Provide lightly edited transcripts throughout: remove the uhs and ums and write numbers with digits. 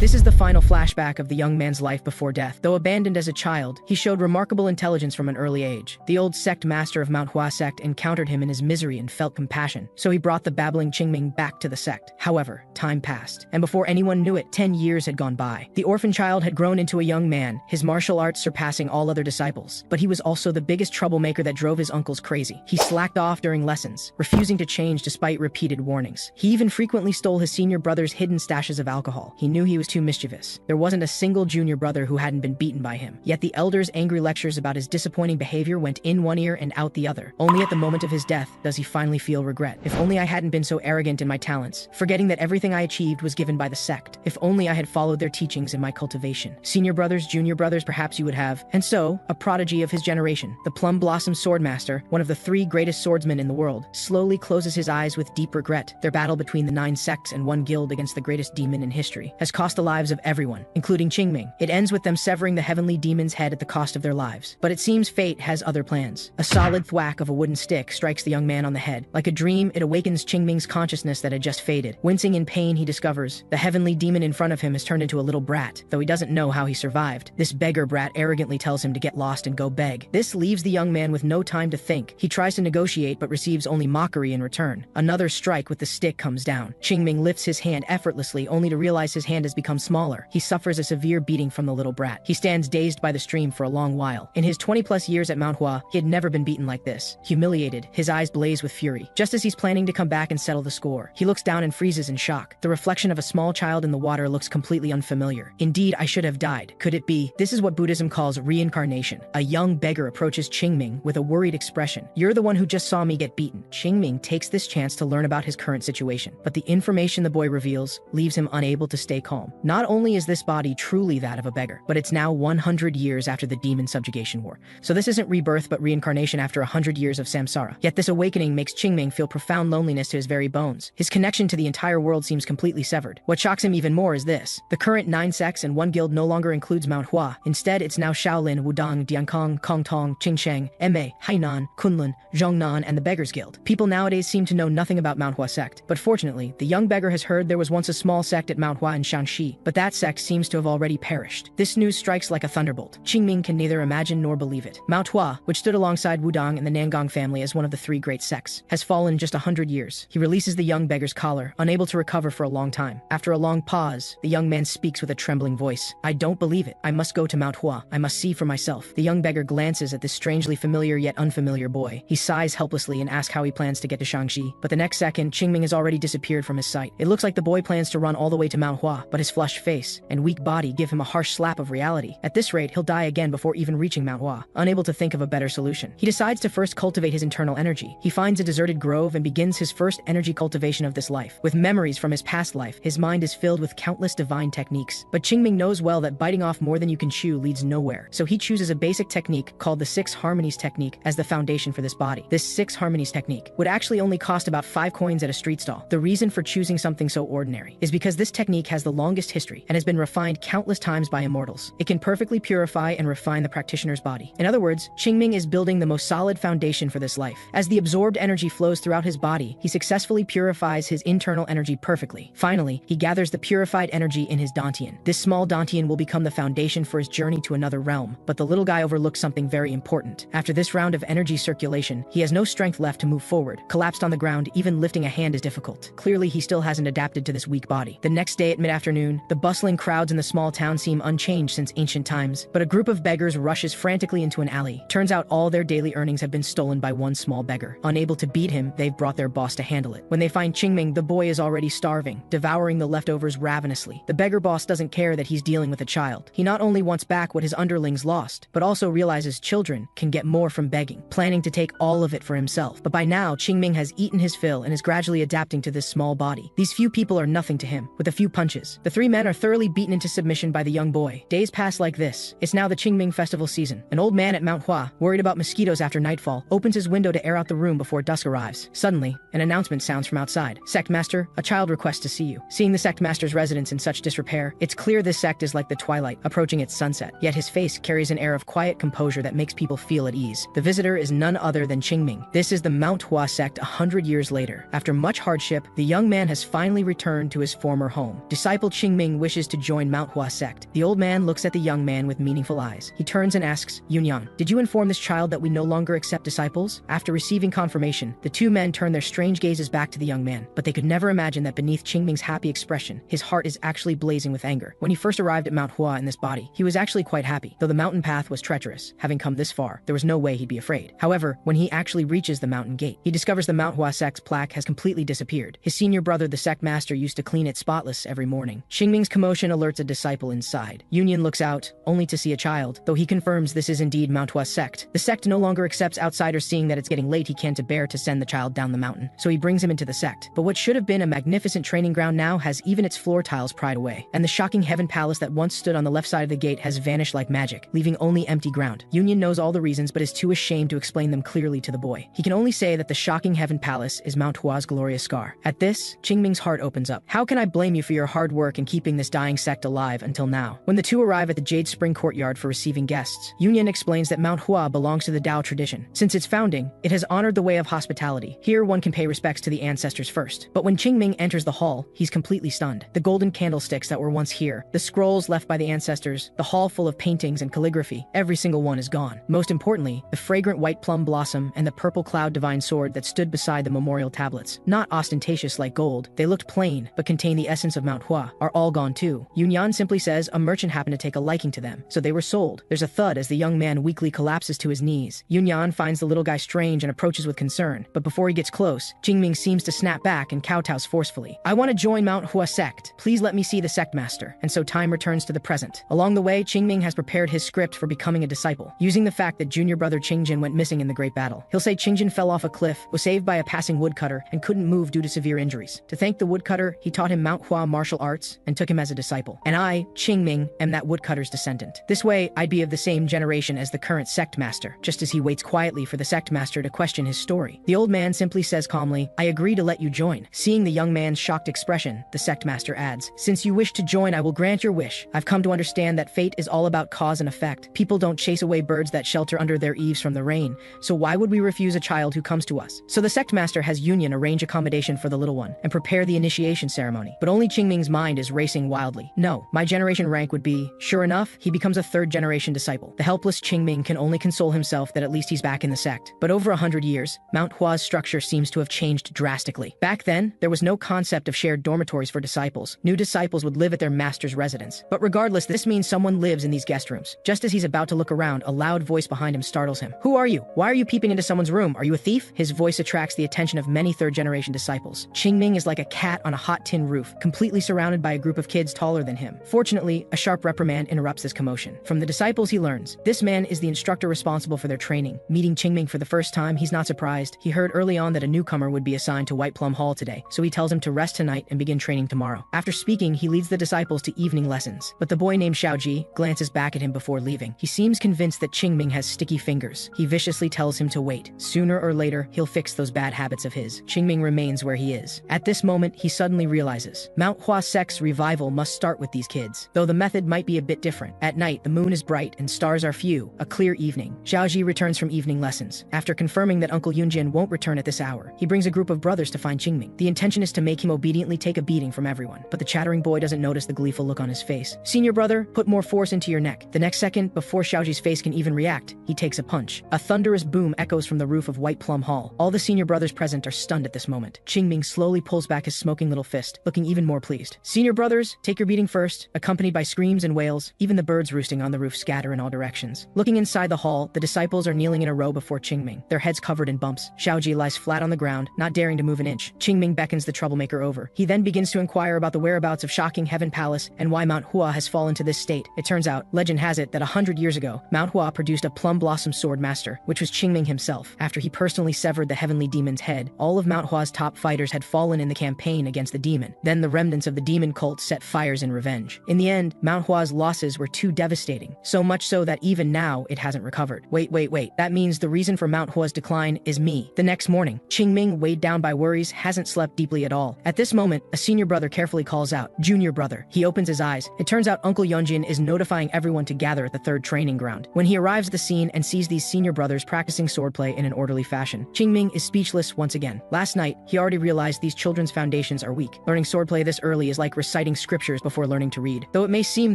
This is the final flashback of the young man's life before death. Though abandoned as a child, he showed remarkable intelligence from an early age. The old sect master of Manhwa sect encountered him in his misery and felt compassion, so he brought the babbling Qingming back to the sect. However, time passed, and before anyone knew it, 10 years had gone by. The orphan child had grown into a young man, his martial arts surpassing all other disciples. But he was also the biggest troublemaker that drove his uncles crazy. He slacked off during lessons, refusing to change despite repeated warnings. He even frequently stole his senior brother's hidden stashes of alcohol. He knew he was too mischievous. There wasn't a single junior brother who hadn't been beaten by him. Yet the elder's angry lectures about his disappointing behavior went in one ear and out the other. Only at the moment of his death does he finally feel regret. If only I hadn't been so arrogant in my talents, forgetting that everything I achieved was given by the sect. If only I had followed their teachings in my cultivation. Senior brothers, junior brothers, perhaps you would have. And so, a prodigy of his generation, the Plum Blossom Swordmaster, one of the 3 greatest swordsmen in the world, slowly closes his eyes with deep regret. Their battle between the 9 sects and 1 guild against the greatest demon in history has cost the lives of everyone, including Qingming. It ends with them severing the heavenly demon's head at the cost of their lives. But it seems fate has other plans. A solid thwack of a wooden stick strikes the young man on the head. Like a dream, it awakens Qingming's consciousness that had just faded. Wincing in pain, he discovers the heavenly demon in front of him has turned into a little brat, though he doesn't know how he survived. This beggar brat arrogantly tells him to get lost and go beg. This leaves the young man with no time to think. He tries to negotiate but receives only mockery in return. Another strike with the stick comes down. Qingming lifts his hand effortlessly, only to realize his hand has become smaller. He suffers a severe beating from the little brat. He stands dazed by the stream for a long while. In his 20+ years at Manhwa, he had never been beaten like this. Humiliated, his eyes blaze with fury. Just as he's planning to come back and settle the score, he looks down and freezes in shock. The reflection of a small child in the water looks completely unfamiliar. Indeed, I should have died. Could it be? This is what Buddhism calls reincarnation. A young beggar approaches Qingming with a worried expression. You're the one who just saw me get beaten. Qingming takes this chance to learn about his current situation, but the information the boy reveals leaves him unable to stay calm. Not only is this body truly that of a beggar, but it's now 100 years after the demon subjugation war. So this isn't rebirth but reincarnation after 100 years of samsara. Yet this awakening makes Qingming feel profound loneliness to his very bones. His connection to the entire world seems completely severed. What shocks him even more is this. The current 9 sects and 1 guild no longer includes Manhwa. Instead, it's now Shaolin, Wudang, Diankong, Kongtong, Qingsheng, Emei, Hainan, Kunlun, Zhongnan, and the Beggars Guild. People nowadays seem to know nothing about Manhwa sect, but fortunately, the young beggar has heard there was once a small sect at Manhwa in Shaanxi, but that sect seems to have already perished. This news strikes like a thunderbolt. Qingming can neither imagine nor believe it. Manhwa, which stood alongside Wudang and the Nangong family as one of the 3 great sects, has fallen in just 100 years. He releases the young beggar's collar, unable to recover for a long time. After a long pause, the young man speaks with a trembling voice. I don't believe it. I must go to Manhwa. I must see for myself. The young beggar glances at this strangely familiar yet unfamiliar boy. He sighs helplessly and asks how he plans to get to Shaanxi, but the next second, Qingming has already disappeared from his sight. It looks like the boy plans to run all the way to Manhwa, but his flushed face and weak body give him a harsh slap of reality. At this rate, he'll die again before even reaching Manhwa. Unable to think of a better solution, he decides to first cultivate his internal energy. He finds a deserted grove and begins his first energy cultivation of this life. With memories from his past life, his mind is filled with countless divine techniques. But Qingming knows well that biting off more than you can chew leads nowhere, so he chooses a basic technique called the 6 Harmonies technique as the foundation for this body. This 6 Harmonies technique would actually only cost about 5 coins at a street stall. The reason for choosing something so ordinary is because this technique has the longest history and has been refined countless times by immortals. It can perfectly purify and refine the practitioner's body. In other words, Qingming is building the most solid foundation for this life. As the absorbed energy flows throughout his body, he successfully purifies his internal energy perfectly. Finally, he gathers the purified energy in his dantian. This small dantian will become the foundation for his journey to another realm, but the little guy overlooks something very important. After this round of energy circulation, he has no strength left to move forward. Collapsed on the ground, even lifting a hand is difficult. Clearly, he still hasn't adapted to this weak body. The next day at mid-afternoon, the bustling crowds in the small town seem unchanged since ancient times, but a group of beggars rushes frantically into an alley. Turns out all their daily earnings have been stolen by one small beggar. Unable to beat him, they've brought their boss to handle it. When they find Qingming, the boy is already starving, devouring the leftovers ravenously. The beggar boss doesn't care that he's dealing with a child. He not only wants back what his underlings lost, but also realizes children can get more from begging, planning to take all of it for himself. But by now, Qingming has eaten his fill and is gradually adapting to this small body. These few people are nothing to him. With a few punches, the 3 men are thoroughly beaten into submission by the young boy. Days pass like this. It's now the Qingming festival season. An old man at Manhwa, worried about mosquitoes after nightfall, opens his window to air out the room before dusk arrives. Suddenly, an announcement sounds from outside. Sect Master, a child requests to see you. Seeing the Sect Master's residence in such disrepair, it's clear this sect is like the twilight, approaching its sunset. Yet his face carries an air of quiet composure that makes people feel at ease. The visitor is none other than Qingming. This is the Manhwa sect 100 years later. After much hardship, the young man has finally returned to his former home. Disciple Qingming Qingming wishes to join Manhwa sect. The old man looks at the young man with meaningful eyes. He turns and asks, Yunyan, did you inform this child that we no longer accept disciples? After receiving confirmation, the two men turn their strange gazes back to the young man, but they could never imagine that beneath Qingming's happy expression, his heart is actually blazing with anger. When he first arrived at Manhwa in this body, he was actually quite happy. Though the mountain path was treacherous, having come this far, there was no way he'd be afraid. However, when he actually reaches the mountain gate, he discovers the Manhwa sect's plaque has completely disappeared. His senior brother, the sect master, used to clean it spotless every morning. Qingming's commotion alerts a disciple inside. Yunyan looks out, only to see a child, though he confirms this is indeed Manhwa sect. The sect no longer accepts outsiders. Seeing that it's getting late, he can't bear to send the child down the mountain, so he brings him into the sect. But what should have been a magnificent training ground now has even its floor tiles pried away, and the shocking heaven palace that once stood on the left side of the gate has vanished like magic, leaving only empty ground. Yunyan knows all the reasons but is too ashamed to explain them clearly to the boy. He can only say that the shocking heaven palace is Manhwa's glorious scar. At this, Qingming's heart opens up. How can I blame you for your hard work in keeping this dying sect alive until now? When the two arrive at the Jade Spring courtyard for receiving guests, Yunyan explains that Manhwa belongs to the Tao tradition. Since its founding, it has honored the way of hospitality. Here one can pay respects to the ancestors first. But when Qingming enters the hall, he's completely stunned. The golden candlesticks that were once here, the scrolls left by the ancestors, the hall full of paintings and calligraphy, every single one is gone. Most importantly, the fragrant white plum blossom and the purple cloud divine sword that stood beside the memorial tablets, not ostentatious like gold, they looked plain, but contained the essence of Manhwa, are all gone too. Yunyan simply says a merchant happened to take a liking to them, so they were sold. There's a thud as the young man weakly collapses to his knees. Yunyan finds the little guy strange and approaches with concern, but before he gets close, Qingming seems to snap back and kowtows forcefully. I want to join Manhwa sect. Please let me see the sect master. And so time returns to the present. Along the way, Qingming has prepared his script for becoming a disciple, using the fact that junior brother Qingjin went missing in the great battle. He'll say Qingjin fell off a cliff, was saved by a passing woodcutter, and couldn't move due to severe injuries. To thank the woodcutter, he taught him Manhwa martial arts and took him as a disciple. And I, Qingming, am that woodcutter's descendant. This way, I'd be of the same generation as the current sect master, just as he waits quietly for the sect master to question his story. The old man simply says calmly, I agree to let you join. Seeing the young man's shocked expression, the sect master adds, since you wish to join, I will grant your wish. I've come to understand that fate is all about cause and effect. People don't chase away birds that shelter under their eaves from the rain, so why would we refuse a child who comes to us? So the sect master has Yunyan arrange accommodation for the little one and prepare the initiation ceremony. But only Qingming's mind is racing wildly. No, my generation rank would be. Sure enough, he becomes a third generation disciple. The helpless Qingming can only console himself that at least he's back in the sect. But over 100 years, Manhwa's structure seems to have changed drastically. Back then, there was no concept of shared dormitories for disciples. New disciples would live at their master's residence. But regardless, this means someone lives in these guest rooms. Just as he's about to look around, a loud voice behind him startles him. Who are you? Why are you peeping into someone's room? Are you a thief? His voice attracts the attention of many third-generation disciples. Qingming is like a cat on a hot tin roof, completely surrounded by a group of kids taller than him. Fortunately, a sharp reprimand interrupts this commotion. From the disciples he learns, this man is the instructor responsible for their training. Meeting Qingming for the first time, he's not surprised. He heard early on that a newcomer would be assigned to White Plum Hall today, so he tells him to rest tonight and begin training tomorrow. After speaking, he leads the disciples to evening lessons. But the boy named Xiaoji glances back at him before leaving. He seems convinced that Qingming has sticky fingers. He viciously tells him to wait. Sooner or later, he'll fix those bad habits of his. Qingming remains where he is. At this moment, he suddenly realizes Manhwa sect's revival must start with these kids, though the method might be a bit different. At night, the moon is bright and stars are few, a clear evening. Xiaoji returns from evening lessons. After confirming that Uncle Yunjin won't return at this hour, he brings a group of brothers to find Qingming. The intention is to make him obediently take a beating from everyone, but the chattering boy doesn't notice the gleeful look on his face. Senior brother, put more force into your neck. The next second, before Xiaoji's face can even react, he takes a punch. A thunderous boom echoes from the roof of White Plum Hall. All the senior brothers present are stunned at this moment. Qingming slowly pulls back his smoking little fist, looking even more pleased. Senior brothers, take your beating first, accompanied by screams and wails. Even the birds roosting on the roof scatter in all directions. Looking inside the hall, the disciples are kneeling in a row before Qingming, their heads covered in bumps. Xiaoji lies flat on the ground, not daring to move an inch. Qingming beckons the troublemaker over. He then begins to inquire about the whereabouts of Shocking Heaven Palace and why Manhwa has fallen to this state. It turns out, legend has it that 100 years ago, Manhwa produced a plum blossom sword master, which was Qingming himself. After he personally severed the heavenly demon's head, all of Manhwa's top fighters had fallen in the campaign against the demon. Then the remnants of the demon cult set fires in revenge. In the end, Manhwa's losses were too devastating, so much so that even now it hasn't recovered. Wait. That means the reason for Manhwa's decline is me. The next morning, Qingming, weighed down by worries, hasn't slept deeply at all. At this moment, a senior brother carefully calls out, "Junior brother." He opens his eyes. It turns out Uncle Yunjin is notifying everyone to gather at the third training ground. When he arrives at the scene and sees these senior brothers practicing swordplay in an orderly fashion, Qingming is speechless once again. Last night, he already realized these children's foundations are weak. Learning swordplay this early is like reciting reciting scriptures before learning to read. Though it may seem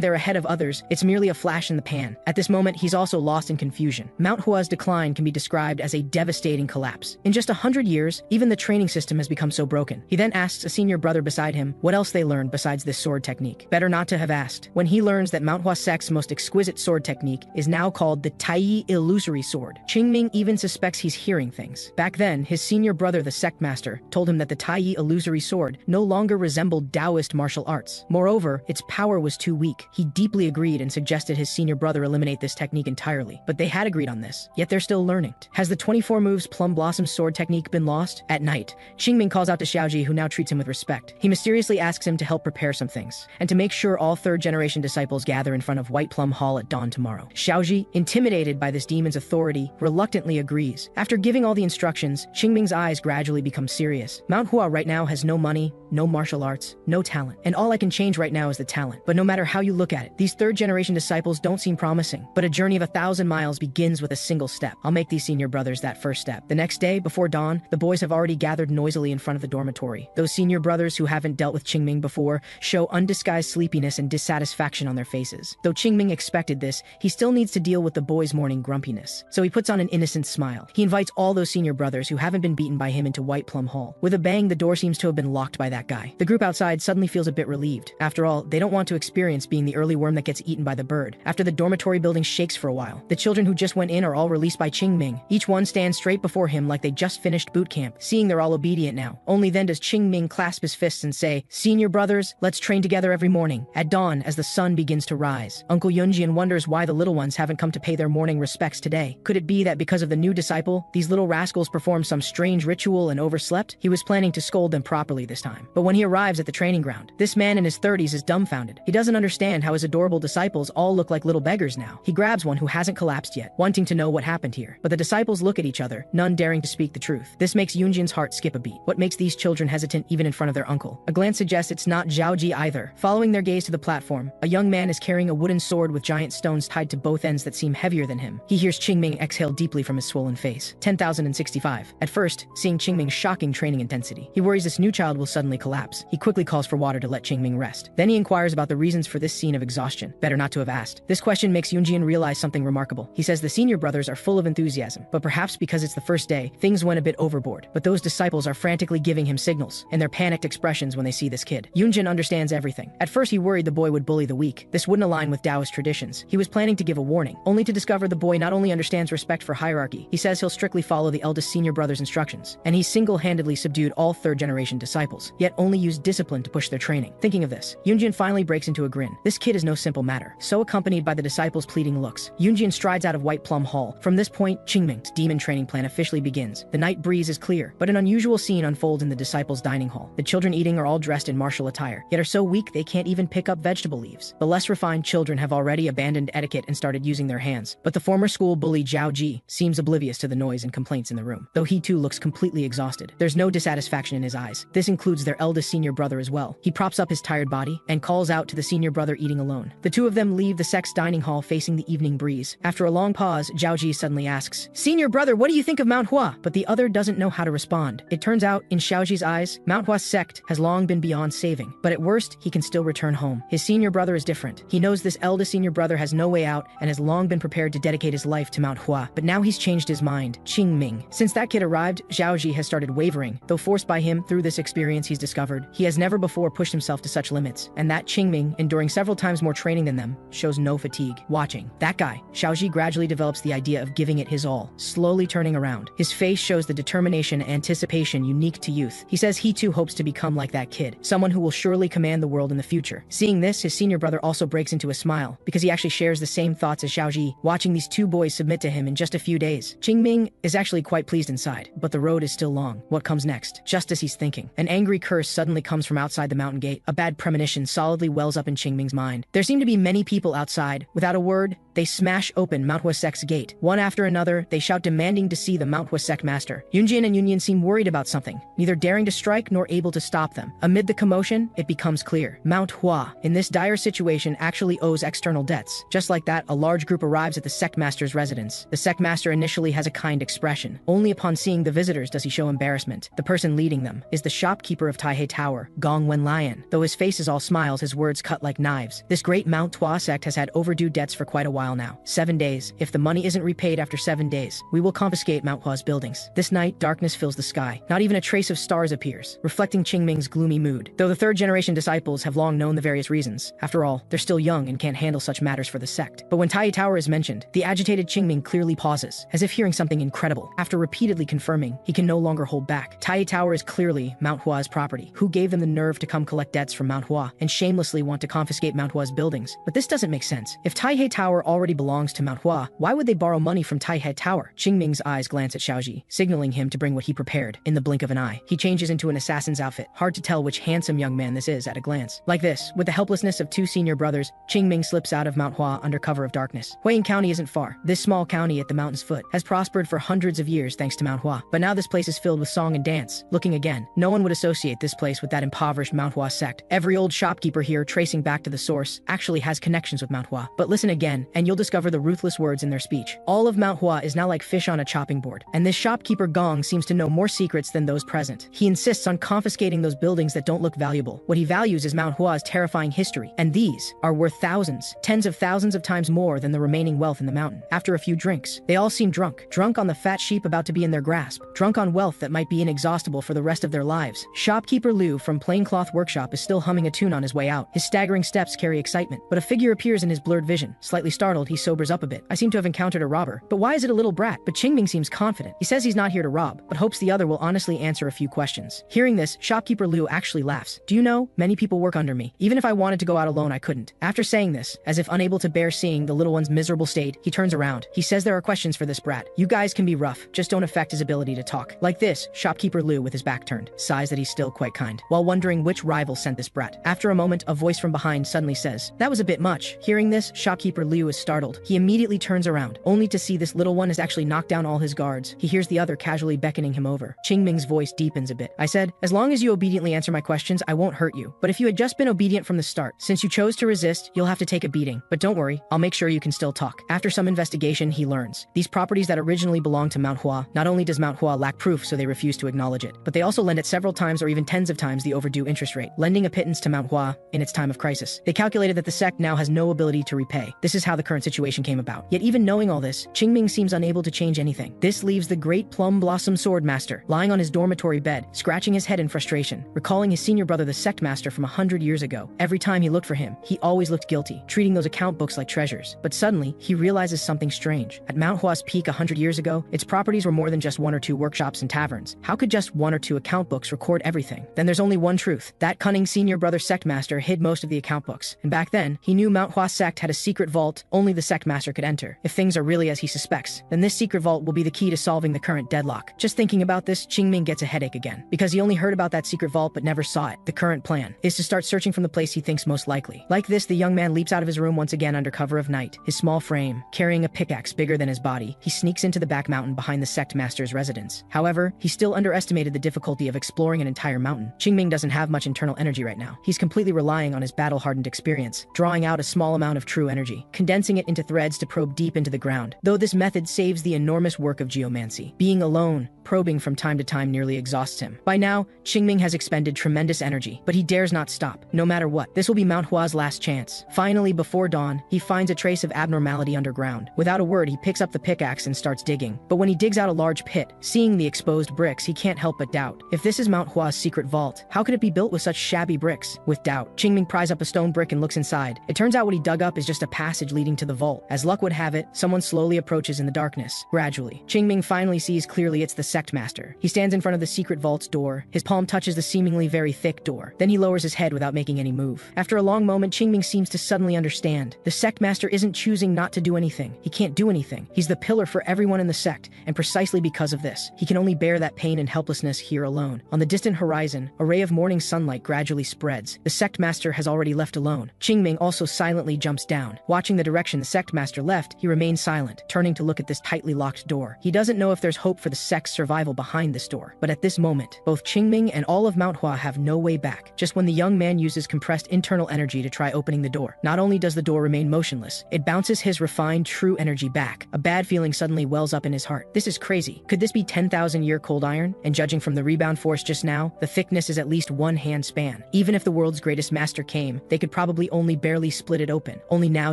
they're ahead of others, it's merely a flash in the pan. At this moment, he's also lost in confusion. Manhwa's decline can be described as a devastating collapse. In just 100 years, even the training system has become so broken. He then asks a senior brother beside him what else they learned besides this sword technique. Better not to have asked. When he learns that Manhwa sect's most exquisite sword technique is now called the Taiyi illusory sword. Qingming even suspects he's hearing things. Back then, his senior brother, the sect master, told him that the Taiyi illusory sword no longer resembled Taoist martial arts. Moreover, its power was too weak. He deeply agreed and suggested his senior brother eliminate this technique entirely. But they had agreed on this, yet they're still learning. Has the 24 moves Plum Blossom sword technique been lost? At night, Qingming calls out to Xiaoji, who now treats him with respect. He mysteriously asks him to help prepare some things, and to make sure all third-generation disciples gather in front of White Plum Hall at dawn tomorrow. Xiaoji, intimidated by this demon's authority, reluctantly agrees. After giving all the instructions, Qingming's eyes gradually become serious. Manhua right now has no money, no martial arts, no talent, and all I can change right now is the talent. But no matter how you look at it, these third-generation disciples don't seem promising. But a journey of 1,000 miles begins with a single step. I'll make these senior brothers that first step. The next day, before dawn, the boys have already gathered noisily in front of the dormitory. Those senior brothers who haven't dealt with Qingming before show undisguised sleepiness and dissatisfaction on their faces. Though Qingming expected this, he still needs to deal with the boys' morning grumpiness. So he puts on an innocent smile. He invites all those senior brothers who haven't been beaten by him into White Plum Hall. With a bang, the door seems to have been locked by that guy. The group outside suddenly feels a bit relieved. After all, they don't want to experience being the early worm that gets eaten by the bird. After the dormitory building shakes for a while, the children who just went in are all released by Qingming. Each one stands straight before him like they just finished boot camp. Seeing they're all obedient now, only then does Qingming clasp his fists and say, "Senior brothers, let's train together every morning." At dawn, as the sun begins to rise, Uncle Yunjian wonders why the little ones haven't come to pay their morning respects today. Could it be that because of the new disciple, these little rascals performed some strange ritual and overslept? He was planning to scold them properly this time. But when he arrives at the training ground, this man in his 30s is dumbfounded. He doesn't understand how his adorable disciples all look like little beggars now. He grabs one who hasn't collapsed yet, wanting to know what happened here. But the disciples look at each other, none daring to speak the truth. This makes Yunjian's heart skip a beat. What makes these children hesitant even in front of their uncle? A glance suggests it's not Zhaoji either. Following their gaze to the platform, a young man is carrying a wooden sword with giant stones tied to both ends that seem heavier than him. He hears Qingming exhale deeply from his swollen face. 10,065. At first, seeing Qingming's shocking training intensity, he worries this new child will suddenly collapse. He quickly calls for water to let Qingming rest. Then he inquires about the reasons for this scene of exhaustion. Better not to have asked. This question makes Yunjian realize something remarkable. He says the senior brothers are full of enthusiasm, but perhaps because it's the first day, things went a bit overboard. But those disciples are frantically giving him signals, and their panicked expressions when they see this kid. Yunjian understands everything. At first he worried the boy would bully the weak. This wouldn't align with Taoist traditions. He was planning to give a warning, only to discover the boy not only understands respect for hierarchy, he says he'll strictly follow the eldest senior brother's instructions, and he single-handedly subdued all third-generation disciples, yet only used discipline to push their training. Thinking of this, Yunjian finally breaks into a grin. This kid is no simple matter. So accompanied by the disciples' pleading looks, Yunjian strides out of White Plum Hall. From this point, Qingming's demon training plan officially begins. The night breeze is clear, but an unusual scene unfolds in the disciples' dining hall. The children eating are all dressed in martial attire, yet are so weak they can't even pick up vegetable leaves. The less refined children have already abandoned etiquette and started using their hands, but the former school bully Zhao Ji seems oblivious to the noise and complaints in the room, though he too looks completely exhausted. There's no dissatisfaction in his eyes. This includes their eldest senior brother as well. He props up his tired body and calls out to the senior brother eating alone. The two of them leave the sect's dining hall facing the evening breeze. After a long pause, Zhao Ji suddenly asks, "Senior brother, what do you think of Manhua?" But the other doesn't know how to respond. It turns out, in Xiaoji's eyes, Manhua's sect has long been beyond saving, but at worst, he can still return home. His senior brother is different. He knows this eldest senior brother has no way out and has long been prepared to dedicate his life to Manhua, but now he's changed his mind. Qingming. Since that kid arrived, Zhaoji has started wavering. Though forced by him through this experience, he's discovered he has never before pushed himself to such limits, and that Qingming, enduring several times more training than them, shows no fatigue. Watching that guy, Xiaoji gradually develops the idea of giving it his all, slowly turning around. His face shows the determination and anticipation unique to youth. He says he too hopes to become like that kid, someone who will surely command the world in the future. Seeing this, his senior brother also breaks into a smile, because he actually shares the same thoughts as Xiaoji, watching these two boys submit to him in just a few days. Qingming is actually quite pleased inside, but the road is still long. What comes next? Just as he's thinking, an angry curse suddenly comes from outside the mountain gate. A bad premonition solidly wells up in Qingming's mind. There seem to be many people outside. Without a word, They smash open Manhwa sect's gate. One after another, they shout demanding to see the Manhwa sect master. Yunjin and Yunyan seem worried about something, neither daring to strike nor able to stop them. Amid the commotion, it becomes clear. Manhwa, in this dire situation, actually owes external debts. Just like that, a large group arrives at the sect master's residence. The sect master initially has a kind expression. Only upon seeing the visitors does he show embarrassment. The person leading them is the shopkeeper of Taihei Tower, Gong Wenlian. Though his face is all smiles, his words cut like knives. This great Manhwa sect has had overdue debts for quite a while now. 7 days. If the money isn't repaid after 7 days, we will confiscate Manhwa's buildings. This night, darkness fills the sky. Not even a trace of stars appears, reflecting Qingming's gloomy mood. Though the third-generation disciples have long known the various reasons. After all, they're still young and can't handle such matters for the sect. But when Taihei Tower is mentioned, the agitated Qingming clearly pauses, as if hearing something incredible. After repeatedly confirming, he can no longer hold back. Taihei Tower is clearly Manhua's property. Who gave them the nerve to come collect debts from Manhua and shamelessly want to confiscate Manhua's buildings? But this doesn't make sense. If Taihei Tower already belongs to Manhua, why would they borrow money from Taihei Tower? Qingming's eyes glance at Xiaoji, signaling him to bring what he prepared. In the blink of an eye, he changes into an assassin's outfit. Hard to tell which handsome young man this is at a glance. Like this, with the helplessness of two senior brothers, Qingming slips out of Manhua under cover of darkness. Huiying County isn't far. This small county at the mountain's foot has prospered for hundreds of years thanks to Manhua. But now this place is filled with song and dance. Looking again, no one would associate this place with that impoverished Manhua sect. Every old shopkeeper here, tracing back to the source, actually has connections with Manhua. But listen again, and you'll discover the ruthless words in their speech. All of Manhua is now like fish on a chopping board, and this shopkeeper Gong seems to know more secrets than those present. He insists on confiscating those buildings that don't look valuable. What he values is Manhua's terrifying history, and these are worth thousands, tens of thousands of times more than the remaining wealth in the mountain. After a few drinks, they all seem drunk. Drunk on the fat sheep about to be in their grasp. Drunk on wealth that might be inexhaustible for the rest of their lives. Shopkeeper Liu from Plaincloth Workshop is still humming a tune on his way out. His staggering steps carry excitement, but a figure appears in his blurred vision. Slightly startled, he sobers up a bit. I seem to have encountered a robber. But why is it a little brat? But Qingming seems confident. He says he's not here to rob, but hopes the other will honestly answer a few questions. Hearing this, shopkeeper Liu actually laughs. Do you know, many people work under me. Even if I wanted to go out alone, I couldn't. After saying this, as if unable to bear seeing the little one's miserable state, he turns around. He says there are questions for this brat. You guys can be rough, just don't affect his ability to talk. Like this, shopkeeper Liu, with his back turned, sighs that he's still quite kind, while wondering which rival sent this brat. After a moment, a voice from behind suddenly says, that was a bit much. Hearing this, shopkeeper Liu is startled. He immediately turns around, only to see this little one has actually knocked down all his guards. He hears the other casually beckoning him over. Qingming's voice deepens a bit. I said, as long as you obediently answer my questions, I won't hurt you. But if you had just been obedient from the start, since you chose to resist, you'll have to take a beating. But don't worry, I'll make sure you can still talk. After some investigation, he learns these properties that originally belonged to Manhua. Not only does Manhua lack proof, so they refuse to acknowledge it, but they also lend it several times or even tens of times the overdue interest rate, lending a pittance to Manhua in its time of crisis. They calculated that the sect now has no ability to repay. This is how the current situation came about. Yet even knowing all this, Qingming seems unable to change anything. This leaves the great Plum Blossom Swordmaster lying on his dormitory bed, scratching his head in frustration, recalling his senior brother, the sect master from 100 years ago. Every time he looked for him, he always looked guilty, treating those account books like treasures. But suddenly, he realizes something strange. At Manhua's peak 100 years ago, its properties were more than just 1 or 2 workshops and taverns. How could just 1 or 2 account books record everything? Then there's only one truth. That cunning senior brother sect master hid most of the account books. And back then, he knew Manhua sect had a secret vault only the sect master could enter. If things are really as he suspects, then this secret vault will be the key to solving the current deadlock. Just thinking about this, Qingming gets a headache again, because he only heard about that secret vault but never saw it. The current plan is to start searching from the place he thinks most likely. Like this, the young man leaps out of his room once again under cover of night. His small frame, carrying a pickaxe bigger than his body, he sneaks into the back mountain behind the sect master's residence. However, he still underestimated the difficulty of exploring an entire mountain. Qingming doesn't have much internal energy right now. He's completely relying on his battle-hardened experience, drawing out a small amount of true energy, condensing it into threads to probe deep into the ground. Though this method saves the enormous work of geomancy, being alone, probing from time to time nearly exhausts him. By now, Qingming has expended tremendous energy, but he dares not stop, no matter what. This will be Manhua's last chance. Finally, before dawn, he finds a trace of abnormality underground. Without a word, he picks up the pickaxe and starts digging. But when he digs out a large pit, seeing the exposed bricks, he can't help but doubt. If this is Manhua's secret vault, how could it be built with such shabby bricks? With doubt, Qingming pries up a stone brick and looks inside. It turns out what he dug up is just a passage leading to the vault. As luck would have it, someone slowly approaches in the darkness. Gradually, Qingming finally sees clearly it's the sect master. He stands in front of the secret vault's door. His palm touches the seemingly very thick door. Then he lowers his head without making any move. After a long moment, Qingming seems to suddenly understand. The sect master isn't choosing not to do anything. He can't do anything. He's the pillar for everyone in the sect, and precisely because of this, he can only bear that pain and helplessness here alone. On the distant horizon, a ray of morning sunlight gradually spreads. The sect master has already left alone. Qingming also silently jumps down. Watching the direction the sect master left, he remains silent, turning to look at this tightly locked door. He doesn't know if there's hope for the sect's survival behind this door. But at this moment, both Qingming and all of Manhwa have no way back. Just when the young man uses compressed internal energy to try opening the door, not only does the door remain motionless, it bounces his refined true energy back. A bad feeling suddenly wells up in his heart. This is crazy. Could this be 10,000-year cold iron? And judging from the rebound force just now, the thickness is at least one hand span. Even if the world's greatest master came, they could probably only barely split it open. Only now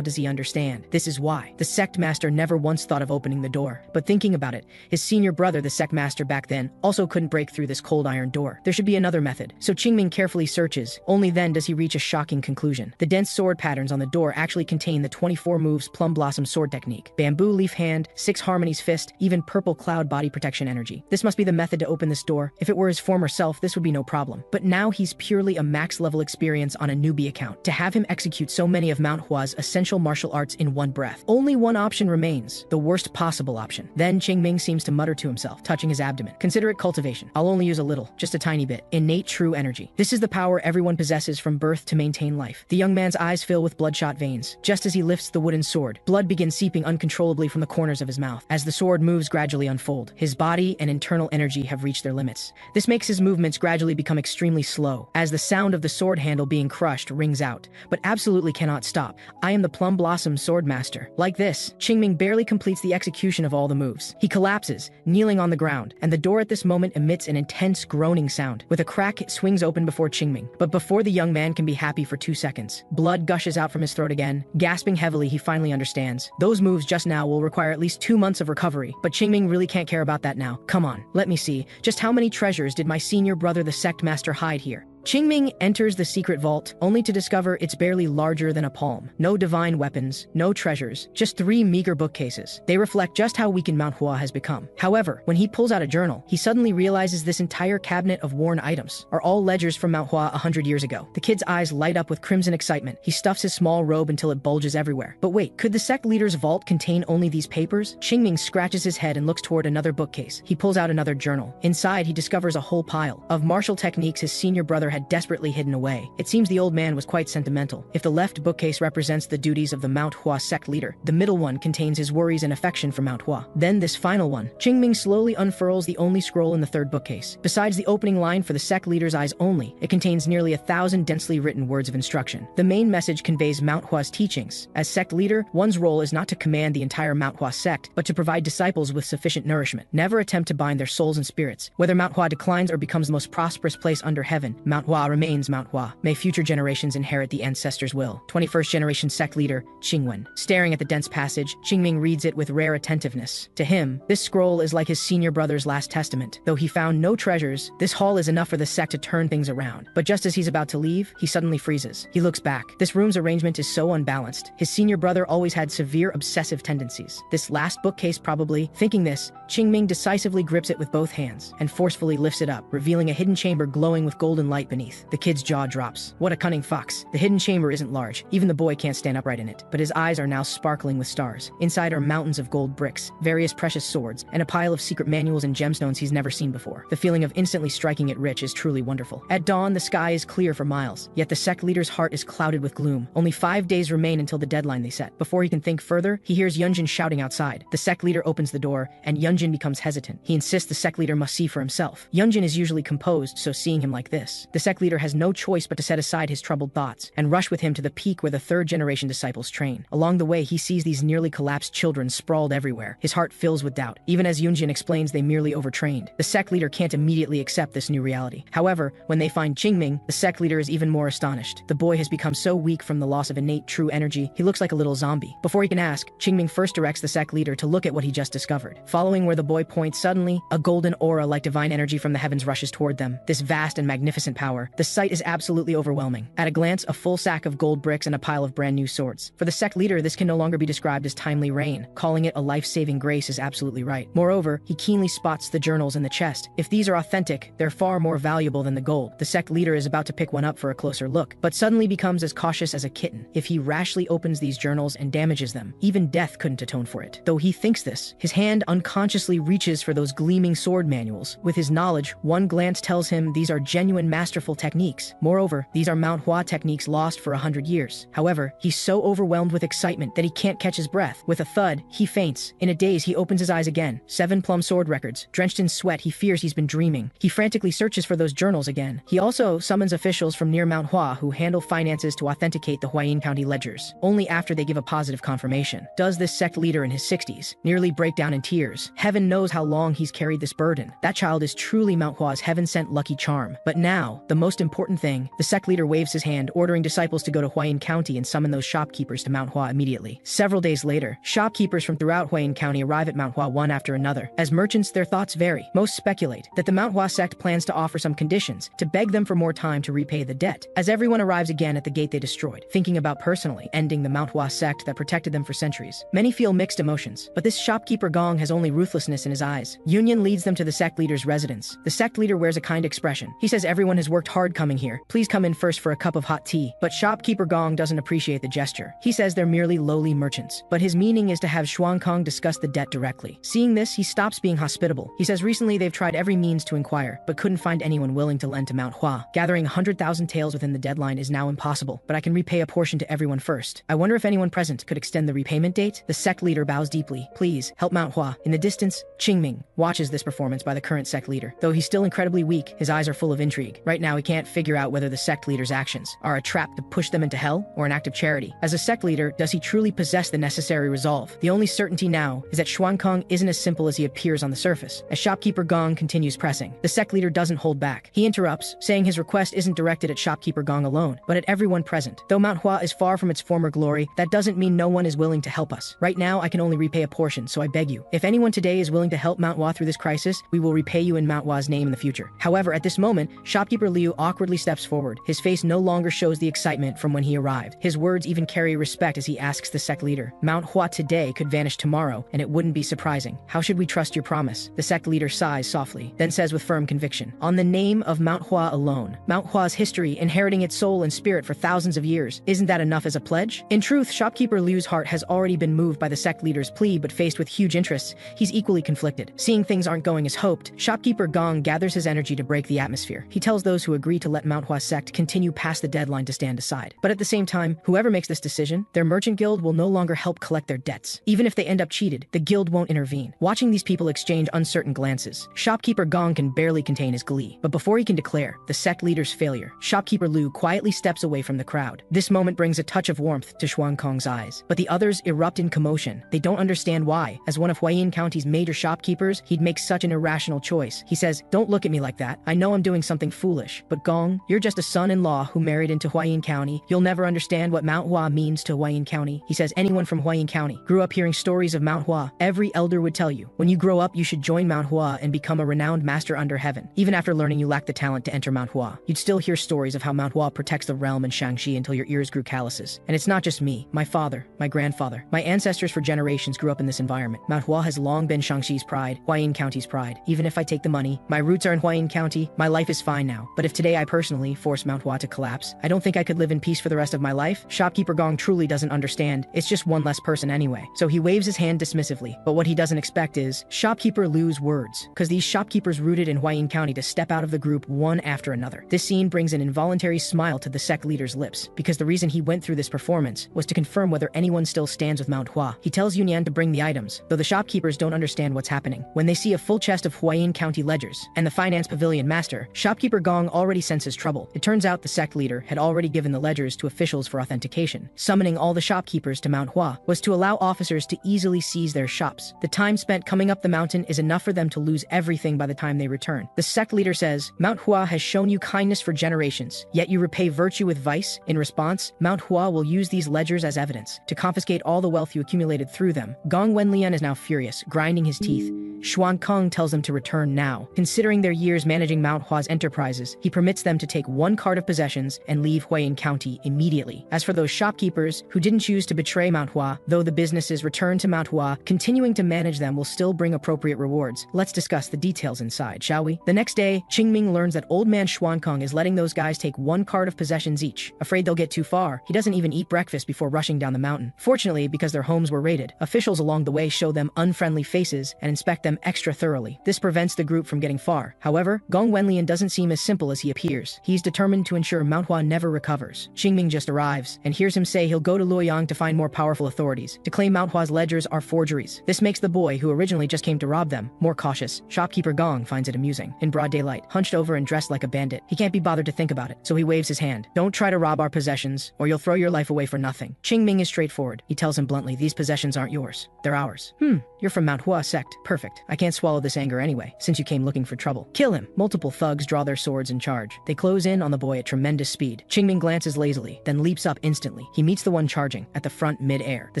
does he understand. This is why. The sect master never once thought of opening the door. But thinking about it, his senior brother, the sect master back then, also couldn't break through this cold iron door. There should be another method. So Qingming carefully searches. Only then does he reach a shocking conclusion. The dense sword patterns on the door actually contain the 24 moves plum blossom sword technique. Bamboo leaf hand, 6 harmonies fist, even purple cloud body protection energy. This must be the method to open this door. If it were his former self, this would be no problem. But now he's purely a max level experience on a newbie account. To have him execute so many of Manhwa's essential martial arts in one breath. Only one option remains. The worst possible option. Then Qingming seems to mutter to himself, touching his abdomen. Consider it cultivation. I'll only use a little, just a tiny bit. Innate true energy. This is the power everyone possesses from birth to maintain life. The young man's eyes fill with bloodshot veins. Just as he lifts the wooden sword, blood begins seeping uncontrollably from the corners of his mouth. As the sword moves gradually unfold, his body and internal energy have reached their limits. This makes his movements gradually become extremely slow, as the sound of the sword handle being crushed rings out, but absolutely cannot stop. I am the Plum Blossom Sword Master. Like this, Qingming barely completes the execution of all the moves. He collapses, kneeling on the ground, and the door at this moment emits an intense groaning sound. With a crack, it swings open before Qingming. But before the young man can be happy for 2 seconds, blood gushes out from his throat again. Gasping heavily, he finally understands. Those moves just now will require at least 2 months of recovery, but Qingming really can't care about that now. Come on, let me see. Just how many treasures did my senior brother the sect master hide here? Qingming enters the secret vault, only to discover it's barely larger than a palm. No divine weapons, no treasures, just 3 meager bookcases. They reflect just how weakened Manhwa has become. However, when he pulls out a journal, he suddenly realizes this entire cabinet of worn items are all ledgers from Manhwa 100 years ago. The kid's eyes light up with crimson excitement. He stuffs his small robe until it bulges everywhere. But wait, could the sect leader's vault contain only these papers? Qingming scratches his head and looks toward another bookcase. He pulls out another journal. Inside, he discovers a whole pile of martial techniques his senior brother had desperately hidden away. It seems the old man was quite sentimental. If the left bookcase represents the duties of the Manhwa sect leader, the middle one contains his worries and affection for Manhwa. Then this final one. Qingming slowly unfurls the only scroll in the third bookcase. Besides the opening line for the sect leader's eyes only, it contains nearly 1,000 densely written words of instruction. The main message conveys Manhwa's teachings. As sect leader, one's role is not to command the entire Manhwa sect, but to provide disciples with sufficient nourishment. Never attempt to bind their souls and spirits. Whether Manhwa declines or becomes the most prosperous place under heaven, Manhwa remains Manhwa. May future generations inherit the ancestors' will. 21st generation sect leader, Qingwen. Staring at the dense passage, Qingming reads it with rare attentiveness. To him, this scroll is like his senior brother's last testament. Though he found no treasures, this haul is enough for the sect to turn things around. But just as he's about to leave, he suddenly freezes. He looks back. This room's arrangement is so unbalanced. His senior brother always had severe obsessive tendencies. This last bookcase probably. Thinking this, Qingming decisively grips it with both hands and forcefully lifts it up, revealing a hidden chamber glowing with golden light beneath. The kid's jaw drops. What a cunning fox. The hidden chamber isn't large. Even the boy can't stand upright in it. But his eyes are now sparkling with stars. Inside are mountains of gold bricks, various precious swords, and a pile of secret manuals and gemstones he's never seen before. The feeling of instantly striking it rich is truly wonderful. At dawn, the sky is clear for miles, yet the sect leader's heart is clouded with gloom. Only 5 days remain until the deadline they set. Before he can think further, he hears Yunjin shouting outside. The sect leader opens the door, and Yunjin becomes hesitant. He insists the sect leader must see for himself. Yunjin is usually composed, so seeing him like this, the sect leader has no choice but to set aside his troubled thoughts and rush with him to the peak where the third-generation disciples train. Along the way, he sees these nearly collapsed children sprawled everywhere. His heart fills with doubt. Even as Yunjin explains they merely overtrained, the sect leader can't immediately accept this new reality. However, when they find Qingming, the sect leader is even more astonished. The boy has become so weak from the loss of innate true energy, he looks like a little zombie. Before he can ask, Qingming first directs the sect leader to look at what he just discovered. Following where the boy points, suddenly, a golden aura like divine energy from the heavens rushes toward them. This vast and magnificent power tower. The sight is absolutely overwhelming. At a glance, a full sack of gold bricks and a pile of brand new swords. For the sect leader, this can no longer be described as timely rain. Calling it a life-saving grace is absolutely right. Moreover, he keenly spots the journals in the chest. If these are authentic, they're far more valuable than the gold. The sect leader is about to pick one up for a closer look, but suddenly becomes as cautious as a kitten. If he rashly opens these journals and damages them, even death couldn't atone for it. Though he thinks this, his hand unconsciously reaches for those gleaming sword manuals. With his knowledge, one glance tells him these are genuine masterful techniques. Moreover, these are manhua techniques lost for 100 years. However, he's so overwhelmed with excitement that he can't catch his breath. With a thud, he faints. In a daze, he opens his eyes again. 7 plum sword records. Drenched in sweat, he fears he's been dreaming. He frantically searches for those journals again. He also summons officials from near Manhwa who handle finances to authenticate the Huayin County ledgers. Only after they give a positive confirmation does this sect leader in his 60s nearly break down in tears. Heaven knows how long he's carried this burden. That child is truly Manhwa's heaven-sent lucky charm. But now, the most important thing, the sect leader waves his hand, ordering disciples to go to Huayin County and summon those shopkeepers to Manhwa immediately. Several days later, shopkeepers from throughout Huayin County arrive at Manhwa one after another. As merchants, their thoughts vary. Most speculate that the Manhwa sect plans to offer some conditions to beg them for more time to repay the debt. As everyone arrives again at the gate they destroyed, thinking about personally ending the Manhwa sect that protected them for centuries, many feel mixed emotions. But this shopkeeper Gong has only ruthlessness in his eyes. Union leads them to the sect leader's residence. The sect leader wears a kind expression. He says everyone has worked hard coming here. Please come in first for a cup of hot tea. But shopkeeper Gong doesn't appreciate the gesture. He says they're merely lowly merchants. But his meaning is to have Xuan Kong discuss the debt directly. Seeing this, he stops being hospitable. He says recently they've tried every means to inquire, but couldn't find anyone willing to lend to Manhwa. Gathering 100,000 taels within the deadline is now impossible, but I can repay a portion to everyone first. I wonder if anyone present could extend the repayment date? The sect leader bows deeply. Please, help Manhwa. In the distance, Qingming watches this performance by the current sect leader. Though he's still incredibly weak, his eyes are full of intrigue. Right now, he can't figure out whether the sect leader's actions are a trap to push them into hell or an act of charity. As a sect leader, does he truly possess the necessary resolve? The only certainty now is that Xuan Kong isn't as simple as he appears on the surface. As shopkeeper Gong continues pressing, the sect leader doesn't hold back. He interrupts, saying his request isn't directed at shopkeeper Gong alone, but at everyone present. Though Manhwa is far from its former glory, that doesn't mean no one is willing to help us. Right now, I can only repay a portion, so I beg you. If anyone today is willing to help Manhwa through this crisis, we will repay you in Manhwa's name in the future. However, at this moment, shopkeeper Liu awkwardly steps forward. His face no longer shows the excitement from when he arrived. His words even carry respect as he asks the sect leader, Manhwa today could vanish tomorrow, and it wouldn't be surprising. How should we trust your promise? The sect leader sighs softly, then says with firm conviction, on the name of Manhwa alone. Manhwa's history, inheriting its soul and spirit for thousands of years. Isn't that enough as a pledge? In truth, shopkeeper Liu's heart has already been moved by the sect leader's plea, but faced with huge interests, he's equally conflicted. Seeing things aren't going as hoped, shopkeeper Gong gathers his energy to break the atmosphere. He tells those who agree to let Manhwa sect continue past the deadline to stand aside. But at the same time, whoever makes this decision, their merchant guild will no longer help collect their debts. Even if they end up cheated, the guild won't intervene. Watching these people exchange uncertain glances, shopkeeper Gong can barely contain his glee. But before he can declare the sect leader's failure, shopkeeper Liu quietly steps away from the crowd. This moment brings a touch of warmth to Xuan Kong's eyes. But the others erupt in commotion. They don't understand why. As one of Huayin County's major shopkeepers, he'd make such an irrational choice. He says, don't look at me like that. I know I'm doing something foolish. But Gong, you're just a son-in-law who married into Huayin County. You'll never understand what Manhwa means to Huayin County. He says anyone from Huayin County grew up hearing stories of Manhwa. Every elder would tell you, when you grow up, you should join Manhwa and become a renowned master under heaven. Even after learning you lack the talent to enter Manhwa, you'd still hear stories of how Manhwa protects the realm and Shangxi until your ears grew calluses. And it's not just me, my father, my grandfather, my ancestors for generations grew up in this environment. Manhwa has long been Shangxi's pride, Huayin County's pride. Even if I take the money, my roots are in Huayin County, my life is fine now. But if today I personally force Manhwa to collapse, I don't think I could live in peace for the rest of my life. Shopkeeper Gong truly doesn't understand. It's just one less person anyway. So he waves his hand dismissively. But what he doesn't expect is shopkeeper Liu's words, because these shopkeepers rooted in Huayin County to step out of the group one after another. This scene brings an involuntary smile to the sect leader's lips, because the reason he went through this performance was to confirm whether anyone still stands with Manhwa. He tells Yunyan to bring the items, though the shopkeepers don't understand what's happening. When they see a full chest of Huayin County ledgers and the finance pavilion master, shopkeeper Gong already senses trouble. It turns out the sect leader had already given the ledgers to officials for authentication. Summoning all the shopkeepers to Manhwa was to allow officers to easily seize their shops. The time spent coming up the mountain is enough for them to lose everything by the time they return. The sect leader says, Manhwa has shown you kindness for generations, yet you repay virtue with vice. In response, Manhwa will use these ledgers as evidence to confiscate all the wealth you accumulated through them. Gong Wenlian is now furious, grinding his teeth. Xuan Kong tells them to return now. Considering their years managing Manhwa's enterprises, He permits them to take 1 card of possessions and leave Huayin County immediately. As for those shopkeepers who didn't choose to betray Manhwa, though the businesses return to Manhwa, continuing to manage them will still bring appropriate rewards. Let's discuss the details inside, shall we? The next day, Qingming learns that old man Xuankong is letting those guys take 1 card of possessions each. Afraid they'll get too far, he doesn't even eat breakfast before rushing down the mountain. Fortunately, because their homes were raided, officials along the way show them unfriendly faces and inspect them extra thoroughly. This prevents the group from getting far. However, Gong Wenlian doesn't seem as simple as he appears. He's determined to ensure Manhua never recovers. Qingming just arrives and hears him say he'll go to Luoyang to find more powerful authorities, to claim Manhua's ledgers are forgeries. This makes the boy, who originally just came to rob them, more cautious. Shopkeeper Gong finds it amusing. In broad daylight, hunched over and dressed like a bandit, he can't be bothered to think about it, so he waves his hand. Don't try to rob our possessions, or you'll throw your life away for nothing. Qingming is straightforward. He tells him bluntly, these possessions aren't yours. They're ours. You're from Manhua sect. Perfect. I can't swallow this anger anyway, since you came looking for trouble. Kill him. Multiple thugs draw their swords and charge. They close in on the boy at tremendous speed. Qingming glances lazily, then leaps up instantly. He meets the one charging, at the front mid-air. The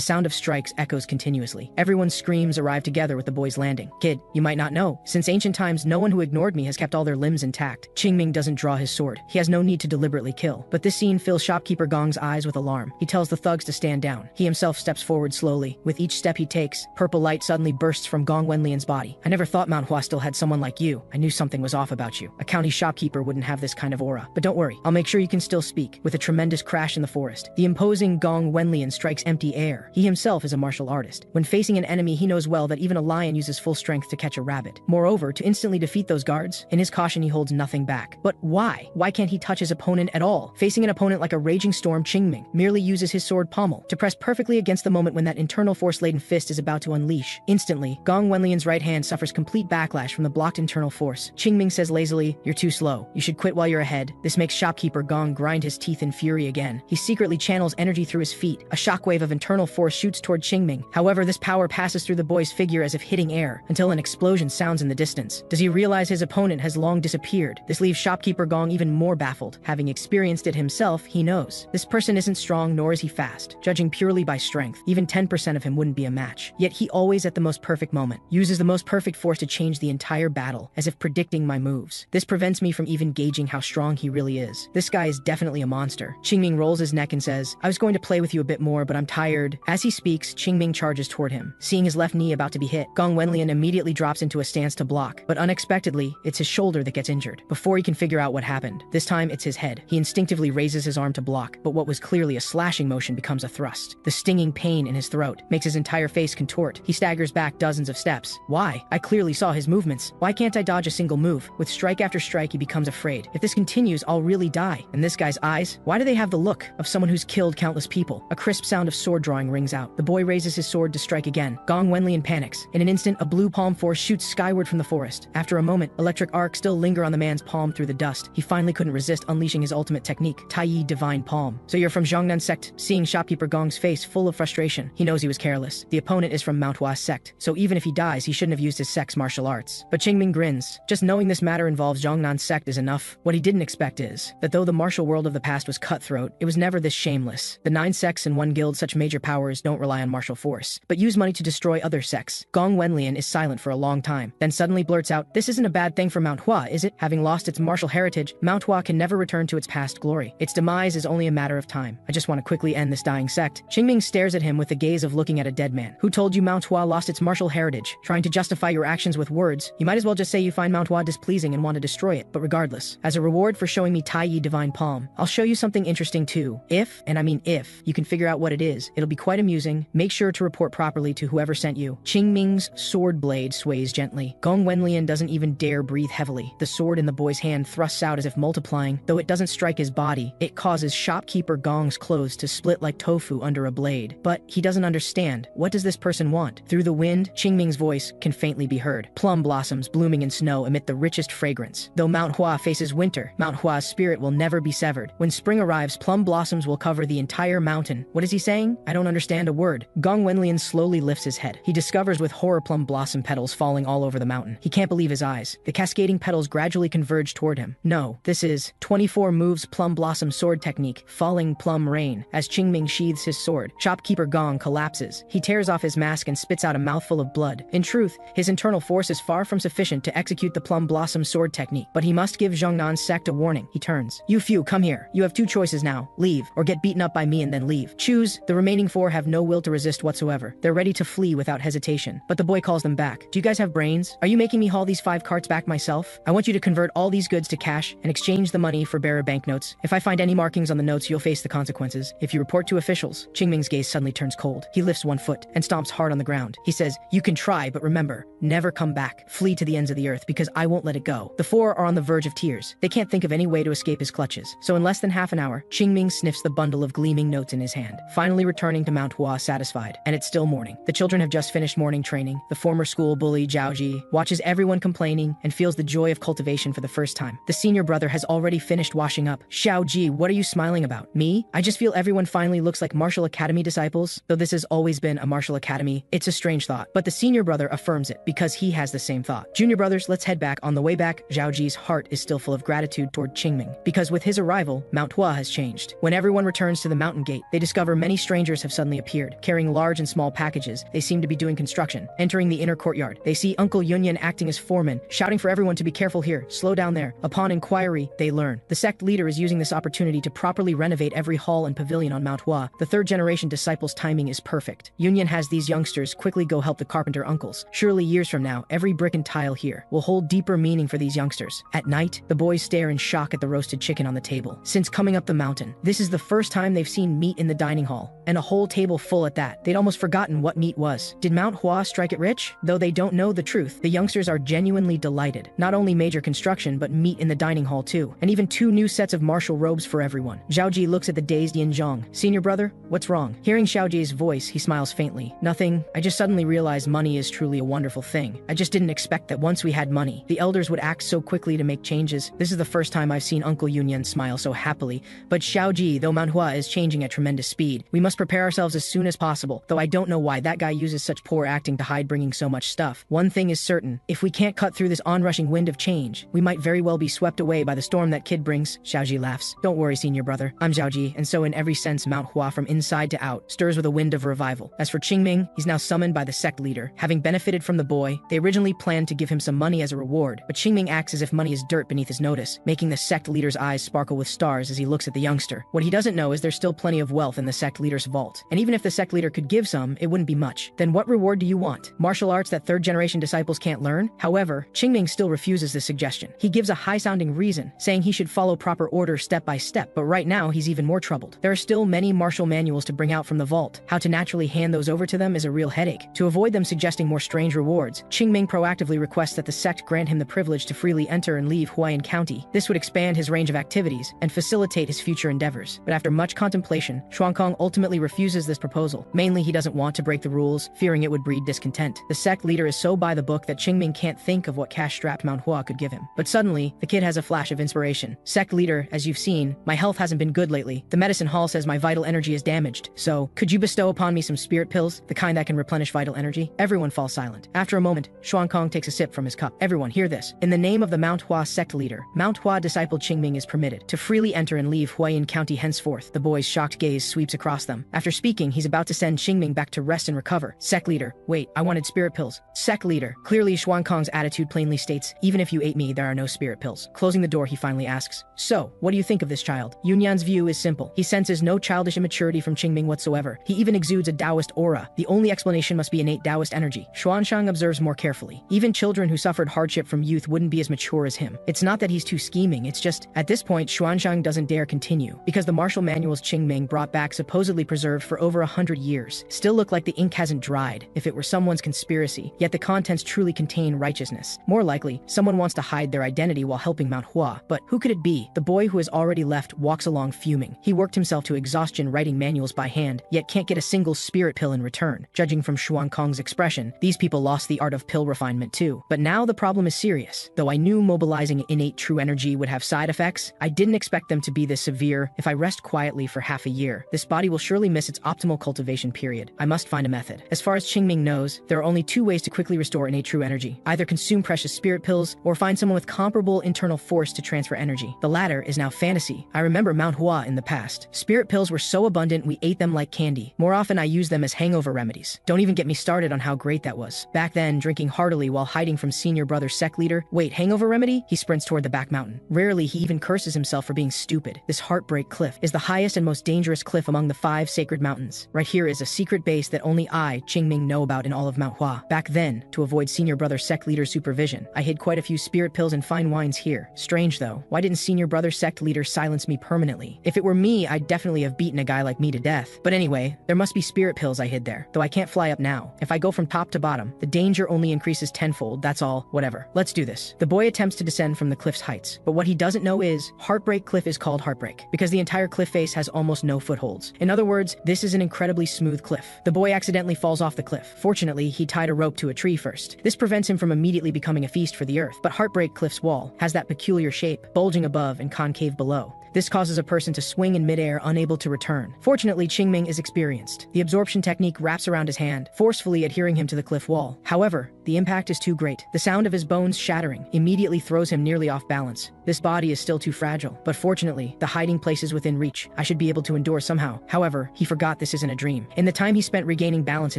sound of strikes echoes continuously. Everyone's screams arrive together with the boy's landing. Kid, you might not know, since ancient times no one who ignored me has kept all their limbs intact. Qingming doesn't draw his sword. He has no need to deliberately kill. But this scene fills Shopkeeper Gong's eyes with alarm. He tells the thugs to stand down. He himself steps forward slowly. With each step he takes, purple light suddenly bursts from Gong Wenlian's body. I never thought Manhua still had someone like you. I knew something was off about you. A county shopkeeper wouldn't have this kind of aura. But don't worry, I'll make sure you can still speak. With a tremendous crash in the forest, the imposing Gong Wenlian strikes empty air. He himself is a martial artist. When facing an enemy, he knows well that even a lion uses full strength to catch a rabbit. Moreover, to instantly defeat those guards, in his caution he holds nothing back. But why? Why can't he touch his opponent at all? Facing an opponent like a raging storm, Qingming merely uses his sword pommel to press perfectly against the moment when that internal force-laden fist is about to unleash. Instantly, Gong Wenlian's right hand suffers complete backlash from the blocked internal force. Qingming says lazily, you're too slow. You should quit while you're ahead. This makes shopkeeper Gong grind his teeth in fury again. He secretly channels energy through his feet. A shockwave of internal force shoots toward Qingming. However, this power passes through the boy's figure as if hitting air, until an explosion sounds in the distance. Does he realize his opponent has long disappeared? This leaves shopkeeper Gong even more baffled. Having experienced it himself, he knows. This person isn't strong nor is he fast. Judging purely by strength, even 10% of him wouldn't be a match. Yet he always, at the most perfect moment, uses the most perfect force to change the entire battle, as if predicting my moves. This prevents me from even gauging how strong he really is. This guy is definitely a monster. Qingming rolls his neck and says, I was going to play with you a bit more, but I'm tired. As he speaks, Qingming charges toward him. Seeing his left knee about to be hit, Gong Wenlian immediately drops into a stance to block, but unexpectedly, it's his shoulder that gets injured. Before he can figure out what happened, this time it's his head. He instinctively raises his arm to block, but what was clearly a slashing motion becomes a thrust. The stinging pain in his throat makes his entire face contort. He staggers back dozens of steps. Why? I clearly saw his movements. Why can't I dodge a single move? With strike after strike, he becomes afraid. If this continues, I'll really die. And this guy's eyes? Why do they have the look of someone who's killed countless people? A crisp sound of sword drawing rings out. The boy raises his sword to strike again. Gong Wenlian panics. In an instant, a blue palm force shoots skyward from the forest. After a moment, electric arcs still linger on the man's palm through the dust. He finally couldn't resist unleashing his ultimate technique, Taiyi Divine Palm. So you're from Zhongnan sect? Seeing shopkeeper Gong's face full of frustration, he knows he was careless. The opponent is from Manhua sect, so even if he dies, he shouldn't have used his sect's martial arts. But Qingming grins. Just knowing this matter involves Zhongnan sect is enough. What he didn't expect is that though the martial world of the past was cutthroat, it was never this shameless. The 9 sects in one guild, such major powers don't rely on martial force, but use money to destroy other sects. Gong Wenlian is silent for a long time, then suddenly blurts out, this isn't a bad thing for Manhua, is it? Having lost its martial heritage, Manhua can never return to its past glory. Its demise is only a matter of time. I just want to quickly end this dying sect. Qingming stares at him with the gaze of looking at a dead man. Who told you Manhua lost its martial heritage? Trying to justify your actions with words, you might as well just say you find Manhua displeasing and want to destroy it. But regardless, as a reward for showing me Taiyi Divine Palm, I'll show you something interesting too. If, and I mean if, you can figure out what it is, it'll be quite amusing. Make sure to report properly to whoever sent you. Qingming's sword blade sways gently. Gong Wenlian doesn't even dare breathe heavily. The sword in the boy's hand thrusts out as if multiplying. Though it doesn't strike his body, it causes shopkeeper Gong's clothes to split like tofu under a blade. But he doesn't understand. What does this person want? Through the wind, Qingming's voice can faintly be heard. Plum blossoms blooming in snow emit the richest fragrance. Though Manhua faces winter, Manhua's spirit will never be severed. When spring arrives, plum blossoms will cover the entire mountain. What is he saying? I don't understand a word. Gong Wenlian slowly lifts his head. He discovers with horror plum blossom petals falling all over the mountain. He can't believe his eyes. The cascading petals gradually converge toward him. No, this is 24 moves plum blossom sword technique, falling plum rain. As Qingming sheathes his sword, shopkeeper Gong collapses. He tears off his mask and spits out a mouthful of blood. In truth, his internal force is far from sufficient to execute the plum blossom sword technique, but he must give Zhongnan's sect a warning. He turns. You few, come here. You have two choices now. Leave, or get beaten up by me and then leave. Choose. The remaining four have no will to resist whatsoever. They're ready to flee without hesitation. But the boy calls them back. Do you guys have brains? Are you making me haul these 5 carts back myself? I want you to convert all these goods to cash and exchange the money for bearer banknotes. If I find any markings on the notes, you'll face the consequences. If you report to officials. Qingming's gaze suddenly turns cold. He lifts one foot and stomps hard on the ground. He says, you can try, but remember, never come back. Flee to the ends of the earth because I won't let it go. The four are on the verge of tears. They can't think of any way to escape his clutches. So in less than half an hour, Qingming sniffs the bundle of gleaming notes in his hand, finally returning to Manhwa satisfied. And it's still morning. The children have just finished morning training. The former school bully, Zhaoji, watches everyone complaining and feels the joy of cultivation for the first time. The senior brother has already finished washing up. Xiaoji, what are you smiling about? Me? I just feel everyone finally looks like martial academy disciples. Though this has always been a martial academy, it's a strange thought. But the senior brother affirms it because he has the same thought. Junior brothers, let's head back. On the way back, Zhaoji's heart is still full of gratitude toward Qingming, because with his arrival, Manhwa has changed. When everyone returns to the mountain gate, they discover many strangers have suddenly appeared, carrying large and small packages. They seem to be doing construction. Entering the inner courtyard, they see Uncle Yunyan acting as foreman, shouting for everyone to be careful here, slow down there. Upon inquiry, they learn the sect leader is using this opportunity to properly renovate every hall and pavilion on Manhwa. The third generation disciples' timing is perfect. Yunyan has these youngsters quickly go help the carpenter uncles. Surely years from now, every brick and tile here will hold deeper meaning for these youngsters. At night, the boys stare in shock at the roasted chicken on the table. Since coming up the mountain, this is the first time they've seen meat in the dining hall, and a whole table full at that. They'd almost forgotten what meat was. Did Manhwa strike it rich? Though they don't know the truth, the youngsters are genuinely delighted. Not only major construction, but meat in the dining hall too, and even 2 new sets of martial robes for everyone. Zhaoji looks at the dazed Yinzhong. Senior brother, what's wrong? Hearing Xiaoji's voice, he smiles faintly. Nothing. I just suddenly realized money is truly a wonderful thing. I just didn't expect that once we had money, the elders would act so quickly to make changes. This is the first time I've seen Uncle Yunyan smile so happily. But Xiaoji, though Manhua is changing at tremendous speed, we must prepare ourselves as soon as possible, though I don't know why that guy uses such poor acting to hide bringing so much stuff. One thing is certain, if we can't cut through this onrushing wind of change, we might very well be swept away by the storm that kid brings. Xiaoji laughs. Don't worry, senior brother. I'm Zhaoji, and so in every sense Manhua from inside to out stirs with a wind of revival. As for Qingming, he's now summoned by the sect leader. Having benefited from the boy, they originally planned to give him some money as a reward, but Qingming acts as if money is dirt beneath his notice, making the sect leader's eyes sparkle with stars as he looks at the youngster. What he doesn't know is there's still plenty of wealth in the sect leader's vault, and even if the sect leader could give some, it wouldn't be much. Then what reward do you want? Martial arts that third-generation disciples can't learn? However, Qingming still refuses this suggestion. He gives a high-sounding reason, saying he should follow proper order step by step, but right now he's even more troubled. There are still many martial manuals to bring out from the vault. How to naturally hand those over to them is a real headache. To avoid them suggesting more strange rewards, Qingming proactively requests that the sect grant him the privilege to freely enter and leave Huayan County. This would expand his range of activities and facilitate his future endeavors. But after much contemplation, Xuankong ultimately refuses this proposal. Mainly, he doesn't want to break the rules, fearing it would breed discontent. The sect leader is so by the book that Qingming can't think of what cash-strapped Manhua could give him. But suddenly, the kid has a flash of inspiration. Sect leader, as you've seen, my health hasn't been good lately. The medicine hall says my vital energy is damaged. So, could you bestow upon me some spirit pills, the kind that can replenish vital energy? Everyone falls silent. After a moment, Xuankong takes a sip from his cup. Everyone, hear this. In the name of the Manhua sect leader, Manhua disciple Qingming is permitted to freely enter and leave Huayan County henceforth. The boy's shocked gaze sweeps across them. After speaking, he's about to send Qingming back to rest and recover. Sect leader, wait, I wanted spirit pills. Sect leader, clearly Xuankong's attitude plainly states, even if you ate me, there are no spirit pills. Closing the door, he finally asks, so, what do you think of this child? Yunyan's view is simple. He senses no childish immaturity from Qingming whatsoever. He even exudes a Taoist aura. The only explanation must be innate Taoist energy. Xuanshang observes more carefully. Even children who suffered hardship from youth wouldn't be as mature as him. It's not that he's too scheming, it's just, at this point, Xuanshang doesn't dare continue, because the martial manuals Qingming brought back supposedly preserved for over 100 years still look like the ink hasn't dried. If it were someone's conspiracy, yet the contents truly contain righteousness. More likely, someone wants to hide their identity while helping Manhua. But who could it be? The boy who has already left walks along fuming. He worked himself to exhaustion writing manuals by hand, yet can't get a single spirit pill in return. Judging from Xuankong's expression, these people lost the art of pill refinement too. But now the problem is serious. Though I knew mobilizing innate true energy would have side effects, I didn't expect them to be this severe. If I rest quietly for half a year, this body will surely miss its optimal cultivation period. I must find a method. As far as Qingming knows, there are only 2 ways to quickly restore innate true energy. Either consume precious spirit pills, or find someone with comparable internal force to transfer energy. The latter is now fantasy. I remember Manhua in the past. Spirit pills were so abundant we ate them like candy. More often I used them as hangover remedies. Don't even get me started on how great that was. Back then, drinking heartily while hiding from senior brother sect leader. Wait, hangover remedy? He spread sprints toward the back mountain. Rarely he even curses himself for being stupid. This Heartbreak Cliff is the highest and most dangerous cliff among the 5 sacred mountains. Right here is a secret base that only I, Qingming, know about in all of Manhwa. Back then, to avoid Senior Brother Sect Leader's supervision, I hid quite a few spirit pills and fine wines here. Strange though, why didn't Senior Brother Sect Leader silence me permanently? If it were me, I'd definitely have beaten a guy like me to death. But anyway, there must be spirit pills I hid there, though I can't fly up now. If I go from top to bottom, the danger only increases tenfold, that's all. Whatever. Let's do this. The boy attempts to descend from the cliff's heights, but what he doesn't know is, Heartbreak Cliff is called Heartbreak because the entire cliff face has almost no footholds. In other words, this is an incredibly smooth cliff. The boy accidentally falls off the cliff. Fortunately, he tied a rope to a tree first. This prevents him from immediately becoming a feast for the earth, but Heartbreak Cliff's wall has that peculiar shape, bulging above and concave below. This causes a person to swing in midair, unable to return. Fortunately, Qingming is experienced. The absorption technique wraps around his hand, forcefully adhering him to the cliff wall. However, the impact is too great. The sound of his bones shattering immediately throws him nearly off balance. This body is still too fragile, but fortunately, the hiding place is within reach. I should be able to endure somehow. However, he forgot this isn't a dream. In the time he spent regaining balance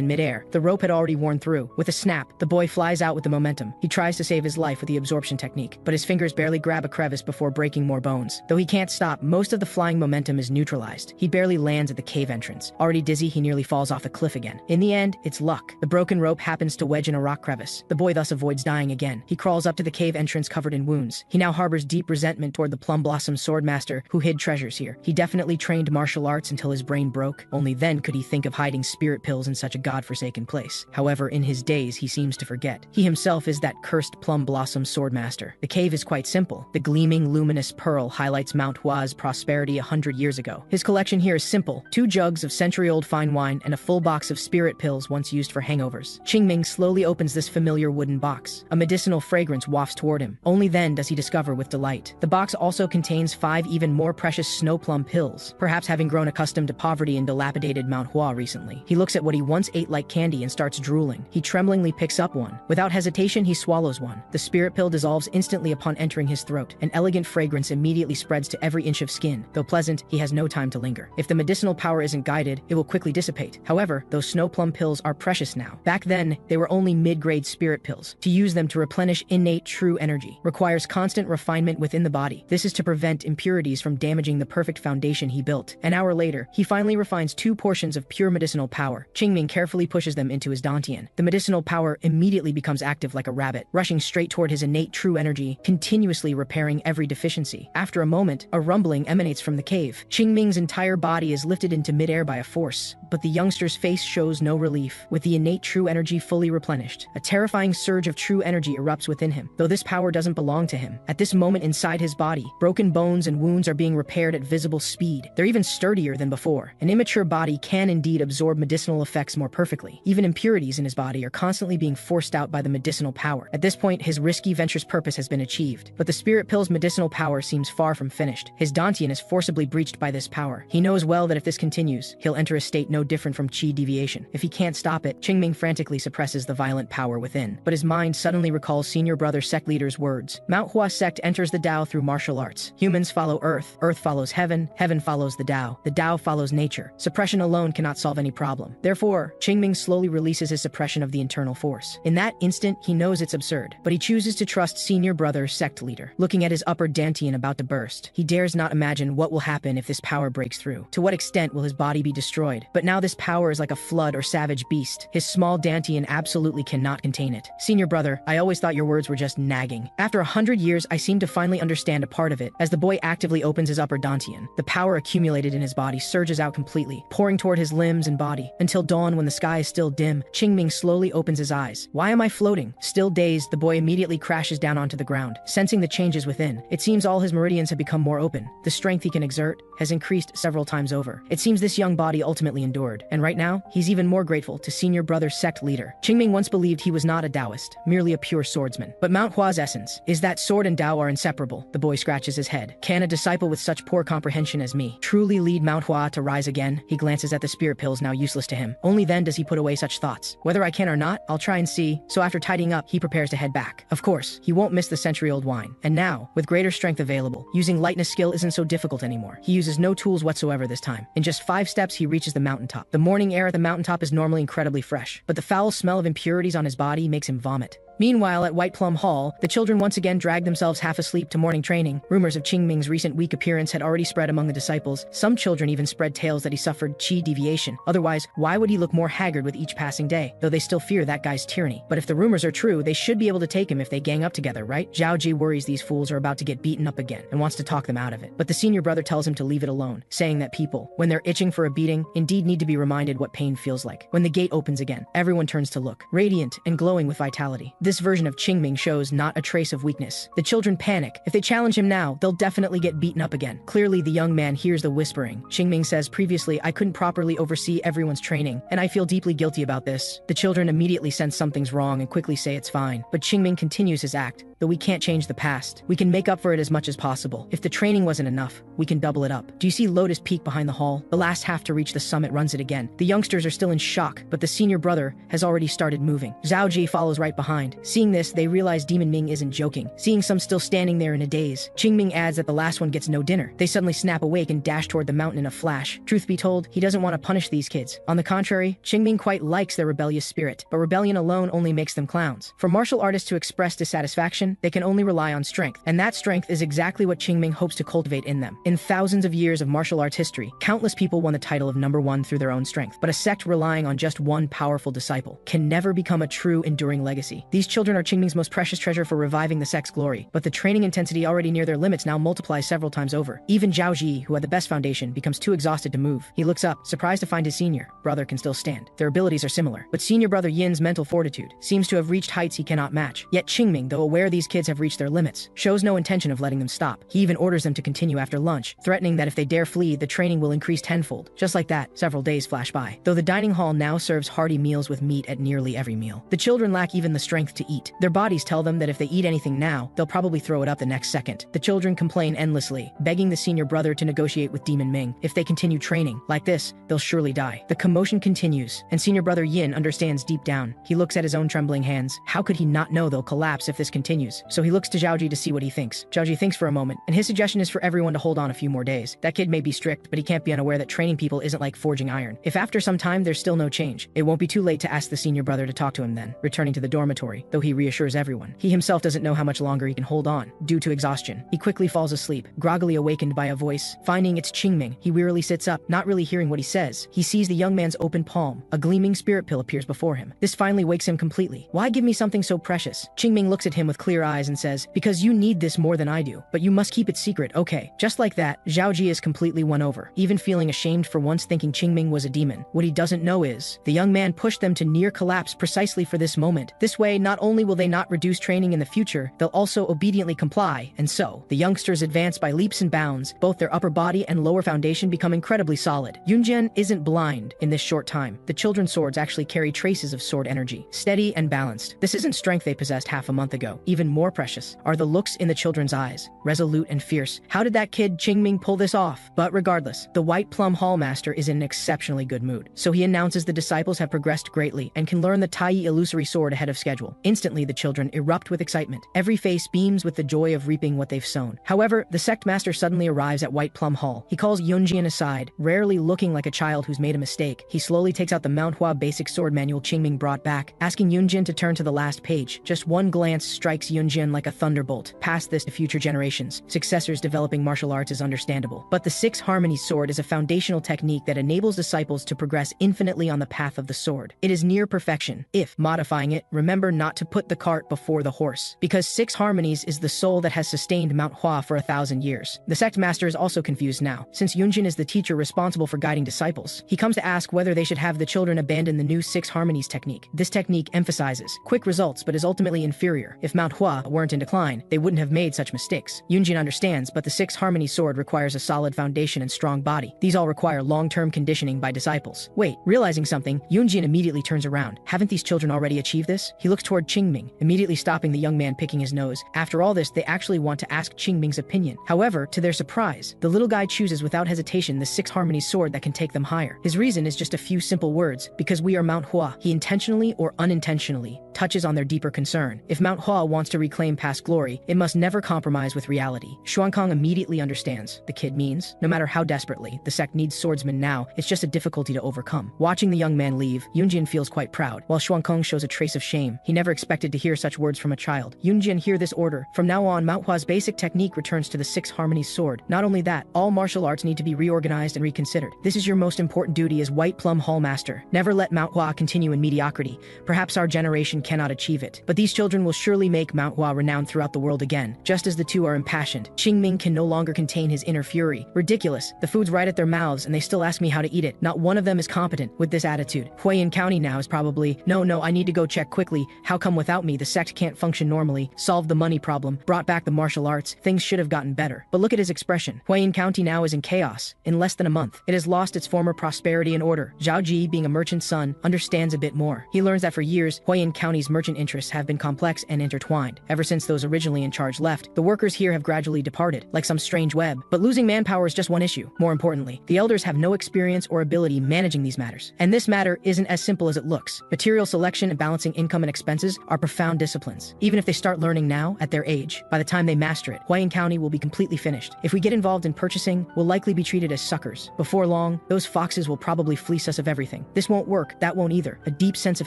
in midair, the rope had already worn through. With a snap, the boy flies out with the momentum. He tries to save his life with the absorption technique, but his fingers barely grab a crevice before breaking more bones. Though he can't stop, most of the flying momentum is neutralized. He barely lands at the cave entrance. Already dizzy, he nearly falls off the cliff again. In the end, it's luck. The broken rope happens to wedge in a rock crevice. The boy thus avoids dying again. He crawls up to the cave entrance covered in wounds. He now harbors deep resentment toward the Plum Blossom Swordmaster who hid treasures here. He definitely trained martial arts until his brain broke. Only then could he think of hiding spirit pills in such a godforsaken place. However, in his days, he seems to forget. He himself is that cursed Plum Blossom Swordmaster. The cave is quite simple. The gleaming, luminous pearl highlights Mount Hua's prosperity 100 years ago. His collection here is simple: 2 jugs of century-old fine wine and a full box of spirit pills once used for hangovers. Qingming slowly opens this familiar wooden box. A medicinal fragrance wafts toward him. Only then does he discover with delight. The box also contains 5 even more precious snow plum pills, perhaps having grown accustomed to poverty in dilapidated Mount Hua recently. He looks at what he once ate like candy and starts drooling. He tremblingly picks up one. Without hesitation, he swallows one. The spirit pill dissolves instantly upon entering his throat. An elegant fragrance immediately spreads to every inch of skin. Though pleasant, he has no time to linger. If the medicinal power isn't guided, it will quickly dissipate. However, those snow plum pills are precious now. Back then, they were only mid-grade spirit pills. To use them to replenish innate true energy requires constant refinement within the body. This is to prevent impurities from damaging the perfect foundation he built. An hour later, he finally refines 2 portions of pure medicinal power. Qingming carefully pushes them into his dantian. The medicinal power immediately becomes active like a rabbit, rushing straight toward his innate true energy, continuously repairing every deficiency. After a moment, a rumbling emanates from the cave. Qingming's entire body is lifted into midair by a force, but the youngster's face shows no relief. With the innate true energy fully replenished, a terrifying surge of true energy erupts within him, though this power doesn't belong to him. At this moment inside his body, broken bones and wounds are being repaired at visible speed. They're even sturdier than before. An immature body can indeed absorb medicinal effects more perfectly. Even impurities in his body are constantly being forced out by the medicinal power. At this point, his risky venture's purpose has been achieved, but the spirit pill's medicinal power seems far from finished. His dantian is forcibly breached by this power. He knows well that if this continues, he'll enter a state no different from chi deviation. If he can't stop it, Qingming frantically suppresses the violent power within, but his mind suddenly recalls Senior Brother Sect Leader's words. Mount Hua Sect enters the Tao through martial arts. Humans follow Earth, Earth follows heaven, heaven follows the Tao follows nature. Suppression alone cannot solve any problem. Therefore, Qingming slowly releases his suppression of the internal force. In that instant, he knows it's absurd, but he chooses to trust Senior Brother Sect Leader. Looking at his upper dantian about to burst, he dares not imagine what will happen if this power breaks through. To what extent will his body be destroyed? But now this power is like a flood or savage beast. His small dantian absolutely cannot contain it. Senior Brother, I always thought your words were just nagging. After 100 years, I seem to finally understand a part of it. As the boy actively opens his upper dantian, the power accumulated in his body surges out completely, pouring toward his limbs and body. Until dawn, when the sky is still dim, Qingming slowly opens his eyes. Why am I floating? Still dazed, the boy immediately crashes down onto the ground, sensing the changes within. It seems all his meridians have become more open. The strength he can exert has increased several times over. It seems this young body ultimately endured, and right now, he's even more grateful to Senior Brother Sect Leader. Qingming once believed he was not a Taoist, merely a pure swordsman. But Mount Hua's essence is that sword and Tao are inseparable. The boy scratches his head. Can a disciple with such poor comprehension as me truly lead Mount Hua to rise again? He glances at the spirit pills now useless to him. Only then does he put away such thoughts. Whether I can or not, I'll try and see. So after tidying up, he prepares to head back. Of course, he won't miss the century-old wine. And now, with greater strength available, using lightness skill isn't so difficult anymore. He uses no tools whatsoever this time. In just 5 steps, he reaches the mountaintop. The morning air at the mountaintop is normally incredibly fresh, but the foul smell of impurities on his body makes him vomit. Meanwhile, at White Plum Hall, the children once again dragged themselves half asleep to morning training. Rumors of Qingming's recent weak appearance had already spread among the disciples. Some children even spread tales that he suffered qi deviation. Otherwise, why would he look more haggard with each passing day? Though they still fear that guy's tyranny. But if the rumors are true, they should be able to take him if they gang up together, right? Zhao Ji worries these fools are about to get beaten up again and wants to talk them out of it. But the senior brother tells him to leave it alone, saying that people, when they're itching for a beating, indeed need to be reminded what pain feels like. When the gate opens again, everyone turns to look, radiant and glowing with vitality. This version of Qingming shows not a trace of weakness. The children panic. If they challenge him now, they'll definitely get beaten up again. Clearly, the young man hears the whispering. Qingming says, previously, I couldn't properly oversee everyone's training, and I feel deeply guilty about this. The children immediately sense something's wrong and quickly say it's fine. But Qingming continues his act. Though we can't change the past, we can make up for it as much as possible. If the training wasn't enough, we can double it up. Do you see Lotus Peak behind the hall? The last half to reach the summit runs it again. The youngsters are still in shock, but the senior brother has already started moving. Zhao Ji follows right behind. Seeing this, they realize Demon Ming isn't joking. Seeing some still standing there in a daze, Qingming adds that the last one gets no dinner. They suddenly snap awake and dash toward the mountain in a flash. Truth be told, he doesn't want to punish these kids. On the contrary, Qingming quite likes their rebellious spirit, but rebellion alone only makes them clowns. For martial artists to express dissatisfaction, they can only rely on strength, and that strength is exactly what Qingming hopes to cultivate in them. In thousands of years of martial arts history, countless people won the title of #1 through their own strength, but a sect relying on just one powerful disciple can never become a true, enduring legacy. These children are Qingming's most precious treasure for reviving the sect's glory, but the training intensity already near their limits now multiplies several times over. Even Zhao Ji, who had the best foundation, becomes too exhausted to move. He looks up, surprised to find his senior brother can still stand. Their abilities are similar, but senior brother Yin's mental fortitude seems to have reached heights he cannot match. Yet Qingming, though aware these kids have reached their limits, shows no intention of letting them stop. He even orders them to continue after lunch, threatening that if they dare flee, the training will increase tenfold. Just like that, several days flash by. Though the dining hall now serves hearty meals with meat at nearly every meal, the children lack even the strength to eat. Their bodies tell them that if they eat anything now, they'll probably throw it up the next second. The children complain endlessly, begging the senior brother to negotiate with Demon Ming. If they continue training like this, they'll surely die. The commotion continues, and senior brother Yin understands deep down. He looks at his own trembling hands. How could he not know they'll collapse if this continues? So he looks to Zhao Ji to see what he thinks. Zhao Ji thinks for a moment, and his suggestion is for everyone to hold on a few more days. That kid may be strict, but he can't be unaware that training people isn't like forging iron. If after some time there's still no change, it won't be too late to ask the senior brother to talk to him then. Returning to the dormitory, though he reassures everyone, he himself doesn't know how much longer he can hold on, due to exhaustion. He quickly falls asleep, groggily awakened by a voice. Finding it's Qingming, he wearily sits up, not really hearing what he says. He sees the young man's open palm. A gleaming spirit pill appears before him. This finally wakes him completely. Why give me something so precious? Qingming looks at him with clear eyes and says, because you need this more than I do, but you must keep it secret, okay? Just like that, Zhao Ji is completely won over, even feeling ashamed for once thinking Qingming was a demon. What he doesn't know is, the young man pushed them to near collapse precisely for this moment. This way, not only will they not reduce training in the future, they'll also obediently comply, and so, the youngsters advance by leaps and bounds. Both their upper body and lower foundation become incredibly solid. Yunjian isn't blind in this short time. The children's swords actually carry traces of sword energy, steady and balanced. This isn't strength they possessed half a month ago. Even more precious are the looks in the children's eyes, resolute and fierce. How did that kid Qingming pull this off? But regardless, the White Plum Hall master is in an exceptionally good mood. So he announces the disciples have progressed greatly and can learn the Tai illusory sword ahead of schedule. Instantly, the children erupt with excitement. Every face beams with the joy of reaping what they've sown. However, the sect master suddenly arrives at White Plum Hall. He calls Yunjian aside, rarely looking like a child who's made a mistake. He slowly takes out the Manhwa basic sword manual Qingming brought back, asking Yunjian to turn to the last page. Just one glance strikes Yunjian like a thunderbolt. Pass this to future generations. Successors developing martial arts is understandable. But the Six Harmonies sword is a foundational technique that enables disciples to progress infinitely on the path of the sword. It is near perfection. If modifying it, remember not to put the cart before the horse, because Six Harmonies is the soul that has sustained Mount Hua for 1,000 years. The sect master is also confused now. Since Yunjin is the teacher responsible for guiding disciples, he comes to ask whether they should have the children abandon the new Six Harmonies technique. This technique emphasizes quick results but is ultimately inferior. If Mount Hua weren't in decline, they wouldn't have made such mistakes. Yunjin understands, but the Six Harmonies sword requires a solid foundation and strong body. These all require long-term conditioning by disciples. Wait, realizing something, Yunjin immediately turns around. Haven't these children already achieved this? He looks toward Qingming, immediately stopping the young man picking his nose. After all this, they actually want to ask Qingming's opinion. However, to their surprise, the little guy chooses without hesitation the Six Harmonies sword that can take them higher. His reason is just a few simple words, because we are Mount Hua. He intentionally or unintentionally touches on their deeper concern. If Manhwa wants to reclaim past glory, it must never compromise with reality. Xuankang immediately understands. The kid means, no matter how desperately, the sect needs swordsmen now, it's just a difficulty to overcome. Watching the young man leave, Yunjian feels quite proud, while Xuankang shows a trace of shame. He never expected to hear such words from a child. Yunjian hear this order. From now on, Manhwa's basic technique returns to the Six Harmonies sword. Not only that, all martial arts need to be reorganized and reconsidered. This is your most important duty as White Plum Hall Master. Never let Manhwa continue in mediocrity. Perhaps our generation cannot achieve it, but these children will surely make Manhwa renowned throughout the world again. Just as the two are impassioned, Qingming can no longer contain his inner fury. Ridiculous. The food's right at their mouths and they still ask me how to eat it. Not one of them is competent with this attitude. Huiyin County now is probably, no, I need to go check quickly. How come without me the sect can't function normally? Solved the money problem, brought back the martial arts, things should have gotten better. But look at his expression. Huiyin County now is in chaos. In less than a month, it has lost its former prosperity and order. Zhao Ji, being a merchant's son, understands a bit more. He learns that for years, Huiyin County's merchant interests have been complex and intertwined. Ever since those originally in charge left, the workers here have gradually departed, like some strange web. But losing manpower is just one issue. More importantly, the elders have no experience or ability managing these matters. And this matter isn't as simple as it looks. Material selection and balancing income and expenses are profound disciplines. Even if they start learning now, at their age, by the time they master it, Huiyin County will be completely finished. If we get involved in purchasing, we'll likely be treated as suckers. Before long, those foxes will probably fleece us of everything. This won't work, that won't either. A deep sense of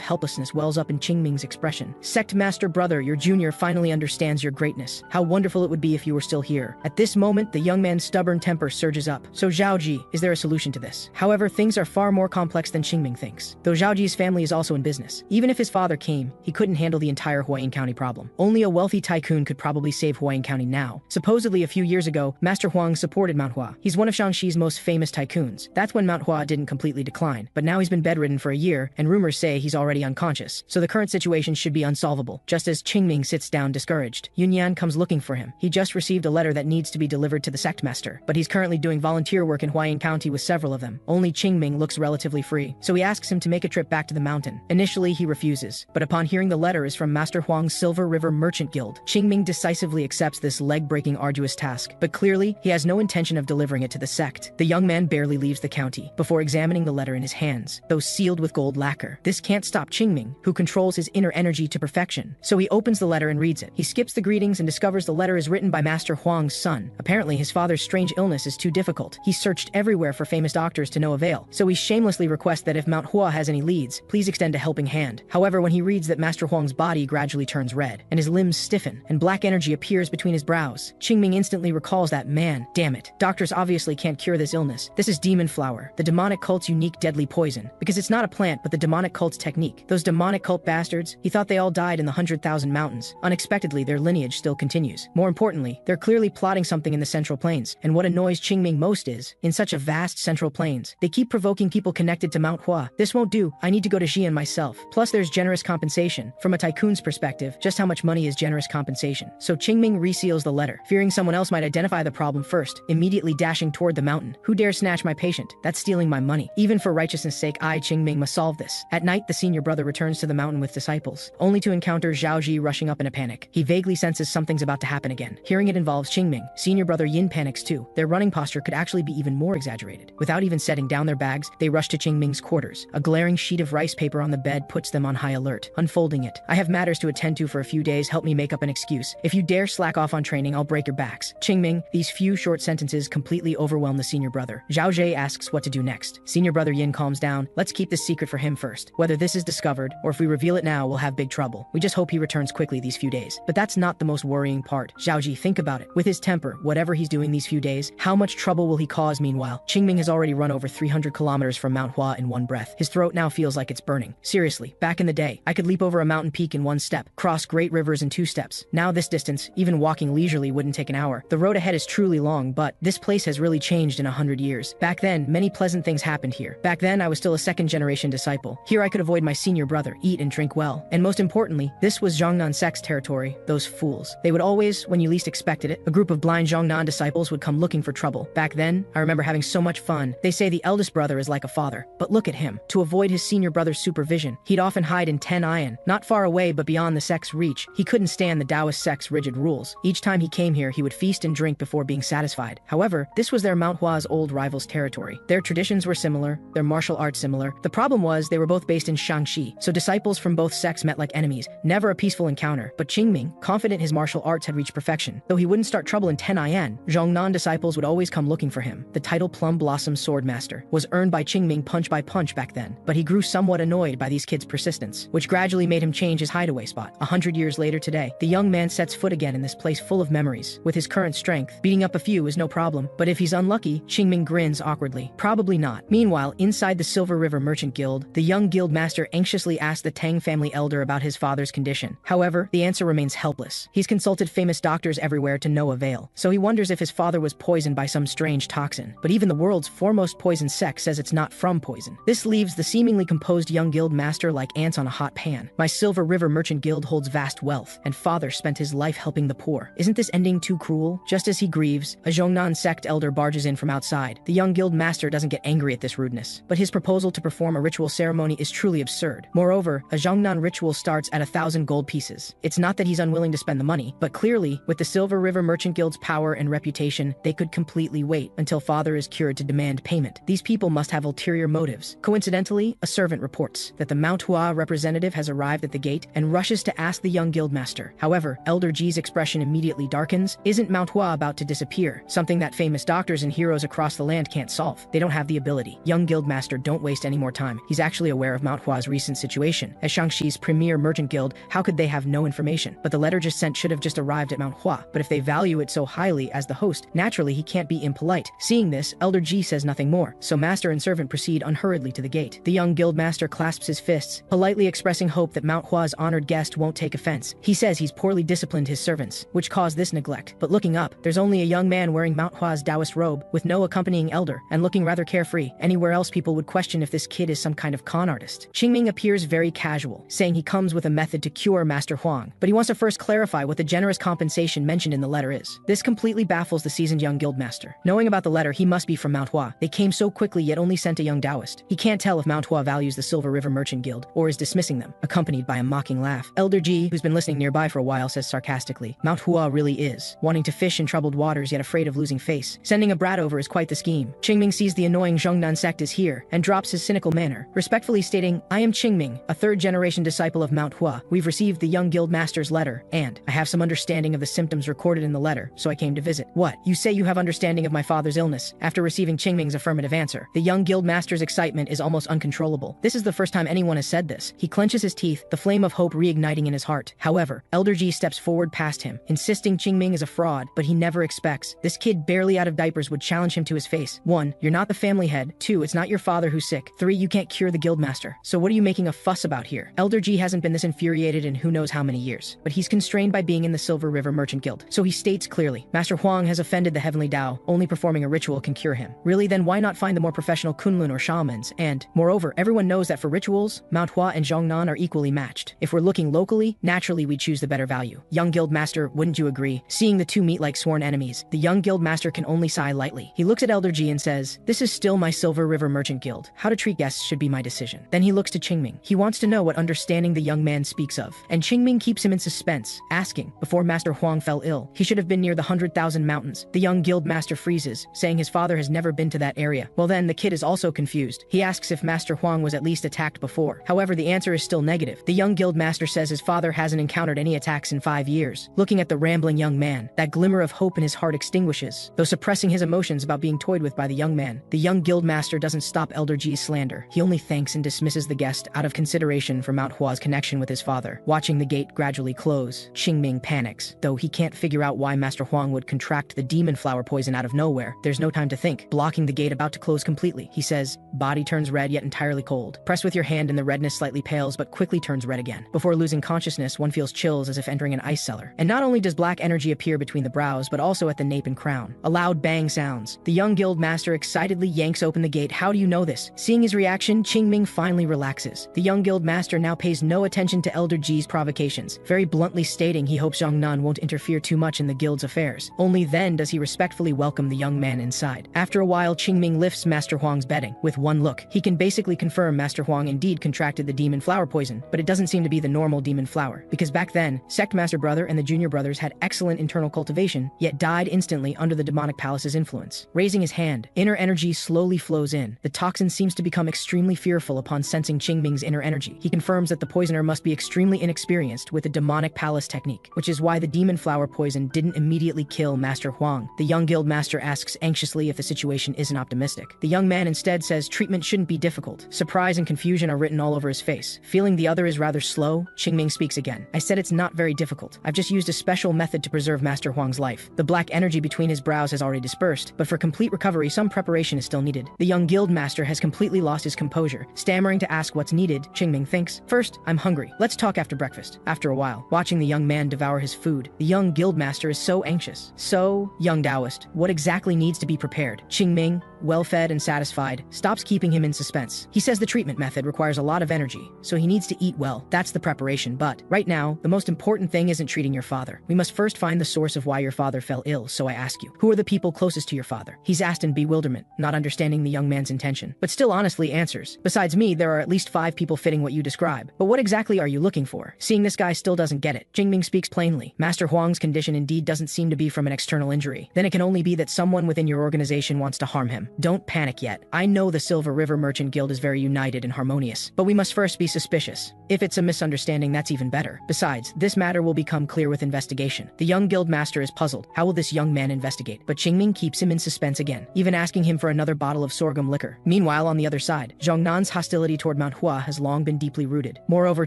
helplessness wells up in Qingming's expression. Sect Master Brother, your junior finally understands your greatness. How wonderful it would be if you were still here. At this moment, the young man's stubborn temper surges up. So Zhaoji, is there a solution to this? However, things are far more complex than Qingming thinks. Though Zhaoji's family is also in business. Even if his father came, he couldn't handle the entire Huiyin County problem. Only a wealthy tycoon could probably save Huiyin County now. Supposedly a few years ago, Master Huang supported Manhua. He's one of Shaanxi's most famous tycoons. That's when Manhua didn't completely decline. But now he's been bedridden for a year, and rumors say he's already unconscious. So the current situation should be unsolvable. Just as Qingming sits down discouraged, Yunyan comes looking for him. He just received a letter that needs to be delivered to the sect master, but he's currently doing volunteer work in Huiyin County with several of them. Only Qingming looks relatively free, so he asks him to make a trip back to the mountain. Initially, he refuses, but upon hearing the letter is from Master Huang's Silver River Merchant Guild, Qingming decisively accepts this leg-breaking arduous task, but clearly, he has no intention of delivering it to the sect. The young man barely leaves the county before examining the letter in his hands, though sealed with gold lacquer. This can't stop Qingming, who controls his inner energy to perfection. So he opens the letter and reads it. He skips the greetings and discovers the letter is written by Master Huang's son. Apparently, his father's strange illness is too difficult. He searched everywhere for famous doctors to no avail, so he shamelessly requests that if Manhua has any leads, please extend a helping hand. However, when he reads that Master Huang's body gradually turns red, and his limbs stiffen, and black energy appears between his brows, Qingming instantly recalls that, man, damn it, doctors obviously can't cure this illness. This is demon flower, the demonic cult's unique deadly poison, because it's not a plant but the demonic cult's technique. Those demonic cult bastards, he thought they all died in the 100,000 mountains. Unexpectedly, their lineage still continues. More importantly, they're clearly plotting something in the Central Plains, and what annoys Qingming most is, in such a vast Central Plains, they keep provoking people connected to Mount Hua. This won't do, I need to go to Xi'an myself. Plus there's generous compensation. From a tycoon's perspective, just how much money is generous compensation? So Qingming reseals the letter, fearing someone else might identify the problem first, immediately dashing toward the mountain. Who dare snatch my patient? That's stealing my money. Even for righteousness' sake, I, Qingming, must solve this. At night, the senior brother returns to the mountain with disciples, only to encounter Zhao Ji rushing up in a panic. He vaguely senses something's about to happen again. Hearing it involves Qingming, senior brother Yin panics too. Their running posture could actually be even more exaggerated. Without even setting down their bags, they rush to Qingming's quarters. A glaring sheet of rice paper on the bed puts them on high alert. Unfolding it, I have matters to attend to for a few days, help me make up an excuse. If you dare slack off on training, I'll break your backs. Qingming, these few short sentences completely overwhelm the senior brother. Zhao Jie asks what to do next. Senior brother Yin calms down. Let's keep this secret for him first. Whether this is discovered, or if we reveal it now, we'll have big trouble. We just hope he returns quickly these few days. But that's not the most worrying part. Zhao Ji, think about it. With his temper, whatever he's doing these few days, how much trouble will he cause meanwhile? Qingming has already run over 300 kilometers from Mount Hua in one breath. His throat now feels like it's burning. Seriously, back in the day, I could leap over a mountain peak in one step, cross great rivers in 2 steps. Now this distance, even walking leisurely, wouldn't take an hour. The road ahead is truly long, but this place has really changed in 100 years. Back then, many pleasant things happened here. Back then, I was still a second-generation disciple. Here I could avoid my senior brother, eat and drink well. And most importantly, this was Zhongnan sect's territory. Those fools. They would always, when you least expected it, a group of blind Zhongnan disciples would come looking for trouble. Back then, I remember having so much fun. They say the eldest brother is like a father. But look at him. To avoid his senior brother's supervision, he'd often hide in 10 Ayan, not far away but beyond the sect's reach. He couldn't stand the Taoist sect's rigid rules. Each time he came here, he would feast and drink before being satisfied. However, this was their Mount Hua's old rival's territory. Their traditions were similar, their martial arts similar. The problem was they were both based in Shaanxi, so disciples from both sects met like enemies, never a peaceful encounter. But Qingming, confident his martial arts had reached perfection, though he wouldn't start trouble in 10 IN, Zhongnan disciples would always come looking for him. The title Plum Blossom Swordmaster was earned by Qingming punch by punch back then, but he grew somewhat annoyed by these kids' persistence, which gradually made him change his hideaway spot. 100 years later today, the young man sets foot again in this place full of memories. With his current strength, beating up a few is no problem, but if he's unlucky, Qingming grins awkwardly. Probably not. Meanwhile, inside the Silver River Merchant Guild, the young guild master anxiously asks the Tang family elder about his father's condition. However, the answer remains helpless. He's consulted famous doctors everywhere to no avail, so he wonders if his father was poisoned by some strange toxin. But even the world's foremost poison sect says it's not from poison. This leaves the seemingly composed young guild master like ants on a hot pan. My Silver River Merchant Guild holds vast wealth, and father spent his life helping the poor. Isn't this ending too cruel? Just as he grieves, a Zhongnan sect elder barges in from outside. The young guild master doesn't get angry at this rudeness, but his proposal to perform a ritual ceremony is truly absurd. Moreover, a Zhongnan ritual starts at 1,000 gold pieces. It's not that he's unwilling to spend the money, but clearly, with the Silver River Merchant Guild's power and reputation, they could completely wait until father is cured to demand payment. These people must have ulterior motives. Coincidentally, a servant reports that the Manhwa representative has arrived at the gate and rushes to ask the young guildmaster. However, Elder G's expression immediately darkens. Isn't Manhwa about to disappear? Something that famous doctors and heroes across the land can't solve. They don't have the ability. Young guildmaster, don't waste any more time. He's actually aware of Manhwa's recent situation. As Shangshi's premier merchant guild, how could they have no information? But the letter just sent should have just arrived at Manhwa. But if they value it so highly as the host, naturally he can't be impolite. Seeing this, Elder G says nothing more, so master and servant proceed unhurriedly to the gate. The young guildmaster clasps his fists, politely expressing hope that Manhwa's honored guest won't take offense. He says he's poorly disciplined his servants, which caused this neglect. But looking up, there's only a young man wearing Manhwa's Taoist robe, with no accompanying elder, and looking rather carefree. Anywhere else people would question if this kid is some kind of con artist. Qingming appears very casual, saying he comes with a method to cure Master Huang, but he wants to first clarify what the generous compensation mentioned in the letter is. This completely baffles the seasoned young guildmaster. Knowing about the letter, he must be from Manhwa. They came so quickly yet only sent a young Taoist. He can't tell if Manhwa values the Silver River Merchant Guild, or is dismissing them, accompanied by a mocking laugh. Elder G, who's been listening nearby for a while, says sarcastically, Manhwa really is wanting to fish in troubled waters yet afraid of losing face. Sending a brat over is quite the scheme. Qingming sees the annoying Zhongnan sect is here, and drops his cynical manner, respectfully stating, I am Qingming, a third-generation disciple of Manhwa. We've received the young guild master's letter, and I have some understanding of the symptoms recorded in the letter, so I came to visit. What? You say you have understanding of my father's illness? After receiving Qingming's affirmative answer, the young guild master's excitement is almost uncontrollable. This is the first time anyone has said this. He clenches his teeth, the flame of hope reigniting in his heart. However, Elder G steps forward past him, insisting Qingming is a fraud, but he never expects. This kid barely out of diapers would challenge him to his face. 1. You're not the family head. 2. It's not your father who's sick. 3. You can't cure the guildmaster. So what are you making a fuss about here? Elder G hasn't been this infuriated in who knows how many years, but he's constrained by being in the Silver River Merchant Guild. So he states clearly, Master Huang has offended the Heavenly Tao. Only performing a ritual can cure him. Really, then why not find the more professional Kunlun or shamans? And, moreover, everyone knows that for rituals, Manhwa and Zhongnan are equally matched. If we're looking locally, naturally we choose the better value. Young guild master, wouldn't you agree? Seeing the two meet like sworn enemies, the young guild master can only sigh lightly. He looks at Elder G and says, this is still my Silver River Merchant Guild. How to treat guests should be my decision. Then he looks to Qingming. He wants to know what understanding the young man speaks of, and Qingming keeps him in suspense, asking, before Master Huang fell ill, he should have been near the 100,000 mountains. The young guild master freezes, saying his father has never been to that area. Well then, the kid is also confused. He asks if Master Huang was at least attacked before. However, the answer is still negative. The young guild master says his father hasn't encountered any attacks in 5 years. Looking at the rambling young man, that glimmer of hope in his heart extinguishes, though suppressing his emotions about being toyed with by the young man. The young guild master doesn't stop Elder G's slander. He only thanks and dismisses the guest out of consideration for Manhwa's connection with his father. Watching the gate gradually close, Qingming panics. Though he can't figure out why Master Huang would contract the demon flower poison out of nowhere, there's no time to think. Blocking the gate about to close completely, he says, body turns red yet entirely cold. Press with your hand and the redness slightly pales but quickly turns red again. Before losing consciousness, one feels chills as if entering an ice cellar. And not only does black energy appear between the brows, but also at the nape and crown. A loud bang sounds. The young guild master excitedly yanks open the gate. How do you know this? Seeing his reaction, Qingming finally relaxes. The young guild master now pays no attention to Elder G's provocations, very bluntly stating he hopes Zhongnan won't interfere too much in the guild's affairs. Only then does he respectfully welcome the young man inside. After a while, Qingming lifts Master Huang's bedding. With one look, he can basically confirm Master Huang indeed contracted the demon flower poison, but it doesn't seem to be the normal demon flower, because back then, Sect Master Brother and the Junior Brothers had excellent internal cultivation, yet died instantly under the demonic palace's influence. Raising his hand, inner energy slowly flows in. The toxin seems to become extremely fearful upon sensing Qingming's inner energy. He confirms confirms that the poisoner must be extremely inexperienced with the demonic palace technique, which is why the demon flower poison didn't immediately kill Master Huang. The young guild master asks anxiously if the situation isn't optimistic. The young man instead says treatment shouldn't be difficult. Surprise and confusion are written all over his face. Feeling the other is rather slow, Qingming speaks again. I said it's not very difficult. I've just used a special method to preserve Master Huang's life. The black energy between his brows has already dispersed, but for complete recovery, some preparation is still needed. The young guild master has completely lost his composure, stammering to ask what's needed. Qingming thinks, first, I'm hungry. Let's talk after breakfast. After a while, watching the young man devour his food, the young guild master is so anxious. So, young Taoist, what exactly needs to be prepared? Qingming, well-fed and satisfied, stops keeping him in suspense. He says the treatment method requires a lot of energy, so he needs to eat well. That's the preparation, but right now, the most important thing isn't treating your father. We must first find the source of why your father fell ill, so I ask you, who are the people closest to your father? He's asked in bewilderment, not understanding the young man's intention, but still honestly answers. Besides me, there are at least 5 people fitting what you describe. But what exactly are you looking for? Seeing this guy still doesn't get it, Qingming speaks plainly. Master Huang's condition indeed doesn't seem to be from an external injury. Then it can only be that someone within your organization wants to harm him. Don't panic yet. I know the Silver River Merchant Guild is very united and harmonious, but we must first be suspicious. If it's a misunderstanding, that's even better. Besides, this matter will become clear with investigation. The young guild master is puzzled. How will this young man investigate? But Qingming keeps him in suspense again, even asking him for another bottle of sorghum liquor. Meanwhile, on the other side, Zhongnan's hostility toward Manhwa has long been deeply rooted. Moreover,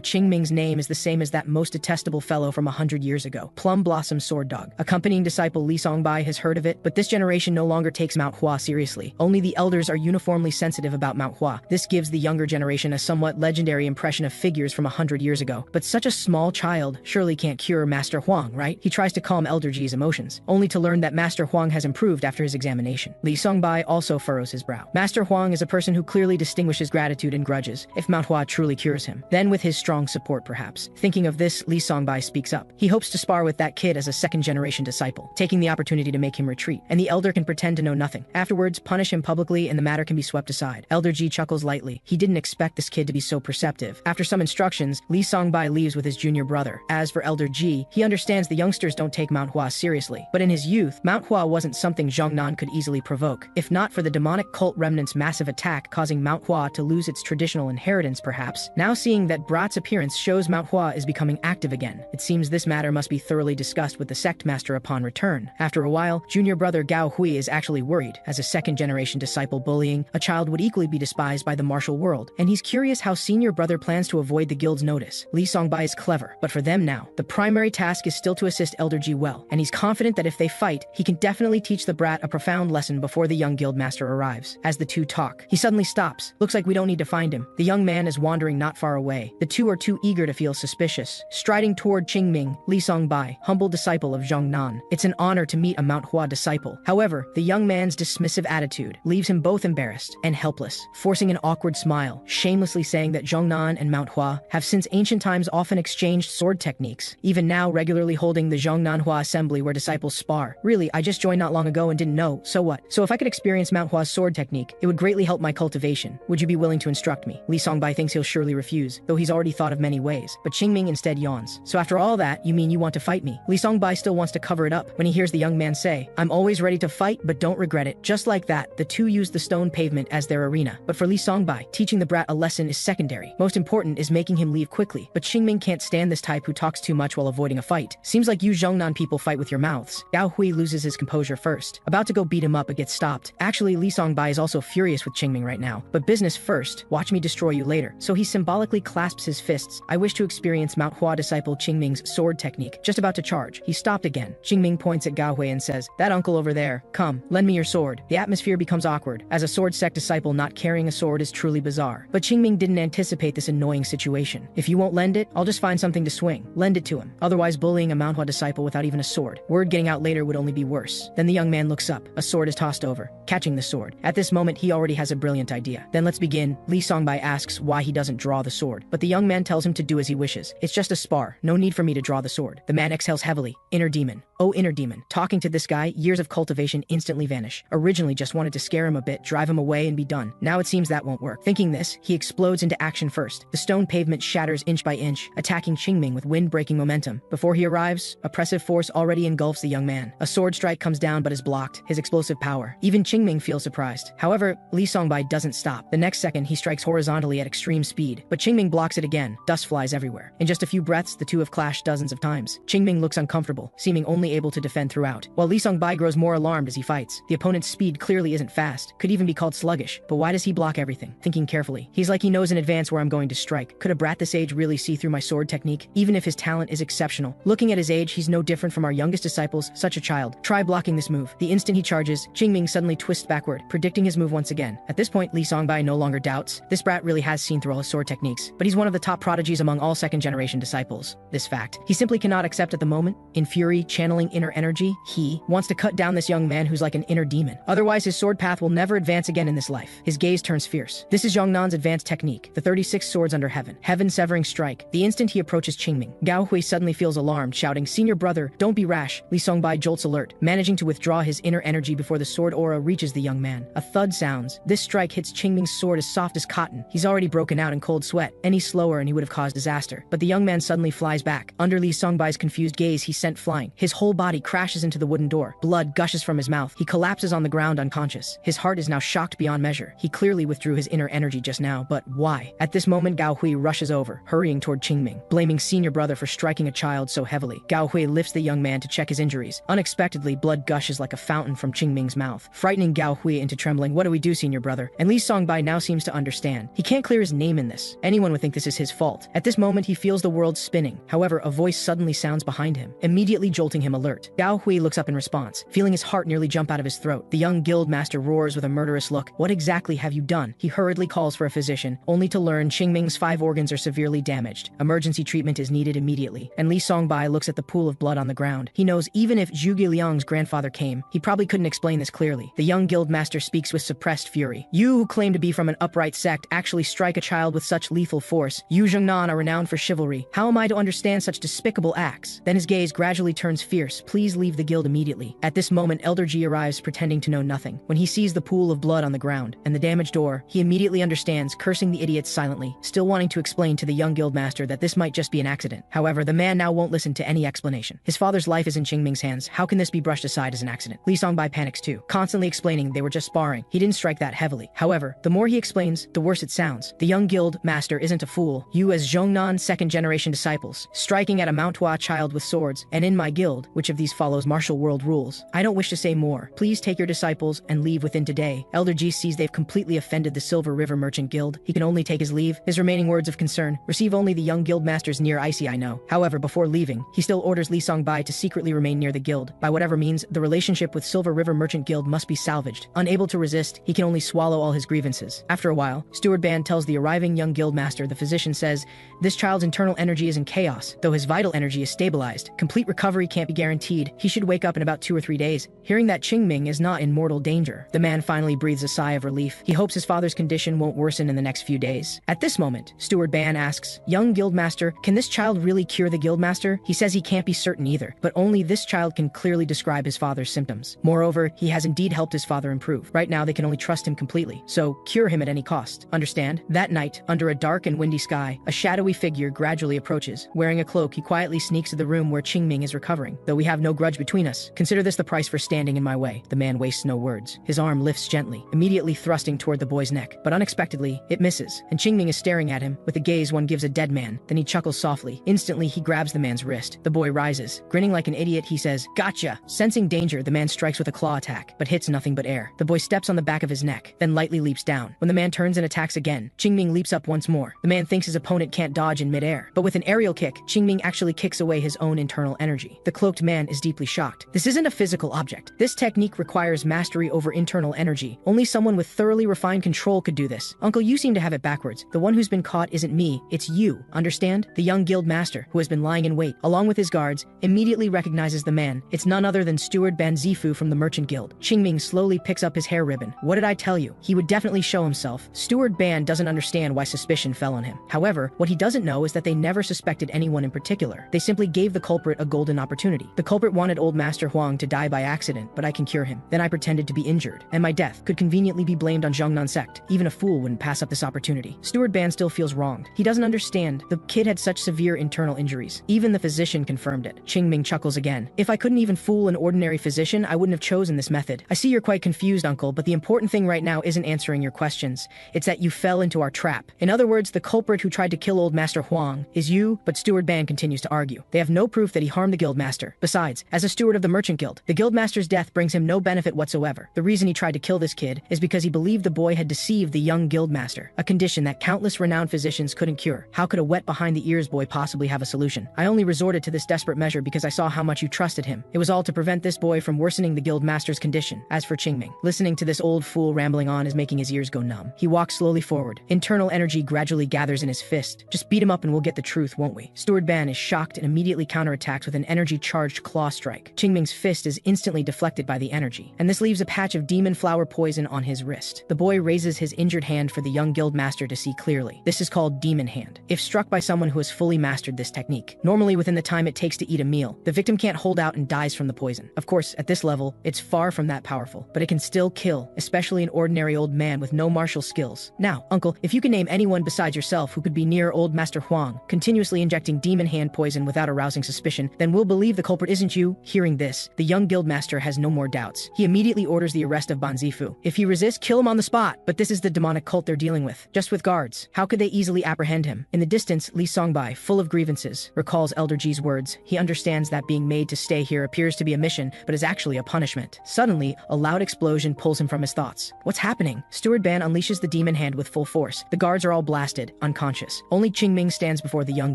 Qingming's name is the same as that most detestable fellow from 100 years ago, Plum Blossom Sword Dog. Accompanying disciple Li Songbai has heard of it, but this generation no longer takes Manhwa seriously. Only the elders are uniformly sensitive about Manhwa. This gives the younger generation a somewhat legendary impression of figures from 100 years ago. But such a small child surely can't cure Master Huang, right? He tries to calm Elder Ji's emotions, only to learn that Master Huang has improved after his examination. Li Songbai also furrows his brow. Master Huang is a person who clearly distinguishes gratitude and grudges, if Manhwa truly cures him. Then with his strong support perhaps. Thinking of this, Li Songbai speaks up. He hopes to spar with that kid as a second-generation disciple, taking the opportunity to make him retreat, and the elder can pretend to know nothing. Afterwards, punish him publicly and the matter can be swept aside. Elder Ji chuckles lightly. He didn't expect this kid to be so perceptive. After some instructions, Li Songbai leaves with his junior brother. As for Elder Ji, he understands the youngsters don't take Manhwa seriously. But in his youth, Manhwa wasn't something Zhongnan could easily provoke, if not for the demonic cult remnant's massive attack causing Manhwa to lose its traditional inheritance perhaps. Now seeing that Brat's appearance shows Manhwa is becoming active again, it seems this matter must be thoroughly discussed with the sect master upon return. After a while, junior brother Gao Hui is actually worried. As a second-generation disciple bullying, a child would equally be despised by the martial world, and he's curious how senior brother plans to avoid the guild's notice. Li Songbai is clever, but for them now, the primary task is still to assist Elder Ji well, and he's confident that if they fight, he can definitely teach the brat a profound lesson before the young guild master arrives. As the two talk, he suddenly stops. Looks like we don't need to find him. The young man is wandering not far away. The two are too eager to feel suspicious. Striding toward Qingming, Li Songbai, humble disciple of Zhongnan. It's an honor to meet a Manhwa disciple. However, the young man's dismissive attitude leaves him both embarrassed and helpless, forcing an awkward smile, shamelessly saying that Zhongnan and Manhwa have since ancient times often exchanged sword techniques, even now regularly holding the Zhongnanhua assembly where disciples spar. Really, I just joined not long ago and didn't know, so what? So if I could experience Manhua's sword technique, it would greatly help my cultivation. Would you be willing to instruct me? Li Songbai thinks he'll surely refuse, though he's already thought of many ways, but Qingming instead yawns. So after all that, you mean you want to fight me? Li Songbai still wants to cover it up when he hears the young man say, I'm always ready to fight, but don't regret it. Just like that, the two use the stone pavement as their arena. But for Li Songbai, teaching the brat a lesson is secondary. Most important is making him leave quickly. But Qingming can't stand this type who talks too much while avoiding a fight. Seems like you Zhongnan people fight with your mouths. Gao Hui loses his composure first, about to go beat him up but gets stopped. Actually, Li Songbai is also furious with Qingming right now. But business first, watch me destroy you later. So he symbolically clasps his fists. I wish to experience Manhua disciple Qingming's sword technique. Just about to charge, he stopped again. Qingming points at Gao Hui and says, that uncle over there, come, lend me your sword. The atmosphere becomes awkward, as a sword sect disciple not carrying a sword is truly bizarre. But Qingming didn't anticipate this annoying situation. If you won't lend it, I'll just find something to swing. Lend it to him. Otherwise bullying a Manhua disciple without even a sword. Word getting out later would only be worse. Then the young man looks up. A sword is tossed over, catching the sword. At this moment, he already has a brilliant idea. Then let's begin. Li Songbai asks why he doesn't draw the sword, but the young man tells him to do as he wishes. It's just a spar. No need for me to draw the sword. The man exhales heavily. Inner demon. Oh, inner demon. Talking to this guy, years of cultivation instantly vanish. Originally just one wanted to scare him a bit, drive him away, and be done. Now it seems that won't work. Thinking this, he explodes into action first. The stone pavement shatters inch by inch, attacking Qingming with wind-breaking momentum. Before he arrives, oppressive force already engulfs the young man. A sword strike comes down but is blocked, his explosive power. Even Qingming feels surprised. However, Li Songbai doesn't stop. The next second, he strikes horizontally at extreme speed, but Qingming blocks it again. Dust flies everywhere. In just a few breaths, the two have clashed dozens of times. Qingming looks uncomfortable, seeming only able to defend throughout, while Li Songbai grows more alarmed as he fights. The opponent's speed clearly isn't fast, could even be called sluggish, but why does he block everything? Thinking carefully, he's like he knows in advance where I'm going to strike. Could a brat this age really see through my sword technique? Even if his talent is exceptional. Looking at his age, he's no different from our youngest disciples, such a child. Try blocking this move. The instant he charges, Qingming suddenly twists backward, predicting his move once again. At this point, Li Songbai no longer doubts. This brat really has seen through all his sword techniques, but he's one of the top prodigies among all second-generation disciples. This fact, he simply cannot accept at the moment. In fury, channeling inner energy, he wants to cut down this young man who's like an inner demon. Otherwise, his sword path will never advance again in this life. His gaze turns fierce. This is Zhongnan's advanced technique, the 36 swords under heaven. Heaven-severing strike. The instant he approaches Qingming, Gao Hui suddenly feels alarmed, shouting, "Senior brother, don't be rash." Li Songbai jolts alert, managing to withdraw his inner energy before the sword aura reaches the young man. A thud sounds. This strike hits Qingming's sword as soft as cotton. He's already broken out in cold sweat. Any slower and he would have caused disaster. But the young man suddenly flies back. Under Li Songbai's confused gaze, he's sent flying. His whole body crashes into the wooden door. Blood gushes from his mouth. He collapses on the ground unconscious. His heart is now shocked beyond measure. He clearly withdrew his inner energy just now, but why? At this moment, Gao Hui rushes over, hurrying toward Qingming, blaming senior brother for striking a child so heavily. Gao Hui lifts the young man to check his injuries. Unexpectedly, blood gushes like a fountain from Qingming's mouth, frightening Gao Hui into trembling. "What do we do, senior brother?" And Li Songbai now seems to understand. He can't clear his name in this. Anyone would think this is his fault. At this moment, he feels the world spinning. However, a voice suddenly sounds behind him, immediately jolting him alert. Gao Hui looks up in response, feeling his heart nearly jump out of his throat. The young guild master roars with a murderous look. "What exactly have you done?" He hurriedly calls for a physician, only to learn Qingming's 5 organs are severely damaged. Emergency treatment is needed immediately. And Li Songbai looks at the pool of blood on the ground. He knows even if Zhu Liang's grandfather came, he probably couldn't explain this clearly. The young guild master speaks with suppressed fury. "You who claim to be from an upright sect actually strike a child with such lethal force. You Zhongnan are renowned for chivalry. How am I to understand such despicable acts?" Then his gaze gradually turns fierce. "Please leave the guild immediately." At this moment, Elder Ji arrives pretending to know nothing. When he sees the pool of blood on the ground and the damaged door, he immediately understands, cursing the idiots silently, still wanting to explain to the young guild master that this might just be an accident. However, the man now won't listen to any explanation. His father's life is in Qingming's hands. How can this be brushed aside as an accident? Li Songbai panics too, constantly explaining they were just sparring. He didn't strike that heavily. However, the more he explains, the worse it sounds. The young guild master isn't a fool. You as Zhongnan's second-generation disciples, striking at a manhua child with swords, and in my guild, which of these follows martial world rules? I don't wish to say more. Please take your disciples and leave within today. Elder Ji sees they've completely offended the Silver River Merchant Guild. He can only take his leave. His remaining words of concern receive only the young guild master's near icy I know. However, before leaving, he still orders Li Songbai to secretly remain near the guild. By whatever means, the relationship with Silver River Merchant Guild must be salvaged. Unable to resist, he can only swallow all his grievances. After a while, Steward Ban tells the arriving young guild master the physician says, "This child's internal energy is in chaos, though his vital energy is stabilized. Complete recovery can't be guaranteed. He should wake up in about 2 or 3 days." Hearing that Qingming is not in mortal danger, the man finally breathes a sigh of relief. He hopes his father's condition won't worsen in the next few days. At this moment, Steward Ban asks, "Young guildmaster, can this child really cure the guildmaster?" He says he can't be certain either, but only this child can clearly describe his father's symptoms. Moreover, he has indeed helped his father improve. Right now, they can only trust him completely, so cure him at any cost. Understand? That night, under a dark and windy sky, a shadowy figure gradually approaches. Wearing a cloak, he quietly sneaks to the room where Qingming is recovering. Though we have no grudge between us, consider this the price for standing in my way. The man wastes no words. His arm lifts gently, immediately thrusting toward the boy's neck, but unexpectedly, it misses, and Qingming is staring at him with a gaze one gives a dead man. Then he chuckles softly. Instantly, he grabs the man's wrist. The boy rises. Grinning like an idiot, he says, "Gotcha!" Sensing danger, the man strikes with a claw attack, but hits nothing but air. The boy steps on the back of his neck, then lightly leaps down. When the man turns and attacks again, Qingming leaps up once more. The man thinks his opponent can't dodge in midair, but with an aerial kick, Qingming actually kicks away his own internal energy. The cloaked man is deeply shocked. This isn't a physical object. This technique requires mastery over internal energy. Only someone with thoroughly refined control could do this. Uncle, you seem to have it backwards. The one who's been caught isn't me, it's you. Understand? The young guild master, who has been lying in wait, along with his guards, immediately recognizes the man. It's none other than Steward Ban Zifu from the Merchant Guild. Qingming slowly picks up his hair ribbon. What did I tell you? He would definitely show himself. Steward Ban doesn't understand why suspicion fell on him. However, what he doesn't know is that they never suspected anyone in particular. They simply gave the culprit a golden opportunity. The culprit wanted old Master Huang to die by accident, but I can cure him. Then I pretended to be injured, and my death could conveniently be blamed on Zhongnan sect. Even a fool wouldn't pass up this opportunity. Steward Ban still feels wronged. He doesn't understand. The kid had such severe internal injuries. Even the physician confirmed it. Qingming chuckles again. If I couldn't even fool an ordinary physician, I wouldn't have chosen this method. I see you're quite confused, uncle, but the important thing right now isn't answering your questions. It's that you fell into our trap. In other words, the culprit who tried to kill old Master Huang is you, but Steward Ban continues to argue. They have no proof that he harmed the guild master. Besides, as a steward of the merchant guild, the guild master's death brings him no benefit whatsoever. The reason he tried to kill this kid is because he believed the boy had deceived the young guild master, a condition that countless renowned physicians couldn't cure. How could a wet behind the ears boy possibly have a solution? I only resorted to this desperate measure because I saw how much you trusted him. It was all to prevent this boy from worsening the guild master's condition. As for Qingming, listening to this old fool rambling on is making his ears go numb. He walks slowly forward. Internal energy gradually gathers in his fist. Just beat him up and we'll get the truth, won't we? Steward Ban is shocked and immediately counterattacks with an energy-charged claw strike. Qingming's fist is instantly deflected by the energy, and this leaves a patch of demon flower poison on his wrist. The boy raises his injured hand for the young guild master to see clearly. This is called demon hand. If struck by someone who has fully mastered this technique, normally within the time it takes to eat a meal, the victim can't hold out and dies from the poison. Of course, at this level, it's far from that powerful, but it can still kill, especially an ordinary old man with no martial skills. Now, uncle, if you can name anyone besides yourself who could be near old Master Huang, continuously injecting demon hand poison without arousing suspicion, then we'll believe the culprit isn't you. Hearing this, the young guildmaster has no more doubts. He immediately orders the arrest of Ban Zifu. If he resists, kill him on the spot. But this is the demonic cult they're dealing with. Just with guards, how could they easily apprehend him? In the distance, Li Songbai, full of grievances, recalls Elder Ji's words. He understands that being made to stay here appears to be a mission, but is actually a punishment. Suddenly, a loud explosion pulls him from his thoughts. What's happening? Steward Ban unleashes the demon hand with full force. The guards are all blasted, unconscious. Only Qingming stands before the young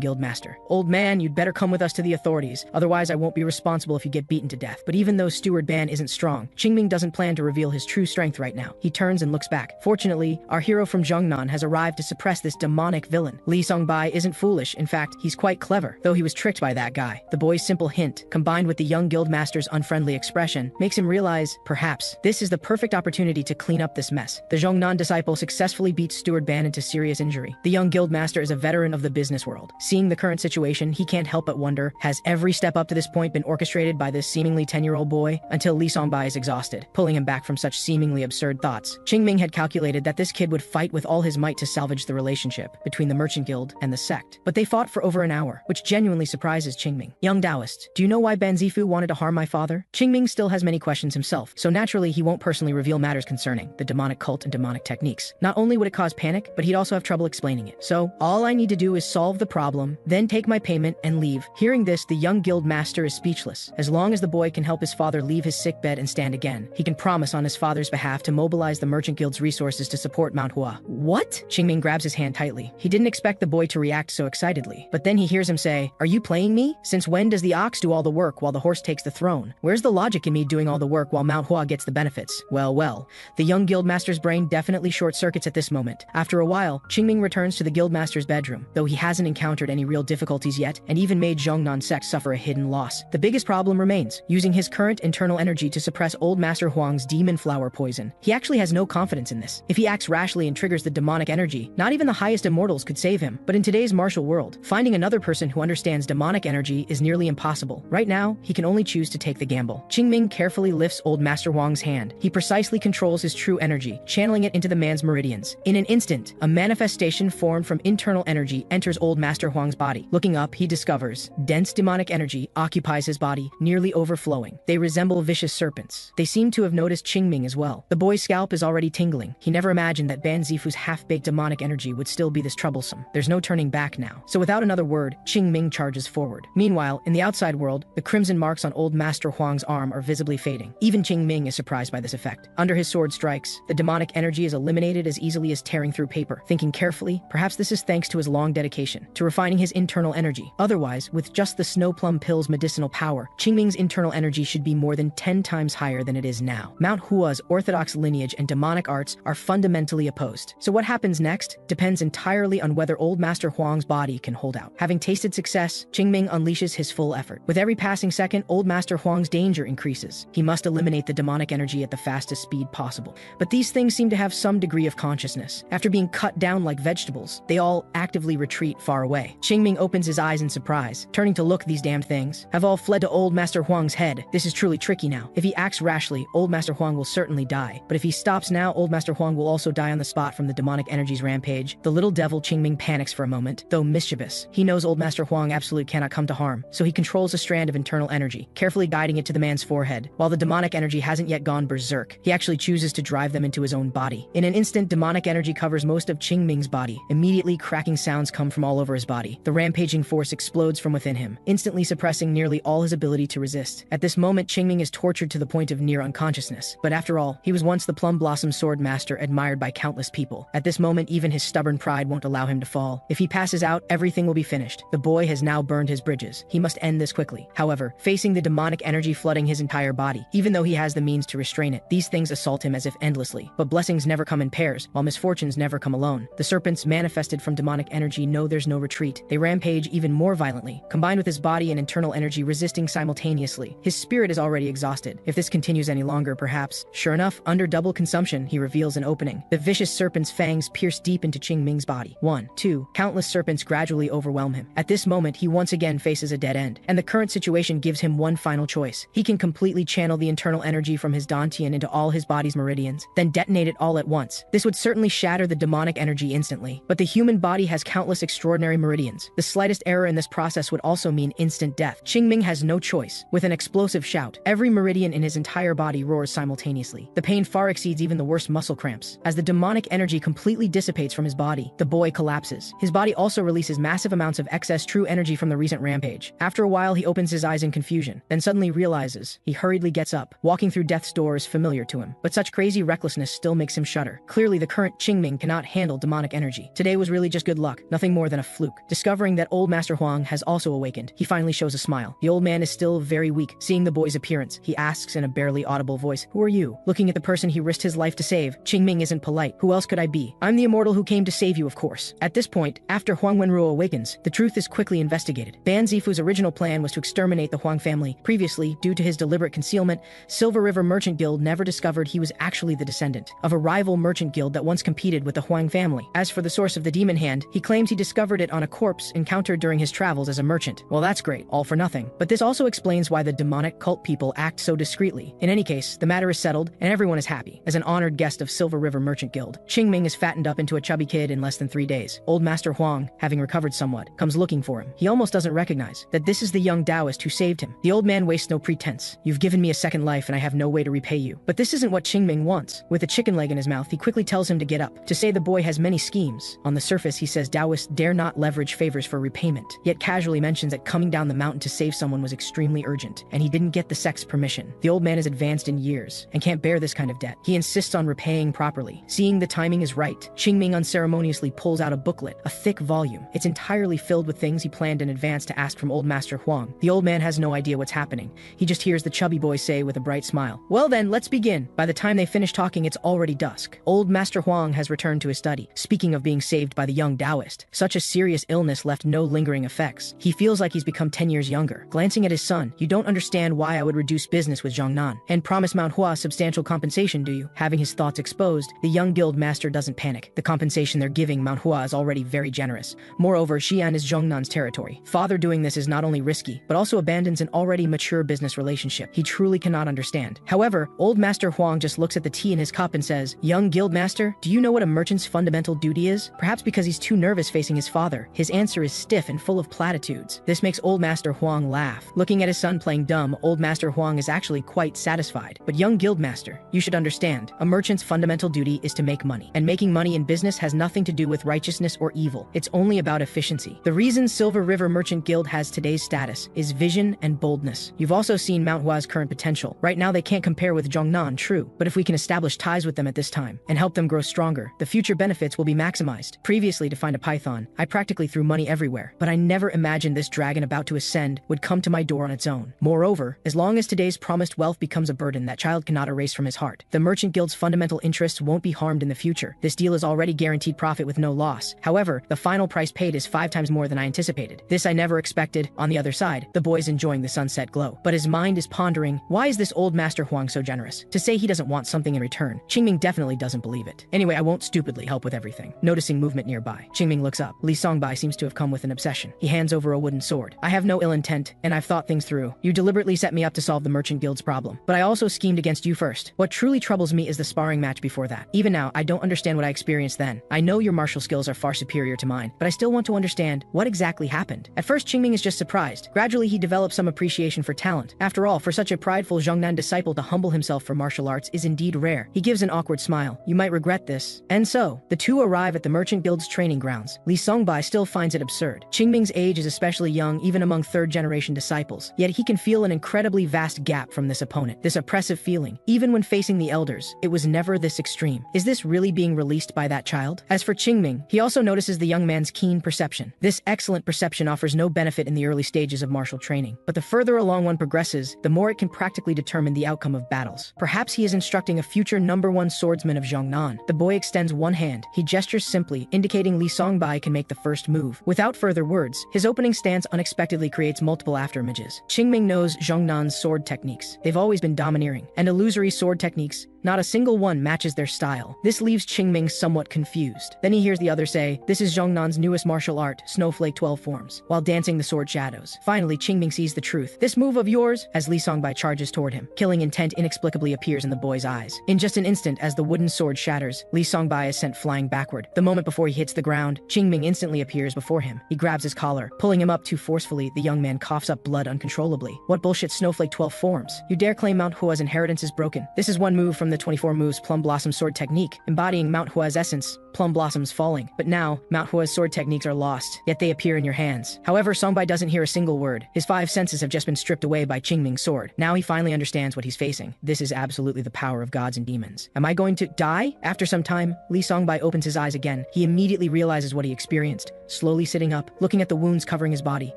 guildmaster. Old man, you'd better come with us to the authorities. Otherwise, I won't be responsible if you get beaten to death. But even though Steward Ban isn't strong, Qingming doesn't plan to reveal his true strength right now. He turns and looks back. Fortunately, our hero from Zhongnan has arrived to suppress this demonic villain. Li Songbai isn't foolish. In fact, he's quite clever, though he was tricked by that guy. The boy's simple hint, combined with the young guildmaster's unfriendly expression, makes him realize, perhaps, this is the perfect opportunity to clean up this mess. The Zhongnan disciple successfully beats Steward Ban into serious injury. The young guildmaster is a veteran of the business world. Seeing the current situation, he can't help but wonder, has every step up to this point been orchestrated by this seemingly 10-year-old boy? Until Li Songbai is exhausted, pulling him back from such seemingly absurd thoughts. Qingming had calculated that this kid would fight with all his might to salvage the relationship between the merchant guild and the sect. But they fought for over an hour, which genuinely surprises Qingming. Young Taoist, do you know why Ban Zifu wanted to harm my father? Qingming still has many questions himself, so naturally he won't personally reveal matters concerning the demonic cult and demonic techniques. Not only would it cause panic, but he'd also have trouble explaining it. So, all I need to do is solve the problem, then take my payment and leave. Hearing this, the young guild master is speechless. As long as the boy can help his father leave his sickbed and stand again, he can promise on his father's behalf to mobilize the merchant guild's resources to support Manhwa. What? Qingming grabs his hand tightly. He didn't expect the boy to react so excitedly, but then he hears him say, "Are you playing me? Since when does the ox do all the work while the horse takes the throne? Where's the logic in me doing all the work while Manhwa gets the benefits?" Well, the young guildmaster's brain definitely short-circuits at this moment. After a while, Qingming returns to the guildmaster's bedroom, though he hasn't encountered any real difficulties yet, and even made Zhongnan sect suffer a hidden loss. The biggest problem remains, using his current internal energy to suppress old Master Huang's demon flower poison. He actually has no confidence in this. If he acts rashly and triggers the demonic energy, not even the highest immortals could save him. But in today's martial world, finding another person who understands demonic energy is nearly impossible. Right now, he can only choose to take the gamble. Qingming carefully lifts old Master Huang's hand. He precisely controls his true energy, channeling it into the man's meridians. In an instant, a manifestation formed from internal energy enters old Master Huang's body. Looking up, he discovers dense demonic energy occupies his body, nearly overflowing. They resemble vicious serpents. They seem to have noticed Qingming as well. The boy's scalp is already tingling. He never imagined that Ban Zifu's half-baked demonic energy would still be this troublesome. There's no turning back now. So without another word, Qingming charges forward. Meanwhile, in the outside world, the crimson marks on old Master Huang's arm are visibly fading. Even Qingming is surprised by this effect. Under his sword strikes, the demonic energy is eliminated as easily as tearing through paper. Thinking carefully, perhaps this is thanks to his long dedication to refining his internal energy. Otherwise, with just the snow plum pill's medicinal power, Qingming's internal energy should be more than 10 times higher than it is now. Mount Hua's orthodox lineage and demonic arts are fundamentally opposed. So what happens next depends entirely on whether old Master Huang's body can hold out. Having tasted success, Qingming unleashes his full effort. With every passing second, old Master Huang's danger increases. He must eliminate the demonic energy at the fastest speed possible. But these things seem to have some degree of consciousness. After being cut down like vegetables, they all actively retreat far away. Qingming opens his eyes in surprise. Turning to look, these damned things have all fled to old Master Huang's head. This is truly tricky now. If he acts rashly, old Master Master Huang will certainly die. But if he stops now, old Master Huang will also die on the spot from the demonic energy's rampage. The little devil Qingming panics for a moment, though mischievous. He knows old Master Huang absolutely cannot come to harm, so he controls a strand of internal energy, carefully guiding it to the man's forehead. While the demonic energy hasn't yet gone berserk, he actually chooses to drive them into his own body. In an instant, demonic energy covers most of Qingming's body. Immediately, cracking sounds come from all over his body. The rampaging force explodes from within him, instantly suppressing nearly all his ability to resist. At this moment, Qingming is tortured to the point of near unconsciousness. But after all, he was once the Plum Blossom Sword Master admired by countless people. At this moment, even his stubborn pride won't allow him to fall. If he passes out, everything will be finished. The boy has now burned his bridges. He must end this quickly. However, facing the demonic energy flooding his entire body, even though he has the means to restrain it, these things assault him as if endlessly. But blessings never come in pairs, while misfortunes never come alone. The serpents manifested from demonic energy know there's no retreat. They rampage even more violently, combined with his body and internal energy resisting simultaneously. His spirit is already exhausted. If this continues any longer, perhaps. Sure enough, under double consumption, he reveals an opening. The vicious serpent's fangs pierce deep into Qingming's body. 1, 2, countless serpents gradually overwhelm him. At this moment, he once again faces a dead end, and the current situation gives him one final choice. He can completely channel the internal energy from his dantian into all his body's meridians, then detonate it all at once. This would certainly shatter the demonic energy instantly, but the human body has countless extraordinary meridians. The slightest error in this process would also mean instant death. Qingming has no choice. With an explosive shout, every meridian in his entire body roars simultaneously. The pain far exceeds even the worst muscle cramps. As the demonic energy completely dissipates from his body, the boy collapses. His body also releases massive amounts of excess true energy from the recent rampage. After a while, he opens his eyes in confusion, then suddenly realizes. He hurriedly gets up. Walking through death's door is familiar to him, but such crazy recklessness still makes him shudder. Clearly, the current Qingming cannot handle demonic energy. Today was really just good luck, nothing more than a fluke. Discovering that old Master Huang has also awakened, he finally shows a smile. The old man is still very weak. Seeing the boy's appearance, he asks in a barely audible voice, "Who are you?" Looking at the person he risked his life to save, Qingming isn't polite. "Who else could I be? I'm the immortal who came to save you, of course." At this point, after Huang Wenruo awakens, the truth is quickly investigated. Ban Zifu's original plan was to exterminate the Huang family. Previously, due to his deliberate concealment, Silver River Merchant Guild never discovered he was actually the descendant of a rival merchant guild that once competed with the Huang family. As for the source of the demon hand, he claims he discovered it on a corpse encountered during his travels as a merchant. Well, that's great, all for nothing. But this also explains why the demonic cult people act so discreetly. In any case, the matter is settled, and everyone is happy. As an honored guest of Silver River Merchant Guild, Qingming is fattened up into a chubby kid in less than 3 days. Old Master Huang, having recovered somewhat, comes looking for him. He almost doesn't recognize that this is the young Taoist who saved him. The old man wastes no pretense. "You've given me a second life and I have no way to repay you." But this isn't what Qingming wants. With a chicken leg in his mouth, he quickly tells him to get up. To say the boy has many schemes. On the surface, he says Taoists dare not leverage favors for repayment, yet casually mentions that coming down the mountain to save someone was extremely urgent, and he didn't get the sect's permission. The old man is advanced in years and can't bear this kind of debt. He insists on repaying properly. Seeing the timing is right, Qingming unceremoniously pulls out a booklet, a thick volume. It's entirely filled with things he planned in advance to ask from old Master Huang. The old man has no idea what's happening. He just hears the chubby boy say with a bright smile, "Well then, let's begin." By the time they finish talking, it's already dusk. Old Master Huang has returned to his study. Speaking of being saved by the young Taoist, such a serious illness left no lingering effects. He feels like he's become 10 years younger. Glancing at his son, "You don't understand why I would reduce business with Zhongnan and promise Manhua substantial compensation, do you?" Having his thoughts exposed, the young guild master doesn't panic. The compensation they're giving Manhua is already very generous. Moreover, Xi'an is Zhongnan's territory. Father doing this is not only risky, but also abandons an already mature business relationship. He truly cannot understand. However, old Master Huang just looks at the tea in his cup and says, "Young guild master, do you know what a merchant's fundamental duty is?" Perhaps because he's too nervous facing his father, his answer is stiff and full of platitudes. This makes old Master Huang laugh. Looking at his son playing dumb, old Master Huang is actually quite satisfied. "But young guild master, you should understand, a merchant's fundamental duty is to make money. And making money in business has nothing to do with righteousness or evil. It's only about efficiency. The reason Silver River Merchant Guild has today's status is vision and boldness. You've also seen Mount Hua's current potential. Right now they can't compare with Zhongnan, true, but if we can establish ties with them at this time and help them grow stronger, the future benefits will be maximized. Previously, to find a python, I practically threw money everywhere, but I never imagined this dragon about to ascend would come to my door on its own. Moreover, as long as today's promised wealth becomes a burden that child cannot erase from his heart, the Merchant Guild's fundamental interests won't be harmed in the future. This deal is already guaranteed profit with no loss. However, the final price paid is 5 times more than I anticipated. This I never expected." On the other side, the boy's enjoying the sunset glow, but his mind is pondering, why is this old Master Huang so generous? To say he doesn't want something in return, Qingming definitely doesn't believe it. Anyway, I won't stupidly help with everything. Noticing movement nearby, Qingming looks up. Li Songbai seems to have come with an obsession. He hands over a wooden sword. "I have no ill intent, and I've thought things through. You deliberately set me up to solve the Merchant Guild's problem, but I also schemed trained against you first. What truly troubles me is the sparring match before that. Even now, I don't understand what I experienced then. I know your martial skills are far superior to mine, but I still want to understand what exactly happened. At first, Qingming is just surprised. Gradually, he develops some appreciation for talent. After all, for such a prideful Zhongnan disciple to humble himself for martial arts is indeed rare. He gives an awkward smile. You might regret this. And so, the two arrive at the Merchant Guild's training grounds. Li Songbai still finds it absurd. Qingming's age is especially young even among third-generation disciples, yet he can feel an incredibly vast gap from this opponent. This oppressive feeling, even when facing the elders, it was never this extreme. Is this really being released by that child? As for Qingming, he also notices the young man's keen perception. This excellent perception offers no benefit in the early stages of martial training, but the further along one progresses, the more it can practically determine the outcome of battles. Perhaps he is instructing a future #1 swordsman of Zhongnan. The boy extends one hand. He gestures simply, indicating Li Songbai can make the first move. Without further words, his opening stance unexpectedly creates multiple afterimages. Qingming knows Zhongnan's sword techniques. They've always been domineering, and illusory sword techniques, not a single one matches their style. This leaves Qingming somewhat confused. Then he hears the other say, this is Zhongnan's newest martial art, Snowflake 12 forms, while dancing the sword shadows. Finally, Qingming sees the truth. This move of yours, as Li Songbai charges toward him. Killing intent inexplicably appears in the boy's eyes. In just an instant, as the wooden sword shatters, Li Songbai is sent flying backward. The moment before he hits the ground, Qingming instantly appears before him. He grabs his collar. Pulling him up too forcefully, the young man coughs up blood uncontrollably. What bullshit Snowflake 12 forms? You dare claim Mount Hua's inheritance is broken? This is one move from the 24 moves Plum Blossom sword technique, embodying Mount Hua's essence. Plum Blossoms falling. But now, Mount Hua's sword techniques are lost, yet they appear in your hands. However, Songbai doesn't hear a single word. His 5 senses have just been stripped away by Qingming's sword. Now he finally understands what he's facing. This is absolutely the power of gods and demons. Am I going to die? After some time, Li Songbai opens his eyes again. He immediately realizes what he experienced. Slowly sitting up, looking at the wounds covering his body,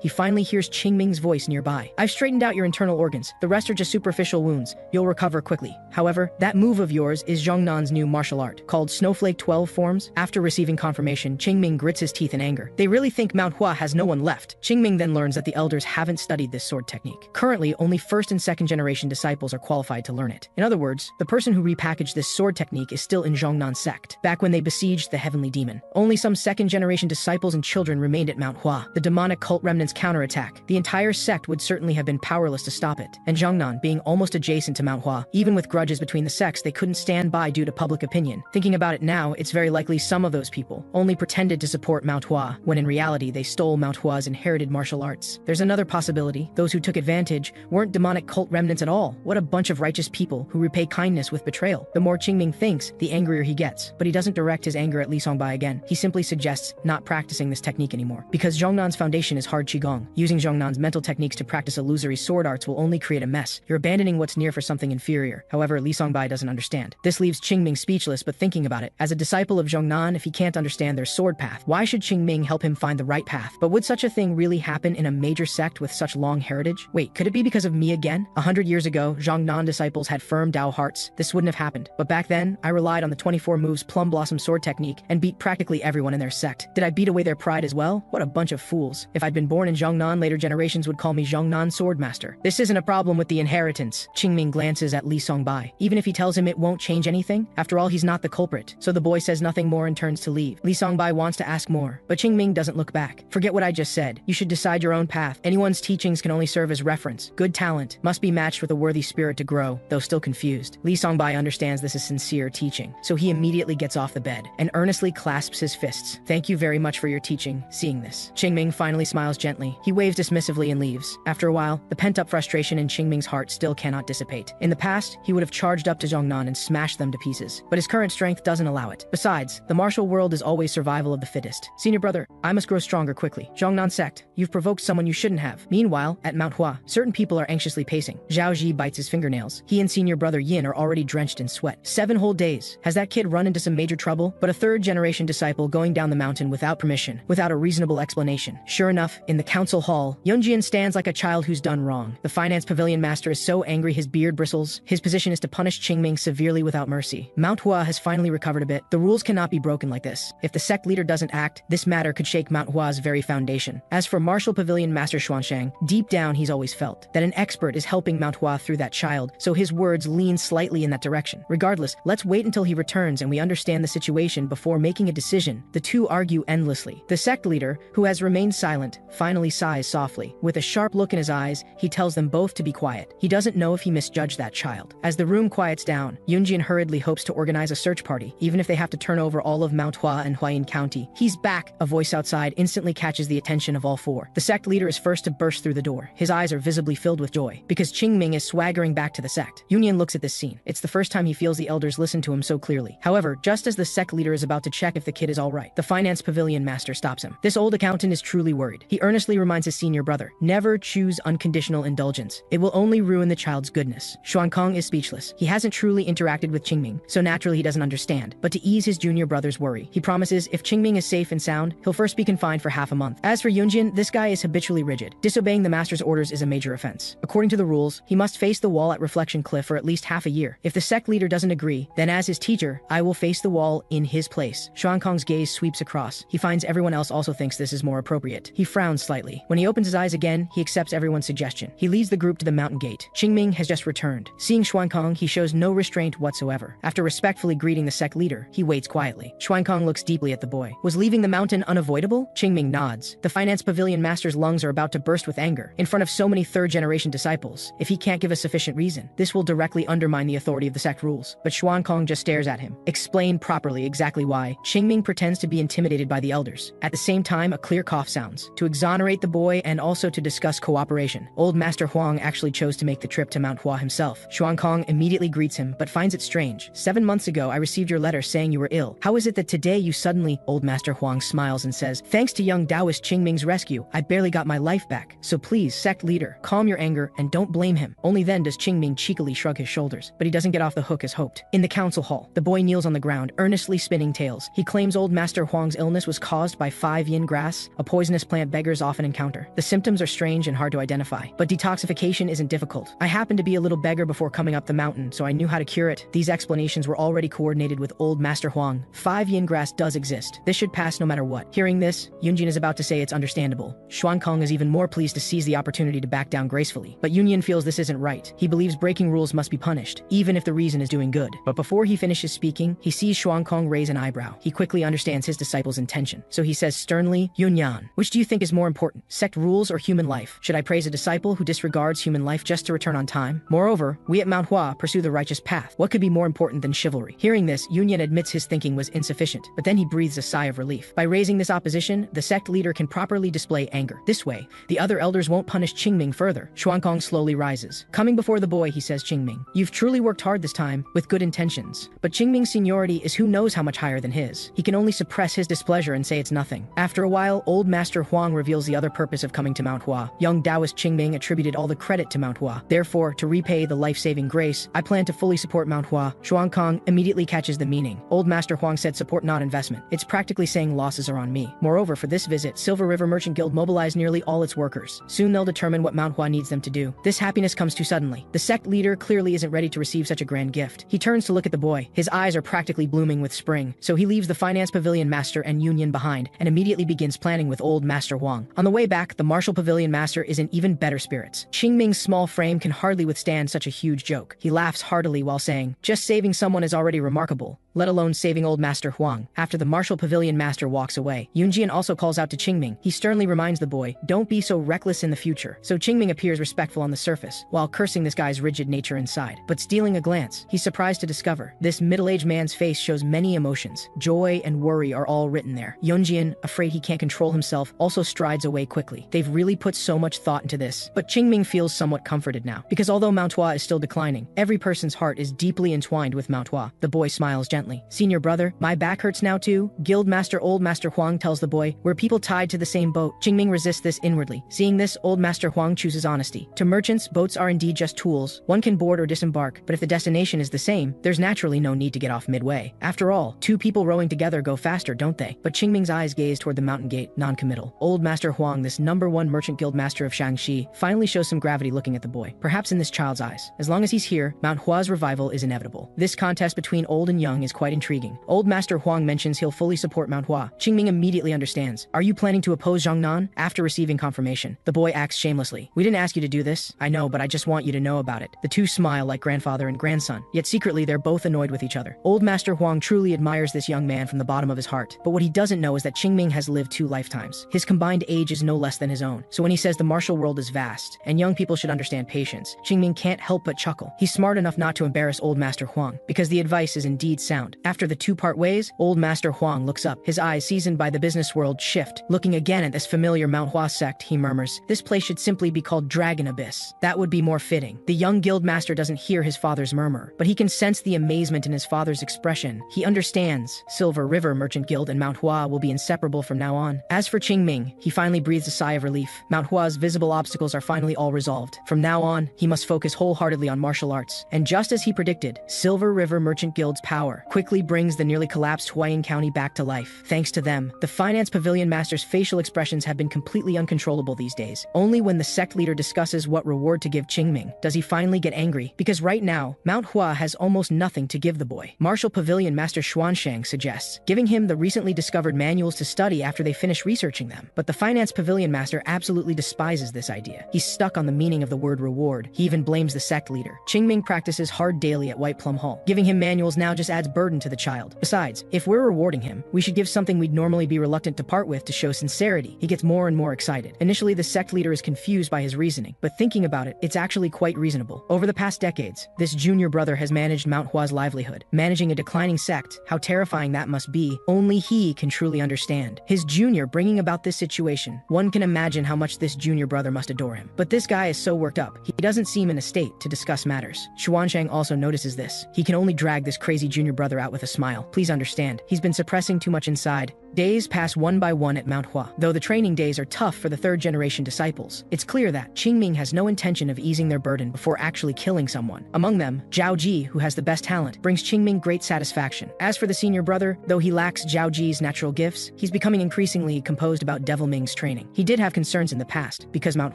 he finally hears Qingming's voice nearby. I've straightened out your internal organs. The rest are just superficial wounds. You'll recover quickly. However, that move of yours is Zhongnan's new martial art, called Snowflake 12 forms. After receiving confirmation, Qingming grits his teeth in anger. They really think Mount Hua has no one left. Qingming then learns that the elders haven't studied this sword technique. Currently, only first and second generation disciples are qualified to learn it. In other words, the person who repackaged this sword technique is still in Zhongnan's sect, back when they besieged the heavenly demon. Only some second generation disciples and children remained at Mount Hua. The demonic cult remnants counterattack. The entire sect would certainly have been powerless to stop it. And Zhongnan, being almost adjacent to Mount Hua, even with grudges between the sects, they couldn't stand by due to public opinion. Thinking about it now, it's very likely some of those people only pretended to support Mount Hua, when in reality they stole Mount Hua's inherited martial arts. There's another possibility. Those who took advantage weren't demonic cult remnants at all. What a bunch of righteous people who repay kindness with betrayal. The more Qingming thinks, the angrier he gets. But he doesn't direct his anger at Li Songbai again. He simply suggests not practicing this technique anymore. Because Zhongnan's foundation is hard Qigong. Using Zhongnan's mental techniques to practice illusory sword arts will only create a mess. You're abandoning what's near for something inferior. However, Li Songbai doesn't understand. This leaves Qingming speechless, but thinking about it. As a disciple of Zhongnan, if he can't understand their sword path, why should Qingming help him find the right path? But would such a thing really happen in a major sect with such long heritage? Wait, could it be because of me again? 100 years ago, Zhongnan disciples had firm Dao hearts. This wouldn't have happened. But back then, I relied on the 24 moves Plum Blossom sword technique and beat practically everyone in their sect. Did I beat away their pride as well? What a bunch of fools. If I'd been born in Zhongnan, later generations would call me Zhongnan Swordmaster. This isn't a problem with the inheritance. Qingming glances at Li Songbai. Even if he tells him it won't change anything, after all, he's not the culprit. So the boy says nothing more and turns to leave. Li Songbai wants to ask more, but Qingming doesn't look back. Forget what I just said. You should decide your own path. Anyone's teachings can only serve as reference. Good talent must be matched with a worthy spirit to grow, though still confused. Li Songbai understands this is sincere teaching, so he immediately gets off the bed and earnestly clasps his fists. Thank you very much for your teaching. Seeing this, Qingming finally smiles gently. He waves dismissively and leaves. After a while, the pent-up frustration in Qingming's heart still cannot dissipate. In the past, he would have charged up to Zhongnan and smashed them to pieces, but his current strength doesn't allow it. Besides, the martial world is always survival of the fittest. Senior brother, I must grow stronger quickly. Zhongnan sect, you've provoked someone you shouldn't have. Meanwhile, at Mount Hua, certain people are anxiously pacing. Zhao Ji bites his fingernails. He and senior brother Yin are already drenched in sweat. 7 whole days. Has that kid run into some major trouble? But a third-generation disciple going down the mountain without permission, without a reasonable explanation. Sure enough, in the council hall, Yunjian stands like a child who's done wrong. The finance pavilion master is so angry his beard bristles. His position is to punish Qingming severely without mercy. Mount Hua has finally recovered a bit. The rules cannot not be broken like this. If the sect leader doesn't act, this matter could shake Manhwa's very foundation. As for Martial Pavilion Master Xuanshang, deep down he's always felt that an expert is helping Manhwa through that child, so his words lean slightly in that direction. Regardless, let's wait until he returns and we understand the situation before making a decision. The two argue endlessly. The sect leader, who has remained silent, finally sighs softly. With a sharp look in his eyes, he tells them both to be quiet. He doesn't know if he misjudged that child. As the room quiets down, Yunjian hurriedly hopes to organize a search party, even if they have to turn over all of Manhua and Huayin County. He's back! A voice outside instantly catches the attention of all four. The sect leader is first to burst through the door. His eyes are visibly filled with joy, because Qingming is swaggering back to the sect. Yunjian looks at this scene. It's the first time he feels the elders listen to him so clearly. However, just as the sect leader is about to check if the kid is alright, the finance pavilion master stops him. This old accountant is truly worried. He earnestly reminds his senior brother, never choose unconditional indulgence. It will only ruin the child's goodness. Xuankong is speechless. He hasn't truly interacted with Qingming, so naturally he doesn't understand. But to ease his junior brother's worry, he promises if Qingming is safe and sound, he'll first be confined for half a month. As for Yunjian, this guy is habitually rigid. Disobeying the master's orders is a major offense. According to the rules, he must face the wall at Reflection Cliff for at least half a year. If the sect leader doesn't agree, then as his teacher, I will face the wall in his place. Xuankong's gaze sweeps across. He finds everyone else also thinks this is more appropriate. He frowns slightly. When he opens his eyes again, he accepts everyone's suggestion. He leads the group to the mountain gate. Qingming has just returned. Seeing Xuankong, he shows no restraint whatsoever. After respectfully greeting the sect leader, he waits quietly. Xuankong looks deeply at the boy. Was leaving the mountain unavoidable? Qingming nods. The finance pavilion master's lungs are about to burst with anger. In front of so many third-generation disciples, if he can't give a sufficient reason, this will directly undermine the authority of the sect rules. But Xuankong just stares at him. Explain properly exactly why. Qingming pretends to be intimidated by the elders. At the same time, a clear cough sounds. To exonerate the boy and also to discuss cooperation. Old Master Huang actually chose to make the trip to Manhua himself. Xuankong immediately greets him, but finds it strange. 7 months ago, I received your letter saying you were ill. How is it that today you suddenly... Old Master Huang smiles and says, thanks to young Taoist Qingming's rescue, I barely got my life back. So please, sect leader, calm your anger and don't blame him. Only then does Qingming cheekily shrug his shoulders, but he doesn't get off the hook as hoped. In the council hall, the boy kneels on the ground, earnestly spinning tales. He claims old Master Huang's illness was caused by 5 yin grass, a poisonous plant beggars often encounter. The symptoms are strange and hard to identify, but detoxification isn't difficult. I happened to be a little beggar before coming up the mountain, so I knew how to cure it. These explanations were already coordinated with old Master Huang. 5 yin grass does exist. This should pass no matter what. Hearing this, Yunjian is about to say it's understandable. Xuankong is even more pleased to seize the opportunity to back down gracefully. But Yunjian feels this isn't right. He believes breaking rules must be punished, even if the reason is doing good. But before he finishes speaking, he sees Xuankong raise an eyebrow. He quickly understands his disciple's intention. So he says sternly, Yunyan, which do you think is more important, sect rules or human life? Should I praise a disciple who disregards human life just to return on time? Moreover, we at Manhua pursue the righteous path. What could be more important than chivalry? Hearing this, Yunyan admits his thinking was insufficient, but then he breathes a sigh of relief. By raising this opposition, the sect leader can properly display anger. This way, the other elders won't punish Qingming further. Xuankong slowly rises. Coming before the boy, he says, Qingming, you've truly worked hard this time, with good intentions. But Qingming's seniority is who knows how much higher than his. He can only suppress his displeasure and say it's nothing. After a while, old Master Huang reveals the other purpose of coming to Manhua. Young Taoist Qingming attributed all the credit to Manhua. Therefore, to repay the life-saving grace, I plan to fully support Manhua. Xuankong immediately catches the meaning. Old Master Huang said support not investment. It's practically saying losses are on me. Moreover, for this visit, Silver River Merchant Guild mobilized nearly all its workers. Soon they'll determine what Manhua needs them to do. This happiness comes too suddenly. The sect leader clearly isn't ready to receive such a grand gift. He turns to look at the boy. His eyes are practically blooming with spring, so he leaves the finance pavilion master and Yunyan behind and immediately begins planning with old Master Huang. On the way back, the martial pavilion master is in even better spirits. Qingming's small frame can hardly withstand such a huge joke. He laughs heartily while saying, just saving someone is already remarkable, let alone saving old Master Huang. After the martial pavilion master walks away, Yunjian also calls out to Qingming. He sternly reminds the boy, don't be so reckless in the future. So Qingming appears respectful on the surface, while cursing this guy's rigid nature inside. But stealing a glance, he's surprised to discover this middle-aged man's face shows many emotions. Joy and worry are all written there. Yunjian, afraid he can't control himself, also strides away quickly. They've really put so much thought into this. But Qingming feels somewhat comforted now, because although Manhua is still declining, every person's heart is deeply entwined with Manhua. The boy smiles gently. Senior brother, my back hurts now too? Guild Master Old Master Huang tells the boy, we're people tied to the same boat. Qingming resists this inwardly. Seeing this, Old Master Huang chooses honesty. To merchants, boats are indeed just tools. One can board or disembark, but if the destination is the same, there's naturally no need to get off midway. After all, 2 people rowing together go faster, don't they? But Qingming's eyes gaze toward the mountain gate, non-committal. Old Master Huang, this #1 merchant guild master of Shangxi, finally shows some gravity looking at the boy. Perhaps in this child's eyes. As long as he's here, Manhua's revival is inevitable. This contest between old and young is is quite intriguing. Old Master Huang mentions he'll fully support Manhwa. Qingming immediately understands. Are you planning to oppose Zhangnan? After receiving confirmation, the boy acts shamelessly. We didn't ask you to do this. I know, but I just want you to know about it. The two smile like grandfather and grandson, yet secretly they're both annoyed with each other. Old Master Huang truly admires this young man from the bottom of his heart, but what he doesn't know is that Qingming has lived 2 lifetimes. His combined age is no less than his own. So when he says the martial world is vast, and young people should understand patience, Qingming can't help but chuckle. He's smart enough not to embarrass Old Master Huang, because the advice is indeed sound. After the 2 part ways, Old Master Huang looks up, his eyes seasoned by the business world shift. Looking again at this familiar Manhwa sect, he murmurs, this place should simply be called Dragon Abyss. That would be more fitting. The young guild master doesn't hear his father's murmur, but he can sense the amazement in his father's expression. He understands. Silver River Merchant Guild and Manhwa will be inseparable from now on. As for Qingming, he finally breathes a sigh of relief. Manhua's visible obstacles are finally all resolved. From now on, he must focus wholeheartedly on martial arts. And just as he predicted, Silver River Merchant Guild's power quickly brings the nearly collapsed Huayin County back to life. Thanks to them, the Finance Pavilion Master's facial expressions have been completely uncontrollable these days. Only when the sect leader discusses what reward to give Qingming does he finally get angry, because right now, Mount Hua has almost nothing to give the boy. Martial Pavilion Master Xuanshang suggests giving him the recently discovered manuals to study after they finish researching them. But the Finance Pavilion Master absolutely despises this idea. He's stuck on the meaning of the word reward. He even blames the sect leader. Qingming practices hard daily at White Plum Hall. Giving him manuals now just adds burden to the child. Besides, if we're rewarding him, we should give something we'd normally be reluctant to part with to show sincerity. He gets more and more excited. Initially, the sect leader is confused by his reasoning, but thinking about it, it's actually quite reasonable. Over the past decades, this junior brother has managed Mount Hua's livelihood. Managing a declining sect, how terrifying that must be, only he can truly understand. His junior bringing about this situation, one can imagine how much this junior brother must adore him. But this guy is so worked up, he doesn't seem in a state to discuss matters. Xuanshang also notices this. He can only drag this crazy junior brother out with a smile. Please understand, he's been suppressing too much inside. Days pass one by one at Mount Hua. Though the training days are tough for the 3rd generation disciples, it's clear that Qingming has no intention of easing their burden before actually killing someone. Among them, Zhao Ji, who has the best talent, brings Qingming great satisfaction. As for the senior brother, though he lacks Zhao Ji's natural gifts, he's becoming increasingly composed about Devil Ming's training. He did have concerns in the past, because Mount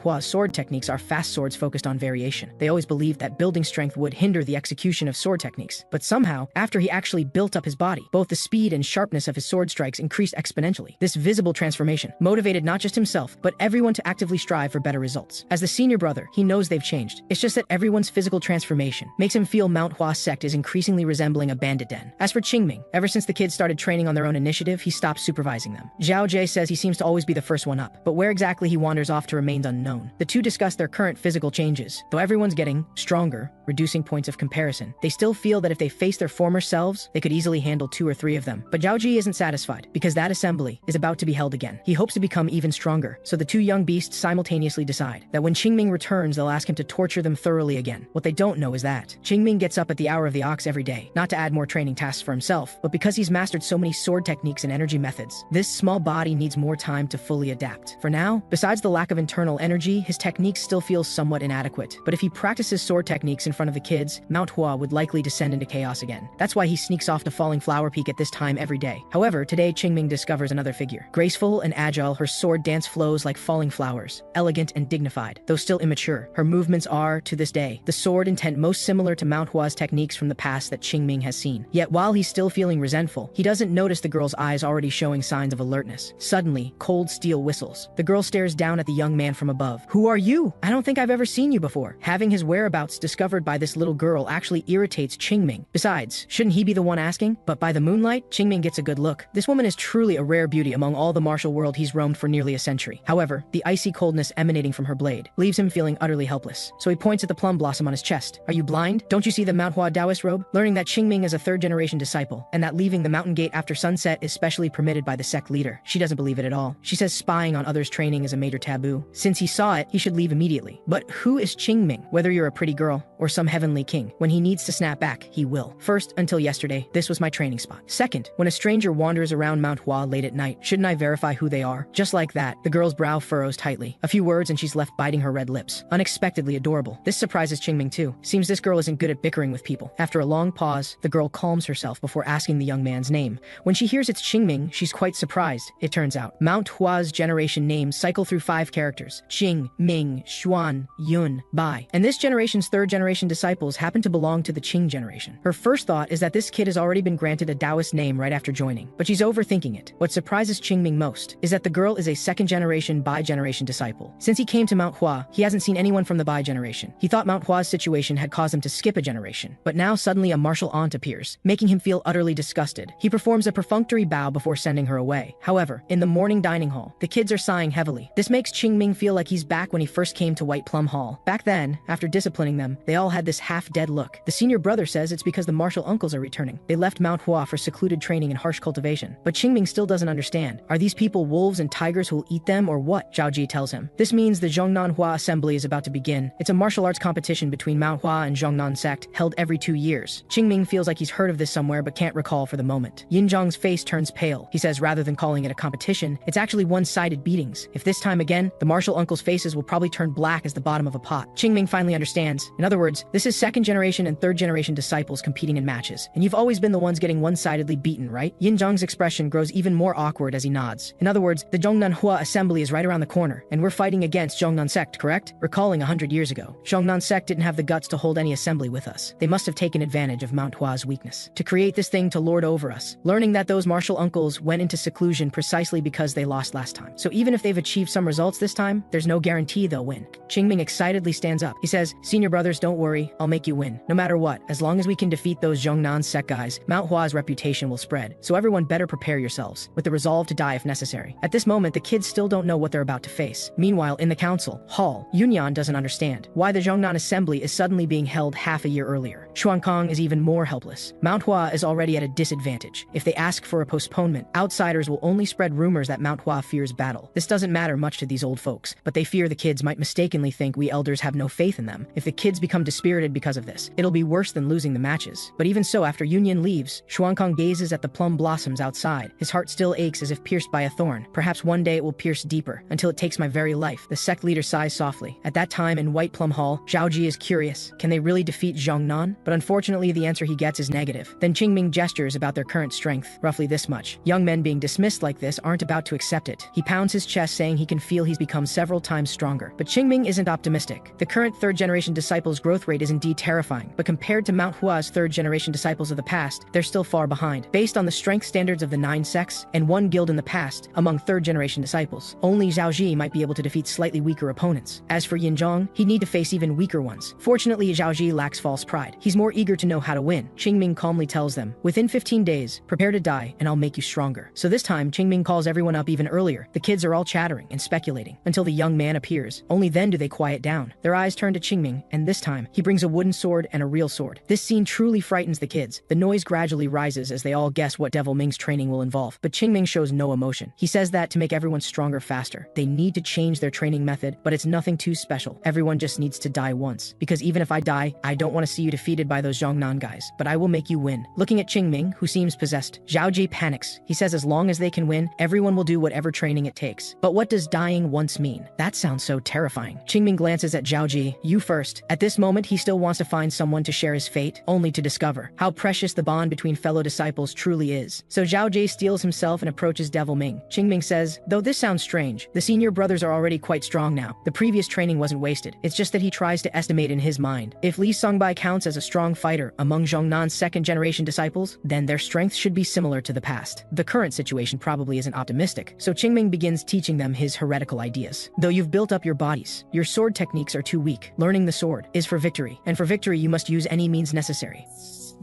Hua's sword techniques are fast swords focused on variation. They always believed that building strength would hinder the execution of sword techniques. But somehow, after he actually built up his body, both the speed and sharpness of his sword strikes increased exponentially. This visible transformation motivated not just himself, but everyone to actively strive for better results. As the senior brother, he knows they've changed. It's just that everyone's physical transformation makes him feel Mount Hua sect is increasingly resembling a bandit den. As for Qingming, ever since the kids started training on their own initiative, he stopped supervising them. Zhao Jie says he seems to always be the first one up, but where exactly he wanders off to remains unknown. The two discuss their current physical changes. Though everyone's getting stronger, reducing points of comparison, they still feel that if they face their former selves, they could easily handle 2 or 3 of them. But Zhao Ji isn't satisfied, because that assembly is about to be held again. He hopes to become even stronger, so the 2 young beasts simultaneously decide that when Qingming returns, they'll ask him to torture them thoroughly again. What they don't know is that Qingming gets up at the hour of the ox every day, not to add more training tasks for himself, but because he's mastered so many sword techniques and energy methods. This small body needs more time to fully adapt. For now, besides the lack of internal energy, his techniques still feel somewhat inadequate. But if he practices sword techniques in front of the kids, Mount Hua would likely descend into chaos again. That's why he sneaks off to Falling Flower Peak at this time every day. However, today Qingming discovers another figure. Graceful and agile, her sword dance flows like falling flowers. Elegant and dignified, though still immature, her movements are, to this day, the sword intent most similar to Mount Hua's techniques from the past that Qingming has seen. Yet while he's still feeling resentful, he doesn't notice the girl's eyes already showing signs of alertness. Suddenly, cold steel whistles. The girl stares down at the young man from above. Who are you? I don't think I've ever seen you before. Having his whereabouts discovered by this little girl actually irritates Qingming. Besides, shouldn't he be the one asking? But by the moonlight, Qingming gets a good look. This woman is truly a rare beauty among all the martial world he's roamed for nearly a century. However, the icy coldness emanating from her blade leaves him feeling utterly helpless. So he points at the plum blossom on his chest. Are you blind? Don't you see the Mount Hua Taoist robe? Learning that Qingming is a 3rd generation disciple, and that leaving the mountain gate after sunset is specially permitted by the sect leader. She doesn't believe it at all. She says spying on others' training is a major taboo. Since he saw it, he should leave immediately. But who is Qingming? Whether you're a pretty girl or some heavenly king, when he needs to snap back, he will. First, until yesterday, this was my training spot. Second, when a stranger wanders around Mount Hua late at night, shouldn't I verify who they are? Just like that, the girl's brow furrows tightly. A few words and she's left biting her red lips. Unexpectedly adorable. This surprises Qingming too. Seems this girl isn't good at bickering with people. After a long pause, the girl calms herself before asking the young man's name. When she hears it's Qingming, she's quite surprised. It turns out, Mount Hua's generation names cycle through 5 characters. Qing, Ming, Xuan, Yun, Bai. And this generation's third generation disciples happen to belong to the Qing generation. Her first thought is that this kid has already been granted a Taoist name right after joining, but she's overthinking it. What surprises Qingming most is that the girl is a second generation Bai generation disciple. Since he came to Manhwa, he hasn't seen anyone from the Bai generation. He thought Manhwa's situation had caused him to skip a generation, but now suddenly a martial aunt appears, making him feel utterly disgusted. He performs a perfunctory bow before sending her away. However, in the morning dining hall, the kids are sighing heavily. This makes Qingming feel like he's back when he first came to White Plum Hall. Back then, after disciplining them, they all had this half-dead look. The senior brother says it's because the martial uncles are returning. They left Manhwa for secluded training and harsh cultivation. But Qingming still doesn't understand. Are these people wolves and tigers who'll eat them or what? Zhao Ji tells him. This means the Zhongnanhua assembly is about to begin. It's a martial arts competition between Manhua and Zhongnan sect, held every 2 years. Qingming feels like he's heard of this somewhere but can't recall for the moment. Yinzhang's face turns pale. He says rather than calling it a competition, it's actually one-sided beatings. If this time again, the martial uncles' faces will probably turn black as the bottom of a pot. Qingming finally understands. In other words, this is second generation and third generation disciples competing in matches, and you've always been the ones getting one-sidedly beaten, right? Yinzhang's expression grows even more awkward as he nods. In other words, the Zhongnanhua assembly is right around the corner, and we're fighting against Zhongnan sect, correct? Recalling 100 years ago, Zhongnan sect didn't have the guts to hold any assembly with us. They must have taken advantage of Manhua's weakness to create this thing to lord over us, learning that those martial uncles went into seclusion precisely because they lost last time. So even if they've achieved some results this time, there's no guarantee they'll win. Qingming excitedly stands up. He says, "Senior brothers, don't worry, I'll make you win. No matter what, as long as we can defeat those Zhongnan sect guys, Manhua's reputation will spread. So everyone better prepare yourselves, with the resolve to die if necessary." At this moment, the kids still don't know what they're about to face. Meanwhile, in the council hall, Yunyan doesn't understand why the Zhongnan assembly is suddenly being held half a year earlier. Xuankong is even more helpless. Manhua is already at a disadvantage. If they ask for a postponement, outsiders will only spread rumors that Manhua fears battle. This doesn't matter much to these old folks, but they fear the kids might mistakenly think we elders have no faith in them. If the kids become dispirited because of this, it'll be worse than losing the matches. But even so, after Yunyan leaves, Xuankong gazes at the plum blossoms outside. His heart still aches as if pierced by a thorn. Perhaps one day it will pierce deeper, until it takes my very life. The sect leader sighs softly. At that time, in White Plum Hall, Zhao Ji is curious. Can they really defeat Zhongnan? But unfortunately, the answer he gets is negative. Then Qingming gestures about their current strength, roughly this much. Young men being dismissed like this aren't about to accept it. He pounds his chest, saying he can feel he's become several times stronger. But Qingming isn't optimistic. The current third-generation disciples' growth rate is indeed terrifying, but compared to Manhua's third-generation disciples of the past, they're still far behind. Based on the strength standards of the 9 sects and 1 guild in the past, among third-generation disciples, only Zhao Ji might be able to defeat slightly weaker opponents. As for Yinzhang, he'd need to face even weaker ones. Fortunately, Zhao Ji lacks false pride. He's more eager to know how to win. Qingming calmly tells them, "Within 15 days, prepare to die, and I'll make you stronger." So this time, Qingming calls everyone up even earlier. The kids are all chattering and speculating, until the young man appears. Only then do they quiet down. Their eyes turn to Qingming, and this time, he brings a wooden sword and a real sword. This scene truly frightens the kids. The noise gradually rises as they all guess what Devil Ming's training will involve. But Qingming shows no emotion. He says that to make everyone stronger faster. They need to change their training method, but it's nothing too special. Everyone just needs to die once. Because even if I die, I don't want to see you defeated by those Zhongnan guys. But I will make you win. Looking at Qingming, who seems possessed, Zhao Ji panics. He says as long as they can win, everyone will do whatever training it takes. But what does dying once mean? That sounds so terrifying. Qingming glances at Zhao Ji. "You first." At this moment, he still wants to find someone to share his fate, only to discover how precious the bond between fellow disciples truly is. So Zhao Ji steels himself and approaches Devil Ming. Qingming says, "Though this sounds strange, the senior brothers are already quite strong now. The previous training wasn't wasted. It's just that he tries to estimate in his mind. If Li Songbai counts as a strong fighter among Zhongnan's second-generation disciples, then their strength should be similar to the past. The current situation probably isn't optimistic." So Qingming begins teaching them his heretical ideas. "Though you've built up your bodies, your sword techniques are too weak. Learning the sword is for victory, and for victory you must use any means necessary."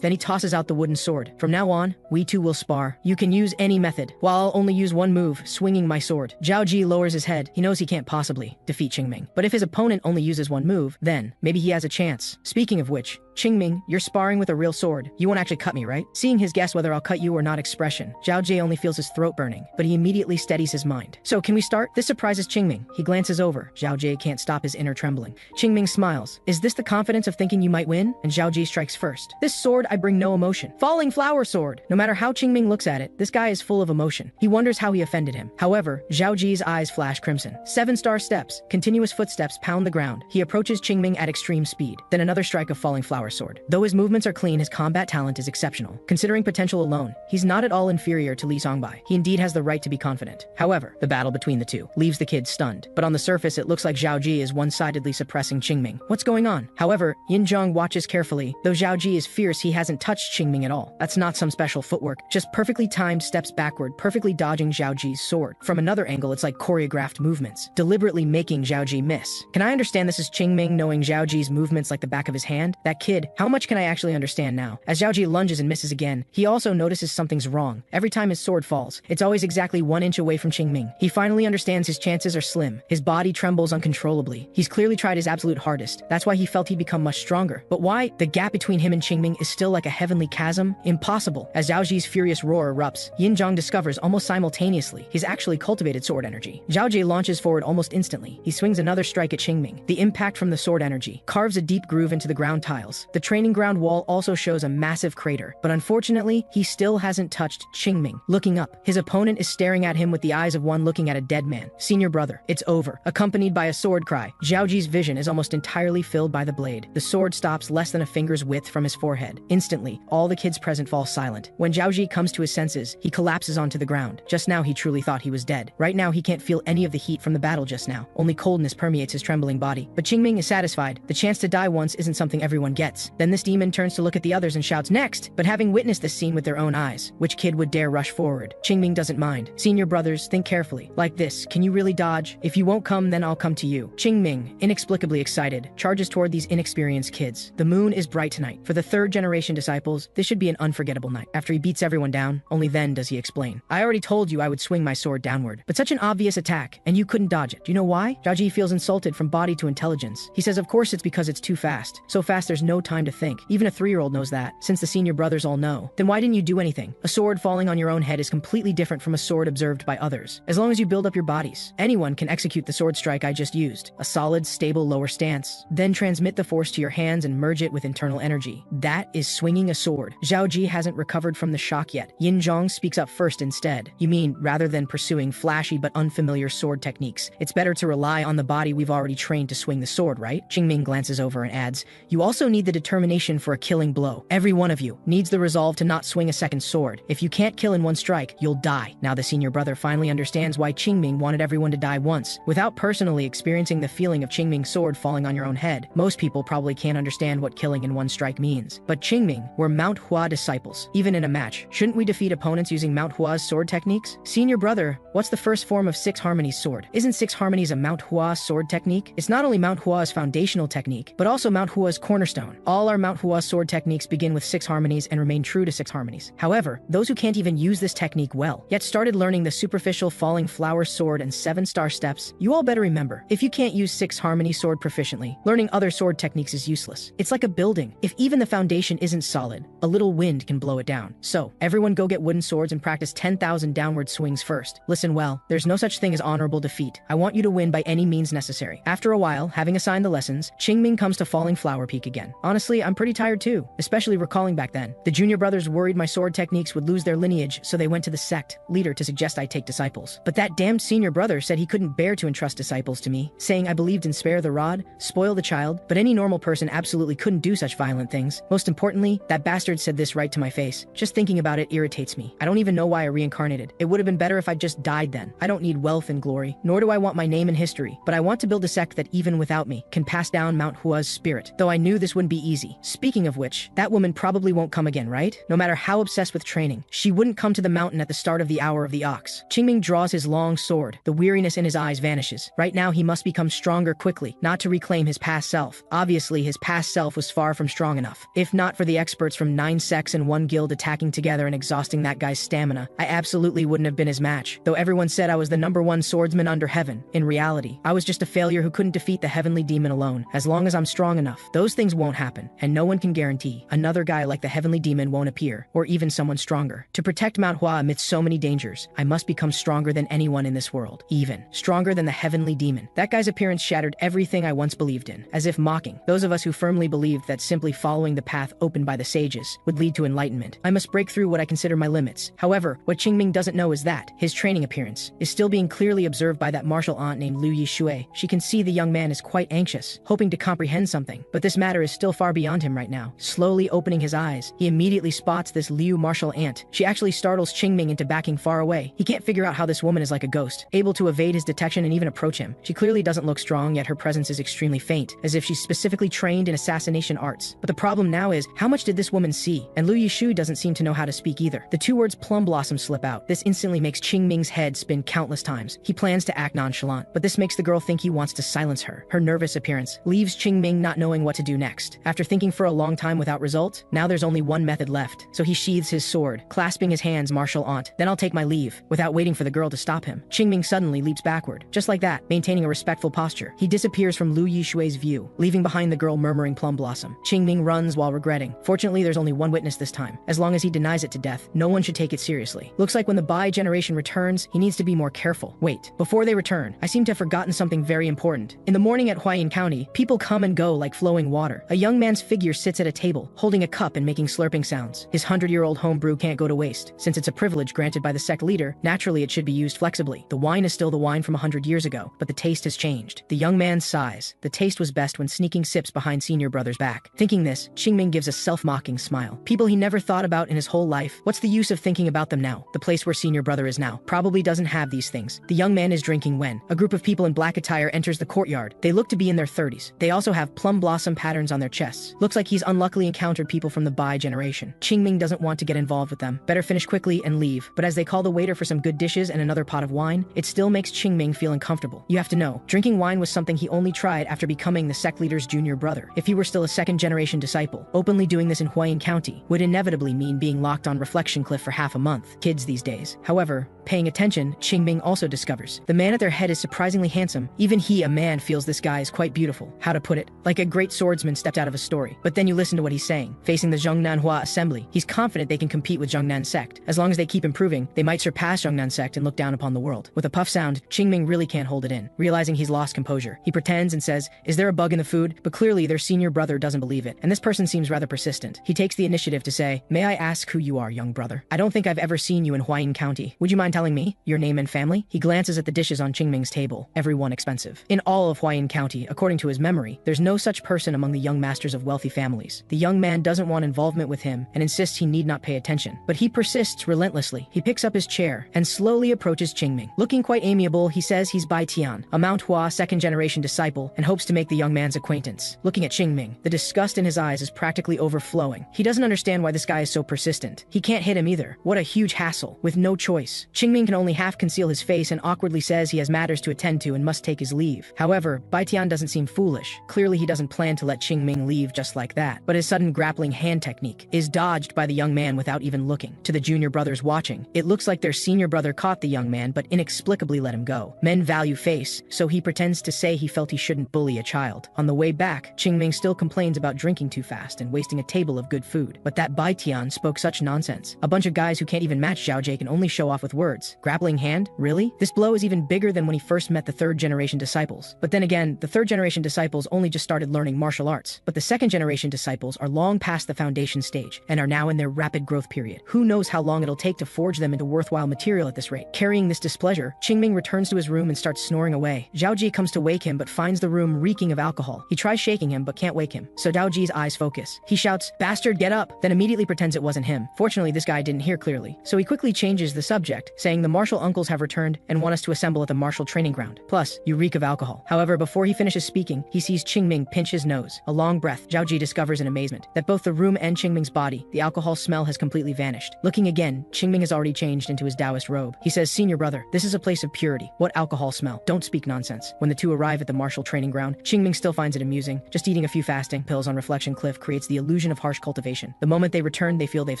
Then he tosses out the wooden sword. "From now on, we two will spar. You can use any method, while I'll only use one move, swinging my sword." Zhao Ji lowers his head. He knows he can't possibly defeat Qingming. But if his opponent only uses one move, then maybe he has a chance. Speaking of which, "Qingming, you're sparring with a real sword. You won't actually cut me, right?" Seeing his guess whether I'll cut you or not expression, Zhao Ji only feels his throat burning, but he immediately steadies his mind. "So, can we start?" This surprises Qingming. He glances over. Zhao Ji can't stop his inner trembling. Qingming smiles. "Is this the confidence of thinking you might win?" And Zhao Ji strikes first. "This sword, I bring no emotion. Falling flower sword." No matter how Qingming looks at it, this guy is full of emotion. He wonders how he offended him. However, Zhao Ji's eyes flash crimson. 7-star steps. Continuous footsteps pound the ground. He approaches Qingming at extreme speed. Then another strike of falling flower flower sword. Though his movements are clean, his combat talent is exceptional. Considering potential alone, he's not at all inferior to Li Songbai. He indeed has the right to be confident. However, the battle between the two leaves the kid stunned. But on the surface, it looks like Zhao Ji is one-sidedly suppressing Qingming. What's going on? However, Yin Zhong watches carefully. Though Zhao Ji is fierce, he hasn't touched Qingming at all. That's not some special footwork, just perfectly timed steps backward, perfectly dodging Zhao Ji's sword. From another angle, it's like choreographed movements, deliberately making Zhao Ji miss. Can I understand this is Qingming knowing Zhao Ji's movements like the back of his hand? That kid, how much can I actually understand now? As Zhao Ji lunges and misses again, he also notices something's wrong. Every time his sword falls, it's always exactly 1 inch away from Qingming. He finally understands his chances are slim. His body trembles uncontrollably. He's clearly tried his absolute hardest. That's why he felt he'd become much stronger. But why? The gap between him and Qingming is still like a heavenly chasm. Impossible. As Zhao Ji's furious roar erupts, Yin Zhong discovers almost simultaneously he's actually cultivated sword energy. Zhao Ji launches forward almost instantly. He swings another strike at Qingming. The impact from the sword energy carves a deep groove into the ground tiles. The training ground wall also shows a massive crater, but unfortunately, he still hasn't touched Qingming. Looking up, his opponent is staring at him with the eyes of one looking at a dead man. Senior brother, it's over. Accompanied by a sword cry, Zhao Ji's vision is almost entirely filled by the blade. The sword stops less than a finger's width from his forehead. Instantly, all the kids present fall silent. When Zhao Ji comes to his senses, he collapses onto the ground. Just now, he truly thought he was dead. Right now, he can't feel any of the heat from the battle just now. Only coldness permeates his trembling body. But Qingming is satisfied. The chance to die once isn't something everyone gets. Then this demon turns to look at the others and shouts, "Next!" But having witnessed this scene with their own eyes, which kid would dare rush forward? Qingming doesn't mind. Senior brothers, think carefully. Like this, can you really dodge? If you won't come, then I'll come to you. Qingming, inexplicably excited, charges toward these inexperienced kids. The moon is bright tonight. For the third-generation disciples, this should be an unforgettable night. After he beats everyone down, only then does he explain. I already told you I would swing my sword downward, but such an obvious attack, and you couldn't dodge it. Do you know why? Zhao Ji feels insulted from body to intelligence. He says of course it's because it's too fast. So fast there's no time to think. Even a 3-year-old knows that. Since the senior brothers all know, then why didn't you do anything? A sword falling on your own head is completely different from a sword observed by others. As long as you build up your bodies, anyone can execute the sword strike I just used. A solid, stable lower stance. Then transmit the force to your hands and merge it with internal energy. That is swinging a sword. Zhao Ji hasn't recovered from the shock yet. Yin Zhong speaks up first instead. You mean, rather than pursuing flashy but unfamiliar sword techniques, it's better to rely on the body we've already trained to swing the sword, right? Qingming glances over and adds, you also need the determination for a killing blow. Every one of you needs the resolve to not swing a second sword. If you can't kill in one strike, you'll die. Now the senior brother finally understands why Qingming wanted everyone to die once. Without personally experiencing the feeling of Qingming's sword falling on your own head, most people probably can't understand what killing in one strike means. But Qingming were Manhwa disciples. Even in a match, shouldn't we defeat opponents using Manhwa's sword techniques? Senior brother, what's the first form of Six Harmonies sword? Isn't Six Harmonies a Manhwa sword technique? It's not only Manhwa's foundational technique, but also Manhwa's cornerstone. All our Manhwa sword techniques begin with Six Harmonies and remain true to Six Harmonies. However, those who can't even use this technique well, yet started learning the superficial falling flower sword and 7-star steps, you all better remember, if you can't use Six Harmony sword proficiently, learning other sword techniques is useless. It's like a building. If even the foundation isn't solid, a little wind can blow it down. So, everyone go get wooden swords and practice 10,000 downward swings first. Listen well, there's no such thing as honorable defeat. I want you to win by any means necessary. After a while, having assigned the lessons, Qingming comes to Falling Flower Peak again. Honestly, I'm pretty tired too, especially recalling back then. The junior brothers worried my sword techniques would lose their lineage, so they went to the sect leader to suggest I take disciples. But that damned senior brother said he couldn't bear to entrust disciples to me, saying I believed in spare the rod, spoil the child, but any normal person absolutely couldn't do such violent things. Most importantly, that bastard said this right to my face. Just thinking about it irritates me. I don't even know why I reincarnated. It would have been better if I just died then. I don't need wealth and glory, nor do I want my name in history, but I want to build a sect that even without me, can pass down Mount Hua's spirit, though I knew this wouldn't be easy. Speaking of which, that woman probably won't come again, right? No matter how obsessed with training, she wouldn't come to the mountain at the start of the hour of the ox. Qingming draws his long sword. The weariness in his eyes vanishes. Right now he must become stronger quickly, not to reclaim his past self. Obviously, his past self was far from strong enough. If not for the experts from 9 sects and 1 guild attacking together and exhausting that guy's stamina, I absolutely wouldn't have been his match. Though everyone said I was the #1 swordsman under heaven, in reality, I was just a failure who couldn't defeat the heavenly demon alone. As long as I'm strong enough, those things won't happen, and no one can guarantee another guy like the heavenly demon won't appear, or even someone stronger. To protect Mount Hua amidst so many dangers, I must become stronger than anyone in this world, even stronger than the heavenly demon. That guy's appearance shattered everything I once believed in, as if mocking those of us who firmly believed that simply following the path opened by the sages would lead to enlightenment. I must break through what I consider my limits. However, what Qingming doesn't know is that his training appearance is still being clearly observed by that martial aunt named Liu Yishui. She can see the young man is quite anxious, hoping to comprehend something, but this matter is still still far beyond him right now. Slowly opening his eyes, he immediately spots this Liu martial ant. She actually startles Qingming into backing far away. He can't figure out how this woman is like a ghost, able to evade his detection and even approach him. She clearly doesn't look strong, yet her presence is extremely faint, as if she's specifically trained in assassination arts. But the problem now is, how much did this woman see? And Liu Yishu doesn't seem to know how to speak either. The two words plum blossom slip out. This instantly makes Qingming's head spin countless times. He plans to act nonchalant, but this makes the girl think he wants to silence her. Her nervous appearance leaves Qingming not knowing what to do next. After thinking for a long time without result, now there's only one method left. So he sheathes his sword, clasping his hands, martial aunt. Then I'll take my leave. Without waiting for the girl to stop him, Qingming suddenly leaps backward. Just like that, maintaining a respectful posture, he disappears from Liu Yishui's view, leaving behind the girl murmuring plum blossom. Qingming runs while regretting. Fortunately, there's only one witness this time. As long as he denies it to death, no one should take it seriously. Looks like when the Bai generation returns, he needs to be more careful. Wait, before they return, I seem to have forgotten something very important. In the morning at Huayin County, people come and go like flowing water. A young man's figure sits at a table, holding a cup and making slurping sounds. His 100-year-old homebrew can't go to waste. Since it's a privilege granted by the sect leader, naturally it should be used flexibly. The wine is still the wine from 100 years ago, but the taste has changed. The young man sighs. The taste was best when sneaking sips behind senior brother's back. Thinking this, Qingming gives a self-mocking smile. People he never thought about in his whole life. What's the use of thinking about them now? The place where senior brother is now probably doesn't have these things. The young man is drinking when a group of people in black attire enters the courtyard. They look to be in their 30s. They also have plum blossom patterns on their chests. Looks like he's unluckily encountered people from the Bai generation. Qingming doesn't want to get involved with them. Better finish quickly and leave. But as they call the waiter for some good dishes and another pot of wine, it still makes Qingming feel uncomfortable. You have to know, drinking wine was something he only tried after becoming the sect leader's junior brother. If he were still a second-generation disciple, openly doing this in Huayin County would inevitably mean being locked on Reflection Cliff for half a month. Kids these days. However, paying attention, Qingming also discovers the man at their head is surprisingly handsome. Even he, a man, feels this guy is quite beautiful. How to put it? Like a great swordsman stepped out of a story. But then you listen to what he's saying. Facing the Manhwa assembly, he's confident they can compete with Zhongnan sect. As long as they keep improving, they might surpass Zhongnan sect and look down upon the world. With a puff sound, Qingming really can't hold it in. Realizing he's lost composure, he pretends and says, "Is there a bug in the food?" But clearly their senior brother doesn't believe it, and this person seems rather persistent. He takes the initiative to say, "May I ask who you are, young brother? I don't think I've ever seen you in Huayin County. Would you mind telling me your name and family?" He glances at the dishes on Qingming's table, everyone expensive. In all of Huayin County, according to his memory, there's no such person among the young masters of wealthy families. The young man doesn't want involvement with him and insists he need not pay attention. But he persists relentlessly. He picks up his chair and slowly approaches Qingming. Looking quite amiable, he says he's Bai Tian, a Manhwa second-generation disciple, and hopes to make the young man's acquaintance. Looking at Qingming, the disgust in his eyes is practically overflowing. He doesn't understand why this guy is so persistent. He can't hit him either. What a huge hassle. With no choice, Qingming can only half conceal his face and awkwardly says he has matters to attend to and must take his leave. However, Bai Tian doesn't seem foolish. Clearly he doesn't plan to let Qingming leave just like that. But his sudden grappling hand technique is dodged by the young man without even looking. To the junior brothers watching, it looks like their senior brother caught the young man but inexplicably let him go. Men value face, so he pretends to say he felt he shouldn't bully a child. On the way back, Qingming still complains about drinking too fast and wasting a table of good food. But that Bai Tian spoke such nonsense. A bunch of guys who can't even match Zhao Jie can only show off with words. Grappling hand? Really? This blow is even bigger than when he first met the third-generation disciples. But then again, the third-generation disciples only just started learning martial arts. But the second-generation disciples are long past the foundation stage and are now in their rapid growth period. Who knows how long it'll take to forge them into worthwhile material at this rate. Carrying this displeasure, Qingming returns to his room and starts snoring away. Zhao Ji comes to wake him but finds the room reeking of alcohol. He tries shaking him but can't wake him. So Zhao Ji's eyes focus. He shouts, "Bastard, get up!" then immediately pretends it wasn't him. Fortunately, this guy didn't hear clearly. So he quickly changes the subject, saying the martial uncles have returned and want us to assemble at the martial training ground. Plus, you reek of alcohol. However, before he finishes speaking, he sees Qingming pinch his nose. A long breath, Zhao Ji discovers in amazement that both the room and Qingming's body, the alcohol smell has completely vanished. Looking again, Qingming has already changed into his Taoist robe. He says, "Senior brother, this is a place of purity. What alcohol smell? Don't speak nonsense." When the two arrive at the martial training ground, Qingming still finds it amusing. Just eating a few fasting pills on Reflection Cliff creates the illusion of harsh cultivation. The moment they return, they feel they've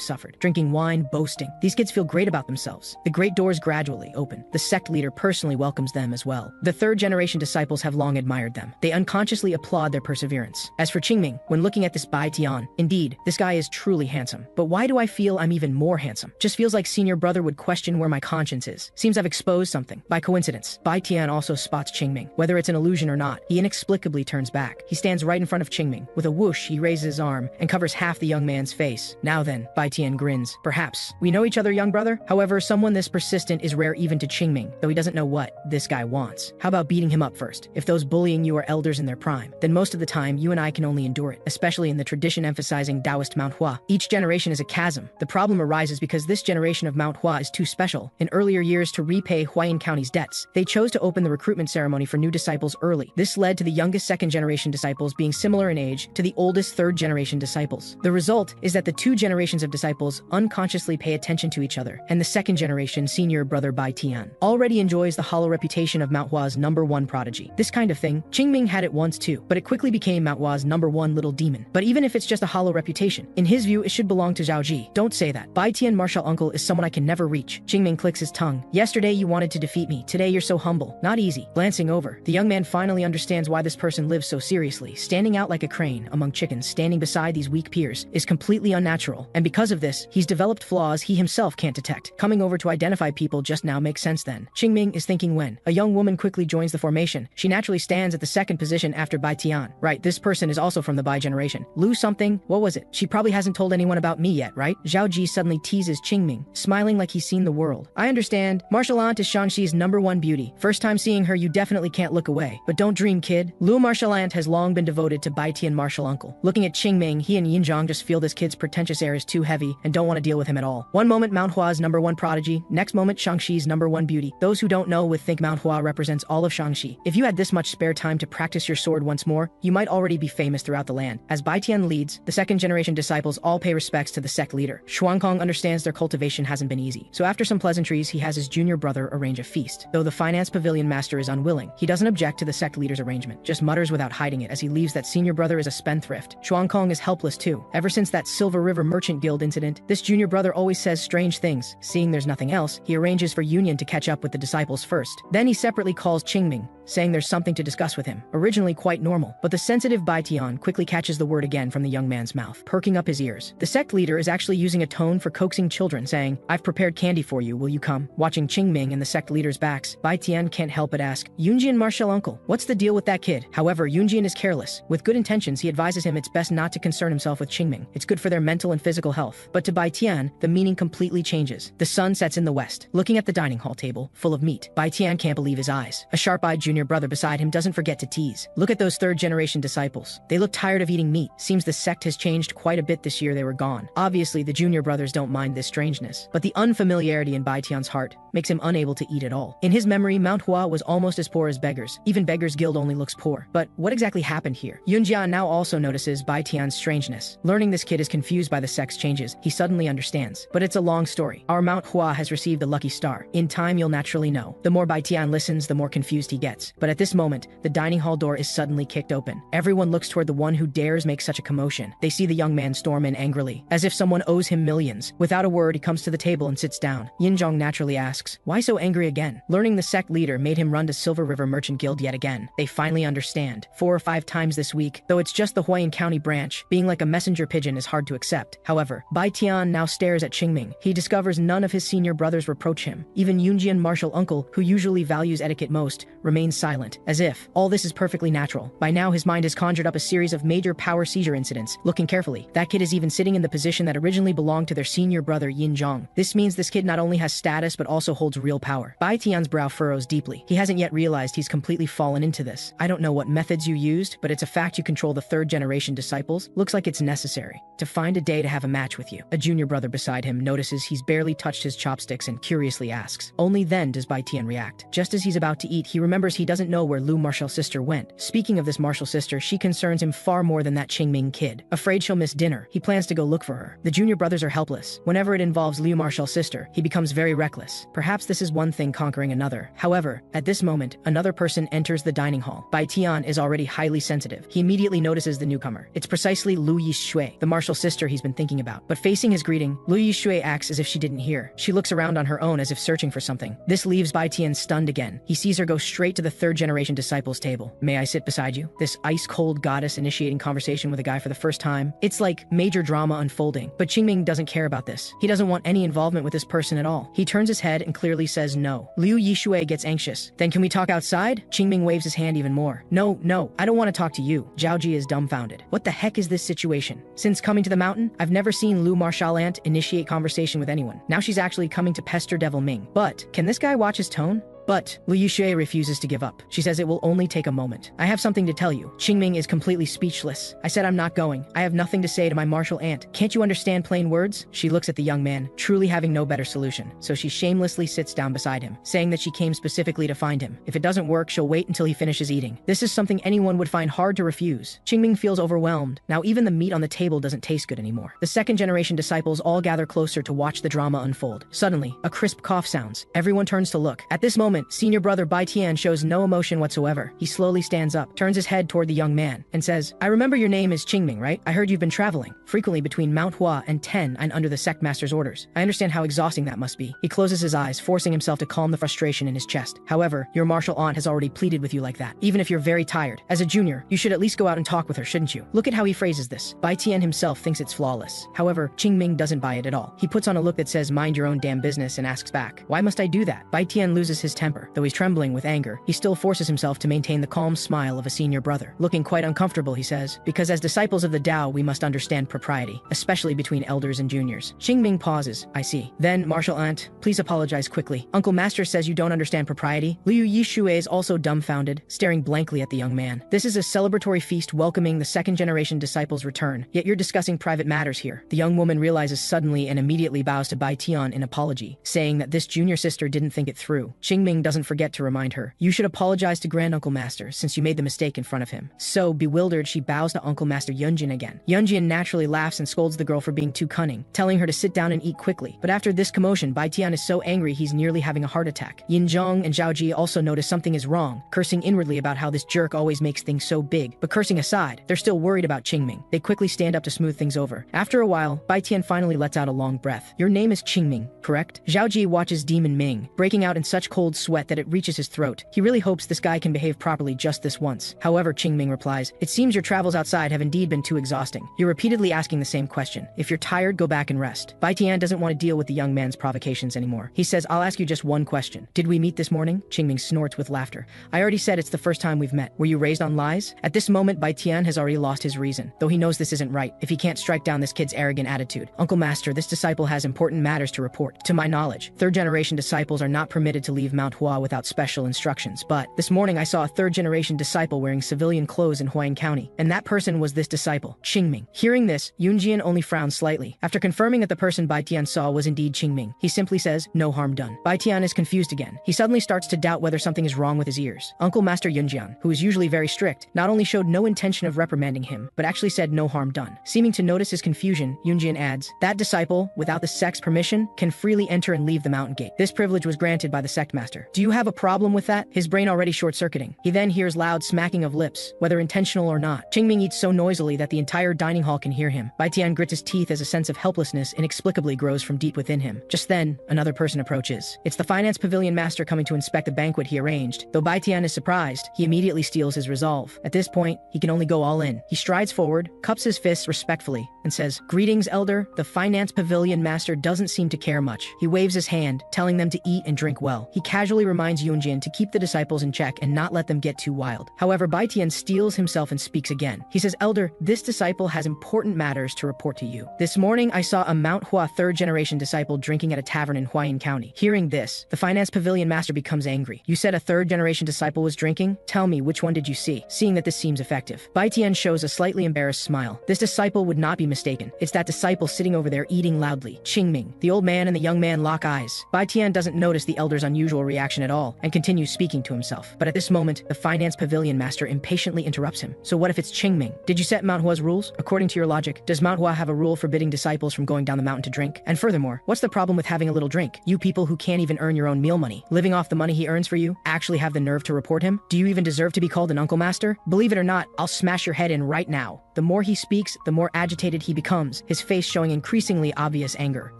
suffered. Drinking wine, boasting. These kids feel great about themselves. The great doors gradually open. The sect leader personally welcomes them as well. The third-generation disciples have long admired them. They unconsciously applaud their perseverance. As for Qingming, when looking at this Bai Tian, indeed, this guy is truly handsome. But why do I feel I'm even more handsome? Just feels like senior brother would question where my conscience is. Seems I've exposed something. By coincidence, Bai Tian also spots Qingming. Whether it's an illusion or not, he inexplicably turns back. He stands right in front of Qingming. With a whoosh, he raises his arm and covers half the young man's face. "Now then," Bai Tian grins. "Perhaps. We know each other, young brother?" However, someone this persistent is rare even to Qingming, though he doesn't know what this guy wants. How about beating him up first? If those bullying you are elders in their prime, then most of the time you and I can only only endure it, especially in the tradition emphasizing Taoist manhua. Each generation is a chasm. The problem arises because this generation of manhua is too special. In earlier years, to repay Huayan County's debts, they chose to open the recruitment ceremony for new disciples early. This led to the youngest second-generation disciples being similar in age to the oldest third-generation disciples. The result is that the two generations of disciples unconsciously pay attention to each other, and the second-generation senior brother Bai Tian already enjoys the hollow reputation of Manhua's #1 prodigy. This kind of thing, Qingming had it once too, but it quickly became Manhua's #1 little demon. But even if it's just a hollow reputation, in his view, it should belong to Zhao Ji. Don't say that. Bai Tian martial uncle is someone I can never reach. Qingming clicks his tongue. Yesterday you wanted to defeat me. Today you're so humble. Not easy. Glancing over, the young man finally understands why this person lives so seriously. Standing out like a crane among chickens, standing beside these weak peers, is completely unnatural. And because of this, he's developed flaws he himself can't detect. Coming over to identify people just now makes sense then. Qingming is thinking when a young woman quickly joins the formation, she naturally stands at the second position after Bai Tian. Right, this person is also from the Bai generation. Lu something? What was it? She probably hasn't told anyone about me yet, right? Zhao Ji suddenly teases Qingming, smiling like he's seen the world. I understand. Martial aunt is Shangxi's #1 beauty. First time seeing her, you definitely can't look away. But don't dream, kid. Lu martial aunt has long been devoted to Bai Tian martial uncle. Looking at Qingming, he and Yinzhong just feel this kid's pretentious air is too heavy and don't want to deal with him at all. One moment Manhua's #1 prodigy, next moment Shangxi's #1 beauty. Those who don't know would think Manhua represents all of Shangxi. If you had this much spare time to practice your sword once more, you might already be famous throughout the land. As Bai Tian leads, the second-generation disciples all pay respects to the sect leader. Xuankong understands their cultivation hasn't been easy, so after some pleasantries, he has his junior brother arrange a feast. Though the finance pavilion master is unwilling, he doesn't object to the sect leader's arrangement, just mutters without hiding it as he leaves that senior brother is a spendthrift. Xuankong is helpless too. Ever since that Silver River Merchant Guild incident, this junior brother always says strange things. Seeing there's nothing else, he arranges for Union to catch up with the disciples first. Then he separately calls Qingming, saying there's something to discuss with him. Originally quite normal, but the sensitive Bai Tian quickly catches the word again from the young man's mouth, perking up his ears. The sect leader is actually using a tone for coaxing children, saying, I've prepared candy for you, will you come? Watching Qingming and the sect leader's backs, Bai Tian can't help but ask, Yunjian martial uncle, what's the deal with that kid? However, Yunjian is careless. With good intentions, he advises him it's best not to concern himself with Qingming. It's good for their mental and physical health. But to Bai Tian, the meaning completely changes. The sun sets in the west. Looking at the dining hall table, full of meat, Bai Tian can't believe his eyes. A sharp-eyed junior brother beside him doesn't forget to tease. Look at those third-generation disciples. They look tired of eating meat. Seems the sect has changed quite a bit this year they were gone. Obviously, the junior brothers don't mind this strangeness, but the unfamiliarity in Bai Tian's heart makes him unable to eat at all. In his memory, Manhua was almost as poor as beggars. Even Beggars Guild only looks poor. But what exactly happened here? Yunjian now also notices Bai Tian's strangeness. Learning this kid is confused by the sect's changes, he suddenly understands. But it's a long story. Our Manhua has received a lucky star. In time, you'll naturally know. The more Bai Tian listens, the more confused he gets. But at this moment, the dining hall door is suddenly kicked open. Everyone looks toward the one who dares make such a commotion. They see the young man storm in angrily, as if someone owes him millions. Without a word, he comes to the table and sits down. Yinzhong naturally asks, why so angry again? Learning the sect leader made him run to Silver River Merchant Guild yet again. They finally understand. 4 or 5 times this week, though it's just the Huayan County branch, being like a messenger pigeon is hard to accept. However, Bai Tian now stares at Qingming. He discovers none of his senior brothers reproach him. Even Yunjian martial uncle, who usually values etiquette most, remains silent, as if all this is perfectly natural. By now, his mind has conjured up a series of major power seizure incidents. Looking carefully, that kid is even sitting in the position that originally belonged to their senior brother Yinzhong. This means this kid not only has status but also holds real power. Bai Tian's brow furrows deeply. He hasn't yet realized he's completely fallen into this. I don't know what methods you used, but it's a fact you control the third-generation disciples. Looks like it's necessary to find a day to have a match with you. A junior brother beside him notices he's barely touched his chopsticks and curiously asks. Only then does Bai Tian react. Just as he's about to eat, he remembers he doesn't know where Lu Martial's sister went. Speaking of this martial sister, she concerns him far more than that Qingming kid. Afraid she'll miss dinner, he plans to go look for her. The junior brothers are helpless. Whenever it involves Liu Martial's sister, he becomes very reckless. Perhaps this is one thing conquering another. However, at this moment, another person enters the dining hall. Bai Tian is already highly sensitive. He immediately notices the newcomer. It's precisely Lu Yishui, the martial sister he's been thinking about. But facing his greeting, Lu Yishui acts as if she didn't hear. She looks around on her own as if searching for something. This leaves Bai Tian stunned again. He sees her go straight to the third-generation disciples table. May I sit beside you? This ice-cold goddess initiating conversation with a guy for the first time. It's like major drama unfolding. But Qingming doesn't care about this. He doesn't want any involvement with this person at all. He turns his head and clearly says no. Liu Yishui gets anxious. Then can we talk outside? Qingming waves his hand even more. No, I don't want to talk to you. Zhao Ji is dumbfounded. What the heck is this situation? Since coming to the mountain, I've never seen Lu Martial Aunt initiate conversation with anyone. Now she's actually coming to pester Devil Ming. But can this guy watch his tone? But Liu Yixue refuses to give up. She says it will only take a moment. I have something to tell you. Qingming is completely speechless. I said I'm not going. I have nothing to say to my martial aunt. Can't you understand plain words? She looks at the young man, truly having no better solution. So she shamelessly sits down beside him, saying that she came specifically to find him. If it doesn't work, she'll wait until he finishes eating. This is something anyone would find hard to refuse. Qingming feels overwhelmed. Now even the meat on the table doesn't taste good anymore. The second generation disciples all gather closer to watch the drama unfold. Suddenly, a crisp cough sounds. Everyone turns to look. At this moment, senior brother Bai Tian shows no emotion whatsoever. He slowly stands up, turns his head toward the young man, and says, I remember your name is Qingming, right? I heard you've been traveling frequently between Manhwa and Ten and under the sect master's orders. I understand how exhausting that must be. He closes his eyes, forcing himself to calm the frustration in his chest. However, your martial aunt has already pleaded with you like that. Even if you're very tired, as a junior, you should at least go out and talk with her, shouldn't you? Look at how he phrases this. Bai Tian himself thinks it's flawless. However, Qingming doesn't buy it at all. He puts on a look that says, mind your own damn business, and asks back, why must I do that? Bai Tian loses his temper. Though he's trembling with anger, he still forces himself to maintain the calm smile of a senior brother. Looking quite uncomfortable, he says, because as disciples of the Tao, we must understand propriety, especially between elders and juniors. Qingming pauses. I see. Then, martial aunt, please apologize quickly. Uncle Master says you don't understand propriety. Liu Yixue is also dumbfounded, staring blankly at the young man. This is a celebratory feast welcoming the second generation disciples' return, yet you're discussing private matters here. The young woman realizes suddenly and immediately bows to Bai Tian in apology, saying that this junior sister didn't think it through. Qingming doesn't forget to remind her, you should apologize to Grand Uncle Master since you made the mistake in front of him. So, bewildered, she bows to Uncle Master Yunjin again. Yunjin naturally laughs and scolds the girl for being too cunning, telling her to sit down and eat quickly. But after this commotion, Bai Tian is so angry he's nearly having a heart attack. Yin Zhong and Zhao Ji also notice something is wrong, cursing inwardly about how this jerk always makes things so big. But cursing aside, they're still worried about Qingming. They quickly stand up to smooth things over. After a while, Bai Tian finally lets out a long breath. Your name is Qingming, correct? Zhao Ji watches Demon Ming, breaking out in such cold sweat that it reaches his throat. He really hopes this guy can behave properly just this once. However, Qingming replies, it seems your travels outside have indeed been too exhausting. You're repeatedly asking the same question. If you're tired, go back and rest. Bai Tian doesn't want to deal with the young man's provocations anymore. He says, I'll ask you just one question. Did we meet this morning? Qingming snorts with laughter. I already said it's the first time we've met. Were you raised on lies? At this moment, Bai Tian has already lost his reason, though he knows this isn't right if he can't strike down this kid's arrogant attitude. Uncle Master, this disciple has important matters to report. To my knowledge, third-generation disciples are not permitted to leave Mount Hua without special instructions, but this morning I saw a third-generation disciple wearing civilian clothes in Huayan County, and that person was this disciple, Qingming. Hearing this, Yunjian only frowns slightly. After confirming that the person Bai Tian saw was indeed Qingming, he simply says, no harm done. Bai Tian is confused again. He suddenly starts to doubt whether something is wrong with his ears. Uncle Master Yunjian, who is usually very strict, not only showed no intention of reprimanding him, but actually said no harm done. Seeming to notice his confusion, Yunjian adds, that disciple, without the sect's permission, can freely enter and leave the mountain gate. This privilege was granted by the sect master. Do you have a problem with that? His brain already short-circuiting. He then hears loud smacking of lips, whether intentional or not. Qingming eats so noisily that the entire dining hall can hear him. Bai Tian grits his teeth as a sense of helplessness inexplicably grows from deep within him. Just then, another person approaches. It's the finance pavilion master coming to inspect the banquet he arranged. Though Bai Tian is surprised, he immediately steals his resolve. At this point, he can only go all in. He strides forward, cups his fists respectfully, and says, greetings, elder. The finance pavilion master doesn't seem to care much. He waves his hand, telling them to eat and drink well. He casually reminds Yunjin to keep the disciples in check and not let them get too wild. However, Bai Tian steels himself and speaks again. He says, elder, this disciple has important matters to report to you. This morning, I saw a Mount Hua third-generation disciple drinking at a tavern in Huayan County. Hearing this, the finance pavilion master becomes angry. You said a third-generation disciple was drinking? Tell me, which one did you see? Seeing that this seems effective, Bai Tian shows a slightly embarrassed smile. This disciple would not be mistaken. It's that disciple sitting over there eating loudly. Qingming. The old man and the young man lock eyes. Bai Tian doesn't notice the elder's unusual reaction at all and continues speaking to himself. But at this moment, the finance pavilion master impatiently interrupts him. So what if it's Qingming? Did you set Mount Hua's rules? According to your logic, does Mount Hua have a rule forbidding disciples from going down the mountain to drink? And furthermore, what's the problem with having a little drink? You people who can't even earn your own meal money, living off the money he earns for you, actually have the nerve to report him? Do you even deserve to be called an uncle master? Believe it or not, I'll smash your head in right now. The more he speaks, the more agitated he becomes, his face showing increasingly obvious anger.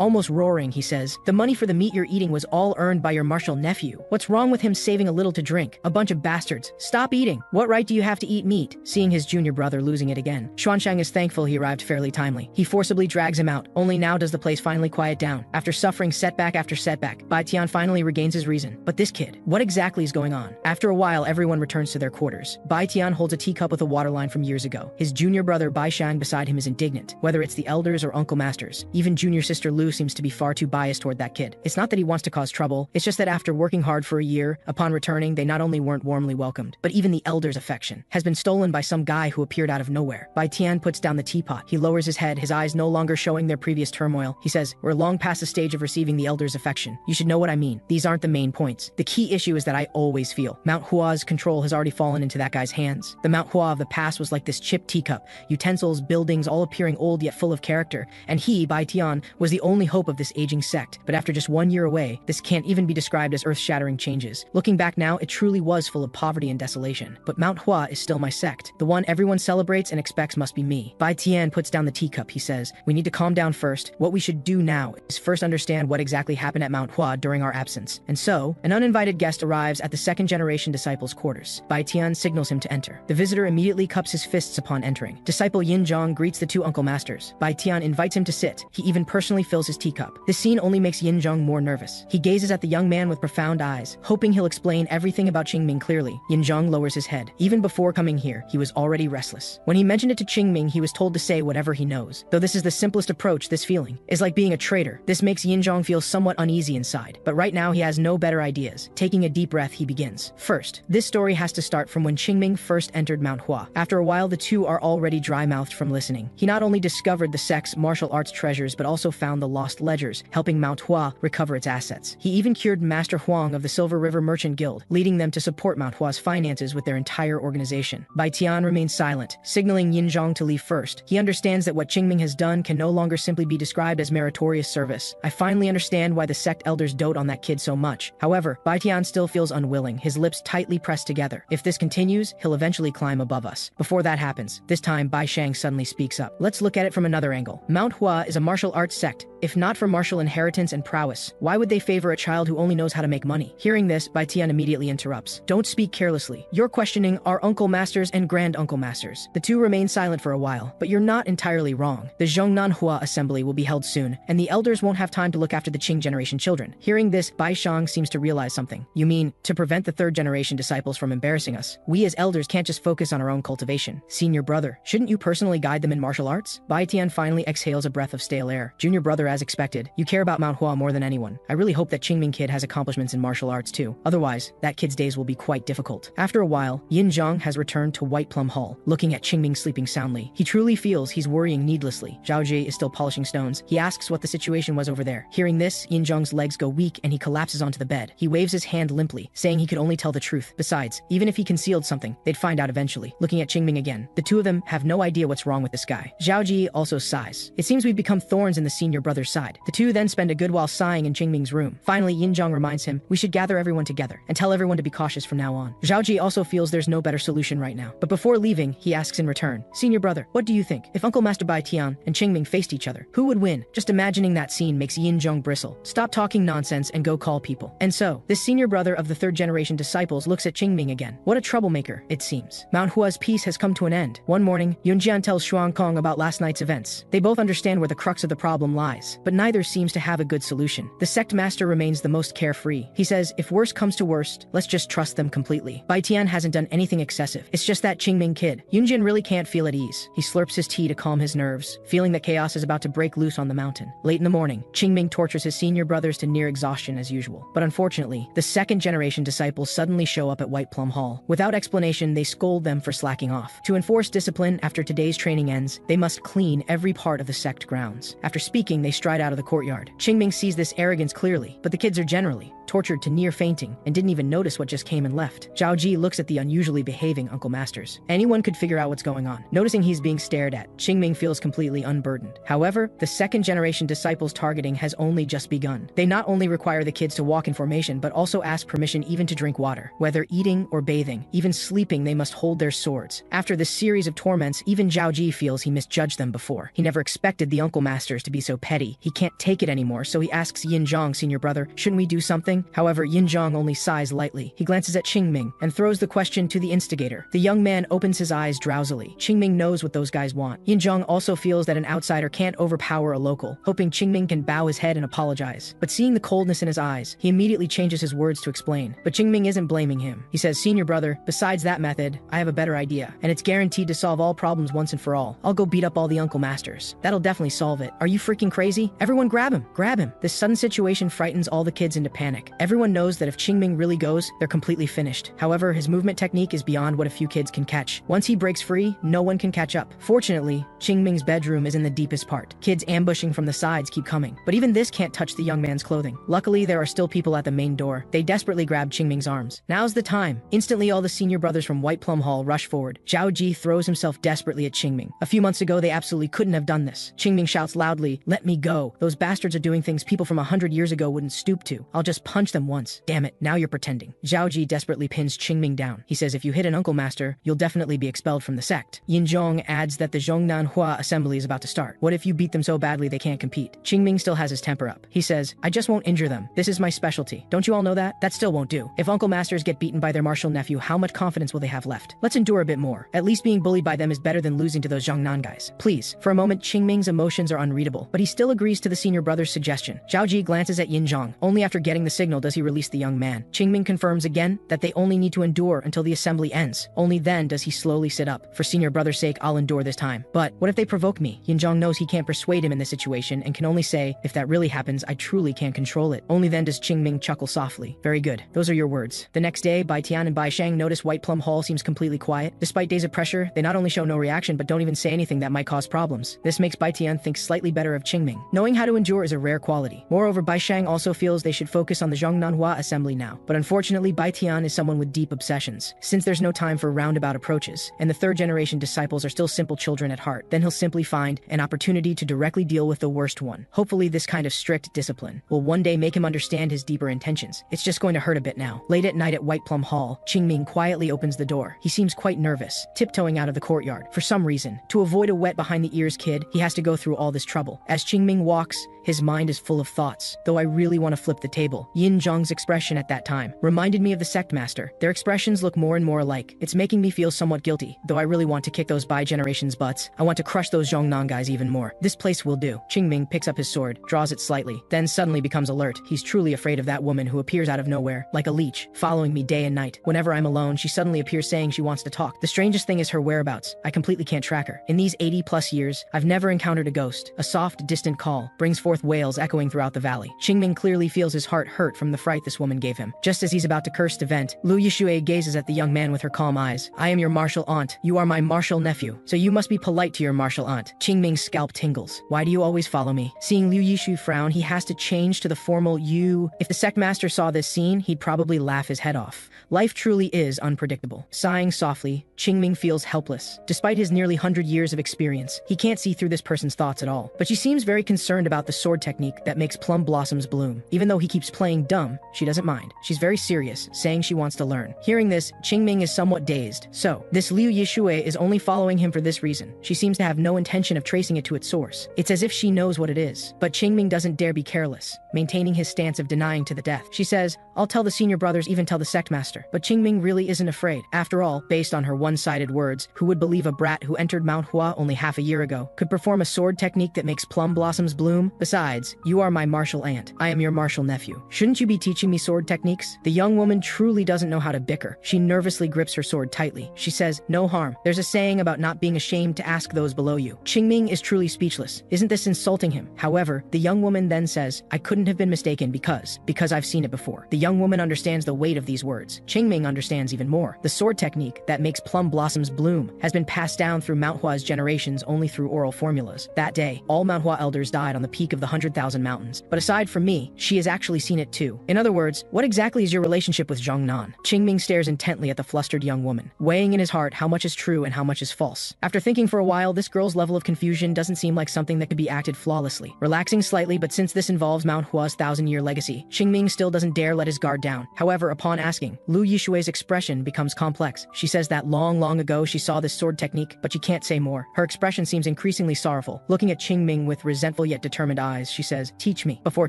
Almost roaring, he says, the money for the meat you're eating was all earned by your martial nephew. What's wrong with him saving a little to drink? A bunch of bastards. Stop eating. What right do you have to eat meat? Seeing his junior brother losing it again, Xuanshang is thankful he arrived fairly timely. He forcibly drags him out. Only now does the place finally quiet down. After suffering setback after setback, Bai Tian finally regains his reason. But this kid, what exactly is going on? After a while, everyone returns to their quarters. Bai Tian holds a teacup with a water line from years ago. His junior brother Bai Shang beside him is indignant. Whether it's the elders or uncle masters, even junior sister Lu seems to be far too biased toward that kid. It's not that he wants to cause trouble, it's just that after working working hard for a year. Upon returning, they not only weren't warmly welcomed, but even the elder's affection has been stolen by some guy who appeared out of nowhere. Bai Tian puts down the teapot. He lowers his head, his eyes no longer showing their previous turmoil. He says, "We're long past the stage of receiving the elder's affection. You should know what I mean. These aren't the main points. The key issue is that I always feel Mount Hua's control has already fallen into that guy's hands. The Mount Hua of the past was like this chipped teacup, utensils, buildings, all appearing old yet full of character, and he, Bai Tian, was the only hope of this aging sect. But after just 1 year away, this can't even be described as earth-shattering changes. Looking back now, it truly was full of poverty and desolation. But Mount Hua is still my sect. The one everyone celebrates and expects must be me." Bai Tian puts down the teacup. He says, "We need to calm down first. What we should do now is first understand what exactly happened at Mount Hua during our absence." And so, an uninvited guest arrives at the second-generation disciple's quarters. Bai Tian signals him to enter. The visitor immediately cups his fists upon entering. Disciple Yin Zhang greets the two uncle masters. Bai Tian invites him to sit. He even personally fills his teacup. This scene only makes Yin Zhang more nervous. He gazes at the young man with profound eyes, hoping he'll explain everything about Qingming clearly. Yin Zhang lowers his head. Even before coming here, he was already restless. When he mentioned it to Qingming, he was told to say whatever he knows. Though this is the simplest approach, this feeling is like being a traitor. This makes Yin Zhang feel somewhat uneasy inside. But right now, he has no better ideas. Taking a deep breath, he begins. First, this story has to start from when Qingming first entered Mount Hua. After a while, the two are already dry-mouthed from listening. He not only discovered the sect's martial arts treasures, but also found the lost ledgers, helping Mount Hua recover its assets. He even cured Master Huang of the Silver River Merchant Guild, leading them to support Mount Hua's finances with their entire organization. Bai Tian remains silent, signaling Yin Zhang to leave first. He understands that what Qingming has done can no longer simply be described as meritorious service. I finally understand why the sect elders dote on that kid so much. However, Bai Tian still feels unwilling, his lips tightly pressed together. If this continues, he'll eventually climb above us. Before that happens, this time Bai Shang suddenly speaks up. Let's look at it from another angle. Mount Hua is a martial arts sect. If not for martial inheritance and prowess, why would they favor a child who only knows how to make money? Hearing this, Bai Tian immediately interrupts. Don't speak carelessly. You're questioning our uncle masters and grand uncle masters. The two remain silent for a while, but you're not entirely wrong. The Zhongnan Hua assembly will be held soon, and the elders won't have time to look after the Qing generation children. Hearing this, Bai Shang seems to realize something. You mean, to prevent the third generation disciples from embarrassing us, we as elders can't just focus on our own cultivation. Senior brother, shouldn't you personally guide them in martial arts? Bai Tian finally exhales a breath of stale air. Junior brother, as expected, you care about Mount Hua more than anyone. I really hope that Qingming kid has accomplishments in martial arts too. Otherwise, that kid's days will be quite difficult. After a while, Yin Zhang has returned to White Plum Hall, looking at Qingming sleeping soundly. He truly feels he's worrying needlessly. Zhao Ji is still polishing stones. He asks what the situation was over there. Hearing this, Yin Zhang's legs go weak and he collapses onto the bed. He waves his hand limply, saying he could only tell the truth. Besides, even if he concealed something, they'd find out eventually. Looking at Qingming again, the two of them have no idea what's wrong with this guy. Zhao Ji also sighs. It seems we've become thorns in the senior brother's side. The two then spend a good while sighing in Qingming's room. Finally, Yin Zhang reminds him, we should gather everyone together and tell everyone to be cautious from now on. Zhao Ji also feels there's no better solution right now. But before leaving, he asks in return, Senior brother, what do you think? If Uncle Master Bai Tian and Qingming faced each other, who would win? Just imagining that scene makes Yin Zhang bristle. Stop talking nonsense and go call people. And so, this senior brother of the third generation disciples looks at Qingming again. What a troublemaker, it seems. Mount Hua's peace has come to an end. One morning, Yunjian tells Xuan Kong about last night's events. They both understand where the crux of the problem lies, but neither seems to have a good solution. The sect master remains the most carefree. He says, if worst comes to worst, let's just trust them completely. Bai Tian hasn't done anything excessive. It's just that Qingming kid. Yunjian really can't feel at ease. He slurps his tea to calm his nerves, feeling that chaos is about to break loose on the mountain. Late in the morning, Qingming tortures his senior brothers to near exhaustion as usual. But unfortunately, the second generation disciples suddenly show up at White Plum Hall. Without explanation, they scold them for slacking off. To enforce discipline after today's training ends, they must clean every part of the sect grounds. After speaking, they stride out of the courtyard. Qingming sees this arrogance clearly, but the kids are generally tortured to near fainting and didn't even notice what just came and left. Zhao Ji looks at the unusually behaving Uncle Masters. Anyone could figure out what's going on. Noticing he's being stared at, Qingming feels completely unburdened. However, the second generation disciples' targeting has only just begun. They not only require the kids to walk in formation, but also ask permission even to drink water. Whether eating or bathing, even sleeping, they must hold their swords. After this series of torments, even Zhao Ji feels he misjudged them before. He never expected the Uncle Masters to be so petty. He can't take it anymore, so he asks Yin Zhang, senior brother, shouldn't we do something? However, Yin Zhang only sighs lightly. He glances at Qingming and throws the question to the instigator. The young man opens his eyes drowsily. Qingming knows what those guys want. Yin Zhang also feels that an outsider can't overpower a local, hoping Qingming can bow his head and apologize. But seeing the coldness in his eyes, he immediately changes his words to explain. But Qingming isn't blaming him. He says, senior brother, besides that method, I have a better idea, and it's guaranteed to solve all problems once and for all. I'll go beat up all the Uncle Masters. That'll definitely solve it. Are you freaking crazy? Everyone grab him! Grab him! This sudden situation frightens all the kids into panic. Everyone knows that if Qingming really goes, they're completely finished. However, his movement technique is beyond what a few kids can catch. Once he breaks free, no one can catch up. Fortunately, Qingming's bedroom is in the deepest part. Kids ambushing from the sides keep coming, but even this can't touch the young man's clothing. Luckily, there are still people at the main door. They desperately grab Qingming's arms. Now's the time. Instantly, all the senior brothers from White Plum Hall rush forward. Zhao Ji throws himself desperately at Qingming. A few months ago, they absolutely couldn't have done this. Qingming shouts loudly, "Let me go. Those bastards are doing things people from 100 years ago wouldn't stoop to. I'll just punch them once. Damn it, now you're pretending." Zhao Ji desperately pins Qingming down. He says if you hit an uncle master, you'll definitely be expelled from the sect. Yin Zhong adds that the Zhongnan assembly is about to start. What if you beat them so badly they can't compete? Qingming still has his temper up. He says, "I just won't injure them. This is my specialty. Don't you all know that? That still won't do. If uncle masters get beaten by their martial nephew, how much confidence will they have left? Let's endure a bit more. At least being bullied by them is better than losing to those Zhongnan guys. Please." For a moment, Qingming's emotions are unreadable, but he still agrees to the senior brother's suggestion. Zhao Ji glances at Yin Zhong. Only after getting the signal does he release the young man. Qingming confirms again that they only need to endure until the assembly ends. Only then does he slowly sit up. For senior brother's sake, I'll endure this time. But what if they provoke me? Yin Zhong knows he can't persuade him in this situation and can only say, if that really happens, I truly can't control it. Only then does Qingming chuckle softly. Very good. Those are your words. The next day, Bai Tian and Bai Shang notice White Plum Hall seems completely quiet. Despite days of pressure, they not only show no reaction but don't even say anything that might cause problems. This makes Bai Tian think slightly better of Qingming. Knowing how to endure is a rare quality. Moreover, Bai Shang also feels they should focus on the Zhongnanhua assembly now. But unfortunately, Bai Tian is someone with deep obsessions. Since there's no time for roundabout approaches, and the third generation disciples are still simple children at heart, then he'll simply find an opportunity to directly deal with the worst one. Hopefully, this kind of strict discipline will one day make him understand his deeper intentions. It's just going to hurt a bit now. Late at night at White Plum Hall, Qingming quietly opens the door. He seems quite nervous, tiptoeing out of the courtyard. For some reason, to avoid a wet behind the ears kid, he has to go through all this trouble. As Qingming walks, his mind is full of thoughts. Though I really want to flip the table. Yin Zhong's expression at that time reminded me of the sect master. Their expressions look more and more alike. It's making me feel somewhat guilty. Though I really want to kick those Bai generation's butts, I want to crush those Zhongnan guys even more. This place will do. Qingming picks up his sword, draws it slightly, then suddenly becomes alert. He's truly afraid of that woman who appears out of nowhere, like a leech, following me day and night. Whenever I'm alone, she suddenly appears saying she wants to talk. The strangest thing is her whereabouts. I completely can't track her. In these 80+ years, I've never encountered a ghost. A soft, distant call brings forth wails echoing throughout the valley. Qingming clearly feels his heart hurt from the fright this woman gave him. Just as he's about to curse to vent, Lu Yixue gazes at the young man with her calm eyes. "I am your martial aunt. You are my martial nephew. So you must be polite to your martial aunt." Qingming's scalp tingles. "Why do you always follow me?" Seeing Liu Yixu frown, he has to change to the formal you. If the sect master saw this scene, he'd probably laugh his head off. Life truly is unpredictable. Sighing softly, Qingming feels helpless. Despite his nearly 100 years of experience, he can't see through this person's thoughts at all. But she seems very concerned about the sword technique that makes plum blossoms bloom. Even though he keeps playing dumb, she doesn't mind. She's very serious, saying she wants to learn. Hearing this, Qingming is somewhat dazed. So, this Liu Yixue is only following him for this reason. She seems to have no intention of tracing it to its source. It's as if she knows what it is. But Qingming doesn't dare be careless, maintaining his stance of denying to the death. She says, "I'll tell the senior brothers, even tell the sect master." But Qingming really isn't afraid. After all, based on her one-sided words, who would believe a brat who entered Manhwa only half a year ago could perform a sword technique that makes plum blossoms bloom? Besides, you are my martial aunt. I am your martial nephew. Shouldn't you be teaching me sword techniques? The young woman truly doesn't know how to bicker. She nervously grips her sword tightly. She says, "No harm. There's a saying about not being ashamed to ask those below you." Qingming is truly speechless. Isn't this insulting him? However, the young woman then says, "I couldn't have been mistaken because I've seen it before." The young woman understands the weight of these words. Qingming understands even more. The sword technique that makes plum blossoms bloom has been passed down through Manhwa's generations only through oral formulas. That day, all Manhwa elders died on the peak of the 100,000 mountains. But aside from me, she has actually seen it too. In other words, what exactly is your relationship with Zhongnan? Qingming stares intently at the flustered young woman, weighing in his heart how much is true and how much is false. After thinking for a while, this girl's level of confusion doesn't seem like something that could be acted flawlessly. Relaxing slightly, but since this involves Manhua's 1,000-year legacy, Qingming still doesn't dare let his guard down. However, upon asking, Lu Yixue's expression becomes complex. She says that long ago she saw this sword technique, but she can't say more. Her expression seems increasingly sorrowful. Looking at Qingming with resentful yet determined eyes, she says, "Teach me." Before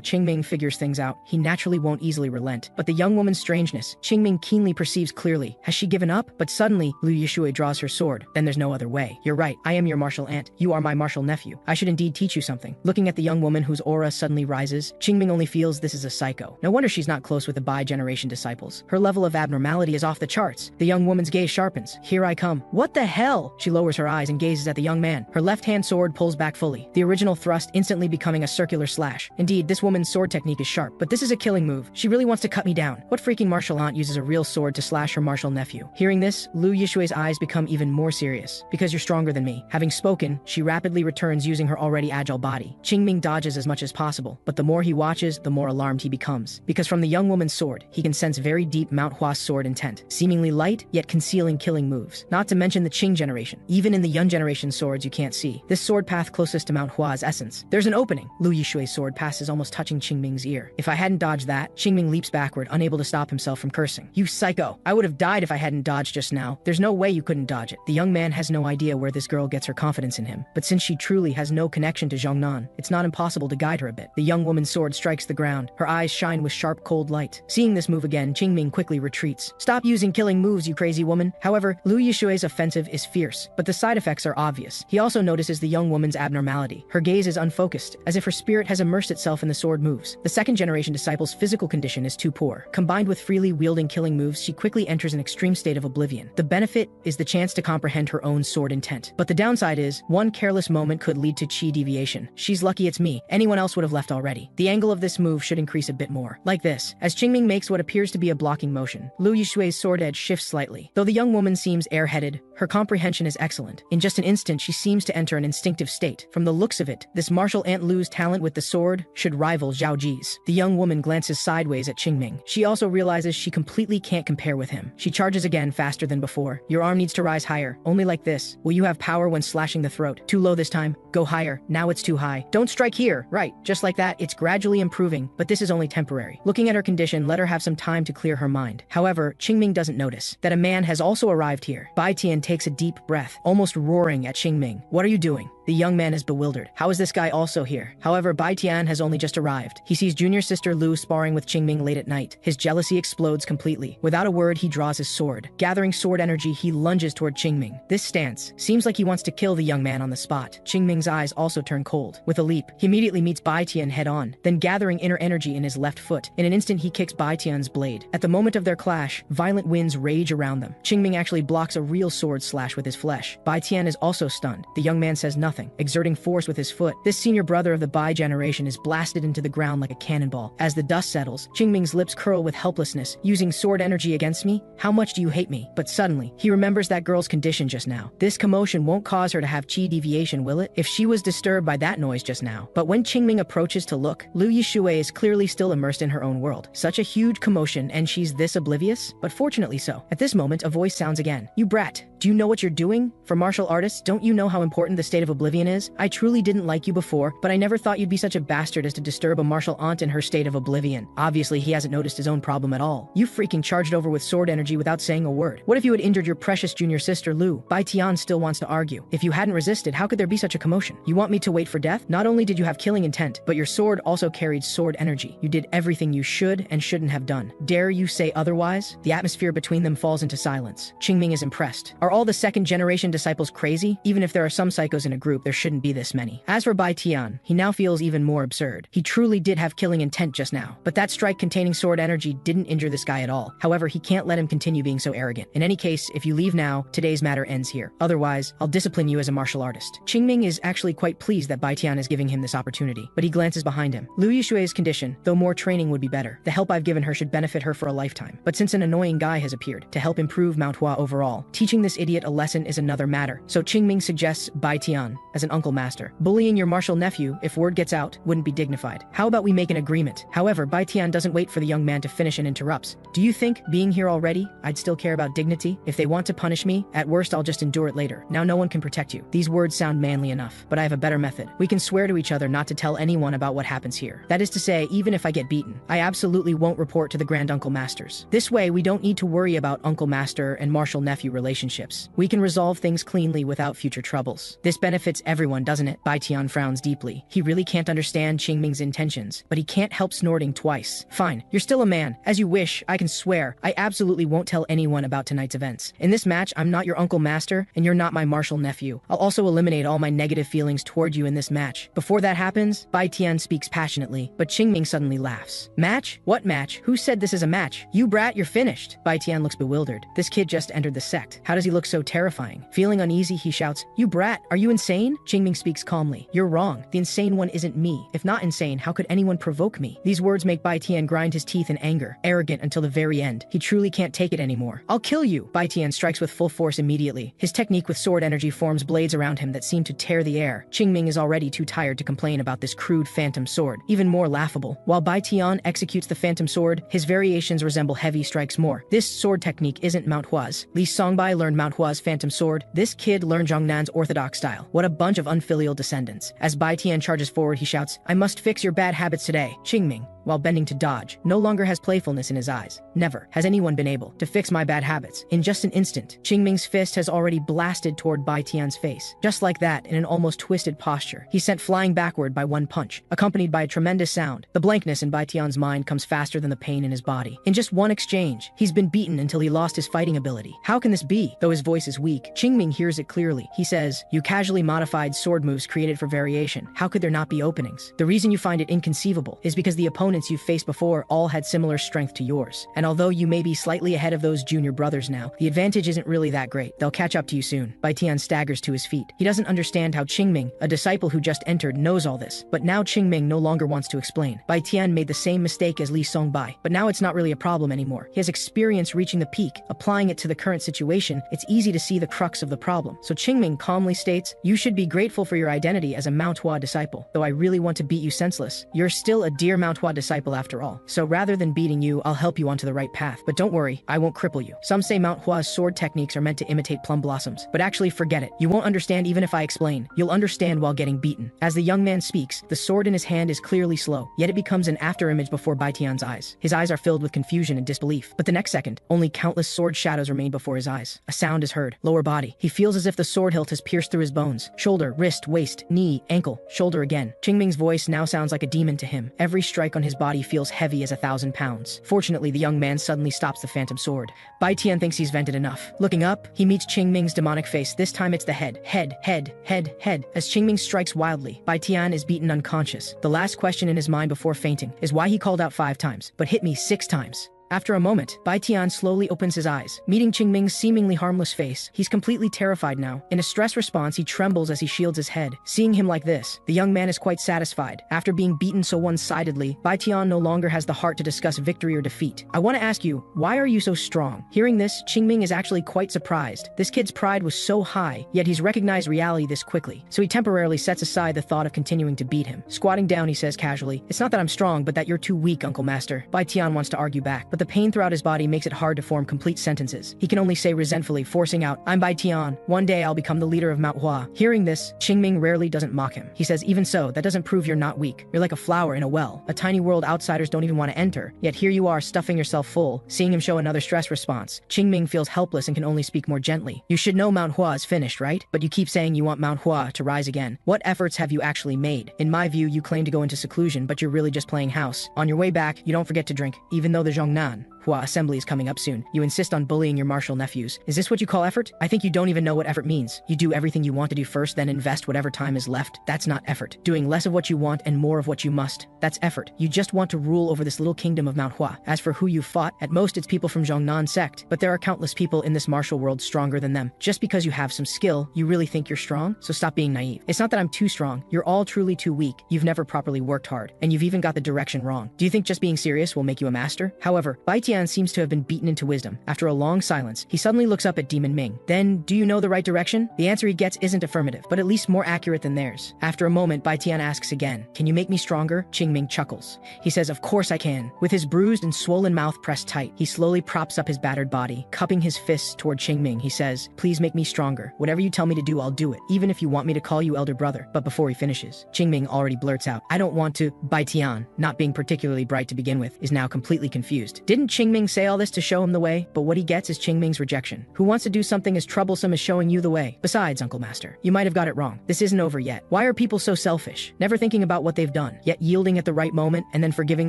Qingming figures things out, he naturally won't easily relent. But the young woman's strangeness, Qingming keenly perceives clearly. Has she given up? But suddenly, Lu Yixue draws her sword. Then there's no other way. "You're right. I am your martial aunt. You are my martial nephew. I should indeed teach you something." Looking at the young woman whose aura suddenly rises, Qingming only feels this is a psycho. No wonder she's not close with with the bi-generation disciples. Her level of abnormality is off the charts. The young woman's gaze sharpens. Here I come. What the hell? She lowers her eyes and gazes at the young man. Her left-hand sword pulls back fully, the original thrust instantly becoming a circular slash. Indeed, this woman's sword technique is sharp, but this is a killing move. She really wants to cut me down. What freaking martial aunt uses a real sword to slash her martial nephew? Hearing this, Lu Yishui's eyes become even more serious. Because you're stronger than me. Having spoken, she rapidly returns using her already agile body. Qingming dodges as much as possible, but the more he watches, the more alarmed he becomes. Because from the young woman's sword, he can sense very deep Manhwa sword intent, seemingly light, yet concealing killing moves. Not to mention the Qing generation. Even in the Yun generation swords you can't see. This sword path closest to Manhua's essence. There's an opening. Lu Yishui's sword passes almost touching Qingming's ear. If I hadn't dodged that, Qingming leaps backward, unable to stop himself from cursing. You psycho! I would have died if I hadn't dodged just now. There's no way you couldn't dodge it. The young man has no idea where this girl gets her confidence in him. But since she truly has no connection to Zhongnan, it's not impossible to guide her a bit. The young woman's sword strikes the ground. Her eyes shine with sharp, cold light. Seeing this move again, Qingming quickly retreats. Stop using killing moves, you crazy woman. However, Lu Yishui's offensive is fierce, but the side effects are obvious. He also notices the young woman's abnormality. Her gaze is unfocused, as if her spirit has immersed itself in the sword moves. The second generation disciple's physical condition is too poor. Combined with freely wielding killing moves, she quickly enters an extreme state of oblivion. The benefit is the chance to comprehend her own sword intent. But the downside is, one careless moment could lead to chi deviation. She's lucky it's me. Anyone else would have left already. The angle of this move should increase a bit more. Like this. As Qingming makes what appears to be a blocking motion, Lu Yishui's sword edge shifts slightly. Though the young woman seems airheaded, her comprehension is excellent. In just an instant, she seems to enter an instinctive state. From the looks of it, this martial Aunt Lu's talent with the sword should rival Zhao Ji's. The young woman glances sideways at Qingming. She also realizes she completely can't compare with him. She charges again faster than before. Your arm needs to rise higher. Only like this will you have power when slashing the throat. Too low this time. Go higher. Now it's too high. Don't strike here. Right. Just like that, it's gradually improving, but this is only temporary. Looking at her condition, let her have some time to clear her mind. However, Qingming doesn't notice that a man has also arrived here. Bai Tian takes a deep breath, almost roaring at Qingming. What are you doing? The young man is bewildered. How is this guy also here? However, Bai Tian has only just arrived. He sees junior sister Lu sparring with Qingming late at night. His jealousy explodes completely. Without a word, he draws his sword. Gathering sword energy, he lunges toward Qingming. This stance seems like he wants to kill the young man on the spot. Qingming's eyes also turn cold. With a leap, he immediately meets Bai Tian head on, then gathering inner energy in his left foot. In an instant, he kicks Bai Tian's blade. At the moment of their clash, violent winds rage around them. Qingming actually blocks a real sword slash with his flesh. Bai Tian is also stunned. The young man says nothing, exerting force with his foot. This senior brother of the Bai generation is blasted into the ground like a cannonball. As the dust settles, Qingming's lips curl with helplessness. Using sword energy against me? How much do you hate me? But suddenly, he remembers that girl's condition just now. This commotion won't cause her to have chi deviation, will it? If she was disturbed by that noise just now. But when Qingming approaches to look, Lu Yishui is clearly still immersed in her own world. Such a huge commotion, and she's this oblivious? But fortunately so. At this moment, a voice sounds again. You brat, do you know what you're doing? For martial artists, don't you know how important the state of oblivion is? I truly didn't like you before, but I never thought you'd be such a bastard as to disturb a martial aunt in her state of oblivion. Obviously, he hasn't noticed his own problem at all. You freaking charged over with sword energy without saying a word. What if you had injured your precious junior sister Lu? Bai Tian still wants to argue. If you hadn't resisted, how could there be such a commotion? You want me to wait for death? Not only did you have killing intent, but your sword also carried sword energy. You did everything you should and shouldn't have done. Dare you say otherwise? The atmosphere between them falls into silence. Qingming is impressed. Are all the second generation disciples crazy? Even if there are some psychos in a group, there shouldn't be this many. As for Bai Tian, he now feels even more absurd. He truly did have killing intent just now, but that strike containing sword energy didn't injure this guy at all. However, he can't let him continue being so arrogant. In any case, if you leave now, today's matter ends here. Otherwise, I'll discipline you as a martial artist. Qingming is actually quite pleased that Bai Tian is giving him this opportunity, but he glances behind him. Lu Yishui's condition, though more training would be better. The help I've given her should benefit her for a lifetime. But since an annoying guy has appeared to help improve Manhwa overall, teaching this idiot a lesson is another matter. So Qingming suggests Bai Tian as an uncle master. Bullying your martial nephew, if word gets out, wouldn't be dignified. How about we make an agreement? However, Bai Tian doesn't wait for the young man to finish and interrupts. Do you think, being here already, I'd still care about dignity? If they want to punish me, at worst I'll just endure it later. Now no one can protect you. These words sound manly enough, but I have a better method. We can swear to each other not to tell anyone about what happens here. That is to say, even if I get beaten, I absolutely won't report to the Grand Uncle Masters. This way, we don't need to worry about Uncle Master and Martial Nephew relationship. relationships. We can resolve things cleanly without future troubles. This benefits everyone, doesn't it? Bai Tian frowns deeply. He really can't understand Qingming's intentions, but he can't help snorting twice. Fine, you're still a man. As you wish, I can swear. I absolutely won't tell anyone about tonight's events. In this match, I'm not your uncle master, and you're not my martial nephew. I'll also eliminate all my negative feelings toward you in this match. Before that happens, Bai Tian speaks passionately, but Qingming suddenly laughs. Match? What match? Who said this is a match? You brat, you're finished. Bai Tian looks bewildered. This kid just entered the sect. How does he look so terrifying? Feeling uneasy, he shouts, You brat, are you insane? Qingming speaks calmly. You're wrong. The insane one isn't me. If not insane, how could anyone provoke me? These words make Bai Tian grind his teeth in anger, arrogant until the very end. He truly can't take it anymore. I'll kill you! Bai Tian strikes with full force immediately. His technique with sword energy forms blades around him that seem to tear the air. Qingming is already too tired to complain about this crude phantom sword. Even more laughable. While Bai Tian executes the phantom sword, his variations resemble heavy strikes more. This sword technique isn't Manhwa's. Li Songbai learned Manhwa's phantom sword. This kid learned Zhongnan's orthodox style. What a bunch of unfilial descendants. As Bai Tian charges forward, he shouts, I must fix your bad habits today. Qingming, while bending to dodge, no longer has playfulness in his eyes. Never has anyone been able to fix my bad habits. In just an instant, Qingming's fist has already blasted toward Bai Tian's face. Just like that, in an almost twisted posture, he's sent flying backward by one punch, accompanied by a tremendous sound. The blankness in Bai Tian's mind comes faster than the pain in his body. In just one exchange, he's been beaten until he lost his fighting ability. How can this be? Though his voice is weak, Qingming hears it clearly. He says, You casually modified sword moves created for variation. How could there not be openings? The reason you find it inconceivable is because the opponents you've faced before all had similar strength to yours. And although you may be slightly ahead of those junior brothers now, the advantage isn't really that great. They'll catch up to you soon. Bai Tian staggers to his feet. He doesn't understand how Qingming, a disciple who just entered, knows all this. But now Qingming no longer wants to explain. Bai Tian made the same mistake as Li Songbai, but now it's not really a problem anymore. He has experience reaching the peak. Applying it to the current situation, it's easy to see the crux of the problem. So Qingming calmly states, You should be grateful for your identity as a Manhwa disciple. Though I really want to beat you senseless, you're still a dear Manhwa disciple after all. So rather than beating you, I'll help you onto the right path. But don't worry, I won't cripple you. Some say Manhwa's sword techniques are meant to imitate plum blossoms, but actually forget it. You won't understand even if I explain. You'll understand while getting beaten. As the young man speaks, the sword in his hand is clearly slow, yet it becomes an afterimage before Bai Tian's eyes. His eyes are filled with confusion and disbelief. But the next second, only countless sword shadows remain before his eyes. A sound is heard. Lower body. He feels as if the sword hilt has pierced through his bones. Shoulder, wrist, waist, knee, ankle, shoulder again. Qingming's voice now sounds like a demon to him. Every strike on his body feels heavy as 1,000 pounds. Fortunately, the young man suddenly stops the phantom sword. Bai Tian thinks he's vented enough. Looking up, he meets Qingming's demonic face. This time it's the head. Head. As Qingming strikes wildly, Bai Tian is beaten unconscious. The last question in his mind before fainting is why he called out 5 times, but hit me 6 times. After a moment, Bai Tian slowly opens his eyes. Meeting Qingming's seemingly harmless face, he's completely terrified now. In a stress response, he trembles as he shields his head. Seeing him like this, the young man is quite satisfied. After being beaten so one-sidedly, Bai Tian no longer has the heart to discuss victory or defeat. I want to ask you, why are you so strong? Hearing this, Qingming is actually quite surprised. This kid's pride was so high, yet he's recognized reality this quickly. So he temporarily sets aside the thought of continuing to beat him. Squatting down, he says casually, It's not that I'm strong, but that you're too weak, Uncle Master. Bai Tian wants to argue back, but the pain throughout his body makes it hard to form complete sentences. He can only say resentfully, forcing out, I'm Bai Tian. One day I'll become the leader of Manhwa. Hearing this, Qingming rarely doesn't mock him. He says, even so, that doesn't prove you're not weak. You're like a flower in a well, a tiny world outsiders don't even want to enter. Yet here you are, stuffing yourself full. Seeing him show another stress response, Qingming feels helpless and can only speak more gently. You should know Manhwa is finished, right? But you keep saying you want Manhwa to rise again. What efforts have you actually made? In my view, you claim to go into seclusion, but you're really just playing house. On your way back, you don't forget to drink, even though the Zhongnan assembly is coming up soon. You insist on bullying your martial nephews. Is this what you call effort? I think you don't even know what effort means. You do everything you want to do first, then invest whatever time is left. That's not effort. Doing less of what you want and more of what you must. That's effort. You just want to rule over this little kingdom of Manhwa. As for who you fought, at most it's people from Zhongnan sect, but there are countless people in this martial world stronger than them. Just because you have some skill, you really think you're strong? So stop being naive. It's not that I'm too strong. You're all truly too weak. You've never properly worked hard, and you've even got the direction wrong. Do you think just being serious will make you a master? However, Bai Tian seems to have been beaten into wisdom. After a long silence, he suddenly looks up at Demon Ming. Then, do you know the right direction? The answer he gets isn't affirmative, but at least more accurate than theirs. After a moment, Bai Tian asks again, Can you make me stronger? Qingming chuckles. He says, Of course I can. With his bruised and swollen mouth pressed tight, he slowly props up his battered body. Cupping his fists toward Qingming, he says, Please make me stronger. Whatever you tell me to do, I'll do it, even if you want me to call you elder brother. But before he finishes, Qingming already blurts out, I don't want to. Bai Tian, not being particularly bright to begin with, is now completely confused. Didn't Qingming Qingming say all this to show him the way, but what he gets is Qingming's rejection. Who wants to do something as troublesome as showing you the way? Besides, Uncle Master, you might have got it wrong. This isn't over yet. Why are people so selfish, never thinking about what they've done, yet yielding at the right moment and then forgiving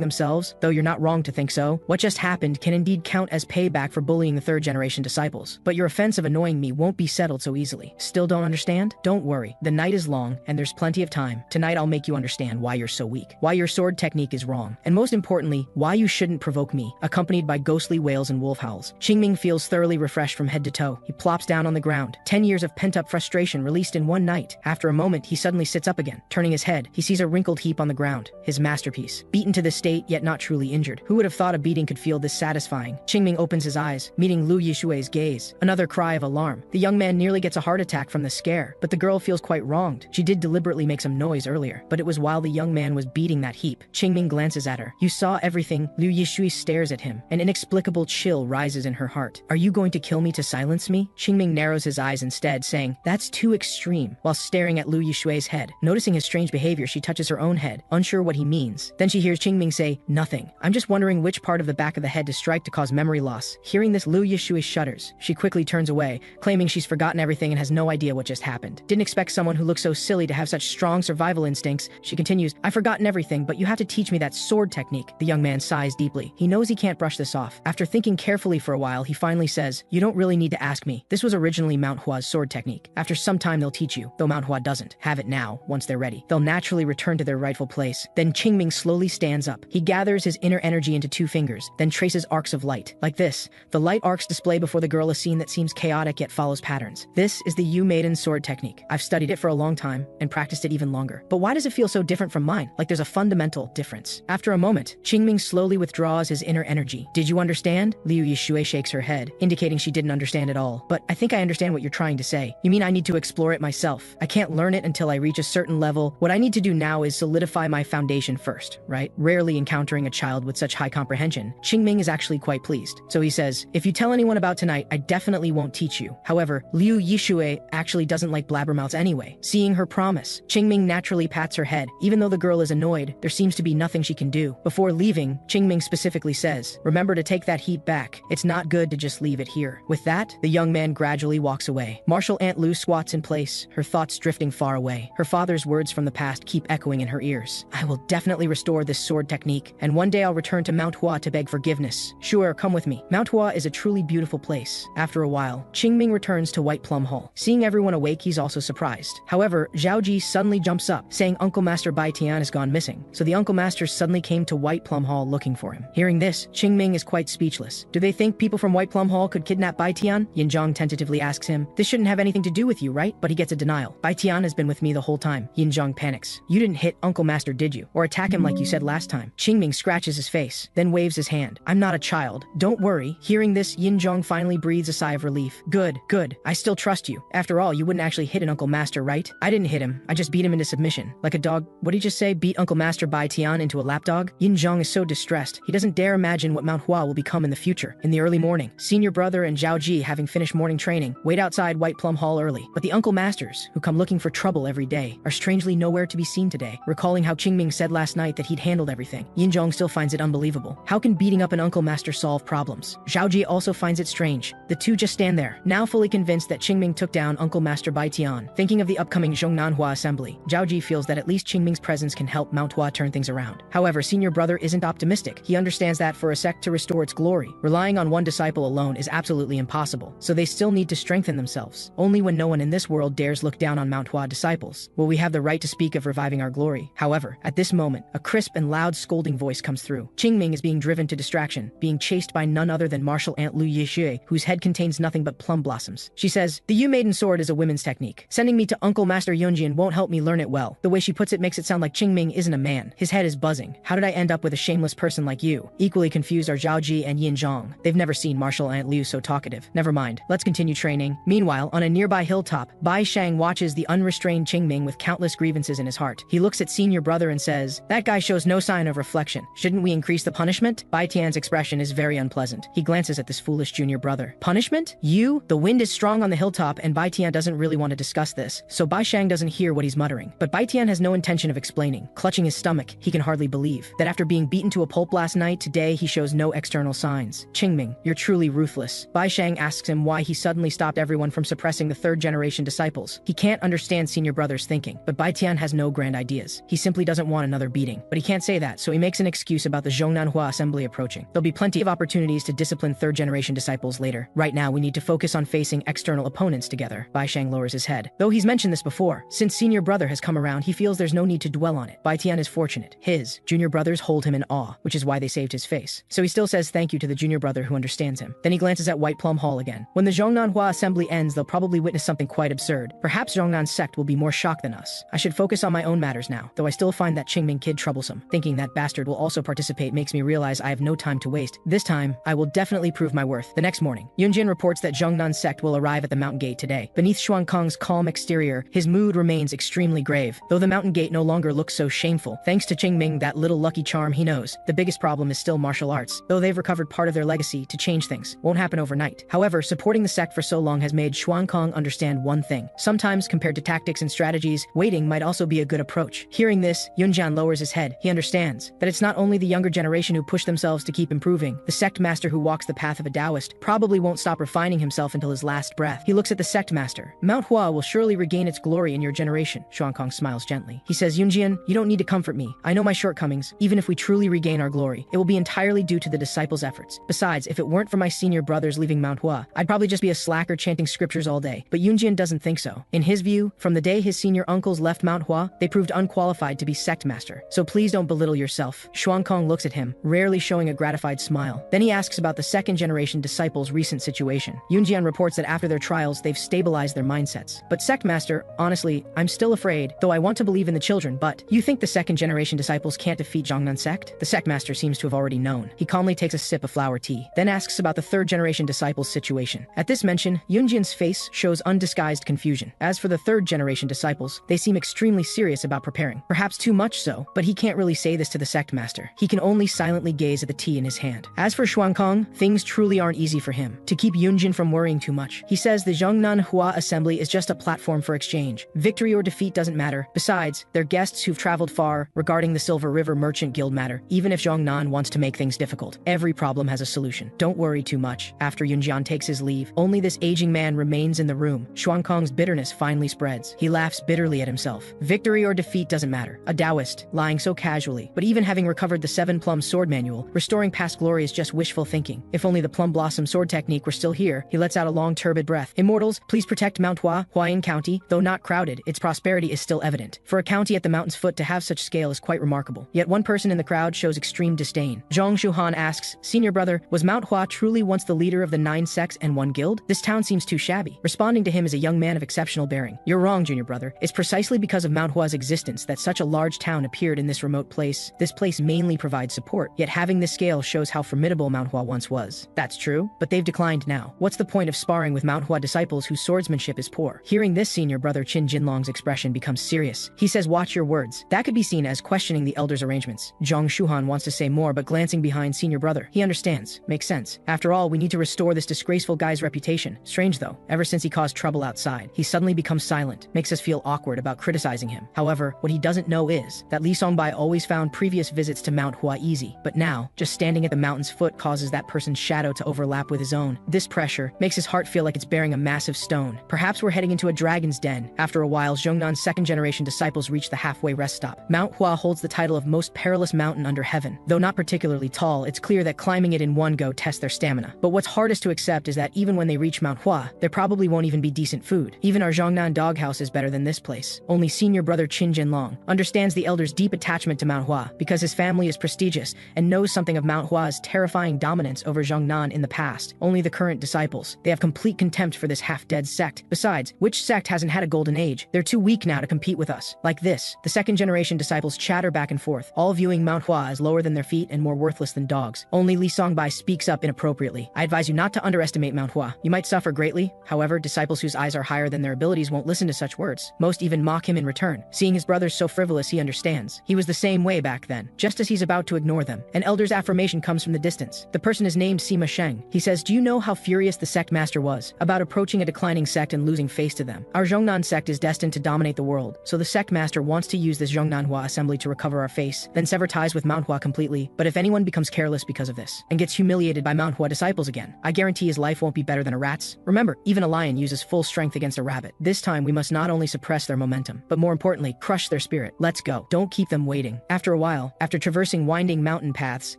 themselves? Though you're not wrong to think so. What just happened can indeed count as payback for bullying the third-generation disciples. But your offense of annoying me won't be settled so easily. Still don't understand? Don't worry. The night is long, and there's plenty of time. Tonight I'll make you understand why you're so weak, why your sword technique is wrong, and most importantly, why you shouldn't provoke me. Accompanied by ghostly wails and wolf howls, Qingming feels thoroughly refreshed from head to toe. He plops down on the ground. 10 years of pent-up frustration released in one night. After a moment, he suddenly sits up again. Turning his head, he sees a wrinkled heap on the ground. His masterpiece. Beaten to this state, yet not truly injured. Who would have thought a beating could feel this satisfying? Qingming opens his eyes, meeting Lu Yishui's gaze. Another cry of alarm. The young man nearly gets a heart attack from the scare, but the girl feels quite wronged. She did deliberately make some noise earlier, but it was while the young man was beating that heap. Qingming glances at her. You saw everything. Lu Yishui stares at him. An inexplicable chill rises in her heart. Are you going to kill me to silence me? Qingming narrows his eyes instead, saying, that's too extreme, while staring at Lu Yishui's head. Noticing his strange behavior, she touches her own head, unsure what he means. Then she hears Qingming say, nothing. I'm just wondering which part of the back of the head to strike to cause memory loss. Hearing this, Lu Yishui shudders. She quickly turns away, claiming she's forgotten everything and has no idea what just happened. Didn't expect someone who looks so silly to have such strong survival instincts. She continues, I've forgotten everything, but you have to teach me that sword technique. The young man sighs deeply. He knows he can't brush this off. After thinking carefully for a while, he finally says, you don't really need to ask me. This was originally Manhwa's sword technique. After some time they'll teach you, though Manhwa doesn't. Have it now. Once they're ready, they'll naturally return to their rightful place. Then Qingming slowly stands up. He gathers his inner energy into 2 fingers, then traces arcs of light. Like this. The light arcs display before the girl a scene that seems chaotic yet follows patterns. This is the Yu Maiden sword technique. I've studied it for a long time and practiced it even longer. But why does it feel so different from mine? Like there's a fundamental difference. After a moment, Qingming slowly withdraws his inner energy. Did you understand? Liu Yishui shakes her head, indicating she didn't understand at all. But I think I understand what you're trying to say. You mean I need to explore it myself? I can't learn it until I reach a certain level. What I need to do now is solidify my foundation first, right? Rarely encountering a child with such high comprehension, Qingming is actually quite pleased. So he says, if you tell anyone about tonight, I definitely won't teach you. However, Liu Yishui actually doesn't like blabbermouths anyway. Seeing her promise, Qingming naturally pats her head. Even though the girl is annoyed, there seems to be nothing she can do. Before leaving, Qingming specifically says, remember to take that heap back. It's not good to just leave it here. With that, the young man gradually walks away. Martial Aunt Lu squats in place, her thoughts drifting far away. Her father's words from the past keep echoing in her ears. I will definitely restore this sword technique, and one day I'll return to Manhwa to beg forgiveness. Sure, come with me. Manhwa is a truly beautiful place. After a while, Qingming returns to White Plum Hall. Seeing everyone awake, he's also surprised. However, Zhaoji suddenly jumps up, saying Uncle Master Bai Tian has gone missing. So the Uncle Masters suddenly came to White Plum Hall looking for him. Hearing this, Qingming is quite speechless. Do they think people from White Plum Hall could kidnap Bai Tian? Yinzhong tentatively asks him. This shouldn't have anything to do with you, right? But he gets a denial. Bai Tian has been with me the whole time. Yinzhong panics. You didn't hit Uncle Master, did you? Or attack him like you said last time? Qingming scratches his face, then waves his hand. I'm not a child. Don't worry. Hearing this, Yinzhong finally breathes a sigh of relief. Good, good. I still trust you. After all, you wouldn't actually hit an Uncle Master, right? I didn't hit him. I just beat him into submission. Like a dog. What'd he just say? Beat Uncle Master Bai Tian into a lapdog? Yinzhong is so distressed. He doesn't dare imagine what Manhwa will become in the future. In the early morning, senior brother and Zhao Ji, having finished morning training, wait outside White Plum Hall early. But the Uncle Masters, who come looking for trouble every day, are strangely nowhere to be seen today. Recalling how Qingming said last night that he'd handled everything, Yinzhong still finds it unbelievable. How can beating up an Uncle Master solve problems? Zhao Ji also finds it strange. The two just stand there, now fully convinced that Qingming took down Uncle Master Bai Tian. Thinking of the upcoming Zhongnanhua assembly, Zhao Ji feels that at least Qingming's presence can help Manhwa turn things around. However, senior brother isn't optimistic. He understands that for a sect to restore its glory, relying on one disciple alone is absolutely impossible, so they still need to strengthen themselves. Only when no one in this world dares look down on Manhwa disciples will we have the right to speak of reviving our glory. However, at this moment, a crisp and loud scolding voice comes through. Qingming is being driven to distraction, being chased by none other than Martial Aunt Lu Yishui, whose head contains nothing but plum blossoms. She says, the Yu Maiden sword is a women's technique. Sending me to Uncle Master Yunjian won't help me learn it well. The way she puts it makes it sound like Qingming isn't a man. His head is buzzing. How did I end up with a shameless person like you? Equally confused are Zhao Ji and Yinzhong. They've never seen Martial Aunt Liu so talkative. Never mind. Let's continue training. Meanwhile, on a nearby hilltop, Bai Shang watches the unrestrained Qingming with countless grievances in his heart. He looks at senior brother and says, that guy shows no sign of reflection. Shouldn't we increase the punishment? Bai Tian's expression is very unpleasant. He glances at this foolish junior brother. Punishment? You? The wind is strong on the hilltop and Bai Tian doesn't really want to discuss this, so Bai Shang doesn't hear what he's muttering. But Bai Tian has no intention of explaining. Clutching his stomach, he can hardly believe that after being beaten to a pulp last night, today he shows no no external signs. Qingming, you're truly ruthless. Bai Shang asks him why he suddenly stopped everyone from suppressing the third-generation disciples. He can't understand senior brother's thinking, but Bai Tian has no grand ideas. He simply doesn't want another beating. But he can't say that, so he makes an excuse about the Zhongnanhua assembly approaching. There'll be plenty of opportunities to discipline third-generation disciples later. Right now, we need to focus on facing external opponents together. Bai Shang lowers his head. Though he's mentioned this before, since senior brother has come around, he feels there's no need to dwell on it. Bai Tian is fortunate. His junior brothers hold him in awe, which is why they saved his face. So he still says thank you to the junior brother who understands him. Then he glances at White Plum Hall again. When the Zhongnanhua assembly ends, they'll probably witness something quite absurd. Perhaps Zhongnan's sect will be more shocked than us. I should focus on my own matters now, though I still find that Qingming kid troublesome. Thinking that bastard will also participate makes me realize I have no time to waste. This time, I will definitely prove my worth. The next morning, Yunjin reports that Zhongnan's sect will arrive at the mountain gate today. Beneath Xuankang's calm exterior, his mood remains extremely grave. Though the mountain gate no longer looks so shameful, thanks to Qingming, that little lucky charm he knows, the biggest problem is still martial arts. Though they've recovered part of their legacy, to change things won't happen overnight. However, supporting the sect for so long has made Xuankang understand one thing. Sometimes, compared to tactics and strategies, waiting might also be a good approach. Hearing this, Yunjian lowers his head. He understands that it's not only the younger generation who push themselves to keep improving. The sect master who walks the path of a Taoist probably won't stop refining himself until his last breath. He looks at the sect master. Manhwa will surely regain its glory in your generation. Xuankang smiles gently. He says, Yunjian, you don't need to comfort me. I know my shortcomings. Even if we truly regain our glory, it will be entirely due to the disciples' efforts. Besides, if it weren't for my senior brothers leaving Manhwa, I'd probably just be a slacker chanting scriptures all day. But Yunjian doesn't think so. In his view, from the day his senior uncles left Manhwa, they proved unqualified to be sect master. So please don't belittle yourself. Xuankang looks at him, rarely showing a gratified smile. Then he asks about the second-generation disciples' recent situation. Yunjian reports that after their trials, they've stabilized their mindsets. But sect master, honestly, I'm still afraid, though I want to believe in the children, but you think the second-generation disciples can't defeat Zhongnan sect? The sect master seems to have already known. He calmly takes a sip of flower tea, then asks about the third-generation disciples' situation. At this mention, Yunjian's face shows undisguised confusion. As for the third-generation disciples, they seem extremely serious about preparing. Perhaps too much so, but he can't really say this to the sect master. He can only silently gaze at the tea in his hand. As for Xuankang, things truly aren't easy for him. To keep Yunjin from worrying too much, he says the Zhongnanhua assembly is just a platform for exchange. Victory or defeat doesn't matter. Besides, they're guests who've traveled far. Regarding the Silver River Merchant Guild matter, even if Zhongnan wants to make things difficult, every problem has a solution. Don't worry too much. After Yunjian takes his leave, only this aging man remains in the room. Xuankang's bitterness finally spreads. He laughs bitterly at himself. Victory or defeat doesn't matter. A Taoist, lying so casually, but even having recovered the 7-plum sword manual, restoring past glory is just wishful thinking. If only the plum blossom sword technique were still here. He lets out a long turbid breath. Immortals, please protect Mount Hua, Huayin County. Though not crowded, its prosperity is still evident. For a county at the mountain's foot to have such scale is quite remarkable. Yet one person in the crowd shows extreme disdain. Zhang Shuhan asks, Senior brother, was Mount Hua truly once the leader of the 9 sects and 1 guild? This town seems too shabby. Responding to him is a young man of exceptional bearing. You're wrong, junior brother. It's precisely because of Mount Hua's existence that such a large town appeared in this remote place. This place mainly provides support, yet having this scale shows how formidable Mount Hua once was. That's true, but they've declined now. What's the point of sparring with Mount Hua disciples whose swordsmanship is poor? Hearing this, senior brother Qin Jinlong's expression becomes serious. He says, watch your words. That could be seen as questioning the elders' arrangements. Zhang Shuhan wants to say more, but glancing behind senior brother, he understands. Makes sense. After all, we need to restore this disgraceful guy's reputation. Strange though, ever since he caused trouble outside, he suddenly becomes silent, makes us feel awkward about criticizing him. However, what he doesn't know is that Li Songbai always found previous visits to Mount Hua easy, but now, just standing at the mountain's foot causes that person's shadow to overlap with his own. This pressure makes his heart feel like it's bearing a massive stone. Perhaps we're heading into a dragon's den. After a while, Zhongnan's second-generation disciples reach the halfway rest stop. Mount Hua holds the title of most perilous mountain under heaven. Though not particularly tall, it's clear that climbing it in one go tests their stamina. But what's hardest to accept is that even when they reach Mount Hua, there probably won't even be decent food. Even our Zhongnan doghouse is better than this place. Only senior brother Qin Jinlong understands the elder's deep attachment to Mount Hua because his family is prestigious and knows something of Mount Hua's terrifying dominance over Zhongnan in the past. Only the current disciples. They have complete contempt for this half-dead sect. Besides, which sect hasn't had a golden age? They're too weak now to compete with us. Like this, the second-generation disciples chatter back and forth, all viewing Mount Hua as lower than their feet and more worthless than dogs. Only Li Songbai speaks up inappropriately. I advise you not to underestimate Mount Hua. You might suffer greatly. However, disciples whose eyes are higher than their abilities won't listen to such words. Most even mock him in return. Seeing his brothers so frivolous, he understands. He was the same way back then. Just as he's about to ignore them, an elder's affirmation comes from the distance. The person is named Sima Sheng. He says, do you know how furious the sect master was about approaching a declining sect and losing face to them? Our Zhongnan sect is destined to dominate the world, so the sect master wants to use this Zhongnanhua assembly to recover our face, then sever ties with Mount Hua completely. But if anyone becomes careless powerless because of this, and gets humiliated by manhua disciples again. I guarantee his life won't be better than a rat's. Remember, even a lion uses full strength against a rabbit. This time we must not only suppress their momentum, but more importantly, crush their spirit. Let's go. Don't keep them waiting. After a while, after traversing winding mountain paths,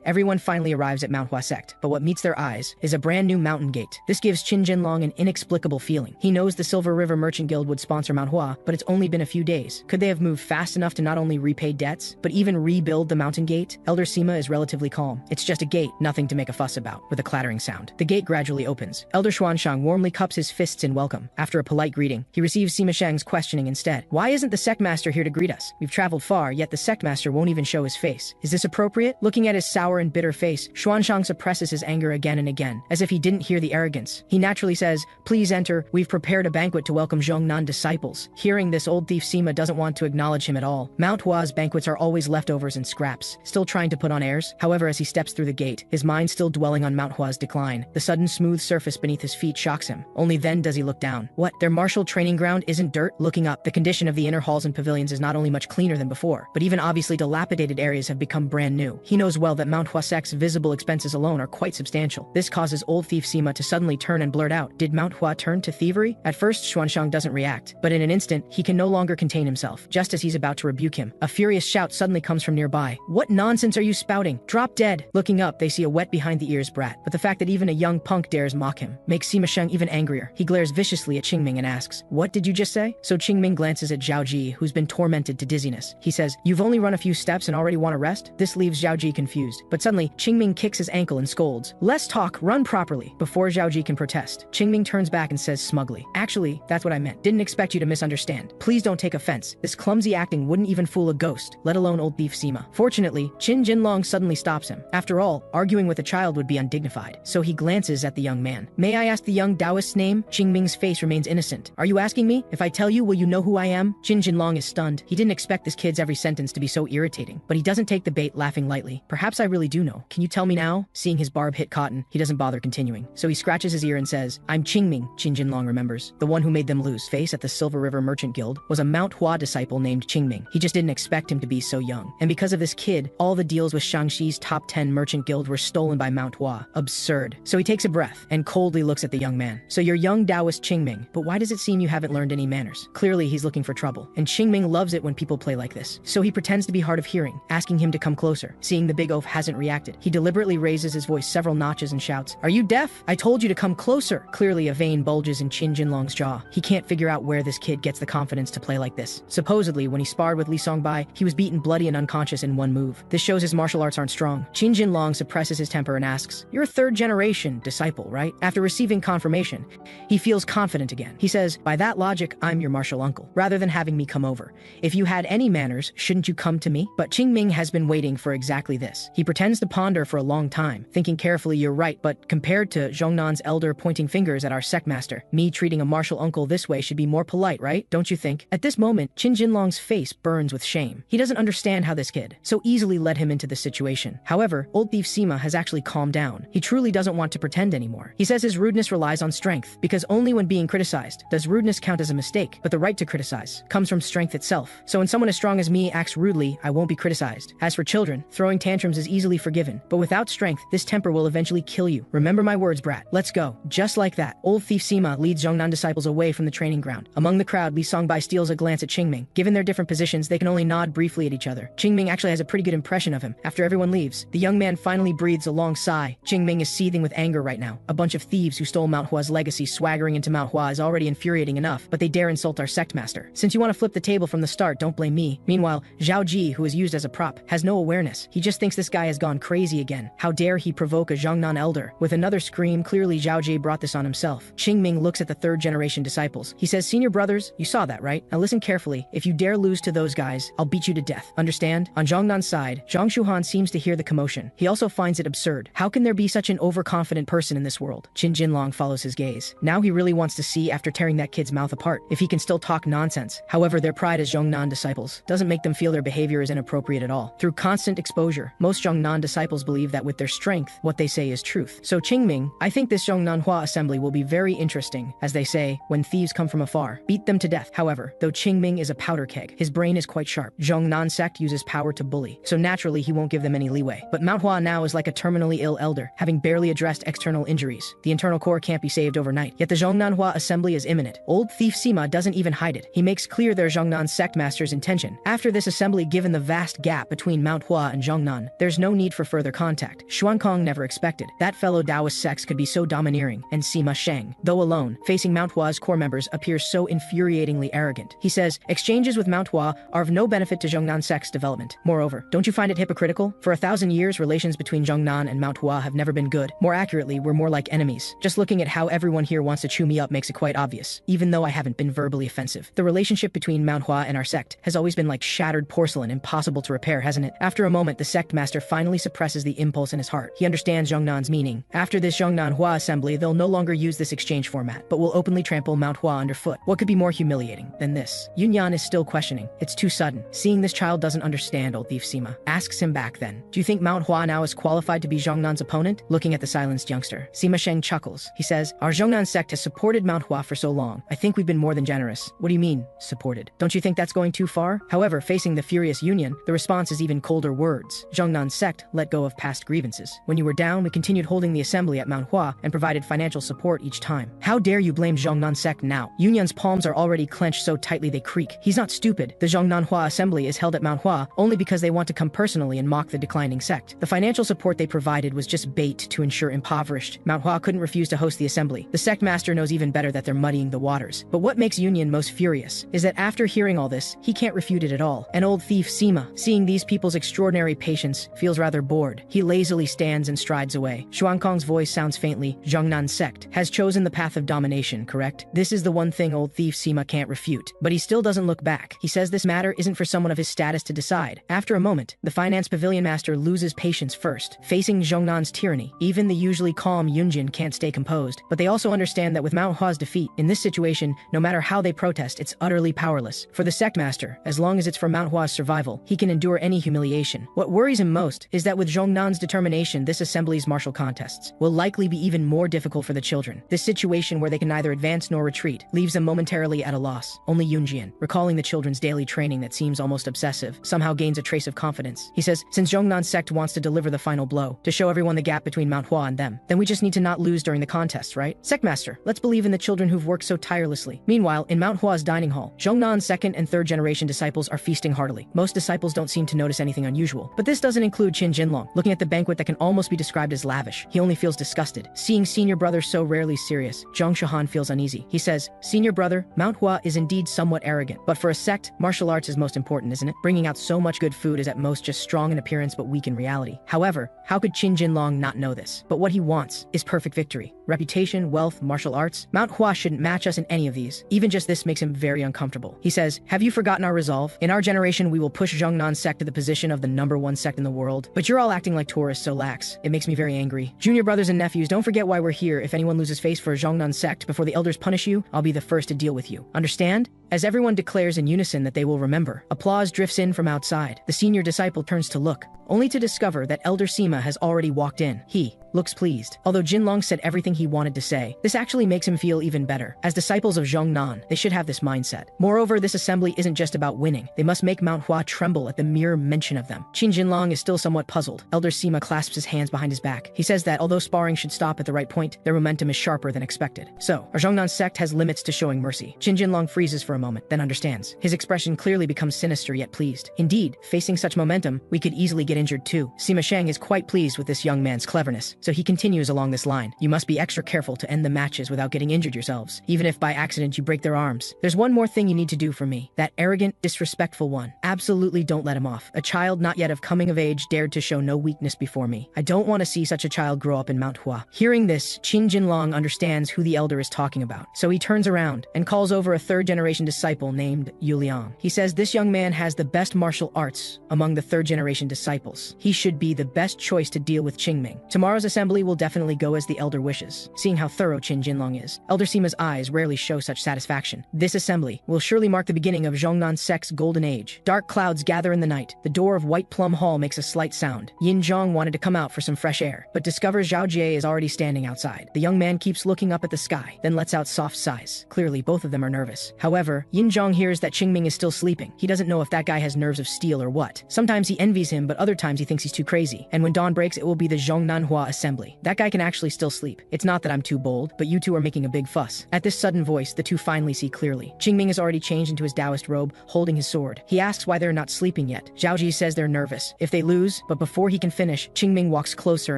everyone finally arrives at Manhwa sect. But what meets their eyes is a brand new mountain gate. This gives Qin Jinlong an inexplicable feeling. He knows the Silver River Merchant Guild would sponsor Manhwa, but it's only been a few days. Could they have moved fast enough to not only repay debts, but even rebuild the mountain gate? Elder Sima is relatively calm. It's just a gate, nothing to make a fuss about. With a clattering sound, the gate gradually opens. Elder Xuanshang warmly cups his fists in welcome. After a polite greeting, he receives Sima Sheng's questioning instead. Why isn't the sect master here to greet us? We've traveled far, yet the sect master won't even show his face. Is this appropriate? Looking at his sour and bitter face, Xuanshang suppresses his anger again and again, as if he didn't hear the arrogance. He naturally says, "Please enter. We've prepared a banquet to welcome Zhongnan disciples." Hearing this, old thief Sima doesn't want to acknowledge him at all. Mount Hua's banquets are always leftovers and scraps, still trying to put on airs. However, as he steps through the gate, his mind still dwelling on Mount Hua's decline, the sudden smooth surface beneath his feet shocks him. Only then does he look down. What? Their martial training ground isn't dirt? Looking up, the condition of the inner halls and pavilions is not only much cleaner than before, but even obviously dilapidated areas have become brand new. He knows well that Mount Hua sect's visible expenses alone are quite substantial. This causes old thief Sima to suddenly turn and blurt out, "Did Mount Hua turn to thievery?" At first, Xuanshang doesn't react, but in an instant, he can no longer contain himself. Just as he's about to rebuke him, a furious shout suddenly comes from nearby. "What nonsense are you spouting? Drop dead!" Looking up, they see a wet behind the ears brat, but the fact that even a young punk dares mock him makes Sima Sheng even angrier. He glares viciously at Qingming and asks, "What did you just say?" So Qingming glances at Zhao Ji, who's been tormented to dizziness. He says, "You've only run a few steps and already want to rest?" This leaves Zhao Ji confused, but suddenly Qingming kicks his ankle and scolds, "Less talk, run properly." Before Zhao Ji can protest, Qingming turns back and says smugly, "Actually, that's what I meant. Didn't expect you to misunderstand. Please don't take offense. This clumsy acting wouldn't even fool a ghost, let alone old thief Sima." Fortunately, Qin Jinlong suddenly stops him. After all, arguing with a child would be undignified, so he glances at the young man. "May I ask the young Taoist's name?" Qingming's face remains innocent. "Are you asking me? If I tell you, will you know who I am?" Qin Jinlong is stunned. He didn't expect this kid's every sentence to be so irritating, but he doesn't take the bait, laughing lightly. "Perhaps I really do know. Can you tell me now?" Seeing his barb hit cotton, he doesn't bother continuing, so he scratches his ear and says, "I'm Qingming." Qin Jinlong remembers. The one who made them lose face at the Silver River Merchant Guild was a Mount Hua disciple named Qingming. He just didn't expect him to be so young. And because of this kid, all the deals with Shangxi's top 10 merchant guild were stolen by Mount Hua. Absurd. So he takes a breath and coldly looks at the young man. "So you're young Taoist Qingming, but why does it seem you haven't learned any manners?" Clearly he's looking for trouble, and Qingming loves it when people play like this. So he pretends to be hard of hearing, asking him to come closer. Seeing the big oaf hasn't reacted, he deliberately raises his voice several notches and shouts, "Are you deaf? I told you to come closer." Clearly a vein bulges in Qin Jinlong's jaw. He can't figure out where this kid gets the confidence to play like this. Supposedly, when he sparred with Li Songbai, he was beaten bloody and unconscious in one move. This shows his martial arts aren't strong. Qin Jinlong suppresses his temper and asks, "You're a third-generation disciple, right?" After receiving confirmation, he feels confident again. He says, "By that logic, I'm your martial uncle, rather than having me come over. If you had any manners, shouldn't you come to me?" But Qingming has been waiting for exactly this. He pretends to ponder for a long time, thinking carefully, "You're right, but compared to Zhongnan's elder pointing fingers at our sect master, me treating a martial uncle this way should be more polite, right? Don't you think?" At this moment, Qin Jinlong's face burns with shame. He doesn't understand how this kid so easily led him into this situation. However, old thief Sima has actually calmed down. He truly doesn't want to pretend anymore. He says his rudeness relies on strength, because only when being criticized does rudeness count as a mistake, but the right to criticize comes from strength itself. So when someone as strong as me acts rudely, I won't be criticized. As for children, throwing tantrums is easily forgiven, but without strength, this temper will eventually kill you. Remember my words, brat. Let's go. Just like that, old thief Sima leads Zhongnan disciples away from the training ground. Among the crowd, Li Songbai steals a glance at Qingming. Given their different positions, they can only nod briefly at each other. Qingming actually has a pretty good impression of him. After everyone leaves, the young man finally breathes a long sigh. Qingming is seething with anger right now. A bunch of thieves who stole Mount Hua's legacy swaggering into Mount Hua is already infuriating enough, but they dare insult our sect master. Since you want to flip the table from the start, don't blame me. Meanwhile, Zhao Ji, who is used as a prop, has no awareness. He just thinks this guy has gone crazy again. How dare he provoke a Zhongnan elder? With another scream, clearly Zhao Ji brought this on himself. Qingming looks at the third-generation disciples. He says, "Senior brothers, you saw that, right? Now listen carefully. If you dare lose to those guys, I'll beat you to death. Understand?" On Zhongnan's side, Zhang Shuhan seems to hear the commotion. He also finds it absurd. How can there be such an overconfident person in this world? Qin Jinlong follows his gaze. Now he really wants to see, after tearing that kid's mouth apart, if he can still talk nonsense. However, their pride as Zhongnan disciples doesn't make them feel their behavior is inappropriate at all. Through constant exposure, most Zhongnan disciples believe that with their strength, what they say is truth. So Qingming, I think this Zhongnan Hua assembly will be very interesting. As they say, when thieves come from afar, beat them to death. However, though Qingming is a powder keg, his brain is quite sharp. Zhongnan sect uses power to bully, so naturally he won't give them any leeway. But Mount Manhwa now is like a terminally ill elder, having barely addressed external injuries. The internal core can't be saved overnight, yet the Zhongnanhua assembly is imminent. Old thief Sima doesn't even hide it. He makes clear their Zhongnan sect master's intention. After this assembly, given the vast gap between Manhua and Zhongnan, there's no need for further contact. Xuankong never expected that fellow Taoist sects could be so domineering, and Sima Sheng, though alone, facing Manhua's core members, appears so infuriatingly arrogant. He says, exchanges with Manhua are of no benefit to Zhongnan sect's development. Moreover, don't you find it hypocritical? For 1,000 years, relations between Zhongnan and Manhua have never been good. More accurately, we're more like enemies. Just looking at how everyone here wants to chew me up makes it quite obvious, even though I haven't been verbally offensive. The relationship between Manhua and our sect has always been like shattered porcelain, impossible to repair, hasn't it? After a moment, the sect master finally suppresses the impulse in his heart. He understands Zhongnan's meaning. After this Zhongnanhua assembly, they'll no longer use this exchange format, but will openly trample Manhua underfoot. What could be more humiliating than this? Yunyan is still questioning. It's too sudden. Seeing this child doesn't understand, old thief Sima asks him back then. Do you think Manhua now is qualified to be Zhongnan's opponent? Looking at the silenced youngster, Sima Sheng chuckles. He says, our Zhongnan sect has supported Manhua for so long. I think we've been more than generous. What do you mean, supported? Don't you think that's going too far? However, facing the furious Union, the response is even colder words. Zhongnan's sect let go of past grievances. When you were down, we continued holding the assembly at Manhua and provided financial support each time. How dare you blame Zhongnan sect now? Yunyan's palms are already clenched so tightly they creak. He's not stupid. The Zhongnanhua assembly is held at Manhua only because they want to come personally and mock the declining sect. The financial support they provided was just bait to ensure impoverished Manhua couldn't refuse to host the assembly. The sect master knows even better that they're muddying the waters. But what makes Yunyan most furious is that after hearing all this, he can't refute it at all. An old thief Sima, seeing these people's extraordinary patience, feels rather bored. He lazily stands and strides away. Xuankong's voice sounds faintly. Zhongnan sect has chosen the path of domination, correct? This is the one thing old thief Sima can't refute. But he still doesn't look back. He says this matter isn't for someone of his status to decide. After a moment, the finance pavilion master loses patience first. Facing Zhongnan's tyranny, even the usually calm Yunjin can't stay composed. But they also understand that with Manhua's defeat, in this situation, no matter how they protest, it's utterly powerless. For the sect master, as long as it's for Manhua's survival, he can endure any humiliation. What worries him most is that with Zhongnan's determination, this assembly's martial contests will likely be even more difficult for the children. This situation where they can neither advance nor retreat leaves them momentarily at a loss. Only Yunjian, recalling the children's daily training that seems almost obsessive, somehow gains a trace of confidence. He says, since Zhongnan's sect wants to deliver the final blow, to show everyone the gap between Manhua and them, then we just need to not lose during the contests, right? Sectmaster, let's believe in the children who've worked so tirelessly. Meanwhile, in Manhua's dining hall, Zhongnan's second and third generation disciples are feasting heartily. Most disciples don't seem to notice anything unusual, but this doesn't include Qin Jinlong. Looking at the banquet that can almost be described as lavish, he only feels disgusted. Seeing senior brother so rarely serious, Zhang Shahan feels uneasy. He says, senior brother, Manhua is indeed somewhat arrogant, but for a sect, martial arts is most important, isn't it? Bringing out so much good food is at most just strong in appearance but weak in reality. However, how could Qin Jinlong not know this? But what he wants is perfect victory. Reputation, wealth, martial arts. Manhua shouldn't match us in any of these. Even just this makes him very uncomfortable. He says, have you forgotten our resolve? In our generation, we will push Zhongnan's sect to the position of the #1 sect in the world. But you're all acting like tourists so lax. It makes me very angry. Junior brothers and nephews, don't forget why we're here. If anyone loses face for Zhongnan's sect before the elders punish you, I'll be the first to deal with you. Understand? As everyone declares in unison that they will remember, applause drifts in from outside. The senior disciple turns to look, only to discover that Elder Sima has already walked in. He looks pleased. Although Jinlong said everything he wanted to say, this actually makes him feel even better. As disciples of Zhongnan, they should have this mindset. Moreover, this assembly isn't just about winning. They must make Manhua tremble at the mere mention of them. Qin Jinlong is still somewhat puzzled. Elder Sima clasps his hands behind his back. He says that although sparring should stop at the right point, their momentum is sharper than expected. So, our Zhongnan sect has limits to showing mercy. Qin Jinlong freezes for a moment, then understands. His expression clearly becomes sinister yet pleased. Indeed, facing such momentum, we could easily get injured too. Sima Sheng is quite pleased with this young man's cleverness, so he continues along this line. You must be extra careful to end the matches without getting injured yourselves, even if by accident you break their arms. There's one more thing you need to do for me. That arrogant, disrespectful one. Absolutely don't let him off. A child not yet of coming of age dared to show no weakness before me. I don't want to see such a child grow up in Manhua. Hearing this, Qin Jinlong understands who the elder is talking about, so he turns around and calls over a third-generation disciple named Yu Liang. He says this young man has the best martial arts among the third-generation disciples. He should be the best choice to deal with Qingming. Tomorrow's assembly will definitely go as the elder wishes. Seeing how thorough Qin Jinlong is, Elder Sima's eyes rarely show such satisfaction. This assembly will surely mark the beginning of Zhongnan sect's golden age. Dark clouds gather in the night. The door of White Plum Hall makes a slight sound. Yin Zhong wanted to come out for some fresh air, but discovers Zhao Jie is already standing outside. The young man keeps looking up at the sky, then lets out soft sighs. Clearly, both of them are nervous. However, Yin Zhong hears that Qingming is still sleeping. He doesn't know if that guy has nerves of steel or what. Sometimes he envies him, but other times he thinks he's too crazy. And when dawn breaks, it will be the Manhwa assembly. That guy can actually still sleep. It's not that I'm too bold, but you two are making a big fuss. At this sudden voice, the two finally see clearly. Qingming has already changed into his Taoist robe, holding his sword. He asks why they're not sleeping yet. Zhao Ji says they're nervous if they lose, but before he can finish, Qingming walks closer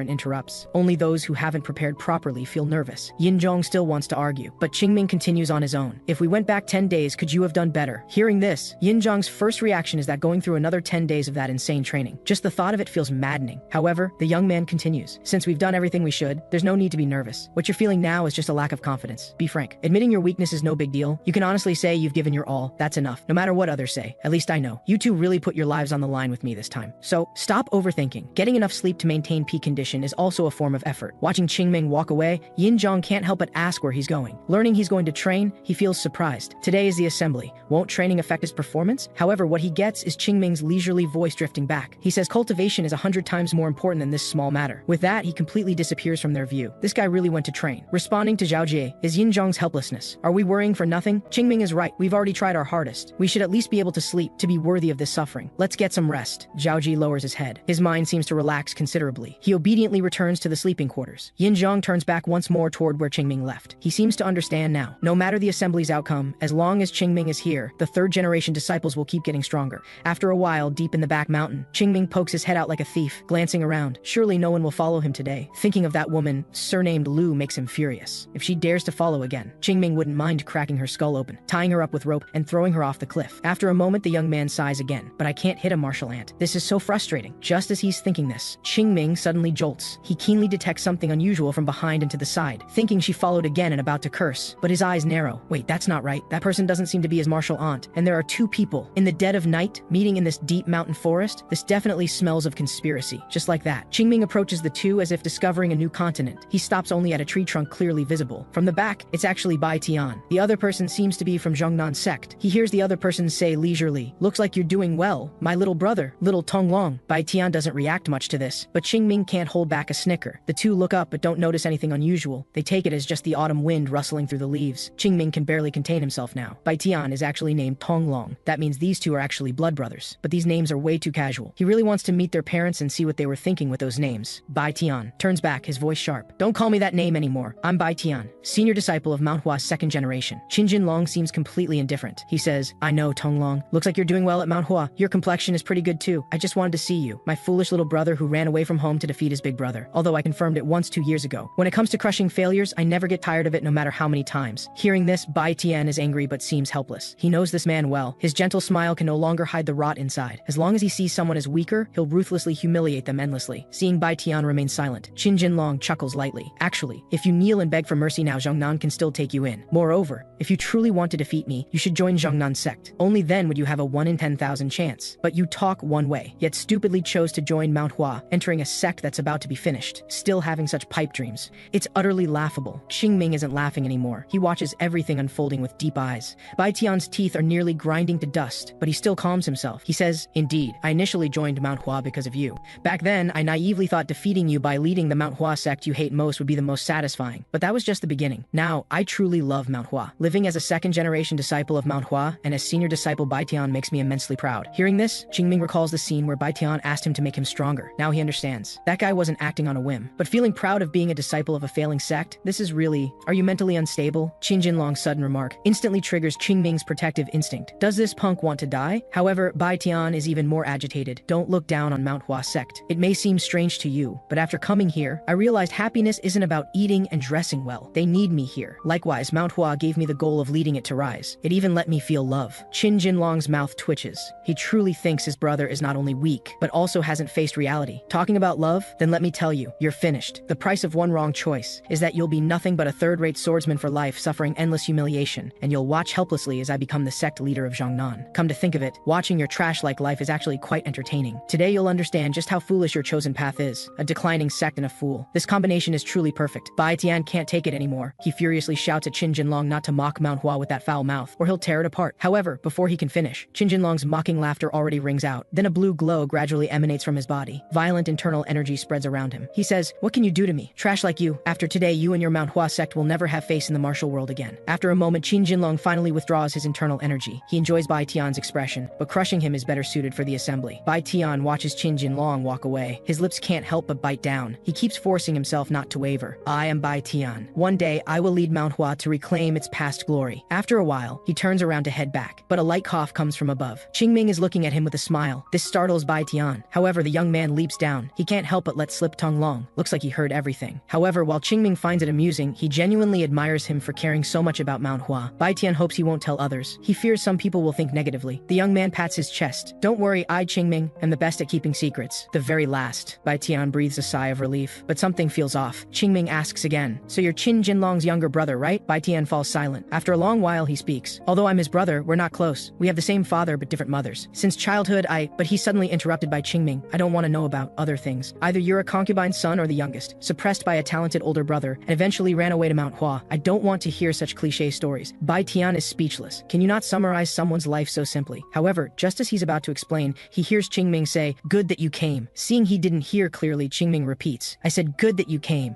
and interrupts. Only those who haven't prepared properly feel nervous. Yin Zhong still wants to argue, but Qingming continues on his own. If we went back 10 days, could you have done better? Hearing this, Yin Zhong's first reaction is that going through another 10 days of that insane training. Just the thought of it feels maddening. However, the young man continues. Since we've done everything we should, there's no need to be nervous. What you're feeling now is just a lack of confidence. Be frank. Admitting your weakness is no big deal. You can honestly say you've given your all. That's enough. No matter what others say. At least I know. You two really put your lives on the line with me this time. So, stop overthinking. Getting enough sleep to maintain peak condition is also a form of effort. Watching Qingming walk away, Yin Zhong can't help but ask where he's going. Learning he's going to train, he feels surprised. Today is the assembly. Won't training affect his performance? However, what he gets is Qingming's leisurely voice drifting back. He says cultivation is 100 times more important than this small matter. With that, he completely disappears from their view. This guy really went to train. Responding to Zhao Jie is Yin Zhong's helplessness. Are we worrying for nothing? Qingming is right. We've already tried our hardest. We should at least be able to sleep to be worthy of this suffering. Let's get some rest. Zhao Ji lowers his head. His mind seems to relax considerably. He obediently returns to the sleeping quarters. Yin Zhong turns back once more toward where Qingming left. He seems to understand now. No matter the assembly's outcome, as long as Qingming is here, the third generation disciples will keep getting stronger. After a while, deep in the back mountain, Qingming pokes his head out like a thief, glancing around. Surely no one will follow him today. Thinking of that woman, surnamed Lu, makes him furious. If she dares to follow again, Qingming wouldn't mind cracking her skull open, tying her up with rope, and throwing her off the cliff. After a moment, the young man sighs again. But I can't hit a martial ant. This is so frustrating. Just as he's thinking this, Qingming suddenly jolts. He keenly detects something unusual from behind and to the side, thinking she followed again and about to curse. But his eyes narrow. Wait, that's not right. That person doesn't seem to be his martial aunt. And there are two people, in the dead of night, meeting in this deep mountain forest. This definitely smells of conspiracy. Just like that, Qingming approaches the two as if discovering a new continent. He stops only at a tree trunk clearly visible. From the back, it's actually Bai Tian. The other person seems to be from Zhongnan sect. He hears the other person say leisurely, "Looks like you're doing well, my little brother, little Tonglong." Bai Tian doesn't react much to this, but Qingming can't hold back a snicker. The two look up but don't notice anything unusual. They take it as just the autumn wind rustling through the leaves. Qingming can barely contain himself now. Bai Tian is actually named Tonglong. That means these two are actually blood brothers. But these names are way too casual. He really wants to meet their parents and see what they were thinking with those names. Bai Tian turns back, his voice sharp. "Don't call me that name anymore. I'm Bai Tian, senior disciple of Manhwa's second generation." Qin Jinlong seems completely indifferent. He says, "I know, Tonglong. Looks like you're doing well at Manhua. Your complexion is pretty good too. I just wanted to see you, my foolish little brother who ran away from home to defeat his big brother. Although I confirmed it once 2 years ago. When it comes to crushing failures, I never get tired of it no matter how many times." Hearing this, Bai Tian is angry but seems helpless. He knows this man well. His gentle smile can no longer hide the rot inside. As long as he sees someone as weaker, he'll ruthlessly humiliate them endlessly. Seeing Bai Tian remain silent, Qin Jinlong chuckles lightly. "Actually, if you kneel and beg for mercy now, Zhongnan can still take you in. Moreover, if you truly want to defeat me, you should join Zhongnan sect. Only then would you have a 1 in 10,000 chance. But you talk one way, yet stupidly chose to join Manhua, entering a sect that's about to be finished, still having such pipe dreams. It's utterly laughable." Qingming isn't laughing anymore. He watches everything unfolding with deep eyes. Bai Tian's teeth are nearly grinding to dust, but he still calms himself. He says, "Indeed, I initially joined Manhua because of you. Back then, I naively thought defeating you by leading the Manhua sect you hate most would be the most satisfying. But that was just the beginning. Now, I truly love Manhua. Living as a second-generation disciple of Manhua and as senior disciple Bai Tian makes me immensely proud." Hearing this, Qingming recalls the scene where Bai Tian asked him to make him stronger. Now he understands. That guy wasn't acting on a whim, but feeling proud of being a disciple of a failing sect. This is really... Are you mentally unstable? Qin Jinlong's sudden remark instantly triggers Qingming's protective instinct. Does this punk want to die? However, Bai Tian is even more agitated. "Don't look down on Manhua sect. It may seem strange to you, but after coming here, I realized happiness isn't about eating and dressing well. They need me here. Likewise, Manhua gave me the goal of leading it to rise. It even let me feel love." Qin Jinlong's mouth twitches. He truly thinks his brother is not only weak, but also hasn't faced reality. Talking about love? Then let me tell you, you're finished. The price of one wrong choice is that you'll be nothing but a third-rate swordsman for life, suffering endless humiliation, and you'll watch helplessly as I become the sect leader of Zhongnan. Come to think of it, watching your trash-like life is actually quite entertaining. Today you'll understand just how foolish your chosen path is. A declining sect and a fool. This combination is truly perfect. Bai Tian can't take it anymore. He furiously shouts at Qin Jinlong not to mock Manhua with that foul mouth, or he'll tear it apart. However, before he can finish, Qin Jinlong's mocking laughter already rings out. Then a blue glow gradually emanates from his body. Violent internal energy spreads around him. He says, "What can you do to me? Trash like you. After today, you and your Manhua sect will never have face in the martial world again." After a moment, Qin Jinlong finally withdraws his internal energy. He enjoys Bai Tian's expression, but crushing him is better suited for the assembly. Bai Tian watches Qin Jinlong walk away. His lips can't help but bite down. He keeps forcing himself not to waver. "I am Bai Tian. One day, I will lead Manhua to reclaim its past glory." After a while, he turns around to head back, but a light cough comes from above. Qingming is looking at him with a smile. This startles Bai Tian. However, the young man leaps down. He can't help but let slip Tung Long. Looks like he heard everything. However, while Qingming finds it amusing, he genuinely admires him for caring so much about Manhua. Bai Tian hopes he won't tell others. He fears some people will think negatively. The young man pats his chest. "Don't worry, I, Qingming, am the best at keeping secrets." The very last. Bai Tian breathes a sigh of relief, but something feels off. Qingming asks again, "So you're Qin Jinlong's younger brother, right?" Bai Tian falls silent. After a long while, he speaks. "Although I'm his brother, we're not close. We have the same father, but different mothers. Since childhood, But he's suddenly interrupted by Qingming. "I don't want to know about other things. Either you're a concubine's son or the youngest, suppressed by a talented older brother, and eventually ran away to Manhua. I don't want to hear such cliché stories." Bai Tian is speechless. Can you not summarize someone's life so simply? However, just as he's about to explain, he hears Qingming say, "Good that you came." Seeing he didn't hear clearly, Qingming repeats, "I said good that you came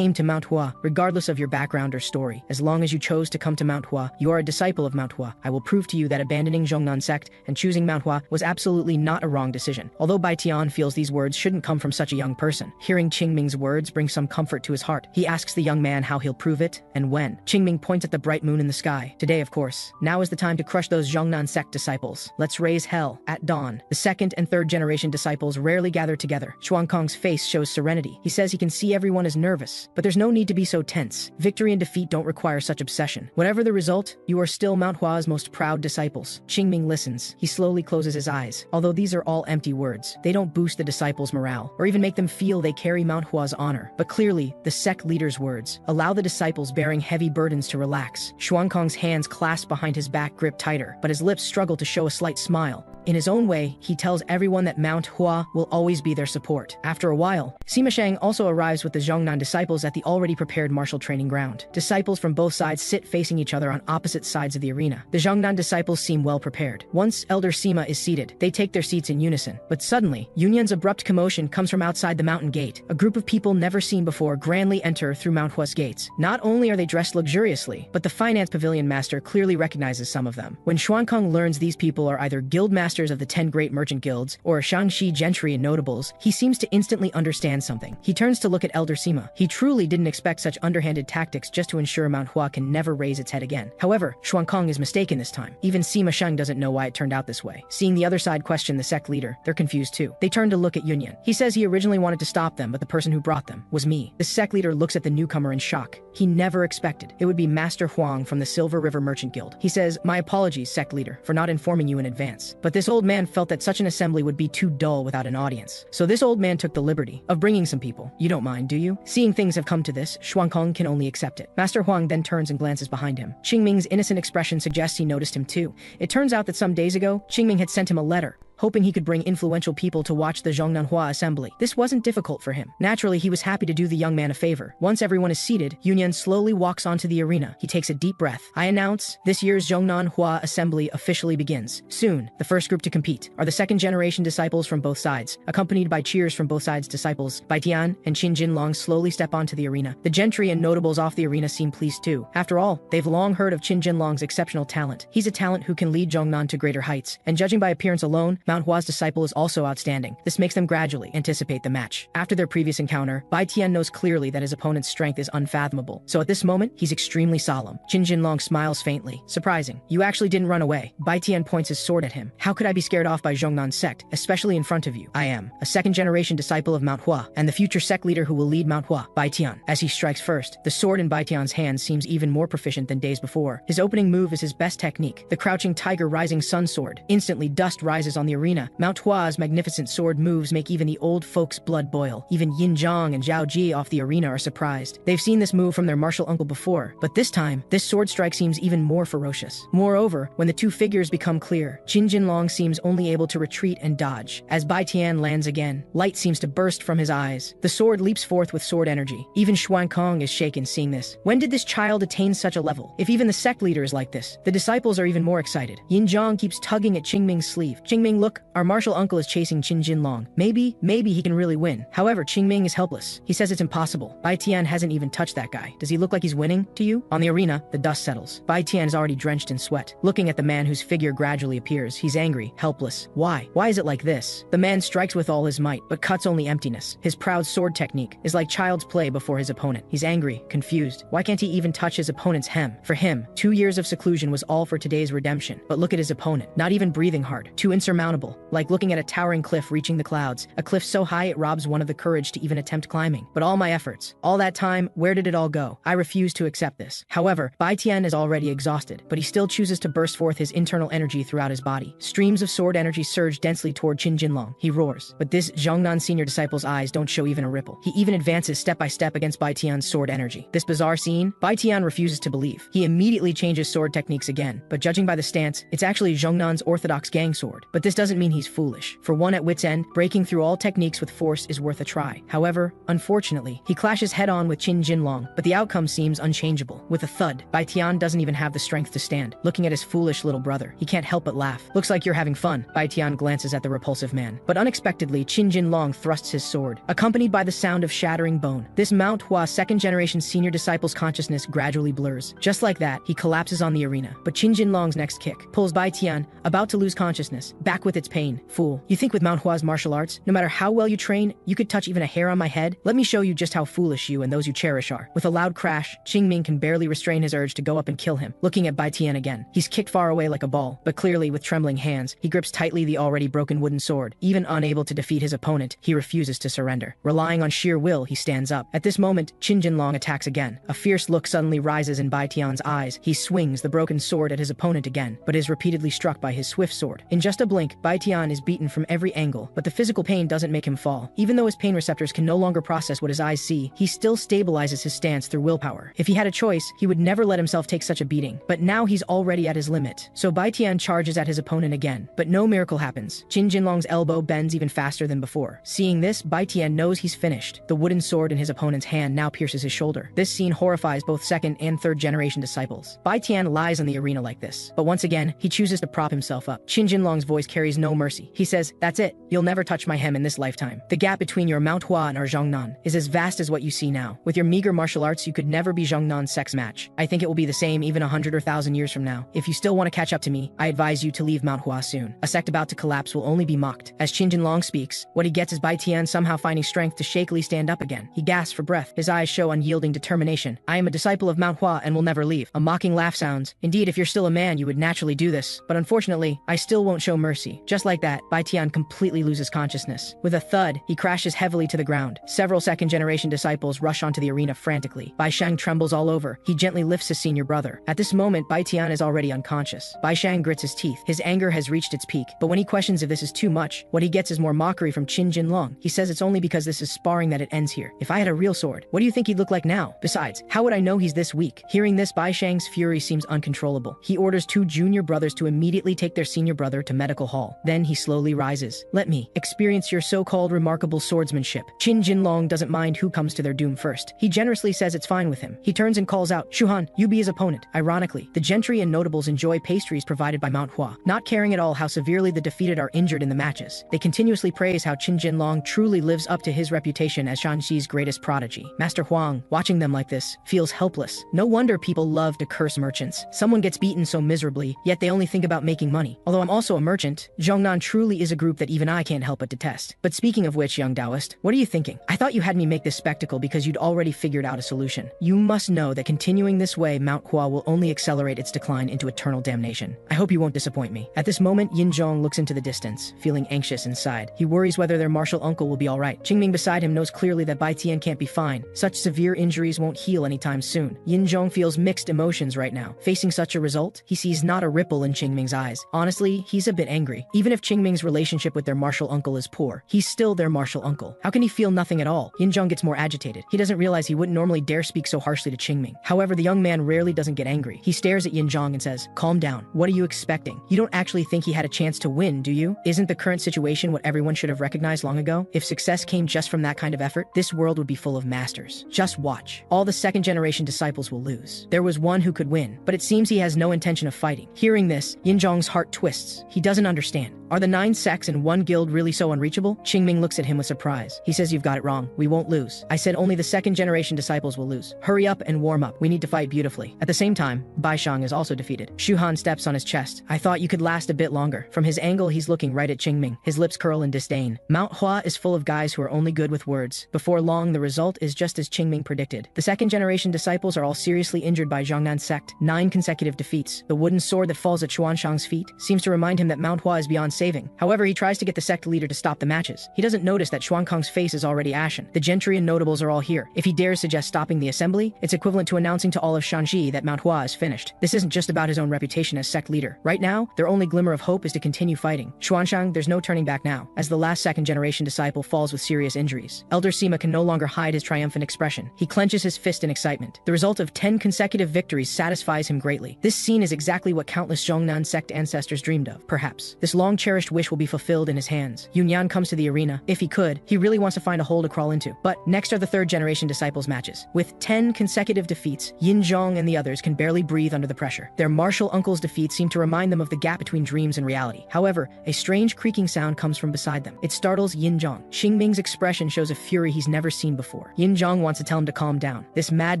to Manhua, regardless of your background or story. As long as you chose to come to Manhua, you are a disciple of Manhua. I will prove to you that abandoning Zhongnan sect and choosing Manhua was absolutely not a wrong decision." Although Bai Tian feels these words shouldn't come from such a young person, hearing Qingming's words brings some comfort to his heart. He asks the young man how he'll prove it and when. Qingming points at the bright moon in the sky. "Today, of course. Now is the time to crush those Zhongnan sect disciples. Let's raise hell." At dawn, the second and third generation disciples rarely gather together. Xuankong's face shows serenity. He says he can see everyone is nervous, but there's no need to be so tense. Victory and defeat don't require such obsession. Whatever the result, you are still Manhua's most proud disciples. Qingming listens. He slowly closes his eyes. Although these are all empty words, they don't boost the disciples' morale, or even make them feel they carry Manhua's honor. But clearly, the sect leader's words allow the disciples bearing heavy burdens to relax. Xuankong's hands clasped behind his back grip tighter, but his lips struggle to show a slight smile. In his own way, he tells everyone that Manhua will always be their support. After a while, Sima Shang also arrives with the Zhongnan disciples at the already prepared martial training ground. Disciples from both sides sit facing each other on opposite sides of the arena. The Zhongnan disciples seem well prepared. Once Elder Sima is seated, they take their seats in unison. But suddenly, Yunyan's abrupt commotion comes from outside the mountain gate. A group of people never seen before grandly enter through Manhua's gates. Not only are they dressed luxuriously, but the finance pavilion master clearly recognizes some of them. When Xuankong learns these people are either guild masters of the 10 great merchant guilds, or Shangxi gentry and notables, he seems to instantly understand something. He turns to look at Elder Sima. He truly didn't expect such underhanded tactics just to ensure Manhua can never raise its head again. However, Xuankong is mistaken this time. Even Sima Shang doesn't know why it turned out this way. Seeing the other side question the sect leader, they're confused too. They turn to look at Yunyan. He says he originally wanted to stop them, but the person who brought them was me. The sect leader looks at the newcomer in shock. He never expected it would be Master Huang from the Silver River Merchant Guild. He says, "My apologies, sect leader, for not informing you in advance." But this old man felt that such an assembly would be too dull without an audience. So this old man took the liberty of bringing some people. You don't mind, do you? Seeing things have come to this, Xuankong can only accept it. Master Huang then turns and glances behind him. Qingming's innocent expression suggests he noticed him too. It turns out that some days ago, Qingming had sent him a letter, hoping he could bring influential people to watch the Zhongnanhua assembly. This wasn't difficult for him. Naturally, he was happy to do the young man a favor. Once everyone is seated, Yunyan slowly walks onto the arena. He takes a deep breath. "I announce, this year's Zhongnanhua assembly officially begins. Soon, the first group to compete are the second generation disciples from both sides, accompanied by cheers from both sides' disciples. Bai Tian and Qin Jinlong slowly step onto the arena. The gentry and notables off the arena seem pleased too. After all, they've long heard of Qin Jinlong's exceptional talent. He's a talent who can lead Zhongnan to greater heights, and judging by appearance alone, Manhua's disciple is also outstanding. This makes them gradually anticipate the match. After their previous encounter, Bai Tian knows clearly that his opponent's strength is unfathomable. So at this moment, he's extremely solemn. Qin Jinlong smiles faintly. "Surprising. You actually didn't run away." Bai Tian points his sword at him. "How could I be scared off by Zhongnan's sect, especially in front of you? I am a second-generation disciple of Manhua, and the future sect leader who will lead Manhua." Bai Tian, as he strikes first, the sword in Bai Tian's hand seems even more proficient than days before. His opening move is his best technique, the crouching tiger rising sun sword. Instantly, dust rises on the arena. Manhwa's magnificent sword moves make even the old folks' blood boil. Even Yin Zhang and Zhao Ji off the arena are surprised. They've seen this move from their martial uncle before, but this time, this sword strike seems even more ferocious. Moreover, when the two figures become clear, Qin Jinlong seems only able to retreat and dodge. As Bai Tian lands again, light seems to burst from his eyes. The sword leaps forth with sword energy. Even Xuan Kong is shaken seeing this. When did this child attain such a level? If even the sect leader is like this, the disciples are even more excited. Yin Zhang keeps tugging at Qingming's sleeve. Qingming, look, our martial uncle is chasing Qin Jinlong. Maybe he can really win. However, Qingming is helpless. He says it's impossible. Bai Tian hasn't even touched that guy. Does he look like he's winning to you? On the arena, the dust settles. Bai Tian is already drenched in sweat. Looking at the man whose figure gradually appears, he's angry, helpless. Why? Why is it like this? The man strikes with all his might, but cuts only emptiness. His proud sword technique is like child's play before his opponent. He's angry, confused. Why can't he even touch his opponent's hem? For him, 2 years of seclusion was all for today's redemption. But look at his opponent, not even breathing hard, too insurmountable, like looking at a towering cliff reaching the clouds, a cliff so high it robs one of the courage to even attempt climbing. But all my efforts, all that time, where did it all go? I refuse to accept this. However, Bai Tian is already exhausted, but he still chooses to burst forth his internal energy throughout his body. Streams of sword energy surge densely toward Qin Jinlong. He roars, but this Zhongnan senior disciple's eyes don't show even a ripple. He even advances step by step against Bai Tian's sword energy. This bizarre scene, Bai Tian refuses to believe. He immediately changes sword techniques again, but judging by the stance, it's actually Zhongnan's orthodox gang sword. But this doesn't mean he's foolish. For one at wit's end, breaking through all techniques with force is worth a try. However, unfortunately, he clashes head-on with Qin Jinlong, but the outcome seems unchangeable. With a thud, Bai Tian doesn't even have the strength to stand. Looking at his foolish little brother, he can't help but laugh. Looks like you're having fun. Bai Tian glances at the repulsive man. But unexpectedly, Qin Jinlong thrusts his sword, accompanied by the sound of shattering bone. This Manhwa second-generation senior disciple's consciousness gradually blurs. Just like that, he collapses on the arena. But Qin Jinlong's next kick pulls Bai Tian, about to lose consciousness, back with its pain. Fool, you think with Manhua's martial arts, no matter how well you train, you could touch even a hair on my head? Let me show you just how foolish you and those you cherish are. With a loud crash, Qingming can barely restrain his urge to go up and kill him. Looking at Bai Tian again, he's kicked far away like a ball, but clearly with trembling hands, he grips tightly the already broken wooden sword. Even unable to defeat his opponent, he refuses to surrender. Relying on sheer will, he stands up. At this moment, Qin Jinlong attacks again. A fierce look suddenly rises in Bai Tian's eyes. He swings the broken sword at his opponent again, but is repeatedly struck by his swift sword. In just a blink, Bai Tian is beaten from every angle, but the physical pain doesn't make him fall. Even though his pain receptors can no longer process what his eyes see, he still stabilizes his stance through willpower. If he had a choice, he would never let himself take such a beating, but now he's already at his limit. So Bai Tian charges at his opponent again, but no miracle happens. Qin Jinlong's elbow bends even faster than before. Seeing this, Bai Tian knows he's finished. The wooden sword in his opponent's hand now pierces his shoulder. This scene horrifies both second and third generation disciples. Bai Tian lies in the arena like this, but once again, he chooses to prop himself up. Qin Jinlong's voice carries no mercy. He says, "That's it. You'll never touch my hem in this lifetime. The gap between your Manhua and our Zhongnan is as vast as what you see now. With your meager martial arts, you could never be Zhongnan's sex match. I think it will be the same even 100 or 1,000 years from now. If you still want to catch up to me, I advise you to leave Manhua soon. A sect about to collapse will only be mocked." As Qin Jinlong speaks, what he gets is Bai Tian somehow finding strength to shakily stand up again. He gasps for breath. His eyes show unyielding determination. "I am a disciple of Manhua and will never leave." A mocking laugh sounds. "Indeed, if you're still a man, you would naturally do this. But unfortunately, I still won't show mercy." Just like that, Bai Tian completely loses consciousness. With a thud, he crashes heavily to the ground. Several second-generation disciples rush onto the arena frantically. Bai Shang trembles all over. He gently lifts his senior brother. At this moment, Bai Tian is already unconscious. Bai Shang grits his teeth. His anger has reached its peak. But when he questions if this is too much, what he gets is more mockery from Qin Jinlong. He says it's only because this is sparring that it ends here. If I had a real sword, what do you think he'd look like now? Besides, how would I know he's this weak? Hearing this, Bai Shang's fury seems uncontrollable. He orders two junior brothers to immediately take their senior brother to medical hall. Then he slowly rises. "Let me experience your so-called remarkable swordsmanship." Qin Jinlong doesn't mind who comes to their doom first. He generously says it's fine with him. He turns and calls out, "Shuhan, you be his opponent." Ironically, the gentry and notables enjoy pastries provided by Manhua, not caring at all how severely the defeated are injured in the matches. They continuously praise how Qin Jinlong truly lives up to his reputation as Shanxi's greatest prodigy. Master Huang, watching them like this, feels helpless. No wonder people love to curse merchants. Someone gets beaten so miserably, yet they only think about making money. Although I'm also a merchant, Zhongnan truly is a group that even I can't help but detest. But speaking of which, young Taoist, what are you thinking? I thought you had me make this spectacle because you'd already figured out a solution. You must know that continuing this way, Manhua will only accelerate its decline into eternal damnation. I hope you won't disappoint me. At this moment, Yin Zhong looks into the distance, feeling anxious inside. He worries whether their martial uncle will be alright. Qingming beside him knows clearly that Bai Tian can't be fine. Such severe injuries won't heal anytime soon. Yin Zhong feels mixed emotions right now. Facing such a result, he sees not a ripple in Qingming's eyes. Honestly, he's a bit angry. Even if Qingming's relationship with their martial uncle is poor, he's still their martial uncle. How can he feel nothing at all? Yinzhong gets more agitated. He doesn't realize he wouldn't normally dare speak so harshly to Qingming. However, the young man rarely doesn't get angry. He stares at Yinzhong and says, "Calm down. What are you expecting? You don't actually think he had a chance to win, do you? Isn't the current situation what everyone should have recognized long ago? If success came just from that kind of effort, this world would be full of masters. Just watch. All the second-generation disciples will lose. There was one who could win, but it seems he has no intention of fighting." Hearing this, Yinzhong's heart twists. He doesn't understand. Are the 9 sects and 1 guild really so unreachable? Qingming looks at him with surprise. He says, "You've got it wrong. We won't lose. I said only the second-generation disciples will lose. Hurry up and warm up. We need to fight beautifully." At the same time, Baishang is also defeated. Shuhan steps on his chest. "I thought you could last a bit longer." From his angle, he's looking right at Qingming. His lips curl in disdain. Manhwa is full of guys who are only good with words. Before long, the result is just as Qingming predicted. The second-generation disciples are all seriously injured by Zhongnan's sect. 9 consecutive defeats. The wooden sword that falls at Xuanshang's feet seems to remind him that Manhwa is beyond saving. However, he tries to get the sect leader to stop the matches. He doesn't notice that Xuankang's face is already ashen. The gentry and notables are all here. If he dares suggest stopping the assembly, it's equivalent to announcing to all of Shanxi that Manhua is finished. This isn't just about his own reputation as sect leader. Right now, their only glimmer of hope is to continue fighting. Xuanshang, there's no turning back now, as the last second-generation disciple falls with serious injuries. Elder Sima can no longer hide his triumphant expression. He clenches his fist in excitement. The result of 10 consecutive victories satisfies him greatly. This scene is exactly what countless Zhongnan sect ancestors dreamed of. Perhaps this long-cherished wish will be fulfilled in his hands. Yunyan comes to the arena. If he could, he really wants to find a hole to crawl into. But next are the third-generation disciples matches. With 10 consecutive defeats, Yinzhong and the others can barely breathe under the pressure. Their martial uncle's defeat seemed to remind them of the gap between dreams and reality. However, a strange creaking sound comes from beside them. It startles Yinzhong. Qingming's expression shows a fury he's never seen before. Yinzhong wants to tell him to calm down. This mad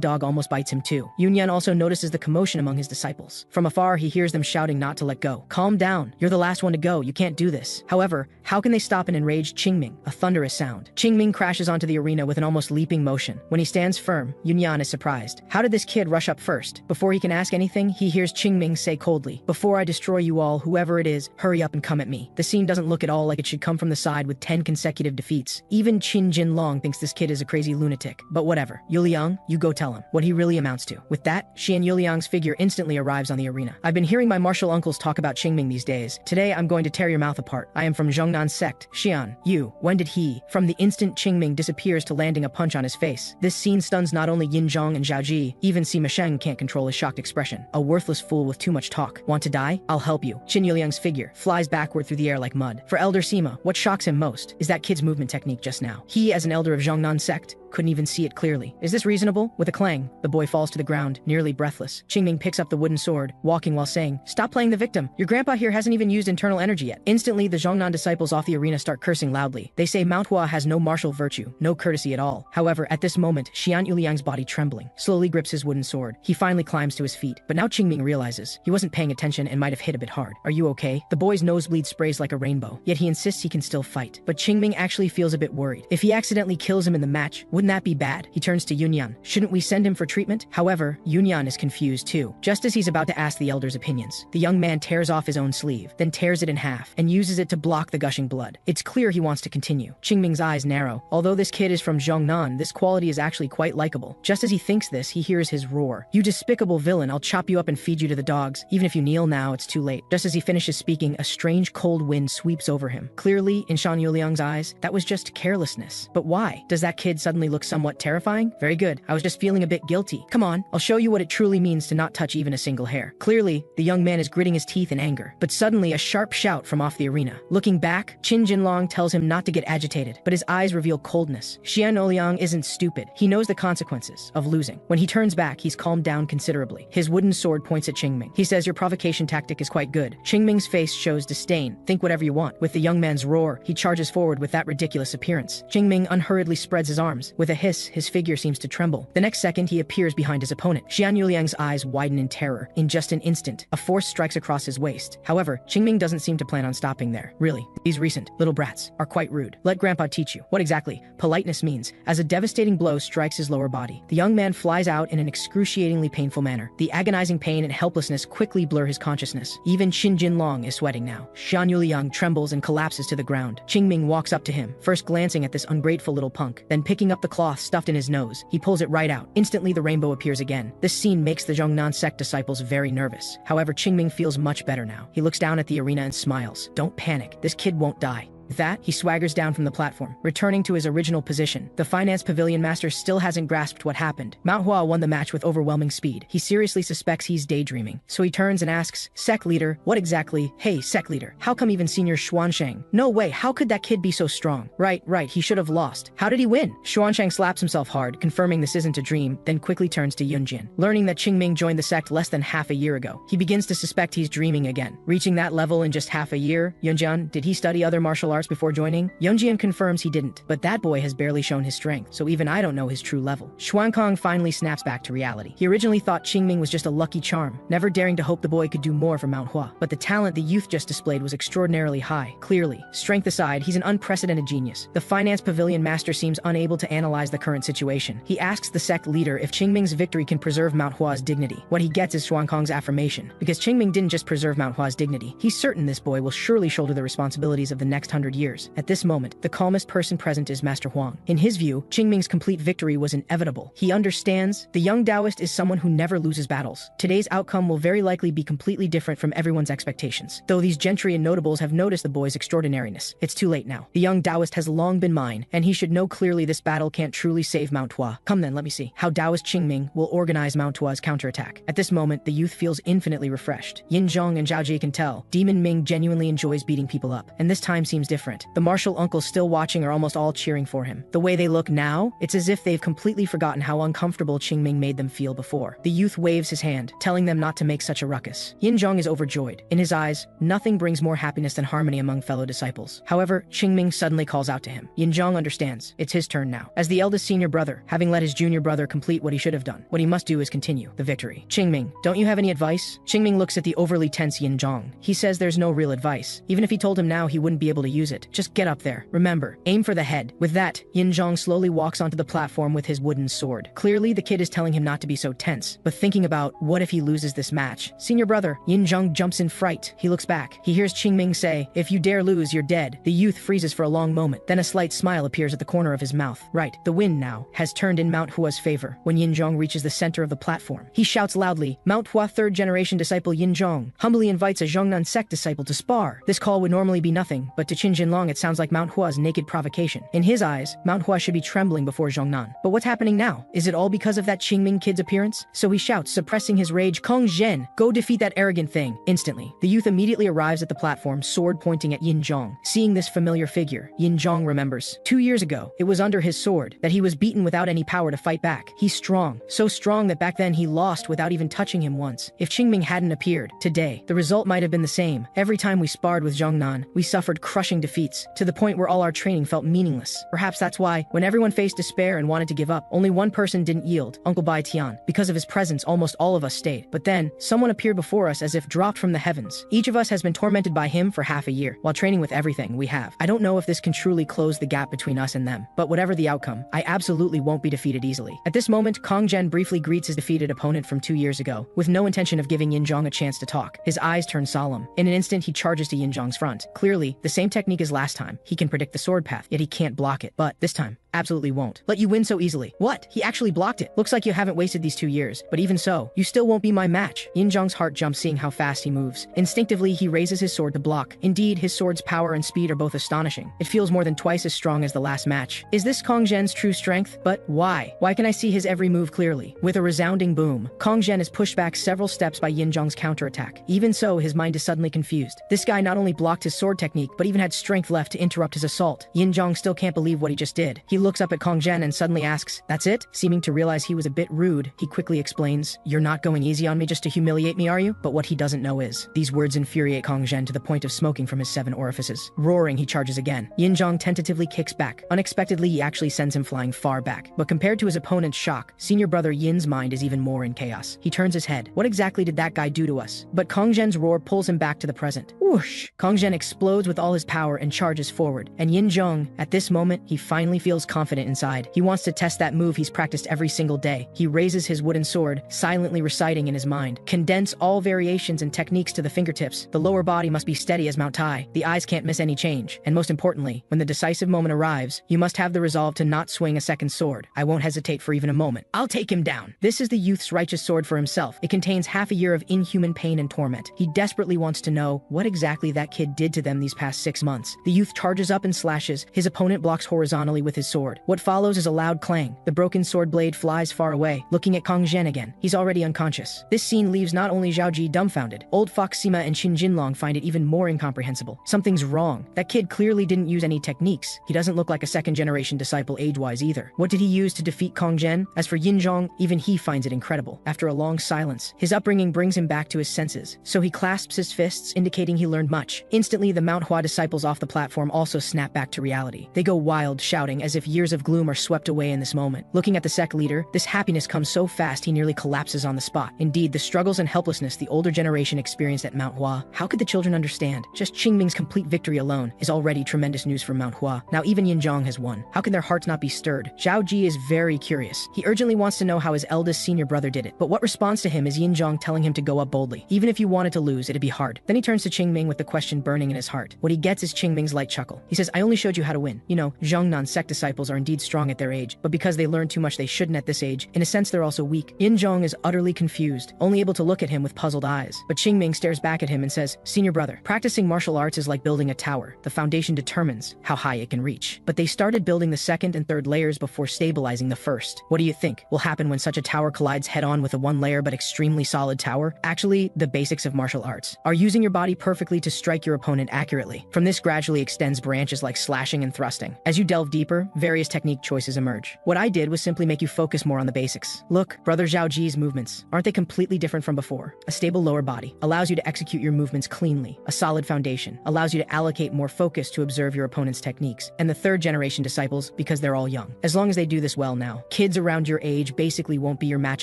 dog almost bites him too. Yunyan also notices the commotion among his disciples. From afar, he hears them shouting not to let go. "Calm down. You're the last one to go. You can't do this." However, how can they stop an enraged Qingming? A thunderous sound. Qingming crashes onto the arena with an almost leaping motion. When he stands firm, Yunyan is surprised. How did this kid rush up first? Before he can ask anything, he hears Qingming say coldly, "Before I destroy you all, whoever it is, hurry up and come at me." The scene doesn't look at all like it should come from the side with 10 consecutive defeats. Even Qin Jinlong thinks this kid is a crazy lunatic. But whatever. Yuliang, you go tell him what he really amounts to. With that, Xian Yuliang's figure instantly arrives on the arena. "I've been hearing my martial uncles talk about Qingming these days. Today, I'm going to tear your mouth apart. I am from Zhongnan's sect. Xian, you, when did he?" From the instant Qingming disappears to landing a punch on his face. This scene stuns not only Yinzhong and Zhaoji, even Sima Sheng can't control his shocked expression. A worthless fool with too much talk. Want to die? I'll help you. Qin Yuliang's figure flies backward through the air like mud. For Elder Sima, what shocks him most is that kid's movement technique just now. He, as an elder of Zhongnan sect, couldn't even see it clearly. Is this reasonable? With a clang, the boy falls to the ground, nearly breathless. Qingming picks up the wooden sword, walking while saying, "Stop playing the victim. Your grandpa here hasn't even used internal energy yet." Instantly, the Zhongnan disciples off the arena start cursing loudly. They say Manhua has no martial virtue, no courtesy at all. However, at this moment, Xian Yuliang's body trembling, slowly grips his wooden sword. He finally climbs to his feet, but now Qingming realizes he wasn't paying attention and might have hit a bit hard. "Are you okay?" The boy's nosebleed sprays like a rainbow, yet he insists he can still fight. But Qingming actually feels a bit worried. If he accidentally kills him in the match, wouldn't that be bad? He turns to Yunyan. "Shouldn't we send him for treatment?" However, Yunyan is confused too. Just as he's about to ask the elder's opinions, the young man tears off his own sleeve, then tears it in half, and uses it to block the gushing blood. It's clear he wants to continue. Qingming's eyes narrow. Although this kid is from Zhongnan, this quality is actually quite likable. Just as he thinks this, he hears his roar. "You despicable villain, I'll chop you up and feed you to the dogs. Even if you kneel now, it's too late." Just as he finishes speaking, a strange cold wind sweeps over him. Clearly, in Shan Yuliang's eyes, that was just carelessness. But why? Does that kid suddenly look somewhat terrifying? Very good. I was just feeling a bit guilty. Come on, I'll show you what it truly means to not touch even a single hair. Clearly, the young man is gritting his teeth in anger. But suddenly, a sharp shout from off the arena. Looking back, Qin Jinlong tells him not to get agitated, but his eyes reveal coldness. Xian Oliang isn't stupid. He knows the consequences of losing. When he turns back, he's calmed down considerably. His wooden sword points at Qingming. He says, "Your provocation tactic is quite good." Qingming's face shows disdain. "Think whatever you want." With the young man's roar, he charges forward with that ridiculous appearance. Qingming unhurriedly spreads his arms. With a hiss, his figure seems to tremble. The next second, he appears behind his opponent. Xian Yuliang's eyes widen in terror. In just an instant, a force strikes across his waist. However, Qingming doesn't seem to plan on stopping there. Really, these recent little brats are quite rude. Let Grandpa teach you what exactly politeness means. As a devastating blow strikes his lower body, the young man flies out in an excruciatingly painful manner. The agonizing pain and helplessness quickly blur his consciousness. Even Qin Jinlong is sweating now. Xian Yuliang trembles and collapses to the ground. Qingming walks up to him, first glancing at this ungrateful little punk, then picking up the cloth stuffed in his nose. He pulls it right out. Instantly, the rainbow appears again. This scene makes the Zhongnan sect disciples very nervous. However, Qingming feels much better now. He looks down at the arena and smiles. Don't panic. This kid won't die. With that, he swaggers down from the platform, returning to his original position. The finance pavilion master still hasn't grasped what happened. Manhwa won the match with overwhelming speed. He seriously suspects he's daydreaming. So he turns and asks, Sec leader, what exactly? Hey, Sec leader, how come even senior Xuansheng? No way, how could that kid be so strong? Right, he should have lost. How did he win? Xuansheng slaps himself hard, confirming this isn't a dream, then quickly turns to Yunjian. Learning that Qingming joined the sect less than half a year ago, he begins to suspect he's dreaming again. Reaching that level in just half a year, Yunjian, did he study other martial arts before joining? Yunjian confirms he didn't, but that boy has barely shown his strength, so even I don't know his true level. Xuankong finally snaps back to reality. He originally thought Qingming was just a lucky charm, never daring to hope the boy could do more for Manhua. But the talent the youth just displayed was extraordinarily high. Clearly, strength aside, he's an unprecedented genius. The finance pavilion master seems unable to analyze the current situation. He asks the sect leader if Qingming's victory can preserve Manhua's dignity. What he gets is Xuankong's affirmation, because Qingming didn't just preserve Manhua's dignity. He's certain this boy will surely shoulder the responsibilities of the next 100 years. At this moment, the calmest person present is Master Huang. In his view, Qingming's complete victory was inevitable. He understands the young Taoist is someone who never loses battles. Today's outcome will very likely be completely different from everyone's expectations. Though these gentry and notables have noticed the boy's extraordinariness, it's too late now. The young Taoist has long been mine, and he should know clearly this battle can't truly save Mount Hua. Come then, let me see how Taoist Qingming will organize Mount Hua's counterattack. At this moment, the youth feels infinitely refreshed. Yin Zhong and Zhao Jie can tell Demon Ming genuinely enjoys beating people up, and this time seems different. The martial uncles still watching are almost all cheering for him. The way they look now, it's as if they've completely forgotten how uncomfortable Qingming made them feel before. The youth waves his hand, telling them not to make such a ruckus. Yin Zhong is overjoyed. In his eyes, nothing brings more happiness than harmony among fellow disciples. However, Qingming suddenly calls out to him. Yin Zhong understands. It's his turn now. As the eldest senior brother, having let his junior brother complete what he should have done, what he must do is continue the victory. Qingming, don't you have any advice? Qingming looks at the overly tense Yin Zhong. He says there's no real advice. Even if he told him now, he wouldn't be able to use it. Just get up there. Remember, aim for the head. With that, Yin Zhong slowly walks onto the platform with his wooden sword. Clearly, the kid is telling him not to be so tense, but thinking about what if he loses this match. Senior brother, Yin Zhong jumps in fright. He looks back. He hears Qingming say, if you dare lose, you're dead. The youth freezes for a long moment. Then a slight smile appears at the corner of his mouth. Right, the wind now has turned in Mount Hua's favor. When Yin Zhong reaches the center of the platform, he shouts loudly, Mount Hua third generation disciple Yin Zhong humbly invites a Zhongnan sect disciple to spar. This call would normally be nothing, but to Qin Jinlong it sounds like Mount Hua's naked provocation. In his eyes, Mount Hua should be trembling before Zhongnan. But what's happening now? Is it all because of that Qingming kid's appearance? So he shouts, suppressing his rage, Kong Zhen, go defeat that arrogant thing. Instantly, the youth immediately arrives at the platform, sword pointing at Yin Zhong. Seeing this familiar figure, Yin Zhong remembers. 2 years ago, it was under his sword that he was beaten without any power to fight back. He's strong, so strong that back then he lost without even touching him once. If Qingming hadn't appeared, today, the result might have been the same. Every time we sparred with Zhongnan, we suffered crushing defeats, to the point where all our training felt meaningless. Perhaps that's why, when everyone faced despair and wanted to give up, only one person didn't yield, Uncle Bai Tian. Because of his presence, almost all of us stayed. But then, someone appeared before us as if dropped from the heavens. Each of us has been tormented by him for half a year, while training with everything we have. I don't know if this can truly close the gap between us and them, but whatever the outcome, I absolutely won't be defeated easily. At this moment, Kong Zhen briefly greets his defeated opponent from 2 years ago, with no intention of giving Yin Zhong a chance to talk. His eyes turn solemn. In an instant, he charges to Yin Zhong's front. Clearly, the same technique as last time. He can predict the sword path, yet he can't block it. But this time, absolutely won't let you win so easily. What? He actually blocked it. Looks like you haven't wasted these 2 years, but even so, you still won't be my match. Yin Zhong's heart jumps seeing how fast he moves. Instinctively, he raises his sword to block. Indeed, his sword's power and speed are both astonishing. It feels more than twice as strong as the last match. Is this Kong Zhen's true strength? But why? Why can I see his every move clearly? With a resounding boom, Kong Zhen is pushed back several steps by Yin Zhong's counterattack. Even so, his mind is suddenly confused. This guy not only blocked his sword technique, but even had strength left to interrupt his assault. Yin Zhong still can't believe what he just did. He looks up at Kong Zhen and suddenly asks, that's it? Seeming to realize he was a bit rude, he quickly explains, you're not going easy on me just to humiliate me, are you? But what he doesn't know is, these words infuriate Kong Zhen to the point of smoking from his 7 orifices. Roaring, he charges again. Yin Zhong tentatively kicks back. Unexpectedly, he actually sends him flying far back. But compared to his opponent's shock, senior brother Yin's mind is even more in chaos. He turns his head. What exactly did that guy do to us? But Kong Zhen's roar pulls him back to the present. Whoosh! Kong Zhen explodes with all his power power and charges forward. And Yin Zhong, at this moment, he finally feels confident inside. He wants to test that move he's practiced every single day. He raises his wooden sword, silently reciting in his mind. Condense all variations and techniques to the fingertips. The lower body must be steady as Mount Tai. The eyes can't miss any change. And most importantly, when the decisive moment arrives, you must have the resolve to not swing a second sword. I won't hesitate for even a moment. I'll take him down. This is the youth's righteous sword for himself. It contains half a year of inhuman pain and torment. He desperately wants to know what exactly that kid did to them these past 6 months. The youth charges up and slashes. His opponent blocks horizontally with his sword. What follows is a loud clang. The broken sword blade flies far away. Looking at Kong Zhen again, he's already unconscious. This scene leaves not only Zhao Ji dumbfounded, old Fox Sima and Qin Jinlong find it even more incomprehensible. Something's wrong. That kid clearly didn't use any techniques. He doesn't look like a second-generation disciple age-wise either. What did he use to defeat Kong Zhen? As for Yin Zhong, even he finds it incredible. After a long silence, his upbringing brings him back to his senses. So he clasps his fists, indicating he learned much. Instantly, the Manhwa disciples off the platform also snap back to reality. They go wild, shouting as if years of gloom are swept away in this moment. Looking at the sect leader, this happiness comes so fast he nearly collapses on the spot. Indeed, the struggles and helplessness the older generation experienced at Manhwa, how could the children understand? Just Qingming's complete victory alone is already tremendous news for Manhwa. Now even Yin Zhong has won. How can their hearts not be stirred? Zhao Ji is very curious. He urgently wants to know how his eldest senior brother did it. But what responds to him is Yin Zhong telling him to go up boldly. Even if you wanted to lose, it'd be hard. Then he turns to Qingming with the question burning in his heart. What he gets is Qingming's light chuckle. He says, I only showed you how to win. You know, Zhongnan sect disciples are indeed strong at their age, but because they learn too much they shouldn't at this age, in a sense they're also weak. Yin Zhong is utterly confused, only able to look at him with puzzled eyes. But Qingming stares back at him and says, Senior brother, practicing martial arts is like building a tower. The foundation determines how high it can reach. But they started building the second and third layers before stabilizing the first. What do you think will happen when such a tower collides head-on with a one-layer but extremely solid tower? Actually, the basics of martial arts are using your body perfectly to strike your opponent accurately. From this gradually extends branches like slashing and thrusting. As you delve deeper, various technique choices emerge. What I did was simply make you focus more on the basics. Look, brother Zhao Ji's movements, aren't they completely different from before? A stable lower body allows you to execute your movements cleanly. A solid foundation allows you to allocate more focus to observe your opponent's techniques. And the third generation disciples, because they're all young. As long as they do this well now, kids around your age basically won't be your match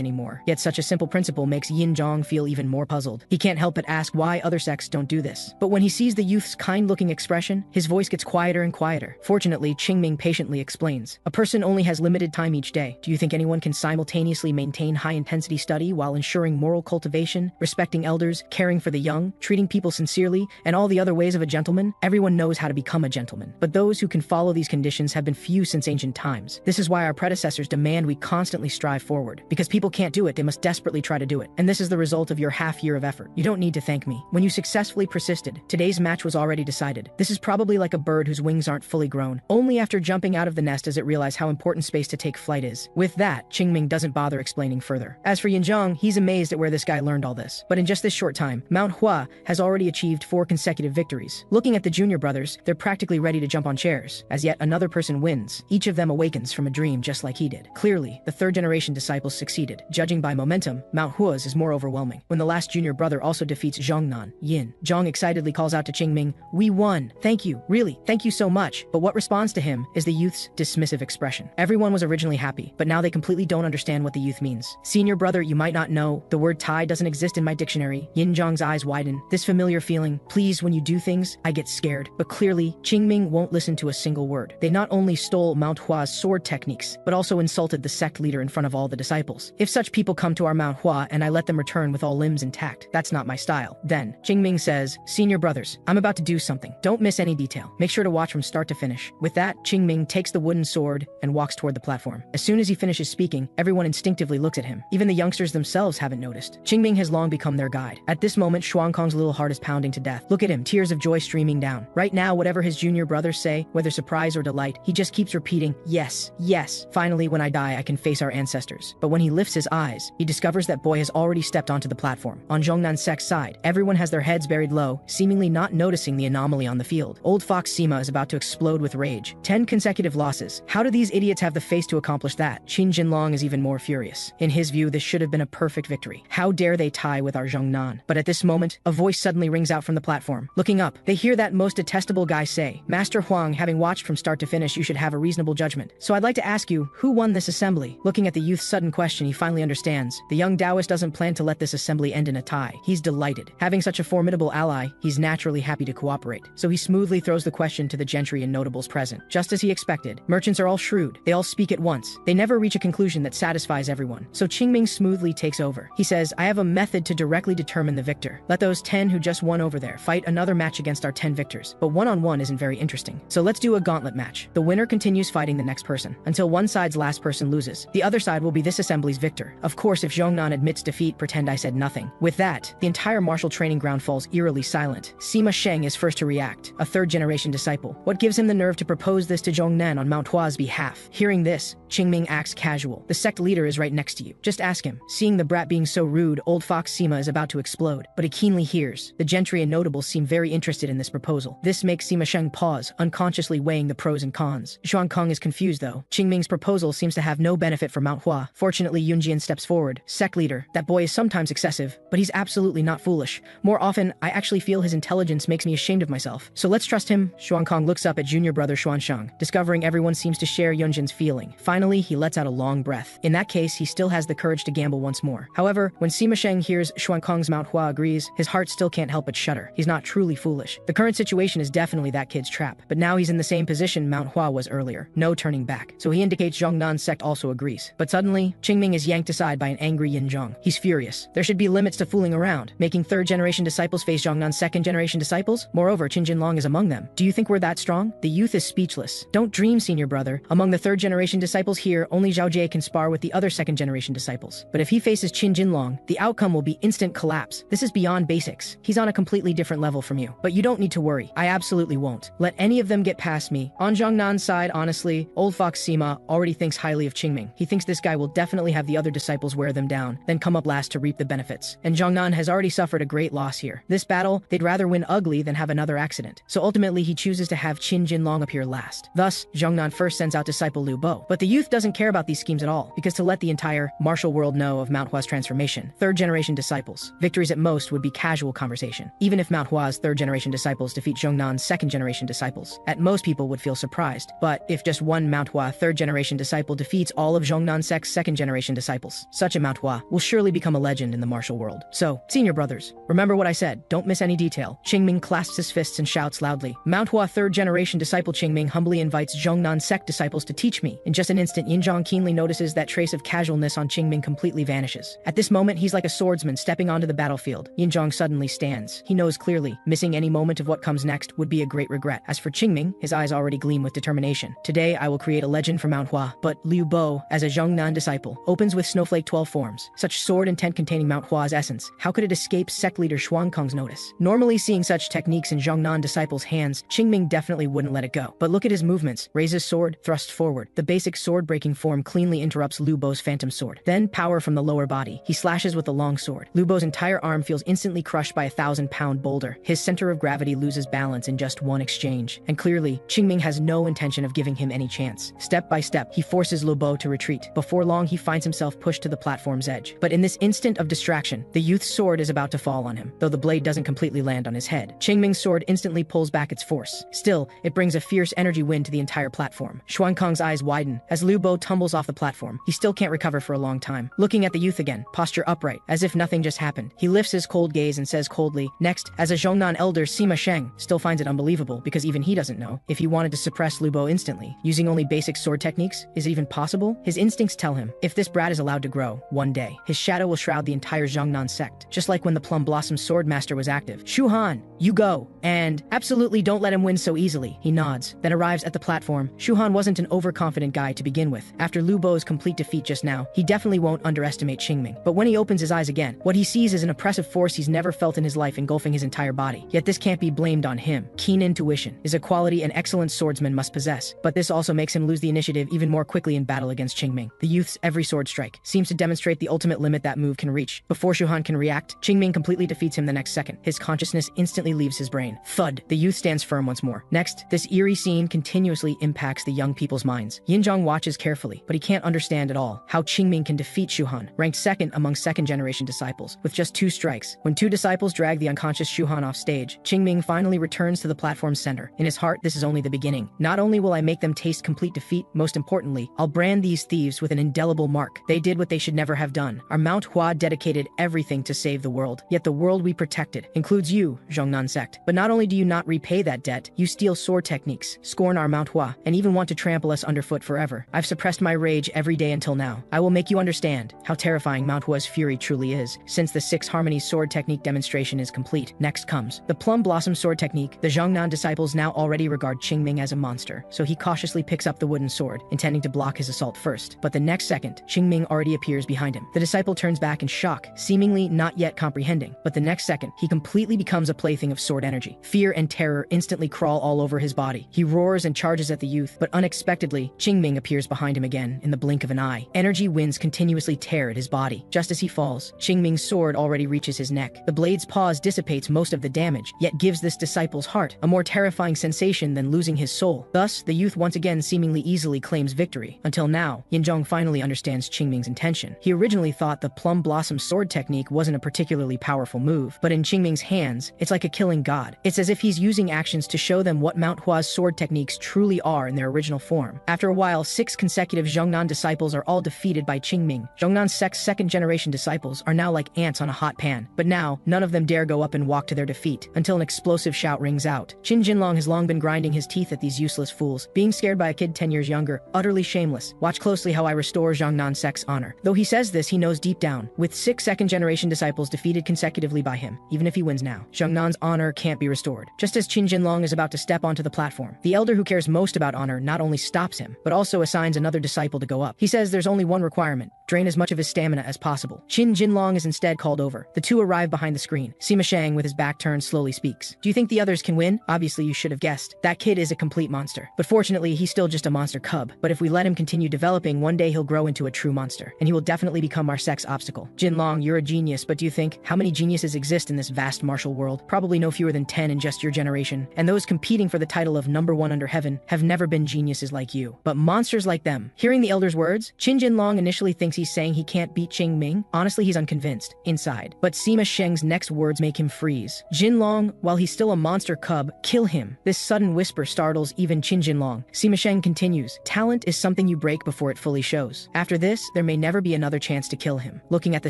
anymore. Yet such a simple principle makes Yin Zhong feel even more puzzled. He can't help but ask why other sects don't do this. But when he sees the youth's kind-looking expression, his voice gets quieter and quieter. Fortunately, Qingming patiently explains. A person only has limited time each day. Do you think anyone can simultaneously maintain high-intensity study while ensuring moral cultivation, respecting elders, caring for the young, treating people sincerely, and all the other ways of a gentleman? Everyone knows how to become a gentleman. But those who can follow these conditions have been few since ancient times. This is why our predecessors demand we constantly strive forward. Because people can't do it, they must desperately try to do it. And this is the result of your half year of effort. You don't need to thank me. When you successfully persisted, today's match was already decided. This is probably like a bird whose wings aren't fully grown. Only after jumping out of the nest does it realize how important space to take flight is. With that, Qingming doesn't bother explaining further. As for Yin Zhong, he's amazed at where this guy learned all this. But in just this short time, Manhwa has already achieved 4 consecutive victories. Looking at the junior brothers, they're practically ready to jump on chairs. As yet another person wins. Each of them awakens from a dream just like he did. Clearly, the third generation disciples succeeded. Judging by momentum, Manhwa's is more overwhelming. When the last junior brother also defeats Zhongnan, Yin Zhong excitedly calls out to Qingming, we won! Thank you, really, thank you so much. But what responds to him is the youth's dismissive expression. Everyone was originally happy, but now they completely don't understand what the youth means. Senior brother, you might not know, the word Tai doesn't exist in my dictionary. Yin Zhong's eyes widen. This familiar feeling, please, when you do things, I get scared. But clearly, Qingming won't listen to a single word. They not only stole Manhua's sword techniques, but also insulted the sect leader in front of all the disciples. If such people come to our Manhua and I let them return with all limbs intact, that's not my style. Then, Qingming says, Senior brothers, I'm about to do something. Don't miss any detail. Make sure to watch from start to finish. With that, Qingming takes the wooden sword and walks toward the platform. As soon as he finishes speaking, everyone instinctively looks at him. Even the youngsters themselves haven't noticed. Qingming has long become their guide. At this moment, Xuankong's little heart is pounding to death. Look at him, tears of joy streaming down. Right now, whatever his junior brothers say, whether surprise or delight, he just keeps repeating, yes, yes. Finally, when I die, I can face our ancestors. But when he lifts his eyes, he discovers that boy has already stepped onto the platform. On Zhongnan Sec's side, everyone has their heads buried low, seemingly not noticing the anomaly on the field. Old Fox Sima is about to explode with rage. 10 consecutive losses. How do these idiots have the face to accomplish that? Qin Jinlong is even more furious. In his view, this should have been a perfect victory. How dare they tie with our Zhongnan? But at this moment, a voice suddenly rings out from the platform. Looking up, they hear that most detestable guy say, Master Huang, having watched from start to finish, you should have a reasonable judgment. So I'd like to ask you, who won this assembly? Looking at the youth's sudden question, he finally understands. The young Taoist doesn't plan to let this assembly end in a tie. He's delighted. Having such a formidable ally, he's naturally happy to cooperate. So he he smoothly throws the question to the gentry and notables present. Just as he expected, merchants are all shrewd. They all speak at once. They never reach a conclusion that satisfies everyone. So Qingming smoothly takes over. He says, I have a method to directly determine the victor. Let those 10 who just won over there fight another match against our 10 victors. But one-on-one isn't very interesting. So let's do a gauntlet match. The winner continues fighting the next person until one side's last person loses. The other side will be this assembly's victor. Of course, if Zhongnan admits defeat, pretend I said nothing. With that, the entire martial training ground falls eerily silent. Sima Sheng is first to react, a third-generation disciple. What gives him the nerve to propose this to Zhongnan on Mount Hua's behalf? Hearing this, Qingming acts casual. The sect leader is right next to you. Just ask him. Seeing the brat being so rude, old fox Sima is about to explode, but he keenly hears. The gentry and notables seem very interested in this proposal. This makes Sima Sheng pause, unconsciously weighing the pros and cons. Xuan Kong is confused though. Qingming's proposal seems to have no benefit for Mount Hua. Fortunately, Yunjian steps forward. Sect leader, that boy is sometimes excessive, but he's absolutely not foolish. More often, I actually feel his intelligence makes me ashamed of myself. So let's trust him. Xuan Kong looks up at junior brother Xuansheng, discovering everyone seems to share Yunjian's feeling. Finally, he lets out a long breath. In that case, he still has the courage to gamble once more. However, when Sima Sheng hears Xuan Kong's Mount Hua agrees, his heart still can't help but shudder. He's not truly foolish. The current situation is definitely that kid's trap, but now he's in the same position Mount Hua was earlier. No turning back. So he indicates Zhongnan's sect also agrees. But suddenly, Qingming is yanked aside by an angry Yin Zhong. He's furious. There should be limits to fooling around, making third-generation disciples face Zhongnan's second-generation disciples. Moreover, Qin Jinlong is among them. Do you think we're that strong? The youth is speechless. Don't dream, senior brother. Among the third-generation disciples here, only Zhao Jie can spar with the other second-generation disciples. But if he faces Qin Jinlong, the outcome will be instant collapse. This is beyond basics. He's on a completely different level from you. But you don't need to worry. I absolutely won't let any of them get past me. On Zhongnan's side, honestly, old fox Sima already thinks highly of Qingming. He thinks this guy will definitely have the other disciples wear them down, then come up last to reap the benefits. And Zhongnan has already suffered a great loss here. This battle, they'd rather win ugly than have another accident. So ultimately, he chooses to have Qin Jinlong appear last. Thus, Zhongnan first sends out disciple Liu Bo. But the youth doesn't care about these schemes at all, because to let the entire martial world know of Mount Hua's transformation, third-generation disciples, victories at most would be casual conversation. Even if Mount Hua's third-generation disciples defeat Zhongnan's second-generation disciples, at most people would feel surprised. But if just one Mount Hua third-generation disciple defeats all of Zhongnan's second-generation disciples, such a Mount Hua will surely become a legend in the martial world. So, senior brothers, remember what I said. Don't miss any detail. Qingming clasps his fists and shouts loudly. Mount Hua third-generation disciple Qingming humbly invites Zhongnan sect disciples to teach me. In just an instant, Yinzhong keenly notices that trace of casualness on Qingming completely vanishes. At this moment, he's like a swordsman stepping onto the battlefield. Yinzhong suddenly stands. He knows clearly, missing any moment of what comes next would be a great regret. As for Qingming, his eyes already gleam with determination. Today, I will create a legend for Mount Hua. But Liu Bo, as a Zhongnan disciple, opens with Snowflake 12 forms. Such sword intent containing Mount Hua's essence. How could it escape sect leader Xuan Kong's notice? Normally seeing such techniques in Zhongnan disciples' hands, Qingming definitely wouldn't let it go. But look at his movements. Raises sword, thrusts forward. The basic sword-breaking form cleanly interrupts Liu Bo's phantom sword. Then, power from the lower body. He slashes with the long sword. Liu Bo's entire arm feels instantly crushed by a 1,000-pound boulder. His center of gravity loses balance in just one exchange. And clearly, Qingming has no intention of giving him any chance. Step by step, he forces Liu Bo to retreat. Before long, he finds himself pushed to the platform's edge. But in this instant of distraction, the youth's sword is about to fall on him, though the blade doesn't completely land on his head. Qingming's sword instantly pulls back its force. Still, it brings a fierce energy wind to the entire platform. Xuan Kong's eyes widen as Liu Bo tumbles off the platform. He still can't recover for a long time. Looking at the youth again, posture upright, as if nothing just happened. He lifts his cold gaze and says coldly, next, as a Zhongnan elder, Sima Sheng still finds it unbelievable because even he doesn't know if he wanted to suppress Liu Bo instantly, using only basic sword techniques, is it even possible? His instincts tell him, if this brat is allowed to grow, one day, his shadow will shroud the entire Zhongnan sect, just like when the Plum Blossom Swordmaster was active. Shu Han, you go, and absolutely don't let him win so easily. He nods, then arrives at the platform. Shu Han wasn't an overconfident guy to begin with. After Liu Bo's complete defeat just now, he definitely won't underestimate Qingming. But when he opens his eyes again, what he sees is an oppressive force he's never felt in his life engulfing his entire body. Yet this can't be blamed on him. Keen intuition is a quality an excellent swordsman must possess, but this also makes him lose the initiative even more quickly in battle against Qingming. The youth's every sword strike seems to demonstrate the ultimate limit that move can reach. Before Shu Han can react, Qingming completely defeats him the next second. His consciousness instantly leaves his brain. Thud! The youth stands firm once more. Next, this eerie scene continuously impacts the young people's minds. Yinzhong watches carefully, but he can't understand at all how Qingming can defeat Shu Han, ranked second among second-generation disciples, with just 2 strikes. When 2 disciples drag the unconscious Shu Han off stage, Qingming finally returns to the platform's center. In his heart, this is only the beginning. Not only will I make them taste complete defeat, most importantly, I'll brand these thieves with an indelible mark. They did what they should never have done. Our Mount Hua dedicated everything to save the world, yet the world we protected includes you, Zhongnan sect. But not only do you not repay that debt? You steal sword techniques, scorn our manhua, and even want to trample us underfoot forever. I've suppressed my rage every day until now. I will make you understand how terrifying manhua's fury truly is, since the 6 harmonies sword technique demonstration is complete. Next comes the Plum Blossom sword technique. The Zhongnan disciples now already regard Qingming as a monster, so he cautiously picks up the wooden sword, intending to block his assault first. But the next second, Qingming already appears behind him. The disciple turns back in shock, seemingly not yet comprehending. But the next second, he completely becomes a plaything of sword energy. Fear and terror instantly crawl all over his body. He roars and charges at the youth, but unexpectedly, Qingming appears behind him again in the blink of an eye. Energy winds continuously tear at his body. Just as he falls, Qingming's sword already reaches his neck. The blade's pause dissipates most of the damage, yet gives this disciple's heart a more terrifying sensation than losing his soul. Thus, the youth once again seemingly easily claims victory. Until now, Yinzhong finally understands Qingming's intention. He originally thought the Plum Blossom sword technique wasn't a particularly powerful move, but in Qingming's hands, it's like a killing god. It's as if he's using actions to show them what Manhua's sword techniques truly are in their original form. After a while, 6 consecutive Zhongnan disciples are all defeated by Qingming. Zhongnan sect's second-generation disciples are now like ants on a hot pan, but now, none of them dare go up and walk to their defeat, until an explosive shout rings out. Qin Jinlong has long been grinding his teeth at these useless fools, being scared by a kid 10 years younger, utterly shameless. Watch closely how I restore Zhongnan sect's honor. Though he says this, he knows deep down, with 6 second-generation disciples defeated consecutively by him, even if he wins now, Zhongnan's honor can't be restored. Just as Qin Jinlong is about to step onto the platform, the elder who cares most about honor not only stops him, but also assigns another disciple to go up. He says there's only one requirement: drain as much of his stamina as possible. Qin Jinlong is instead called over. The two arrive behind the screen. Sima Shang, with his back turned, slowly speaks. Do you think the others can win? Obviously, you should have guessed. That kid is a complete monster. But fortunately, he's still just a monster cub. But if we let him continue developing, one day he'll grow into a true monster, and he will definitely become our sect's obstacle. Jinlong, you're a genius, but do you think how many geniuses exist in this vast martial world? Probably no fewer than 10 in just your generation. And those competing for the title of #1 under heaven have never been geniuses like you, but monsters like them. Hearing the elder's words, Qin Jinlong initially thinks he's saying he can't beat Qingming. Honestly, he's unconvinced inside. But Sima Sheng's next words make him freeze. Jinlong, while he's still a monster cub, kill him. This sudden whisper startles even Qin Jinlong. Sima Sheng continues, talent is something you break before it fully shows. After this, there may never be another chance to kill him. Looking at the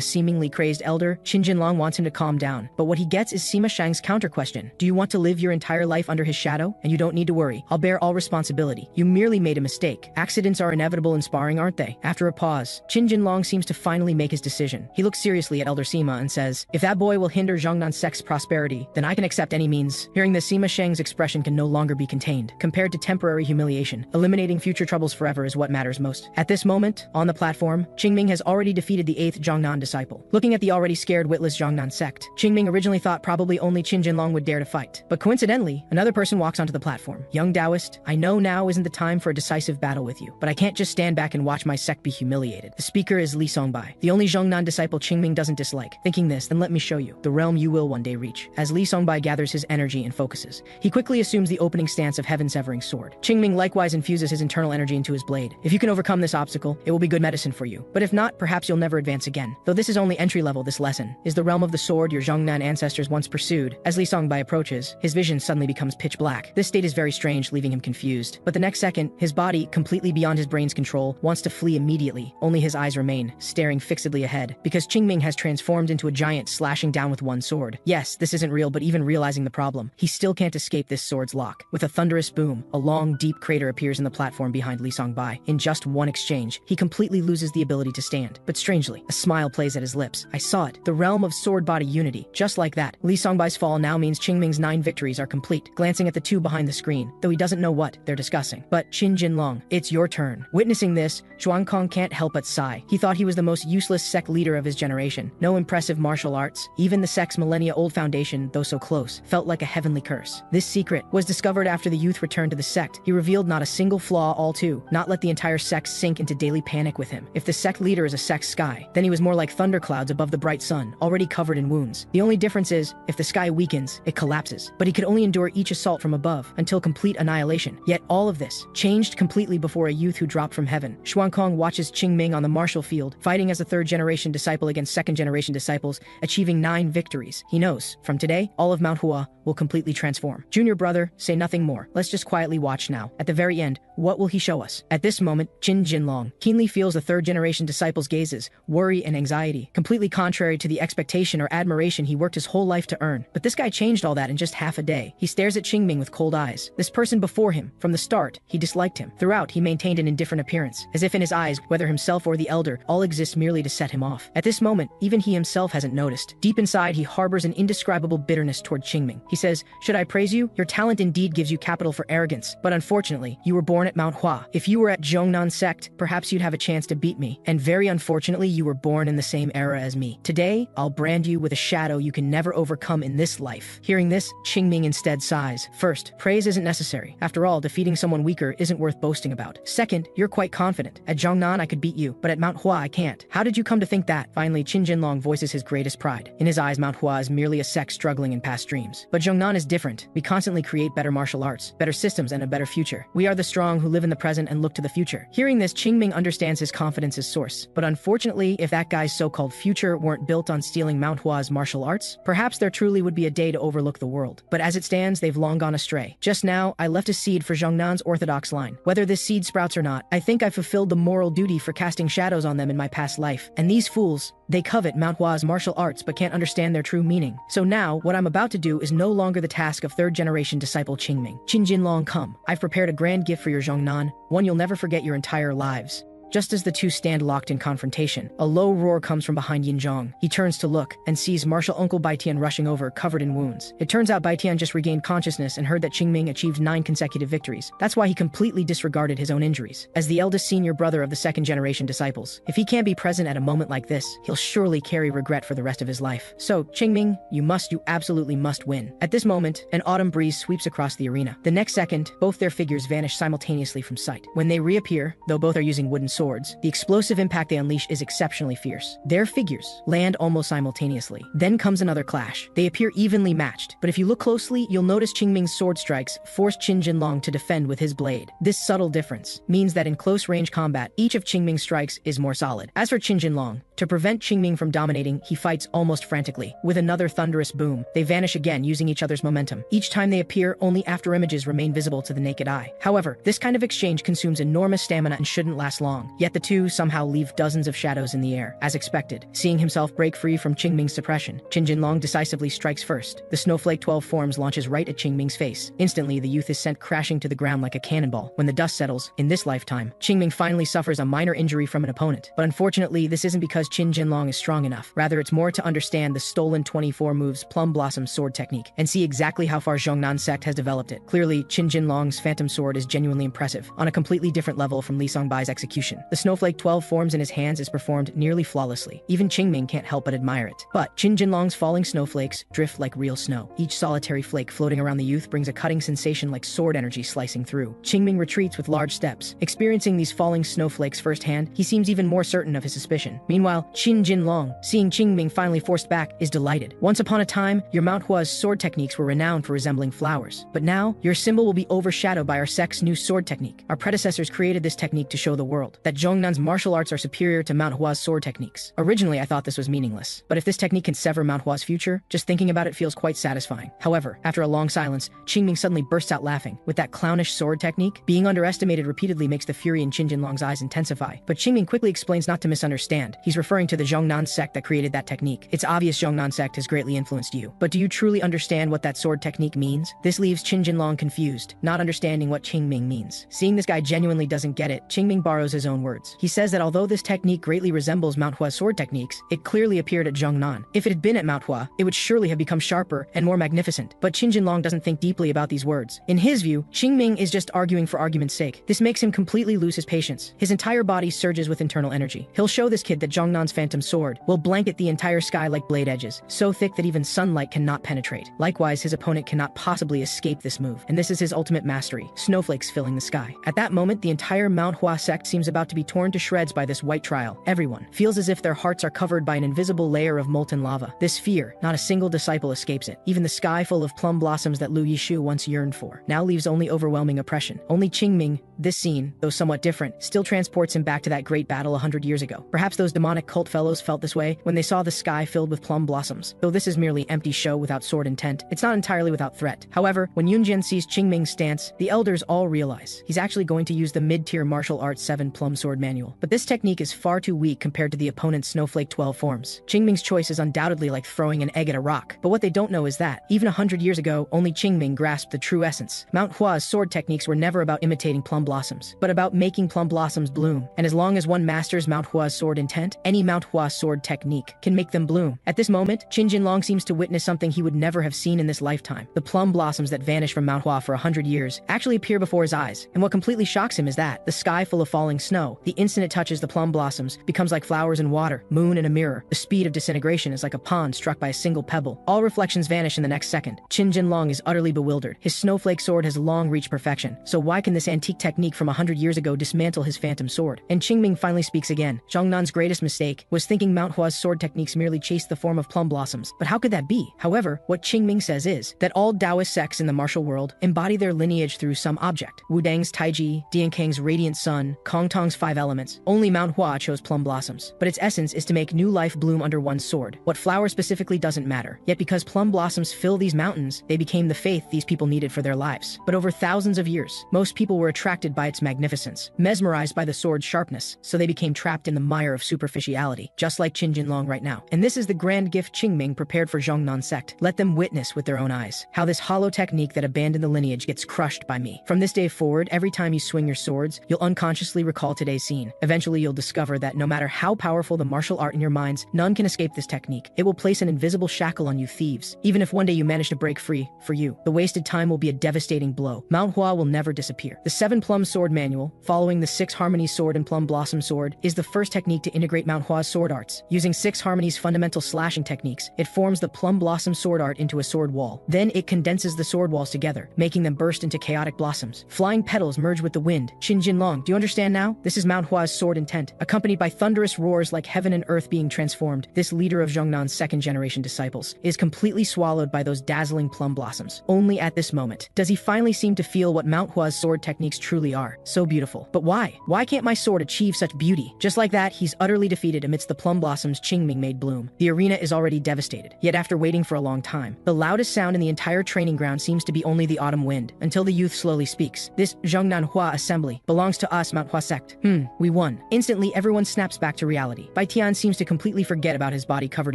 seemingly crazed elder, Qin Jinlong wants him to calm down. But what he gets is Sima Sheng's counter question. Do you want to live your entire life under his shadow? And you don't need to worry. I'll bear all responsibility. You merely made a mistake. Accidents are inevitable in sparring, aren't they? After a pause, Qin Jinlong seems to finally make his decision. He looks seriously at Elder Sima and says, if that boy will hinder Zhongnan's sect's prosperity, then I can accept any means. Hearing this, Sima Sheng's expression can no longer be contained. Compared to temporary humiliation, eliminating future troubles forever is what matters most. At this moment, on the platform, Qingming has already defeated the 8th Zhongnan disciple. Looking at the already scared witless Zhongnan sect, Qingming originally thought probably only Qin Jinlong would dare to fight. But coincidentally, another person walks onto the platform. Young Taoist, I know now isn't the time for a decisive battle with you, but I can't just stand back and watch my sect be humiliated. The speaker is Li Songbai, the only Zhongnan disciple Qingming doesn't dislike. Thinking this, then let me show you the realm you will one day reach. As Li Songbai gathers his energy and focuses, he quickly assumes the opening stance of Heaven-Severing Sword. Qingming likewise infuses his internal energy into his blade. If you can overcome this obstacle, it will be good medicine for you. But if not, perhaps you'll never advance again. Though this is only entry level, this lesson is the realm of the sword your Zhongnan ancestors once pursued. As Li Songbai approaches, his vision suddenly becomes pitch black. This state is very strange, leaving him confused. But the next second, his body, completely beyond his brain's control, wants to flee immediately. Only his eyes remain, staring fixedly ahead, because Qingming has transformed into a giant, slashing down with one sword. Yes, this isn't real, but even realizing the problem, he still can't escape this sword's lock. With a thunderous boom, a long, deep crater appears in the platform behind Li Songbai. In just one exchange, he completely loses the ability to stand. But strangely, a smile plays at his lips. I saw it. The realm of sword-body unity. Just like that, Li Songbai's fall now means Qingming's 9 victories are complete. Glancing at the two behind the screen, though he doesn't know what they're discussing. But Qin Jinlong, it's your turn. Witnessing this, Zhuang Kong can't help but sigh. He thought he was the most useless sect leader of his generation. No impressive martial arts. Even the sect's millennia-old foundation, though so close, felt like a heavenly curse. This secret was discovered after the youth returned to the sect. He revealed not a single flaw, all too, not let the entire sect sink into daily panic with him. If the sect leader is a sect sky, then he was more like thunderclouds above the bright sun, already covered in wounds. The only difference is, if the sky weakens, it collapses. But he could only endure each assault from above, until complete annihilation. Yet all of this changed completely before a youth who dropped from heaven. Xuan Kong watches Qingming on the martial field, fighting as a 3rd-generation disciple against 2nd-generation disciples, achieving 9 victories. He knows, from today, all of Manhua will completely transform. Junior brother, say nothing more. Let's just quietly watch now. At the very end, what will he show us? At this moment, Qin Jinlong keenly feels the 3rd-generation disciple's gazes, worry and anxiety, completely contrary to the expectation or admiration he worked his whole life to earn. But this guy changed all that in just half a day. He stares at Qingming with cold eyes. This person before him, from the start, he disliked him. Throughout, he maintained an indifferent appearance, as if in his eyes, whether himself or the elder, all exists merely to set him off. At this moment, even he himself hasn't noticed. Deep inside, he harbors an indescribable bitterness toward Qingming. He says, "Should I praise you? Your talent indeed gives you capital for arrogance, but unfortunately, you were born at Manhwa. If you were at Zhongnan sect, perhaps you'd have a chance to beat me, and very unfortunately, you were born in the same era as me. Today, I'll brand you with a shadow you can never overcome in this life." Hearing this, Qingming instead sighs. First, praise isn't necessary. After all, defeating someone weaker isn't worth boasting about. Second, you're quite confident. At Zhongnan, I could beat you, but at Mount Hua, I can't. How did you come to think that? Finally, Qin Jinlong voices his greatest pride. In his eyes, Mount Hua is merely a sect struggling in past dreams. But Zhongnan is different. We constantly create better martial arts, better systems, and a better future. We are the strong who live in the present and look to the future. Hearing this, Qingming understands his confidence's source. But unfortunately, if that guy's so-called future weren't built on stealing Mount Hua's martial arts, perhaps there truly would be a day to overlook the world. But as it stands, they've long gone astray. Just now, I left a seed for Zhongnan's orthodox line. Whether this seed sprouts or not, I think I fulfilled the moral duty for casting shadows on them in my past life. And these fools, they covet Mount Hua's martial arts but can't understand their true meaning. So now, what I'm about to do is no longer the task of third-generation disciple Qingming. Qin Jinlong, come. I've prepared a grand gift for your Zhongnan, one you'll never forget your entire lives. Just as the two stand locked in confrontation, a low roar comes from behind Yinzhong. He turns to look and sees martial uncle Baitian rushing over, covered in wounds. It turns out Baitian just regained consciousness and heard that Qingming achieved 9 consecutive victories. That's why he completely disregarded his own injuries. As the eldest senior brother of the second-generation disciples, if he can't be present at a moment like this, he'll surely carry regret for the rest of his life. So, Qingming, you absolutely must win. At this moment, an autumn breeze sweeps across the arena. The next second, both their figures vanish simultaneously from sight. When they reappear, though both are using wooden swords, the explosive impact they unleash is exceptionally fierce. Their figures land almost simultaneously. Then comes another clash. They appear evenly matched, but if you look closely, you'll notice Qingming's sword strikes force Qin Jinlong to defend with his blade. This subtle difference means that in close-range combat, each of Qingming's strikes is more solid. As for Qin Jinlong, to prevent Qingming from dominating, he fights almost frantically. With another thunderous boom, they vanish again using each other's momentum. Each time they appear, only after-images remain visible to the naked eye. However, this kind of exchange consumes enormous stamina and shouldn't last long. Yet the two somehow leave dozens of shadows in the air. As expected, seeing himself break free from Qingming's suppression, Qin Jinlong decisively strikes first. The Snowflake 12 forms launches right at Qingming's face. Instantly, the youth is sent crashing to the ground like a cannonball. When the dust settles, in this lifetime, Qingming finally suffers a minor injury from an opponent. But unfortunately, this isn't because Qin Jinlong is strong enough. Rather, it's more to understand the stolen 24 moves Plum Blossom sword technique and see exactly how far Zhongnan sect has developed it. Clearly, Qin Jinlong's phantom sword is genuinely impressive, on a completely different level from Li Songbai's execution. The Snowflake 12 forms in his hands is performed nearly flawlessly. Even Qingming can't help but admire it. But Qin Jinlong's falling snowflakes drift like real snow. Each solitary flake floating around the youth brings a cutting sensation like sword energy slicing through. Qingming retreats with large steps. Experiencing these falling snowflakes firsthand, he seems even more certain of his suspicion. Meanwhile, Qin Jinlong, seeing Qingming finally forced back, is delighted. Once upon a time, your Mount Hua's sword techniques were renowned for resembling flowers. But now, your symbol will be overshadowed by our sect's new sword technique. Our predecessors created this technique to show the world that Zhongnan's martial arts are superior to Mount Hua's sword techniques. Originally, I thought this was meaningless. But if this technique can sever Mount Hua's future, just thinking about it feels quite satisfying. However, after a long silence, Qingming suddenly bursts out laughing. With that clownish sword technique, being underestimated repeatedly makes the fury in Qin Jinlong's eyes intensify. But Qingming quickly explains not to misunderstand. He's referring to the Zhongnan sect that created that technique. It's obvious Zhongnan sect has greatly influenced you. But do you truly understand what that sword technique means? This leaves Qin Jinlong confused, not understanding what Qingming means. Seeing this guy genuinely doesn't get it, Qingming borrows his own words. He says that although this technique greatly resembles Mount Hua's sword techniques, it clearly appeared at Zhongnan. If it had been at Mount Hua, it would surely have become sharper and more magnificent. But Qin Jinlong doesn't think deeply about these words. In his view, Qingming is just arguing for argument's sake. This makes him completely lose his patience. His entire body surges with internal energy. He'll show this kid that Zhongnan's phantom sword will blanket the entire sky like blade edges, so thick that even sunlight cannot penetrate. Likewise, his opponent cannot possibly escape this move, and this is his ultimate mastery, snowflakes filling the sky. At that moment, the entire Mount Hua sect seems about to be torn to shreds by this white trial. Everyone feels as if their hearts are covered by an invisible layer of molten lava. This fear, not a single disciple escapes it. Even the sky full of plum blossoms that Lu Yishu once yearned for, now leaves only overwhelming oppression. Only Qingming, this scene, though somewhat different, still transports him back to that great battle 100 years ago. Perhaps those demonic demonic cult fellows felt this way when they saw the sky filled with plum blossoms. Though this is merely empty show without sword intent, it's not entirely without threat. However, when Yunjian sees Qingming's stance, the elders all realize he's actually going to use the mid-tier martial arts 7 plum sword manual. But this technique is far too weak compared to the opponent's snowflake 12 forms. Qingming's choice is undoubtedly like throwing an egg at a rock, but what they don't know is that, even 100 years ago, only Qingming grasped the true essence. Manhwa's sword techniques were never about imitating plum blossoms, but about making plum blossoms bloom. And as long as one masters Manhwa's sword intent, any Manhwa sword technique can make them bloom. At this moment, Qin Jinlong seems to witness something he would never have seen in this lifetime. The plum blossoms that vanish from Manhwa for 100 years actually appear before his eyes, and what completely shocks him is that the sky full of falling snow, the instant it touches the plum blossoms, becomes like flowers in water, moon in a mirror. The speed of disintegration is like a pond struck by a single pebble. All reflections vanish in the next second. Qin Jinlong is utterly bewildered. His snowflake sword has long reached perfection, so why can this antique technique from 100 years ago dismantle his phantom sword? And Qingming finally speaks again. Zhongnan's greatest mistake was thinking Manhwa's sword techniques merely chased the form of plum blossoms. But how could that be? However, what Qingming says is that all Taoist sects in the martial world embody their lineage through some object. Wudang's Taiji, Diankang's radiant sun, Kong Tong's 5 elements. Only Manhwa chose plum blossoms. But its essence is to make new life bloom under one's sword. What flower specifically doesn't matter. Yet because plum blossoms fill these mountains, they became the faith these people needed for their lives. But over thousands of years, most people were attracted by its magnificence, mesmerized by the sword's sharpness, so they became trapped in the mire of superficiality, just like Qin Jinlong right now. And this is the grand gift Qingming prepared for Zhongnan sect. Let them witness with their own eyes how this hollow technique that abandoned the lineage gets crushed by me. From this day forward, every time you swing your swords, you'll unconsciously recall today's scene. Eventually, you'll discover that no matter how powerful the martial art in your minds, none can escape this technique. It will place an invisible shackle on you thieves. Even if one day you manage to break free, for you, the wasted time will be a devastating blow. Manhwa will never disappear. The 7 plum sword manual, following the 6 harmonies sword and plum blossom sword, is the first technique to integrate Manhwa's sword arts. Using 6 harmonies fundamental slashing techniques, it forms the plum blossom sword art into a sword wall. Then it condenses the sword walls together, making them burst into chaotic blossoms. Flying petals merge with the wind. Qin Jinlong, do you understand now? This is Manhwa's sword intent, accompanied by thunderous roars like heaven and earth being transformed. This leader of Zhongnan's second-generation disciples is completely swallowed by those dazzling plum blossoms. Only at this moment does he finally seem to feel what Manhwa's sword techniques truly are. So beautiful. But why? Why can't my sword achieve such beauty? Just like that, he's utterly defeated amidst the plum blossoms Qingming made bloom. The arena is already devastated. Yet after waiting for a long time, the loudest sound in the entire training ground seems to be only the autumn wind, until the youth slowly speaks. This Zhongnanhua assembly belongs to us, Manhwa sect. We won. Instantly, everyone snaps back to reality. Bai Tian seems to completely forget about his body covered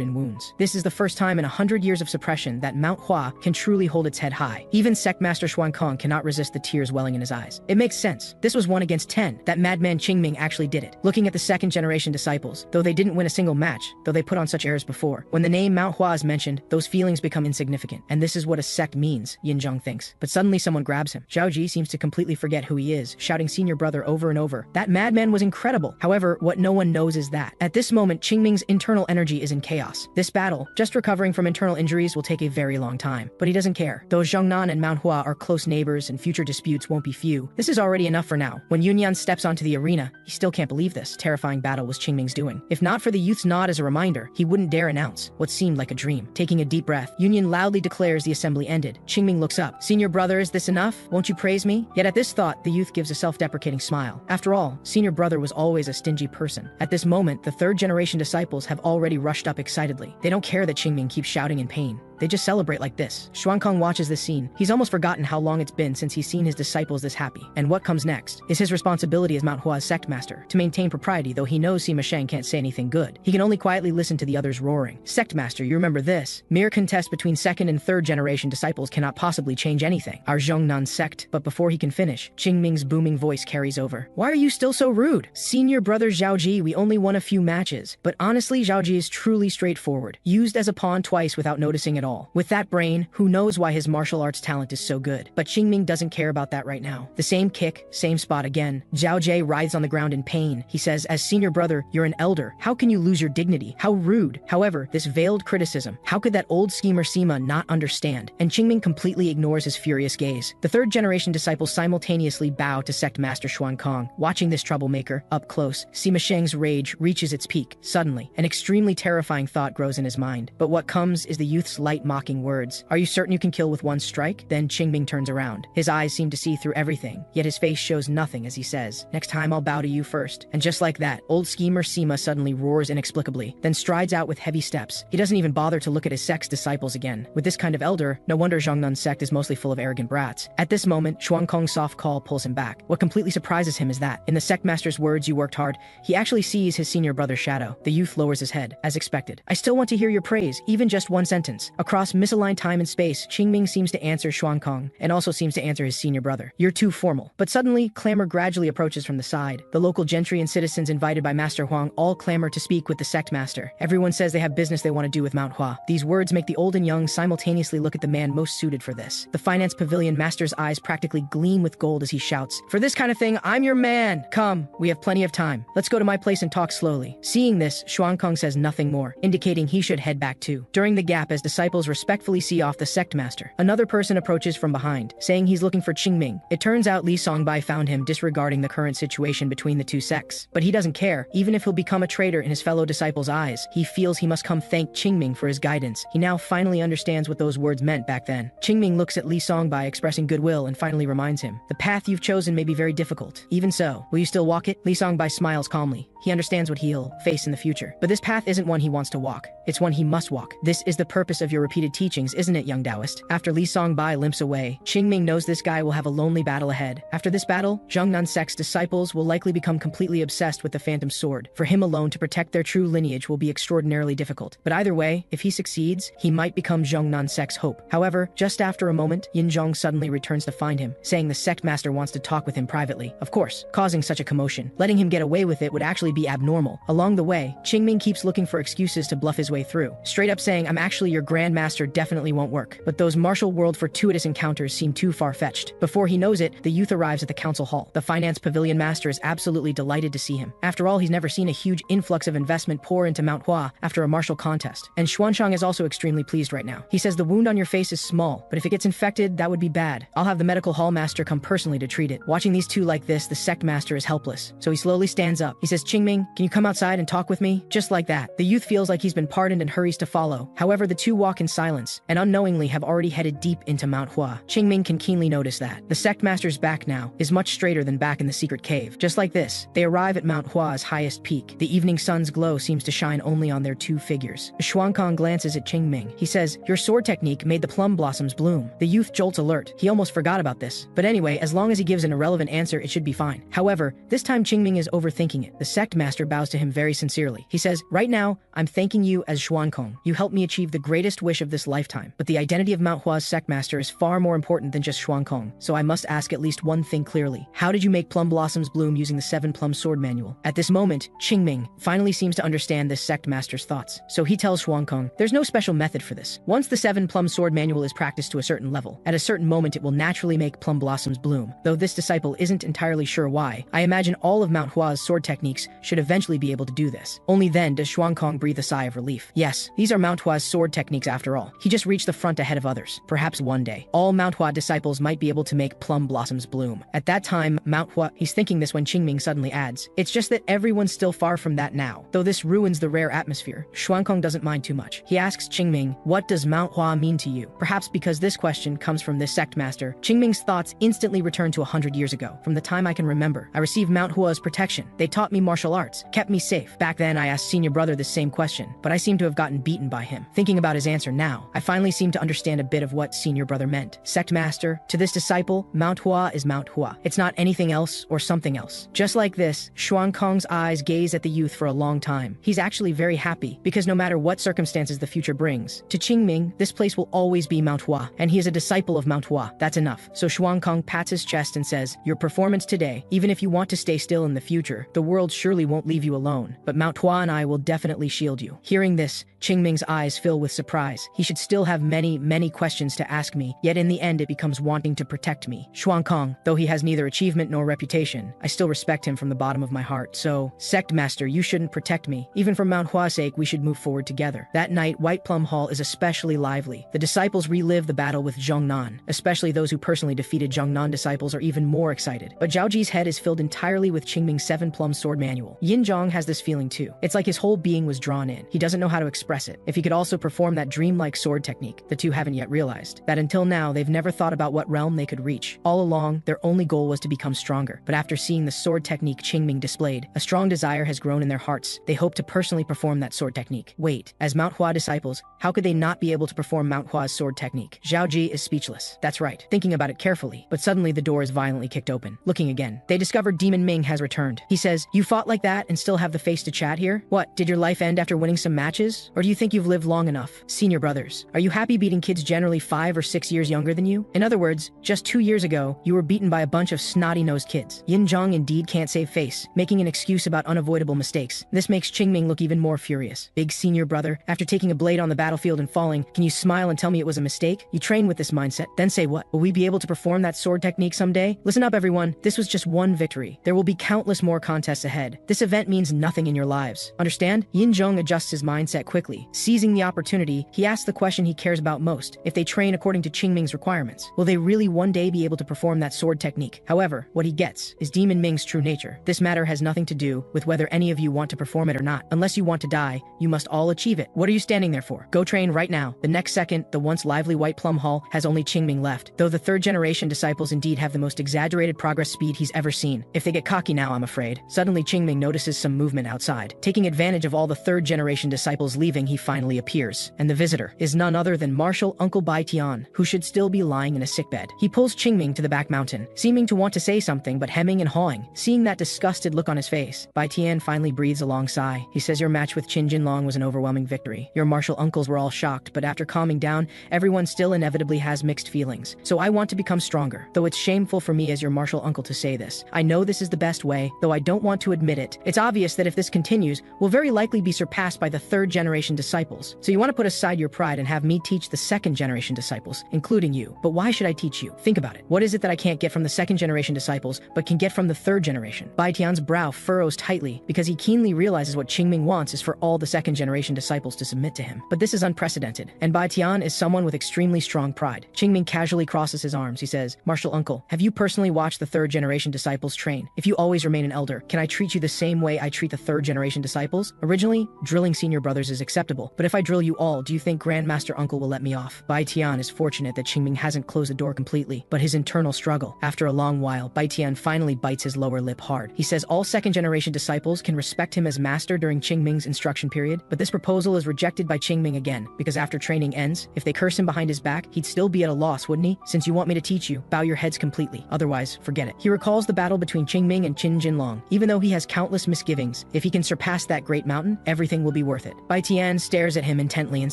in wounds. This is the first time in 100 years of suppression that Manhwa can truly hold its head high. Even Sect Master Xuankong cannot resist the tears welling in his eyes. It makes sense. This was 1 against 10. That madman Qingming actually did it. Looking at the second-generation disciples, though they didn't win a single match, though they put on such airs before, when the name Manhwa is mentioned, those feelings become insignificant. And this is what a sect means, Yin Zhong thinks. But suddenly someone grabs him. Zhao Ji seems to completely forget who he is, shouting senior brother over and over. That madman was incredible. However, what no one knows is that, at this moment, Qingming's internal energy is in chaos. This battle, just recovering from internal injuries, will take a very long time. But he doesn't care. Though Zhongnan and Manhwa are close neighbors and future disputes won't be few, this is already enough for now. When Yunyan steps onto the arena, he still can't believe this terrifying battle was Qingming's doing. If not for the youth's nod as a reminder, he wouldn't dare announce what seemed like a dream. Taking a deep breath, Yunyan loudly declares the assembly ended. Qingming looks up. Senior brother, is this enough? Won't you praise me? Yet at this thought, the youth gives a self-deprecating smile. After all, senior brother was always a stingy person. At this moment, the third-generation disciples have already rushed up excitedly. They don't care that Qingming keeps shouting in pain. They just celebrate like this. Xuankong watches this scene. He's almost forgotten how long it's been since he's seen his disciples this happy. And what comes next is his responsibility as Manhua's sect master, to maintain propriety. Though he knows Sima Sheng can't say anything good, he can only quietly listen to the others roaring. Sect master, you remember this? Mere contest between second and third generation disciples cannot possibly change anything. Our Zhongnan sect. But before he can finish, Qingming's booming voice carries over. Why are you still so rude? Senior brother Zhaoji, we only won a few matches. But honestly, Zhaoji is truly straightforward. Used as a pawn twice without noticing at all. With that brain, who knows why his martial arts talent is so good. But Qingming doesn't care about that right now. The same kick, same spot again. Zhao Jie writhes on the ground in pain. He says, as senior brother, you're an elder. How can you lose your dignity? How rude. However, this veiled criticism, how could that old schemer Sima not understand? And Qingming completely ignores his furious gaze. The third generation disciples simultaneously bow to sect master Xuankong. Watching this troublemaker, up close, Sima Sheng's rage reaches its peak. Suddenly, an extremely terrifying thought grows in his mind. But what comes is the youth's light light mocking words. Are you certain you can kill with one strike? Then Qingming turns around. His eyes seem to see through everything, yet his face shows nothing as he says, next time I'll bow to you first. And just like that, old schemer Sima suddenly roars inexplicably, then strides out with heavy steps. He doesn't even bother to look at his sect's disciples again. With this kind of elder, no wonder Zhongnun's sect is mostly full of arrogant brats. At this moment, Xuankong's soft call pulls him back. What completely surprises him is that, in the sect master's words, you worked hard, he actually sees his senior brother's shadow. The youth lowers his head, as expected. I still want to hear your praise, even just one sentence. Across misaligned time and space, Qingming seems to answer Xuankong, and also seems to answer his senior brother. You're too formal. But suddenly, clamor gradually approaches from the side. The local gentry and citizens invited by Master Huang all clamor to speak with the sect master. Everyone says they have business they want to do with Manhwa. These words make the old and young simultaneously look at the man most suited for this. The finance pavilion master's eyes practically gleam with gold as he shouts, for this kind of thing, I'm your man. Come, we have plenty of time. Let's go to my place and talk slowly. Seeing this, Xuankong says nothing more, indicating he should head back too. During the gap as disciples respectfully see off the sect master, another person approaches from behind, saying he's looking for Qingming. It turns out Li Songbai found him disregarding the current situation between the two sects. But he doesn't care. Even if he'll become a traitor in his fellow disciples' eyes, he feels he must come thank Qingming for his guidance. He now finally understands what those words meant back then. Qingming looks at Li Songbai expressing goodwill and finally reminds him, the path you've chosen may be very difficult. Even so, will you still walk it? Li Songbai smiles calmly. He understands what he'll face in the future. But this path isn't one he wants to walk. It's one he must walk. This is the purpose of your repeated teachings, isn't it, young Taoist? After Li Songbai limps away, Qingming knows this guy will have a lonely battle ahead. After this battle, Zhongnun sect's disciples will likely become completely obsessed with the Phantom Sword. For him alone to protect their true lineage will be extraordinarily difficult. But either way, if he succeeds, he might become Zhongnun sect's hope. However, just after a moment, Yin Zhong suddenly returns to find him, saying the sect master wants to talk with him privately. Of course, causing such a commotion. Letting him get away with it would actually be abnormal. Along the way, Qingming keeps looking for excuses to bluff his way through. Straight up saying, I'm actually your grandmaster definitely won't work. But those martial world fortuitous encounters seem too far-fetched. Before he knows it, the youth arrives at the council hall. The finance pavilion master is absolutely delighted to see him. After all, he's never seen a huge influx of investment pour into Manhwa after a martial contest. And Xuanshang is also extremely pleased right now. He says the wound on your face is small, but if it gets infected, that would be bad. I'll have the medical hall master come personally to treat it. Watching these two like this, the sect master is helpless. So he slowly stands up. He says, Qingming, can you come outside and talk with me? Just like that. The youth feels like he's been pardoned and hurries to follow. However, the two walk in silence, and unknowingly have already headed deep into Manhwa. Qingming can keenly notice that. The sect master's back now is much straighter than back in the secret cave. Just like this, they arrive at Manhwa's highest peak. The evening sun's glow seems to shine only on their two figures. Xuankong glances at Qingming. He says, your sword technique made the plum blossoms bloom. The youth jolts alert. He almost forgot about this. But anyway, as long as he gives an irrelevant answer, it should be fine. However, this time Qingming is overthinking it. The sect master bows to him very sincerely. He says, right now, I'm thanking you as Xuankong. You helped me achieve the greatest wish of this lifetime. But the identity of Manhua's sect master is far more important than just Xuankong. So I must ask at least one thing clearly. How did you make plum blossoms bloom using the 7 plum sword manual? At this moment, Qingming finally seems to understand this sect master's thoughts. So he tells Xuankong, there's no special method for this. Once the 7 plum sword manual is practiced to a certain level, at a certain moment it will naturally make plum blossoms bloom. Though this disciple isn't entirely sure why, I imagine all of Manhua's sword techniques should eventually be able to do this. Only then does Xuankong breathe a sigh of relief. Yes, these are Manhua's sword techniques after all. He just reached the front ahead of others. Perhaps one day, all Manhua disciples might be able to make plum blossoms bloom. At that time, Manhua, he's thinking this when Qingming suddenly adds, it's just that everyone's still far from that now. Though this ruins the rare atmosphere, Xuankong doesn't mind too much. He asks Qingming, what does Manhua mean to you? Perhaps because this question comes from this sect master, Qingming's thoughts instantly return to 100 years ago. From the time I can remember, I received Manhua's protection. They taught me martial arts, kept me safe. Back then, I asked senior brother this same question, but I seem to have gotten beaten by him. Thinking about his answer now, I finally seem to understand a bit of what senior brother meant. Sect master, to this disciple, Manhua is Manhua. It's not anything else or something else. Just like this, Xuankong's eyes gaze at the youth for a long time. He's actually very happy, because no matter what circumstances the future brings, to Qingming, this place will always be Manhua, and he is a disciple of Manhua. That's enough. So Xuankong pats his chest and says, your performance today, even if you want to stay still in the future, the world surely won't leave you alone, but Manhua and I will definitely shield you. Hearing this, Qingming's eyes fill with surprise. He should still have many questions to ask me, yet in the end it becomes wanting to protect me. Xuankong, though he has neither achievement nor reputation, I still respect him from the bottom of my heart. So, sect master, you shouldn't protect me. Even for Manhua's sake, we should move forward together. That night, White Plum Hall is especially lively. The disciples relive the battle with Zhongnan. Especially those who personally defeated Zhongnan disciples are even more excited. But Zhaoji's head is filled entirely with Qingming's 7 plum sword manual. Yin Zhong has this feeling too. It's like his whole being was drawn in. He doesn't know how to express it. If he could also perform that dream dreamlike sword technique the two haven't yet realized. That until now, they've never thought about what realm they could reach. All along, their only goal was to become stronger. But after seeing the sword technique Qingming displayed, a strong desire has grown in their hearts. They hope to personally perform that sword technique. Wait, as Manhwa disciples, how could they not be able to perform Manhwa's sword technique? Zhao Ji is speechless. That's right, thinking about it carefully. But suddenly the door is violently kicked open. Looking again, they discover Demon Ming has returned. He says, "You fought like that and still have the face to chat here? What, did your life end after winning some matches? Or do you think you've lived long enough? Senior brothers, are you happy beating kids generally 5 or 6 years younger than you? In other words, just 2 years ago, you were beaten by a bunch of snotty-nosed kids." Yin Zhong indeed can't save face, making an excuse about unavoidable mistakes. This makes Qingming look even more furious. "Big senior brother, after taking a blade on the battlefield and falling, can you smile and tell me it was a mistake? You train with this mindset, then say what? Will we be able to perform that sword technique someday? Listen up everyone, this was just one victory. There will be countless more contests ahead. This event means nothing in your lives. Understand?" Yin Zhong adjusts his mindset quickly. Seizing the opportunity, he asks the question he cares about most. If they train according to Qingming's requirements, will they really one day be able to perform that sword technique? However, what he gets is Demon Ming's true nature. This matter has nothing to do with whether any of you want to perform it or not. Unless you want to die, you must all achieve it. What are you standing there for? Go train right now. The next second, the once lively White Plum Hall has only Qingming left, though the third generation disciples indeed have the most exaggerated progress speed he's ever seen. If they get cocky now, I'm afraid. Suddenly Qingming notices some movement outside. Taking advantage of all the third generation disciples leaving, he finally appears. And the visitor is none other than Martial Uncle Bai Tian, who should still be lying in a sickbed. He pulls Qingming to the back mountain, seeming to want to say something but hemming and hawing. Seeing that disgusted look on his face, Bai Tian finally breathes a long sigh. He says, "Your match with Qin Jinlong was an overwhelming victory. Your martial uncles were all shocked, but after calming down, everyone still inevitably has mixed feelings. So I want to become stronger. Though it's shameful for me as your martial uncle to say this. I know this is the best way, though I don't want to admit it. It's obvious that if this continues, we'll very likely be surpassed by the third generation disciples. So you want to put aside your pride and have me teach the second generation disciples, including you. But why should I teach you? Think about it. What is it that I can't get from the second generation disciples, but can get from the third generation?" Bai Tian's brow furrows tightly, because he keenly realizes what Qingming wants is for all the second generation disciples to submit to him. But this is unprecedented, and Bai Tian is someone with extremely strong pride. Qingming casually crosses his arms. He says, "Martial uncle, have you personally watched the third generation disciples train? If you always remain an elder, can I treat you the same way I treat the third generation disciples? Originally, drilling senior brothers is acceptable, but if I drill you all, do you think Grandmaster Uncle will let me off?" Bai Tian is fortunate that Qingming hasn't closed the door completely, but his internal struggle. After a long while, Bai Tian finally bites his lower lip hard. He says all second generation disciples can respect him as master during Qingming's instruction period, but this proposal is rejected by Qingming again, because after training ends, if they curse him behind his back, he'd still be at a loss, wouldn't he? "Since you want me to teach you, bow your heads completely. Otherwise, forget it." He recalls the battle between Qingming and Qin Jinlong. Even though he has countless misgivings, if he can surpass that great mountain, everything will be worth it. Bai Tian stares at him intently and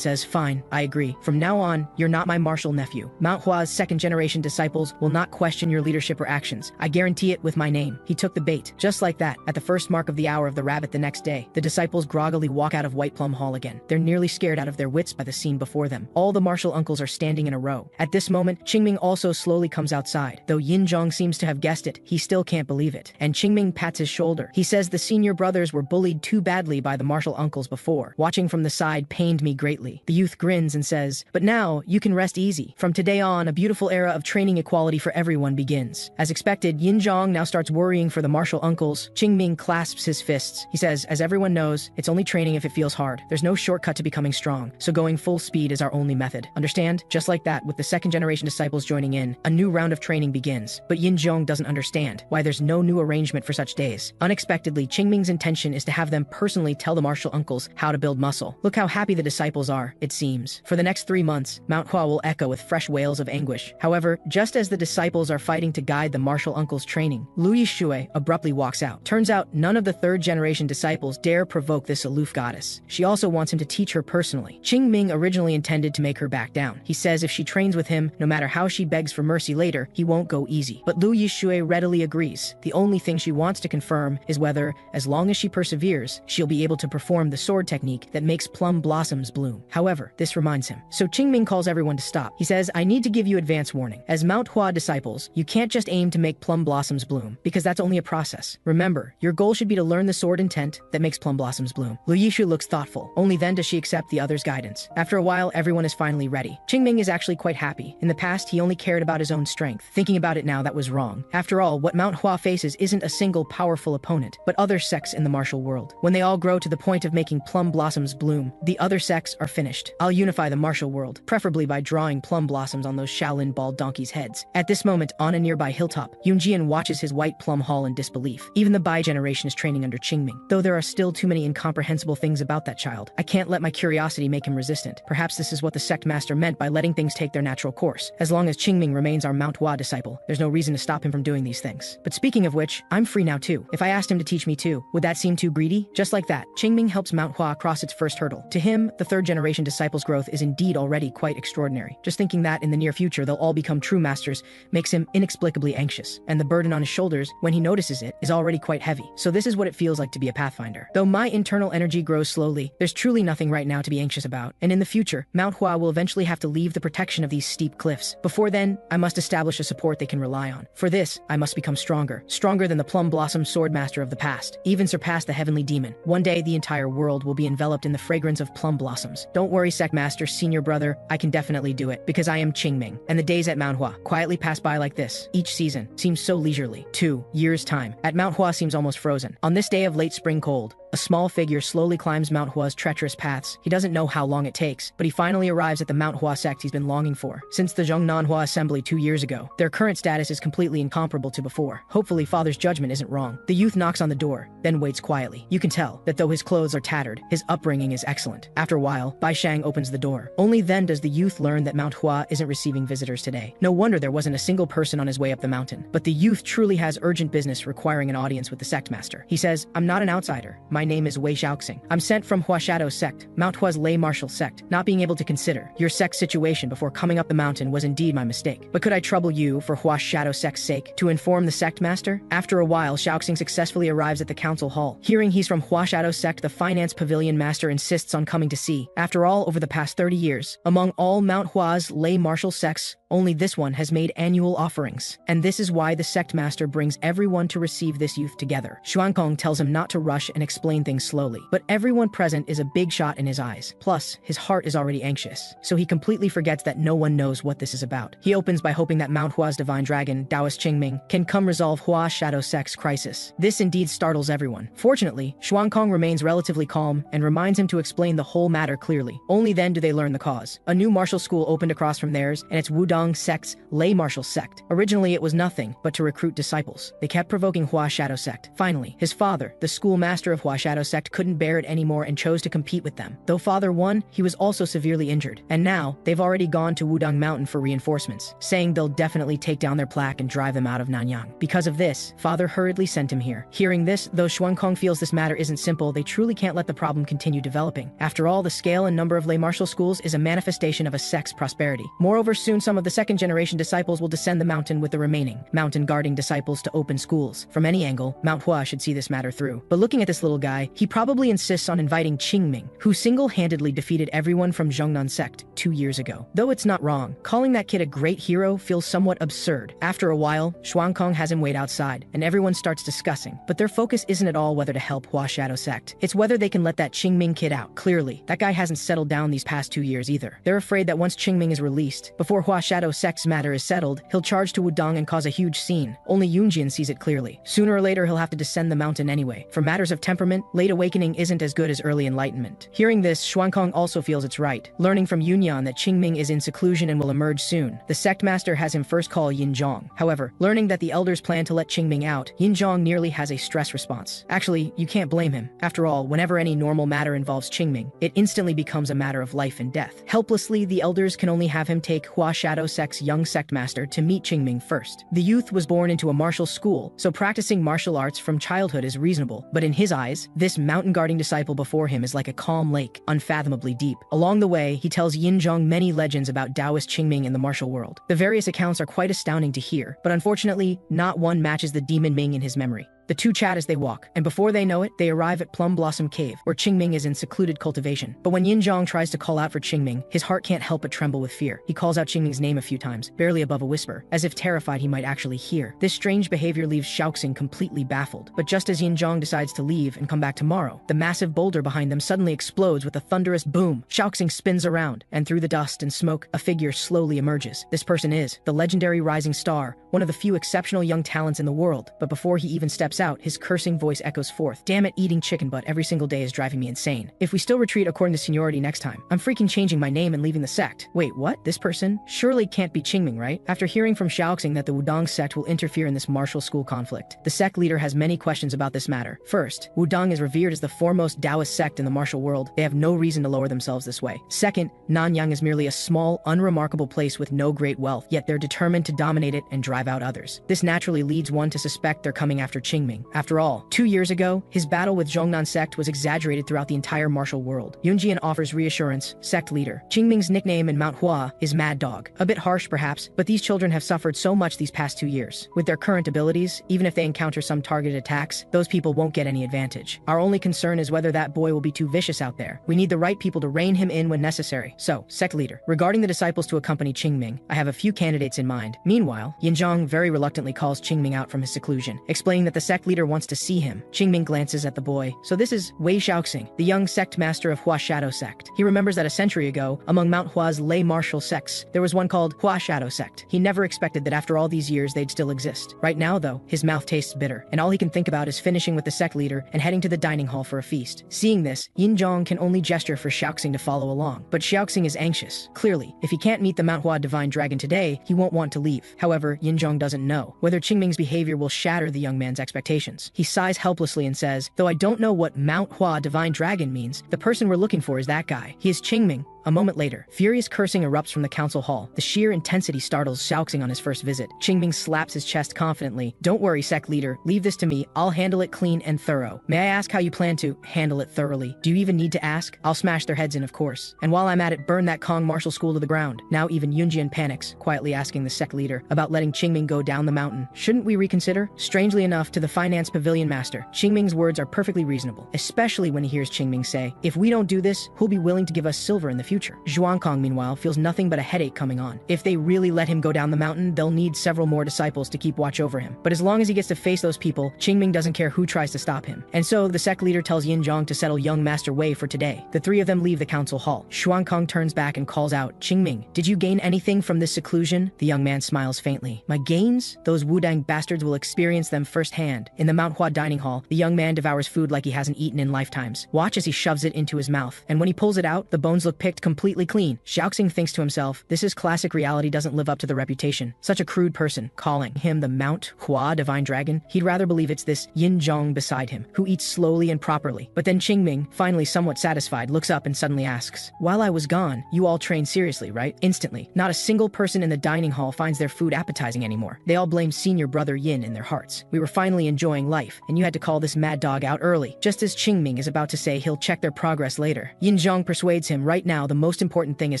says, "Fine, I agree. From now on, you're not my martial nephew. Manhwa's second generation disciples will not question your leadership or actions. I guarantee it with my name." He took the bait. Just like that, at the first mark of the hour of the rabbit the next day, the disciples groggily walk out of White Plum Hall again. They're nearly scared out of their wits by the scene before them. All the martial uncles are standing in a row. At this moment, Qingming also slowly comes outside. Though Yin Zhong seems to have guessed it, he still can't believe it. And Qingming pats his shoulder. He says the senior brothers were bullied too badly by the martial uncles before. Watching from the side pained me greatly. The youth grins and says, "But now, you can rest easy. From today on, a beautiful era of training equality for everyone begins." As expected, Yin Zhong now starts worrying for the martial uncles. Qingming clasps his fists. He says, "As everyone knows, it's only training if it feels hard. There's no shortcut to becoming strong, so going full speed is our only method. Understand?" Just like that, with the second generation disciples joining in, a new round of training begins. But Yin Zhong doesn't understand why there's no new arrangement for such days. Unexpectedly, Qingming's intention is to have them personally tell the martial uncles how to build muscle. Look how happy the disciples are, it seems. For the next 3 months, Manhwa will echo with fresh wails of anguish. However, just as the disciples are fighting to guide the martial uncles' training, Lu Yishui abruptly walks out. Turns out, none of the third generation disciples dare provoke this aloof goddess. She also wants him to teach her personally. Qingming originally intended to make her back down. He says if she trains with him, no matter how she begs for mercy later, he won't go easy. But Lu Yishui readily agrees. The only thing she wants to confirm is whether, as long as she perseveres, she'll be able to perform the sword technique that makes plum blossoms bloom. However, this reminds him. So Qingming calls everyone to stop. He says, "I need to give you advance warning. As Manhwa disciples, you can't just aim to make plum blossoms bloom, because that's only a process. Remember, your goal should be to learn the sword intent that makes plum blossoms bloom." Lu Yishu looks thoughtful. Only then does she accept the other's guidance. After a while, everyone is finally ready. Qingming is actually quite happy. In the past, he only cared about his own strength. Thinking about it now, that was wrong. After all, what Manhwa faces isn't a single powerful opponent, but other sects in the martial world. When they all grow to the point of making plum blossoms bloom, the other sects are finished. finished, I'll unify the martial world, preferably by drawing plum blossoms on those Shaolin bald donkeys' heads. At this moment, on a nearby hilltop, Yoonjian watches his white plum hall in disbelief. Even the Bai generation is training under Qingming. Though there are still too many incomprehensible things about that child, I can't let my curiosity make him resistant. Perhaps this is what the sect master meant by letting things take their natural course. As long as Qingming remains our Manhwa disciple, there's no reason to stop him from doing these things. But speaking of which, I'm free now too. If I asked him to teach me too, would that seem too greedy? Just like that, Qingming helps Manhwa cross its first hurdle. To him, the third generation disciple's growth is indeed already quite extraordinary. Just thinking that in the near future they'll all become true masters makes him inexplicably anxious, and the burden on his shoulders, when he notices it, is already quite heavy. So this is what it feels like to be a pathfinder. Though my internal energy grows slowly, there's truly nothing right now to be anxious about, and in the future, Manhwa will eventually have to leave the protection of these steep cliffs. Before then, I must establish a support they can rely on. For this, I must become stronger than the Plum Blossom Swordmaster of the past, even surpass the heavenly demon. One day, the entire world will be enveloped in the fragrance of plum blossoms. Don't worry, Sect Master, senior brother, I can definitely do it, because I am Qingming. And the days at Manhwa quietly pass by like this. Each season seems so leisurely. 2 years' time at Manhwa seems almost frozen. On this day of late spring cold, a small figure slowly climbs Mount Hua's treacherous paths. He doesn't know how long it takes, but he finally arrives at the Mount Hua sect he's been longing for. Since the Zhongnanhua assembly 2 years ago, their current status is completely incomparable to before. Hopefully, father's judgment isn't wrong. The youth knocks on the door, then waits quietly. You can tell that though his clothes are tattered, his upbringing is excellent. After a while, Bai Shang opens the door. Only then does the youth learn that Mount Hua isn't receiving visitors today. No wonder there wasn't a single person on his way up the mountain. But the youth truly has urgent business requiring an audience with the sect master. He says, "I'm not an outsider. My name is Wei Xiaoxing. I'm sent from Hua Shadow's sect, Mount Hua's lay martial sect. Not being able to consider your sect's situation before coming up the mountain was indeed my mistake. But could I trouble you, for Hua Shadow sect's sake, to inform the sect master?" After a while, Xiaoxing successfully arrives at the council hall. Hearing he's from Hua Shadow sect, the finance pavilion master insists on coming to see. After all, over the past 30 years, among all Mount Hua's lay martial sects, only this one has made annual offerings. And this is why the sect master brings everyone to receive this youth together. Xuankong tells him not to rush and explain things slowly. But everyone present is a big shot in his eyes. Plus, his heart is already anxious. So he completely forgets that no one knows what this is about. He opens by hoping that Mount Hua's divine dragon, Taoist Qingming, can come resolve Hua Shadow sect's crisis. This indeed startles everyone. Fortunately, Xuankong remains relatively calm and reminds him to explain the whole matter clearly. Only then do they learn the cause. A new martial school opened across from theirs, and it's Wudong sect's lay martial sect. Originally, it was nothing but to recruit disciples. They kept provoking Hua Shadow sect. Finally, his father, the school master of Hua Shadow sect, couldn't bear it anymore and chose to compete with them. Though father won, he was also severely injured. And now, they've already gone to Wudong Mountain for reinforcements, saying they'll definitely take down their plaque and drive them out of Nanyang. Because of this, father hurriedly sent him here. Hearing this, though Xuankong feels this matter isn't simple, they truly can't let the problem continue developing. After all, the scale and number of lay martial schools is a manifestation of a sect's prosperity. Moreover, soon some of the second generation disciples will descend the mountain with the remaining mountain guarding disciples to open schools. From any angle, Mount Hua should see this matter through. But looking at this little guy, he probably insists on inviting Qingming, who single-handedly defeated everyone from Zhongnan sect 2 years ago. Though it's not wrong, calling that kid a great hero feels somewhat absurd. After a while, Xuankong has him wait outside, and everyone starts discussing. But their focus isn't at all whether to help Hua Shadow sect. It's whether they can let that Qingming kid out. Clearly, that guy hasn't settled down these past 2 years either. They're afraid that once Qingming is released, before Hua Shadow sect's matter is settled, he'll charge to Wudong and cause a huge scene. Only Yoonjin sees it clearly. Sooner or later, he'll have to descend the mountain anyway. For matters of temperament, late awakening isn't as good as early enlightenment. Hearing this, Xuankong also feels it's right. Learning from Yunyan that Qingming is in seclusion and will emerge soon, the sect master has him first call Yinzhong. However, learning that the elders plan to let Qingming out, Yinzhong nearly has a stress response. Actually, you can't blame him. After all, whenever any normal matter involves Qingming, it instantly becomes a matter of life and death. Helplessly, the elders can only have him take Hua Shadow sect's young sect master to meet Qingming first. The youth was born into a martial school, so practicing martial arts from childhood is reasonable. But in his eyes, this mountain guarding disciple before him is like a calm lake, unfathomably deep. Along the way, he tells Yinzhong many legends about Taoist Qingming in the martial world. The various accounts are quite astounding to hear, but unfortunately, not one matches the demon Ming in his memory. The two chat as they walk, and before they know it, they arrive at Plum Blossom Cave, where Qingming is in secluded cultivation. But when Yinzhong tries to call out for Qingming, his heart can't help but tremble with fear. He calls out Qingming's name a few times, barely above a whisper, as if terrified he might actually hear. This strange behavior leaves Xiaoxing completely baffled. But just as Yinzhong decides to leave and come back tomorrow, the massive boulder behind them suddenly explodes with a thunderous boom. Xiaoxing spins around, and through the dust and smoke, a figure slowly emerges. This person is the legendary rising star, one of the few exceptional young talents in the world, but before he even steps out, his cursing voice echoes forth. Damn it, eating chicken butt every single day is driving me insane. If we still retreat according to seniority next time, I'm freaking changing my name and leaving the sect. Wait, what? This person? Surely can't be Qingming, right? After hearing from Xiaoxing that the Wudong sect will interfere in this martial school conflict, the sect leader has many questions about this matter. First, Wudong is revered as the foremost Taoist sect in the martial world. They have no reason to lower themselves this way. Second, Nanyang is merely a small, unremarkable place with no great wealth, yet they're determined to dominate it and drive out others. This naturally leads one to suspect they're coming after Qingming. After all, 2 years ago, his battle with Zhongnan sect was exaggerated throughout the entire martial world. Yunjian offers reassurance, sect leader. Qingming's nickname in Manhwa is Mad Dog. A bit harsh perhaps, but these children have suffered so much these past 2 years. With their current abilities, even if they encounter some targeted attacks, those people won't get any advantage. Our only concern is whether that boy will be too vicious out there. We need the right people to rein him in when necessary. So, sect leader, regarding the disciples to accompany Qingming, I have a few candidates in mind. Meanwhile, Yinzhong very reluctantly calls Qingming out from his seclusion, explaining that the sect leader wants to see him. Qingming glances at the boy. So this is Wei Xiaoxing, the young sect master of Hua Shadow sect. He remembers that a century ago, among Mount Hua's lay martial sects, there was one called Hua Shadow sect. He never expected that after all these years they'd still exist. Right now, though, his mouth tastes bitter, and all he can think about is finishing with the sect leader and heading to the dining hall for a feast. Seeing this, Yinzhong can only gesture for Xiaoxing to follow along. But Xiaoxing is anxious. Clearly, if he can't meet the Mount Hua divine dragon today, he won't want to leave. However, Yinzhong doesn't know whether Qingming's behavior will shatter the young man's expectations. He sighs helplessly and says, though I don't know what Mount Hua divine dragon means, the person we're looking for is that guy. He is Qingming. A moment later, furious cursing erupts from the council hall. The sheer intensity startles Xiaoxing on his first visit. Qingming slaps his chest confidently. Don't worry, sect leader. Leave this to me. I'll handle it clean and thorough. May I ask how you plan to handle it thoroughly? Do you even need to ask? I'll smash their heads in, of course. And while I'm at it, burn that Kong martial school to the ground. Now even Yunjian panics, quietly asking the sect leader about letting Qingming go down the mountain. Shouldn't we reconsider? Strangely enough, to the finance pavilion master, Qingming's words are perfectly reasonable, especially when he hears Qingming say, if we don't do this, who'll be willing to give us silver in the future? Zhuangkong, meanwhile, feels nothing but a headache coming on. If they really let him go down the mountain, they'll need several more disciples to keep watch over him. But as long as he gets to face those people, Qingming doesn't care who tries to stop him. And so, the sect leader tells Yinzhong to settle young Master Wei for today. The three of them leave the council hall. Zhuangkong turns back and calls out, Qingming, did you gain anything from this seclusion? The young man smiles faintly. My gains? Those Wudang bastards will experience them firsthand. In the Mount Hua dining hall, the young man devours food like he hasn't eaten in lifetimes. Watch as he shoves it into his mouth. And when he pulls it out, the bones look picked completely clean. Xiaoxing thinks to himself, this is classic reality doesn't live up to the reputation. Such a crude person, calling him the Mount Hua divine dragon. He'd rather believe it's this Yinzhong beside him, who eats slowly and properly. But then Qingming, finally somewhat satisfied, looks up and suddenly asks, while I was gone, you all trained seriously, right? Instantly, not a single person in the dining hall finds their food appetizing anymore. They all blame senior brother Yin in their hearts. We were finally enjoying life, and you had to call this mad dog out early. Just as Qingming is about to say he'll check their progress later, Yinzhong persuades him right now the most important thing is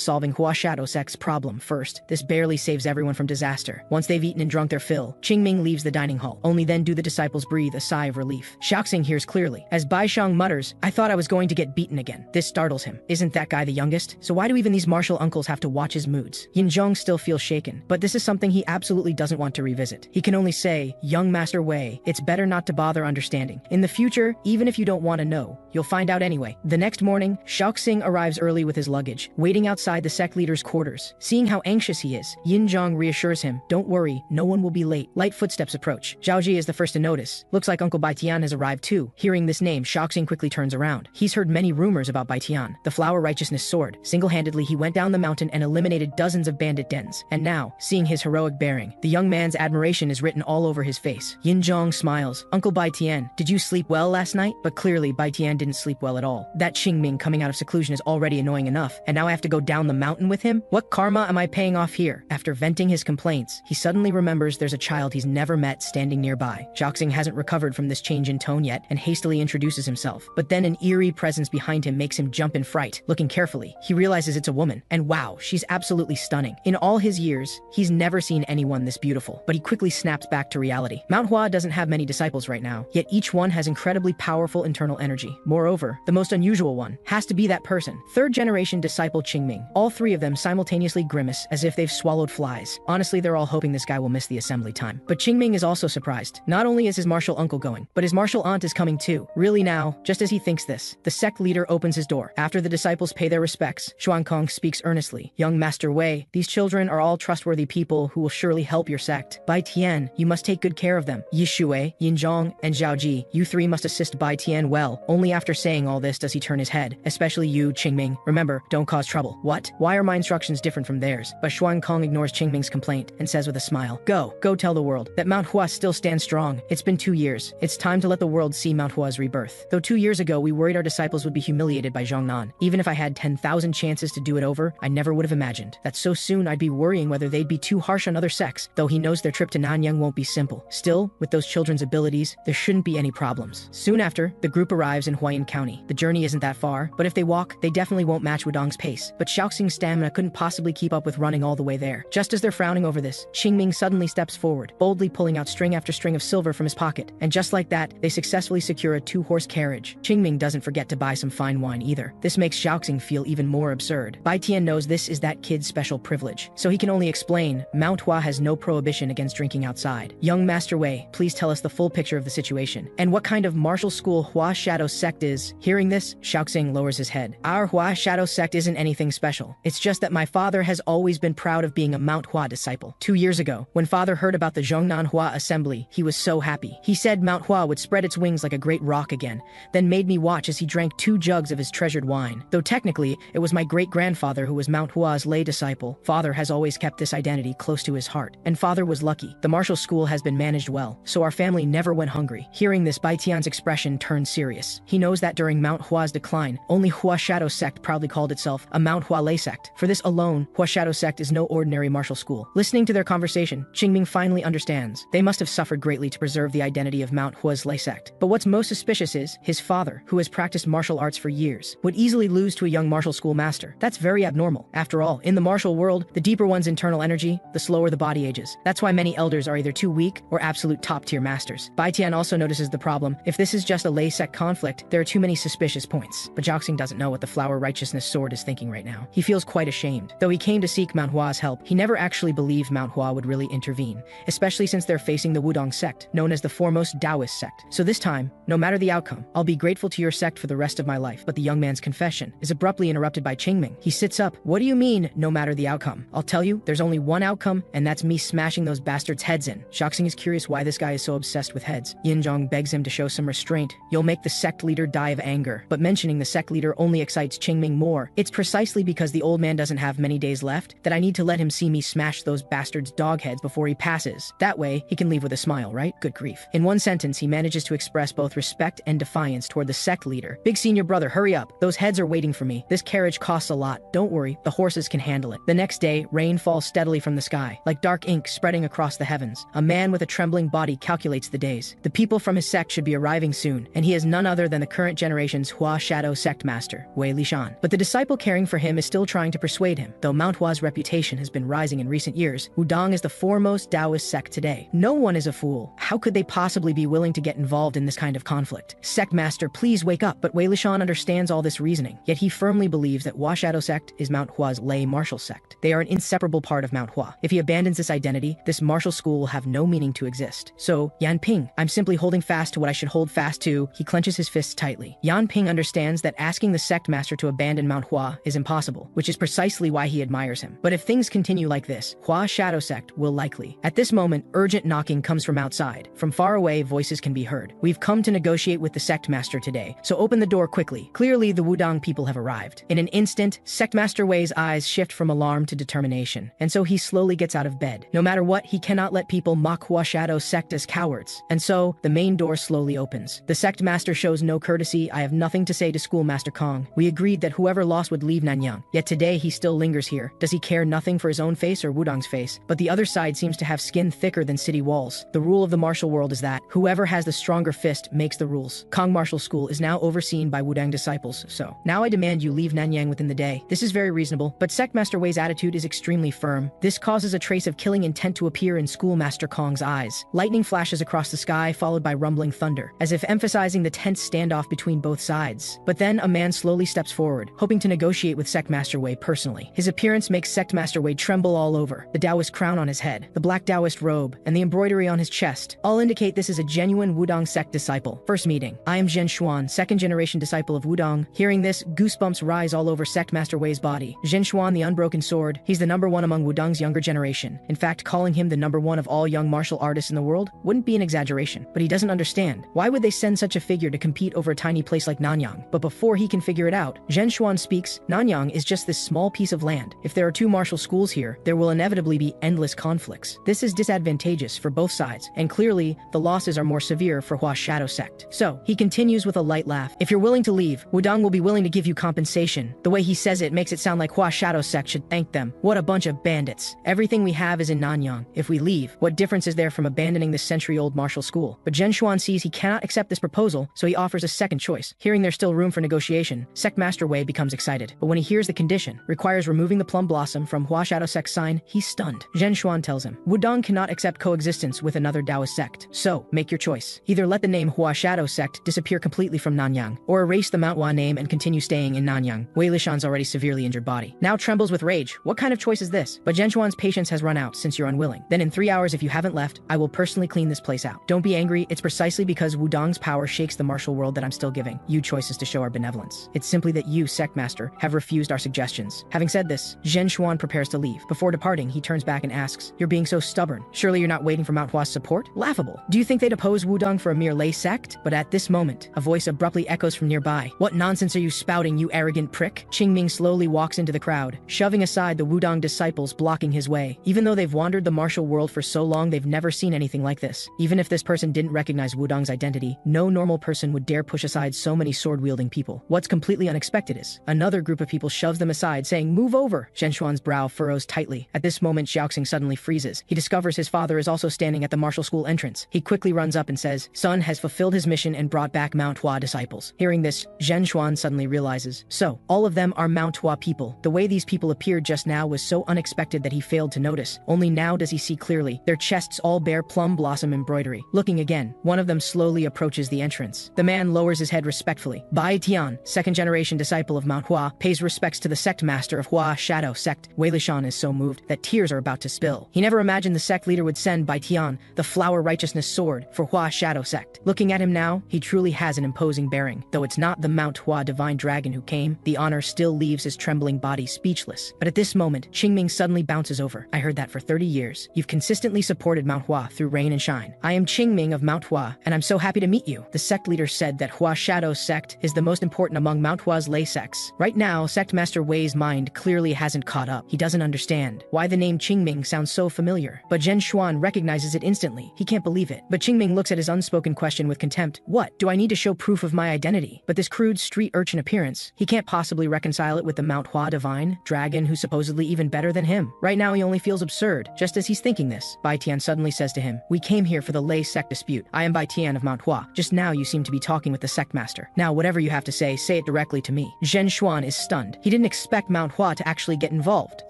solving Hua Shadow Sect's problem first. This barely saves everyone from disaster. Once they've eaten and drunk their fill, Qingming leaves the dining hall. Only then do the disciples breathe a sigh of relief. Xiaoxing hears clearly, as Baishang mutters, I thought I was going to get beaten again. This startles him. Isn't that guy the youngest? So why do even these martial uncles have to watch his moods? Yinzhong still feels shaken, but this is something he absolutely doesn't want to revisit. He can only say, young Master Wei, it's better not to bother understanding. In the future, even if you don't want to know, you'll find out anyway. The next morning, Xiaoxing arrives early with his luggage, waiting outside the sect leader's quarters. Seeing how anxious he is, Yinzhong reassures him, don't worry, no one will be late. Light footsteps approach. Zhaoji is the first to notice. Looks like Uncle Baitian has arrived too. Hearing this name, Xiaoxing quickly turns around. He's heard many rumors about Baitian, the flower righteousness sword. Single-handedly, he went down the mountain and eliminated dozens of bandit dens. And now, seeing his heroic bearing, the young man's admiration is written all over his face. Yinzhong smiles. Uncle Baitian, did you sleep well last night? But clearly, Baitian didn't sleep well at all. That Qingming coming out of seclusion is already annoying enough, and now I have to go down the mountain with him? What karma am I paying off here? After venting his complaints, he suddenly remembers there's a child he's never met standing nearby. Xiaoxing hasn't recovered from this change in tone yet and hastily introduces himself. But then an eerie presence behind him makes him jump in fright. Looking carefully, he realizes it's a woman, and wow, she's absolutely stunning. In all his years, he's never seen anyone this beautiful, but he quickly snaps back to reality. Mount Hua doesn't have many disciples right now, yet each one has incredibly powerful internal energy. Moreover, the most unusual one has to be that person. Third generation and disciple Qingming. All three of them simultaneously grimace as if they've swallowed flies. Honestly, they're all hoping this guy will miss the assembly time. But Qingming is also surprised. Not only is his martial uncle going, but his martial aunt is coming too. Really now, just as he thinks this, the sect leader opens his door. After the disciples pay their respects, Xuankong speaks earnestly. Young Master Wei, these children are all trustworthy people who will surely help your sect. Bai Tian, you must take good care of them. Yi Shui, Yin Zhong, and Zhao Ji, you three must assist Bai Tian well. Only after saying all this does he turn his head. Especially you, Qingming. Remember, don't cause trouble. What? Why are my instructions different from theirs? But Xuankong ignores Qingming's complaint and says with a smile, Go tell the world that Manhua still stands strong. It's been 2 years. It's time to let the world see Manhua's rebirth. Though 2 years ago we worried our disciples would be humiliated by Zhongnan. Even if I had 10,000 chances to do it over, I never would have imagined that so soon I'd be worrying whether they'd be too harsh on other sects, though he knows their trip to Nanyang won't be simple. Still, with those children's abilities, there shouldn't be any problems. Soon after, the group arrives in Huayan County. The journey isn't that far, but if they walk, they definitely won't match Wudong's pace. But Xiaoxing's stamina couldn't possibly keep up with running all the way there. Just as they're frowning over this, Qingming suddenly steps forward, boldly pulling out string after string of silver from his pocket. And just like that, they successfully secure a 2-horse carriage. Qingming doesn't forget to buy some fine wine either. This makes Xiaoxing feel even more absurd. Bai Tian knows this is that kid's special privilege, so he can only explain, Mount Hua has no prohibition against drinking outside. Young Master Wei, please tell us the full picture of the situation, and what kind of martial school Hua Shadow Sect is. Hearing this, Xiaoxing lowers his head. Our Hua Shadow Sect isn't anything special. It's just that my father has always been proud of being a Mount Hua disciple. 2 years ago, when father heard about the Zhongnan Hua assembly, he was so happy. He said Mount Hua would spread its wings like a great rock again, then made me watch as he drank 2 jugs of his treasured wine. Though technically, it was my great-grandfather who was Mount Hua's lay disciple, father has always kept this identity close to his heart. And father was lucky. The martial school has been managed well, so our family never went hungry. Hearing this, Bai Tian's expression turned serious. He knows that during Mount Hua's decline, only Hua Shadow Sect proudly called itself a Mount Hua lay sect. For this alone, Hua Shadow Sect is no ordinary martial school. Listening to their conversation, Qingming finally understands. They must have suffered greatly to preserve the identity of Mount Hua's lay sect. But what's most suspicious is, his father, who has practiced martial arts for years, would easily lose to a young martial school master. That's very abnormal. After all, in the martial world, the deeper one's internal energy, the slower the body ages. That's why many elders are either too weak or absolute top-tier masters. Bai Tian also notices the problem. If this is just a lay sect conflict, there are too many suspicious points. But Xiaoxing doesn't know what the Flower Righteousness Sword is thinking right now. He feels quite ashamed. Though he came to seek Mount Hua's help, he never actually believed Mount Hua would really intervene, especially since they're facing the Wudong sect, known as the foremost Taoist sect. So this time, no matter the outcome, I'll be grateful to your sect for the rest of my life. But the young man's confession is abruptly interrupted by Qingming. He sits up. What do you mean, no matter the outcome? I'll tell you, there's only one outcome, and that's me smashing those bastards' heads in. Xiaoxing is curious why this guy is so obsessed with heads. Yin Zhong begs him to show some restraint. You'll make the sect leader die of anger. But mentioning the sect leader only excites Qingming more. It's precisely because the old man doesn't have many days left that I need to let him see me smash those bastards' dog heads before he passes. That way, he can leave with a smile, right? Good grief. In one sentence, he manages to express both respect and defiance toward the sect leader. Big senior brother, hurry up. Those heads are waiting for me. This carriage costs a lot. Don't worry, the horses can handle it. The next day, rain falls steadily from the sky, like dark ink spreading across the heavens. A man with a trembling body calculates the days. The people from his sect should be arriving soon, and he is none other than the current generation's Hua Shadow Sect Master, Wei Lishan. But the disciple caring for him is still trying to persuade him. Though Mount Hua's reputation has been rising in recent years, Wudong is the foremost Taoist sect today. No one is a fool. How could they possibly be willing to get involved in this kind of conflict? Sect Master, please wake up. But Wei Lishan understands all this reasoning, yet he firmly believes that Hua Shadow Sect is Mount Hua's lay martial sect. They are an inseparable part of Mount Hua. If he abandons this identity, this martial school will have no meaning to exist. So, Yan Ping, I'm simply holding fast to what I should hold fast to. He clenches his fists tightly. Yan Ping understands that asking the sect master to abandon Mount Hua is impossible, which is precisely why he admires him. But if things continue like this, Hua Shadow Sect will likely. At this moment, urgent knocking comes from outside. From far away, voices can be heard. We've come to negotiate with the sect master today, so open the door quickly. Clearly, the Wudong people have arrived. In an instant, Sect Master Wei's eyes shift from alarm to determination, and so he slowly gets out of bed. No matter what, he cannot let people mock Hua Shadow Sect as cowards. And so, the main door slowly opens. The sect master shows no courtesy. I have nothing to say to Schoolmaster Kong. We agreed that whoever lost would leave Nanyang. Yet today, he still lingers here. Does he care nothing for his own face or Wudong's face? But the other side seems to have skin thicker than city walls. The rule of the martial world is that whoever has the stronger fist makes the rules. Kong Martial School is now overseen by Wudang disciples, so now I demand you leave Nanyang within the day. This is very reasonable, but Sect Master Wei's attitude is extremely firm. This causes a trace of killing intent to appear in Schoolmaster Kong's eyes. Lightning flashes across the sky, followed by rumbling thunder, as if emphasizing the tense standoff between both sides. But then a man slowly steps forward, hoping to negotiate with Sect Master Wei personally. His appearance makes Sect Master Wei tremble all over. The Taoist crown on his head, the black Taoist robe, and the embroidery on his chest all indicate this is a genuine Wudong sect disciple. First meeting. I am Zhen Xuan, second-generation disciple of Wudong. Hearing this, goosebumps rise all over Sect Master Wei's body. Zhen Xuan, the unbroken sword, he's the #1 among Wudong's younger generation. In fact, calling him the #1 of all young martial artists in the world wouldn't be an exaggeration. But he doesn't understand. Why would they send such a figure to compete over a tiny place like Nanyang? But before he can figure it out, Zhen Xuan speaks, Nanyang is just this small piece of land. If there are 2 martial schools here, there will inevitably be endless conflicts. This is disadvantageous for both sides, and clearly, the losses are more severe for Hua Shadow Sect. So, he continues with a light laugh. If you're willing to leave, Wudong will be willing to give you compensation. The way he says it makes it sound like Hua Shadow Sect should thank them. What a bunch of bandits. Everything we have is in Nanyang. If we leave, what difference is there from abandoning this century-old martial school? But Zhen Xuan sees he cannot accept this proposal, so he offers a second choice. Hearing there's still room for negotiation, Sect Master Wei becomes excited. But when he hears the condition, requires removing the plum blossom from Hua Shadow Sect's sign, he's stunned. Zhen Xuan tells him, Wudong cannot accept coexistence with another Taoist sect. So, make your choice. Either let the name Hua Shadow Sect disappear completely from Nanyang, or erase the Manhwa name and continue staying in Nanyang. Wei Lishan's already severely injured body now trembles with rage. What kind of choice is this? But Zhen Xuan's patience has run out since you're unwilling. Then in 3 hours if you haven't left, I will personally clean this place out. Don't be angry, it's precisely because Wudong's power shakes the martial world that I'm still giving you choices to show our benevolence. It's simply that you, Sect Master, have refused our suggestions. Having said this, Zhen Xuan prepares to leave. Before departing, he turns back and asks, you're being so stubborn. Surely you're not waiting for Mount Hua's support? Laughable. Do you think they'd oppose Wudong for a mere lay sect? But at this moment, a voice abruptly echoes from nearby. What nonsense are you spouting, you arrogant prick? Qingming slowly walks into the crowd, shoving aside the Wudong disciples blocking his way. Even though they've wandered the martial world for so long, they've never seen anything like this. Even if this person didn't recognize Wudong's identity, no normal person would dare push aside so many sword-wielding people. What's completely unexpected is, another group of people shoves them aside, saying, move over! Zhen Xuan's brow furrows tightly. At this moment, Xiaoxing suddenly freezes. He discovers his father is also standing at the martial school entrance. He quickly runs up and says, son has fulfilled his mission and brought back Mount Hua disciples. Hearing this, Zhen Xuan suddenly realizes, so, all of them are Mount Hua people. The way these people appeared just now was so unexpected that he failed to notice. Only now does he see clearly. Their chests all bear plum blossom embroidery. Looking again, one of them slowly approaches the entrance. The man lowers his head respectfully. Bai Tian, second-generation disciple of Mount Hua, pays respects to the sect master of Hua Shadow Sect. Wei Lishan is so moved that tears are about to spill. He never imagined the sect leader would send Bai Tian, the flower righteousness sword, for Hua Shadow Sect. Looking at him now, he truly has an imposing bearing. Though it's not the Mount Hua divine dragon who came, the honor still leaves his trembling body speechless. But at this moment, Qingming suddenly bounces over. I heard that for 30 years. You've consistently supported Mount Hua through rain and shine. I am Qingming of Mount Hua, and I'm so happy to meet you. The sect leader said that Hua Shadow Sect is the most important among Mount Hua's lay sects. Right now, Sect Master Wei's mind clearly hasn't caught up. He doesn't understand why the name Qingming sounds so familiar. But Zhen Xuan recognizes it instantly. He can't believe it. But Qingming looks at his unspoken question with contempt. What? Do I need to show proof of my identity? But this crude street urchin appearance, he can't possibly reconcile it with the Mount Hua divine dragon who's supposedly even better than him. Right now he only feels absurd. Just as he's thinking this, Bai Tian suddenly says to him, we came here for the lay sect dispute. I am Bai Tian of Mount Hua. Just now you seem to be talking with the sect master. Now whatever you have to say it directly to me. Zhen Xuan is stunned. He didn't expect Mount Hua to actually get involved.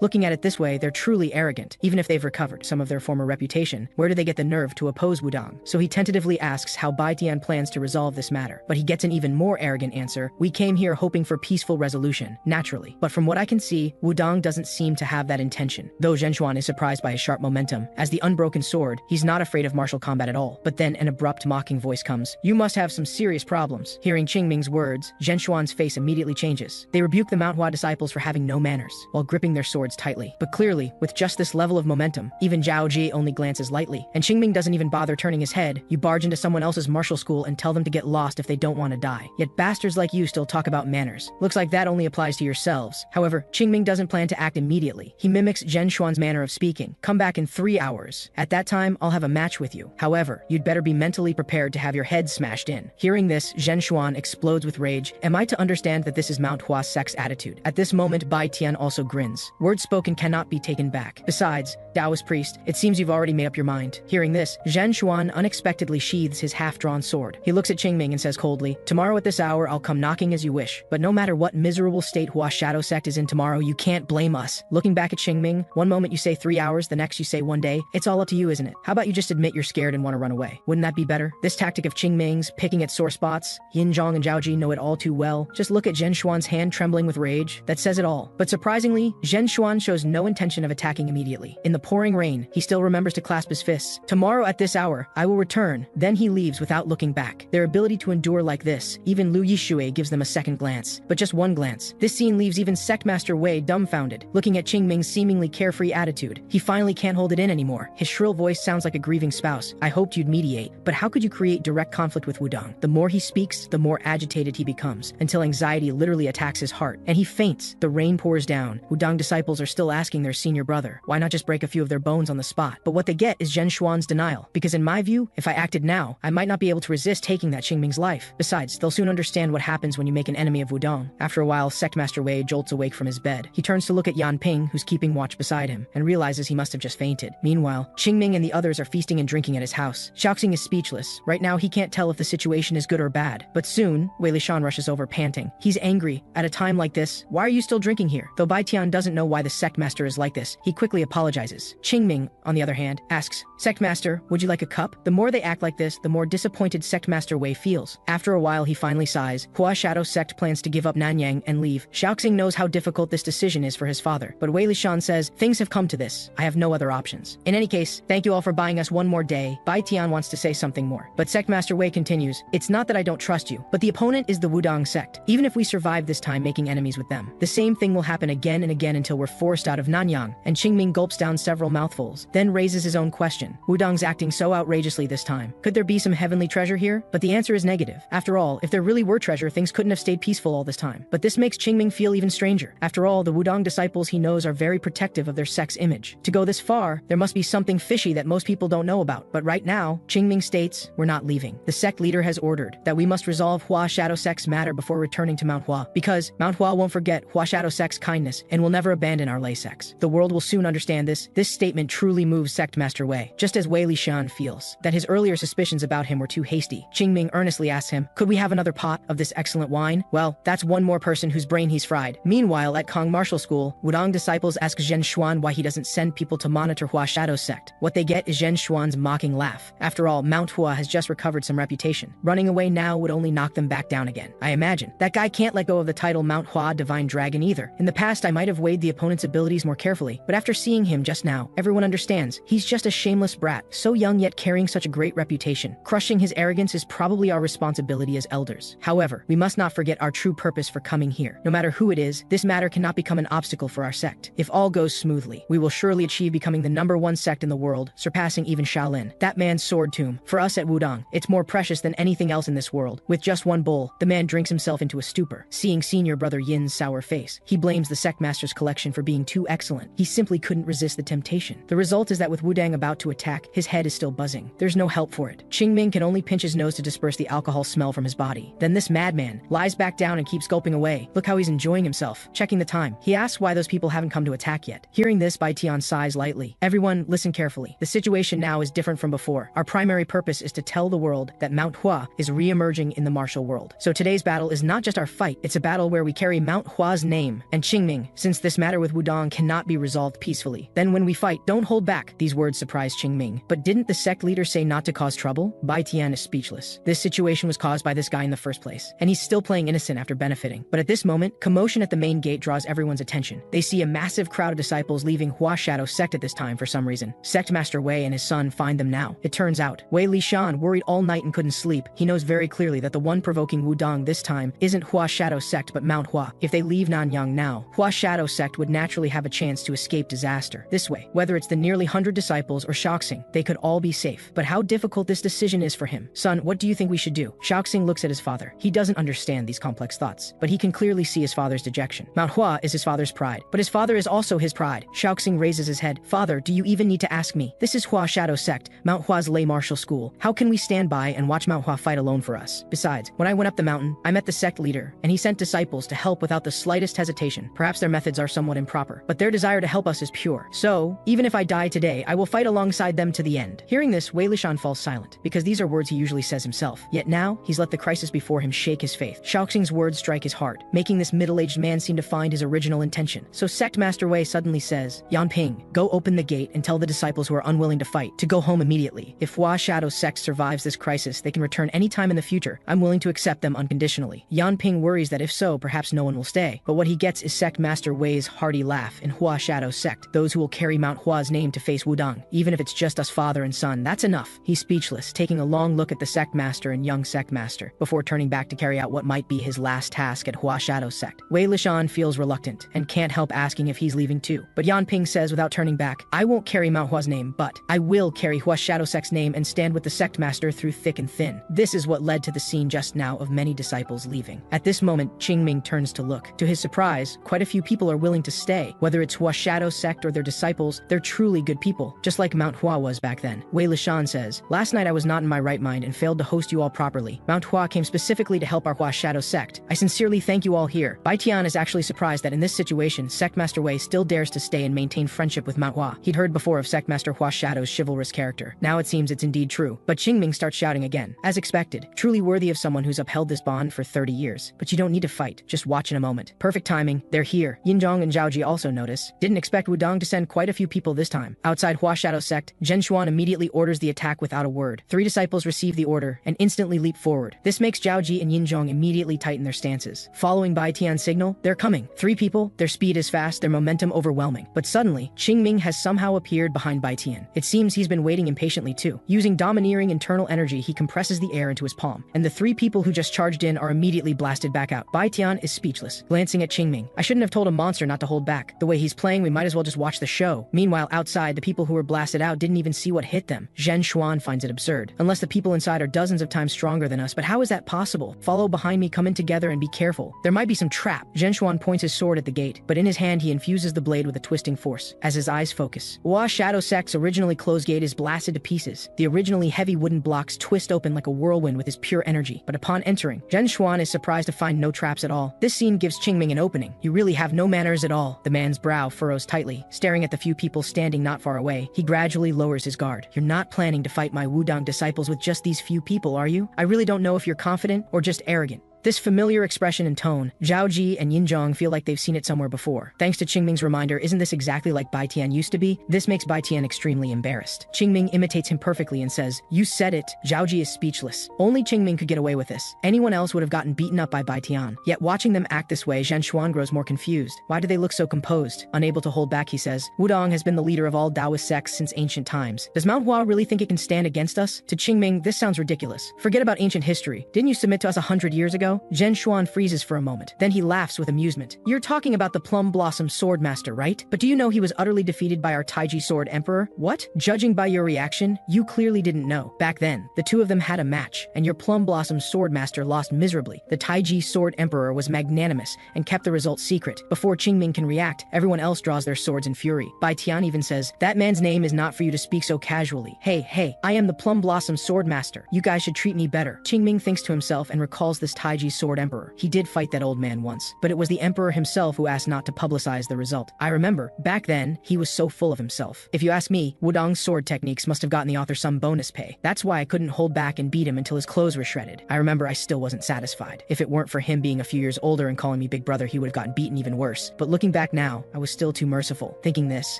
Looking at it this way, they're truly arrogant. Even if they've recovered some of their former reputation, where do they get the nerve to oppose Wudong? So he tentatively asks how Bai Tian plans to resolve this matter. But he gets an even more arrogant answer. We came here hoping for peaceful resolution, naturally. But from what I can see, Wudong doesn't seem to have that intention. Though Zhen Xuan is surprised by his sharp momentum, as the unbroken sword, he's not afraid of martial combat at all. But then an abrupt mocking voice comes. You must have some serious problems. Hearing Qingming's words, Zhen Xuan's face immediately changes. They rebuke the Mount Hua disciples for having no manners, while gripping their swords tightly. But clearly, with just this level of momentum, even Zhao Ji only glances lightly, and Qingming doesn't even bother turning his head. You barge into someone else's martial school and tell them to get lost if they don't want to die. Yet bastards like you still talk about manners. Looks like that only applies to yourselves. However, Qingming doesn't plan to act immediately. He mimics Zhen Xuan's manner of speaking. Come back in 3 hours. At that time, I'll have a match with you. However, you'd better be mentally prepared to have your head smashed in. Hearing this, Zhen Xuan explodes with rage. Am I to understand that this is Mount Hua sect's attitude? At this moment, Bai Tian also grins. Words spoken cannot be taken back. Besides, Taoist priest, it seems you've already made up your mind. Hearing this, Zhen Xuan unexpectedly sheathes his half-drawn sword. He looks at Qingming and says coldly, tomorrow at this hour I'll come knocking as you wish, but no matter what miserable state Hua Shadow Sect is in tomorrow, you can't blame us. Looking back at Qingming, one moment you say 3 hours, the next you say 1 day. It's all up to you, isn't it? How about you just admit you're scared and want to run away? Wouldn't that be better? This tactic of Qingming's, picking at sore spots, Yin Zhong and Zhao Ji know it all too well. Just look at Zhen Xuan's hand trembling with rage. That says it all. But surprisingly, Zhen Xuan shows no intention of attacking immediately. In the pouring rain, he still remembers to clasp his fists. Tomorrow at this hour, I will return. Then he leaves without looking back. Their ability to endure like this, even Lu Yishui gives them a second glance. But just one glance. This scene leaves even Sectmaster Wei dumbfounded, looking at Qingming's seemingly carefree attitude. He finally can't hold it in anymore. His shrill voice sounds like a grieving spouse. I hoped you'd mediate, but how could you create direct conflict with Wudong? The more he speaks, the more agitated he becomes, until anxiety literally attacks his heart, and he faints. The rain pours down. Wudong disciples are still asking their senior brother, why not just break a few of their bones on the spot? But what they get is Zhen Xuan's denial, because in my view, if I acted now, I might not be able to resist taking that Qingming's life. Besides, they'll soon understand what happens when you make an enemy of Wudong. After a while, Sectmaster Wei jolts awake from his bed. He turns to look at Yan Ping, who's keeping watch beside him, and realizes he must have just fainted. Meanwhile, Qingming and the others are feasting and drinking at his house. Xiaoxing is speechless. Right now, he can't tell if the situation is good or bad. But soon, Wei Lishan rushes over panting. He's angry. At a time like this, why are you still drinking here? Though Bai Tian doesn't know why the Sectmaster is like this, he quickly apologizes. Qingming, on the other hand, asks, Sectmaster, would you like a cup? The more they act like this, the more disappointed Sectmaster Wei feels. After a while, he finally sighs. Hua Shadow Sect plans to give up Nanyang and leave. Xiaoxing knows how difficult this decision is for his father, but Wei Lishan says, things have come to this. I have no other options. In any case, thank you all for buying us one more day. Bai Tian wants to say something more, but Sectmaster Wei continues, it's not that I don't trust you, but the opponent is the Wudong sect. Even if we survive this time making enemies with them, the same thing will happen again and again until we're forced out of Nanyang. And Qingming gulps down several mouthfuls, then raises his own question. Wudong's acting so outrageously this time. Could there be some heavenly treasure here? But the answer is negative. After all, if there really were treasure, things couldn't have stayed peaceful all this time. But this makes Qingming feel even stranger. After all, the Wudong disciples he knows are very protective of their sect's image. To go this far, there must be something fishy that most people don't know about. But right now, Qingming states, we're not leaving. The sect leader has ordered that we must resolve Hua Shadow Sect's matter before returning to Manhwa, because Manhwa won't forget Hua Shadow Sect's kindness and will never abandon our lay sects. The world will soon understand this. This statement truly moves Sectmaster Wei, just as Wei Lishan feels that his earlier suspicions about him were too hasty. Qingming earnestly asks him, could we have another pot of this excellent wine? Well, that's one more person whose brain he's fried. Meanwhile, at Kong Martial School, Wudong disciples ask Zhen Xuan why he doesn't send people to monitor Hua Shadow Sect. What they get is Zhen Xuan's mocking laugh. After all, Manhwa has just recovered some reputation. Running away now would only knock them back down again. I imagine. That guy can't let go of the title Manhwa Divine Dragon either. In the past, I might have weighed the opponent's abilities more carefully, but after seeing him just now, everyone understands. He's just a shameless brat, so young yet carrying such a great reputation. Crushing his arrogance is probably our responsibility as elders. However, we must not forget our true purpose for coming here. No matter who it is, this matter cannot become an obstacle for our sect. If all goes smoothly, we will surely achieve becoming the #1 sect in the world, surpassing even Shaolin. That man's sword tomb. For us at Wudong, it's more precious than anything else in this world. With just one bowl, the man drinks himself into a stupor. Seeing senior brother Yin's sour face, he blames the sect master's collection for being too excellent. He simply couldn't resist the temptation. The result is that with Wudang about to attack, his head is still buzzing. There's no help for it. Qingming can only pinch his nose to disperse the alcohol smell from his body. Then this madman lies back down and keeps gulping away. Look how he's enjoying himself. Checking the time, he asks why those people haven't come to attack yet. Hearing this, Bai Tian sighs lightly. Everyone, listen carefully. The situation now is different from before. Our primary purpose is to tell the world that Mount Hua is re-emerging in the martial world. So today's battle is not just our fight, it's a battle where we carry Mount Hua's name. And Qingming, since this matter with Wudong cannot be resolved peacefully, then when we fight, don't hold back. These words surprised Qingming. But didn't the sect leader say not to cause trouble? Bai Tian is speechless. This situation was caused by this guy in the first place, and he's still playing innocent after benefiting. But at this moment, commotion at the main gate draws everyone's attention. They see a massive crowd of disciples leaving Hua Shadow Sect at this time for some reason. Sect Master Wei and his son find them now. It turns out, Wei Lishan worried all night and couldn't sleep. He knows very clearly that the one provoking Wudong this time isn't Hua Shadow Sect but Mount Hua. If they leave Nanyang now, Hua Shadow Sect would naturally have a chance to escape disaster. This way, whether it's the nearly 100 disciples or Xiaoxing, they could all be safe. But how difficult this decision is for him. Son, what do you think we should do? Xiaoxing looks at his father. He doesn't understand these complex thoughts, but he can clearly see his father's dejection. Mount Hua is his father's pride, but his father is also his pride. Xiaoxing raises his head. Father, do you even need to ask me? This is Hua Shadow Sect, Mount Hua's lay martial school. How can we stand by and watch Mount Hua fight alone for us? Besides, when I went up the mountain, I met the sect leader, and he sent disciples to help without the slightest hesitation. Perhaps their methods are somewhat improper, but their desire to help us is pure. So, So, even if I die today, I will fight alongside them to the end. Hearing this, Wei Lishan falls silent, because these are words he usually says himself. Yet now, he's let the crisis before him shake his faith. Shaoxing's words strike his heart, making this middle-aged man seem to find his original intention. So Sect Master Wei suddenly says, Yanping, go open the gate and tell the disciples who are unwilling to fight to go home immediately. If Hua Shadow Sect survives this crisis, they can return any time in the future. I'm willing to accept them unconditionally. Yanping worries that if so, perhaps no one will stay. But what he gets is Sect Master Wei's hearty laugh in Hua Shadow Sect, those who will carry Mount Hua's name to face Wudong. Even if it's just us father and son, that's enough. He's speechless, taking a long look at the Sect Master and young Sect Master, before turning back to carry out what might be his last task at Hua Shadow Sect. Wei Lishan feels reluctant, and can't help asking if he's leaving too. But Yanping says without turning back, I won't carry Mount Hua's name, but I will carry Hua Shadow Sect's name and stand with the Sect Master through thick and thin. This is what led to the scene just now of many disciples leaving. At this moment, Qingming turns to look. To his surprise, quite a few people are willing to stay. Whether it's Hua Shadow Sect or their disciples, they're truly good people, just like Mount Hua was back then. Wei Lishan says, last night I was not in my right mind and failed to host you all properly. Mount Hua came specifically to help our Hua Shadow Sect. I sincerely thank you all here. Bai Tian is actually surprised that in this situation, Sect Master Wei still dares to stay and maintain friendship with Mount Hua. He'd heard before of Sect Master Hua Shadow's chivalrous character. Now it seems it's indeed true. But Qingming starts shouting again. As expected, truly worthy of someone who's upheld this bond for 30 years. But you don't need to fight, just watch in a moment. Perfect timing, they're here. Yinzhong and Zhaoji also notice. Didn't expect Wudong to send quite a few people this time. Outside Hua Shadow Sect, Zhen Xuan immediately orders the attack without a word. 3 disciples receive the order and instantly leap forward. This makes Zhaoji and Yinzhong immediately tighten their stances. Following Bai Tian's signal, they're coming. 3 people, their speed is fast, their momentum overwhelming. But suddenly, Qingming has somehow appeared behind Bai Tian. It seems he's been waiting impatiently too. Using domineering internal energy, he compresses the air into his palm, and the 3 people who just charged in are immediately blasted back out. Bai Tian is speechless, glancing at Qingming. I shouldn't have told a monster not to hold back. The way he's playing, we might as well just watch the show. Meanwhile, outside, the people who were blasted out didn't even see what hit them. Zhen Xuan finds it absurd. Unless the people inside are dozens of times stronger than us, but how is that possible? Follow behind me, come in together, and be careful. There might be some trap. Zhen Xuan points his sword at the gate, but in his hand he infuses the blade with a twisting force, as his eyes focus. Hua Shadow Sect's originally closed gate is blasted to pieces. The originally heavy wooden blocks twist open like a whirlwind with his pure energy, but upon entering, Zhen Xuan is surprised to find no traps at all. This scene gives Qingming an opening. You really have no manners at all. The man's brow furrows tightly. Staring at the few people standing not far away, he gradually lowers his guard. You're not planning to fight my Wudong disciples with just these few people, are you? I really don't know if you're confident or just arrogant. This familiar expression and tone, Zhaoji and Yinzhong feel like they've seen it somewhere before. Thanks to Qingming's reminder, isn't this exactly like Bai Tian used to be? This makes Bai Tian extremely embarrassed. Qingming imitates him perfectly and says, you said it. Zhaoji is speechless. Only Qingming could get away with this. Anyone else would have gotten beaten up by Bai Tian. Yet watching them act this way, Zhen Xuan grows more confused. Why do they look so composed? Unable to hold back, he says, Wudong has been the leader of all Taoist sects since ancient times. Does Mount Hua really think it can stand against us? To Qingming, this sounds ridiculous. Forget about ancient history. Didn't you submit to us 100 years ago? Zhen Xuan freezes for a moment. Then he laughs with amusement. You're talking about the Plum Blossom Swordmaster, right? But do you know he was utterly defeated by our Taiji Sword Emperor? What? Judging by your reaction, you clearly didn't know. Back then, the 2 of them had a match, and your Plum Blossom Swordmaster lost miserably. The Taiji Sword Emperor was magnanimous and kept the result secret. Before Qingming can react, everyone else draws their swords in fury. Bai Tian even says, that man's name is not for you to speak so casually. Hey, I am the Plum Blossom Swordmaster. You guys should treat me better. Qingming thinks to himself and recalls this Taiji Sword Emperor. He did fight that old man once, but it was the emperor himself who asked not to publicize the result. I remember, back then, he was so full of himself. If you ask me, Wudong's sword techniques must have gotten the author some bonus pay. That's why I couldn't hold back and beat him until his clothes were shredded. I remember I still wasn't satisfied. If it weren't for him being a few years older and calling me big brother, he would have gotten beaten even worse. But looking back now, I was still too merciful. Thinking this,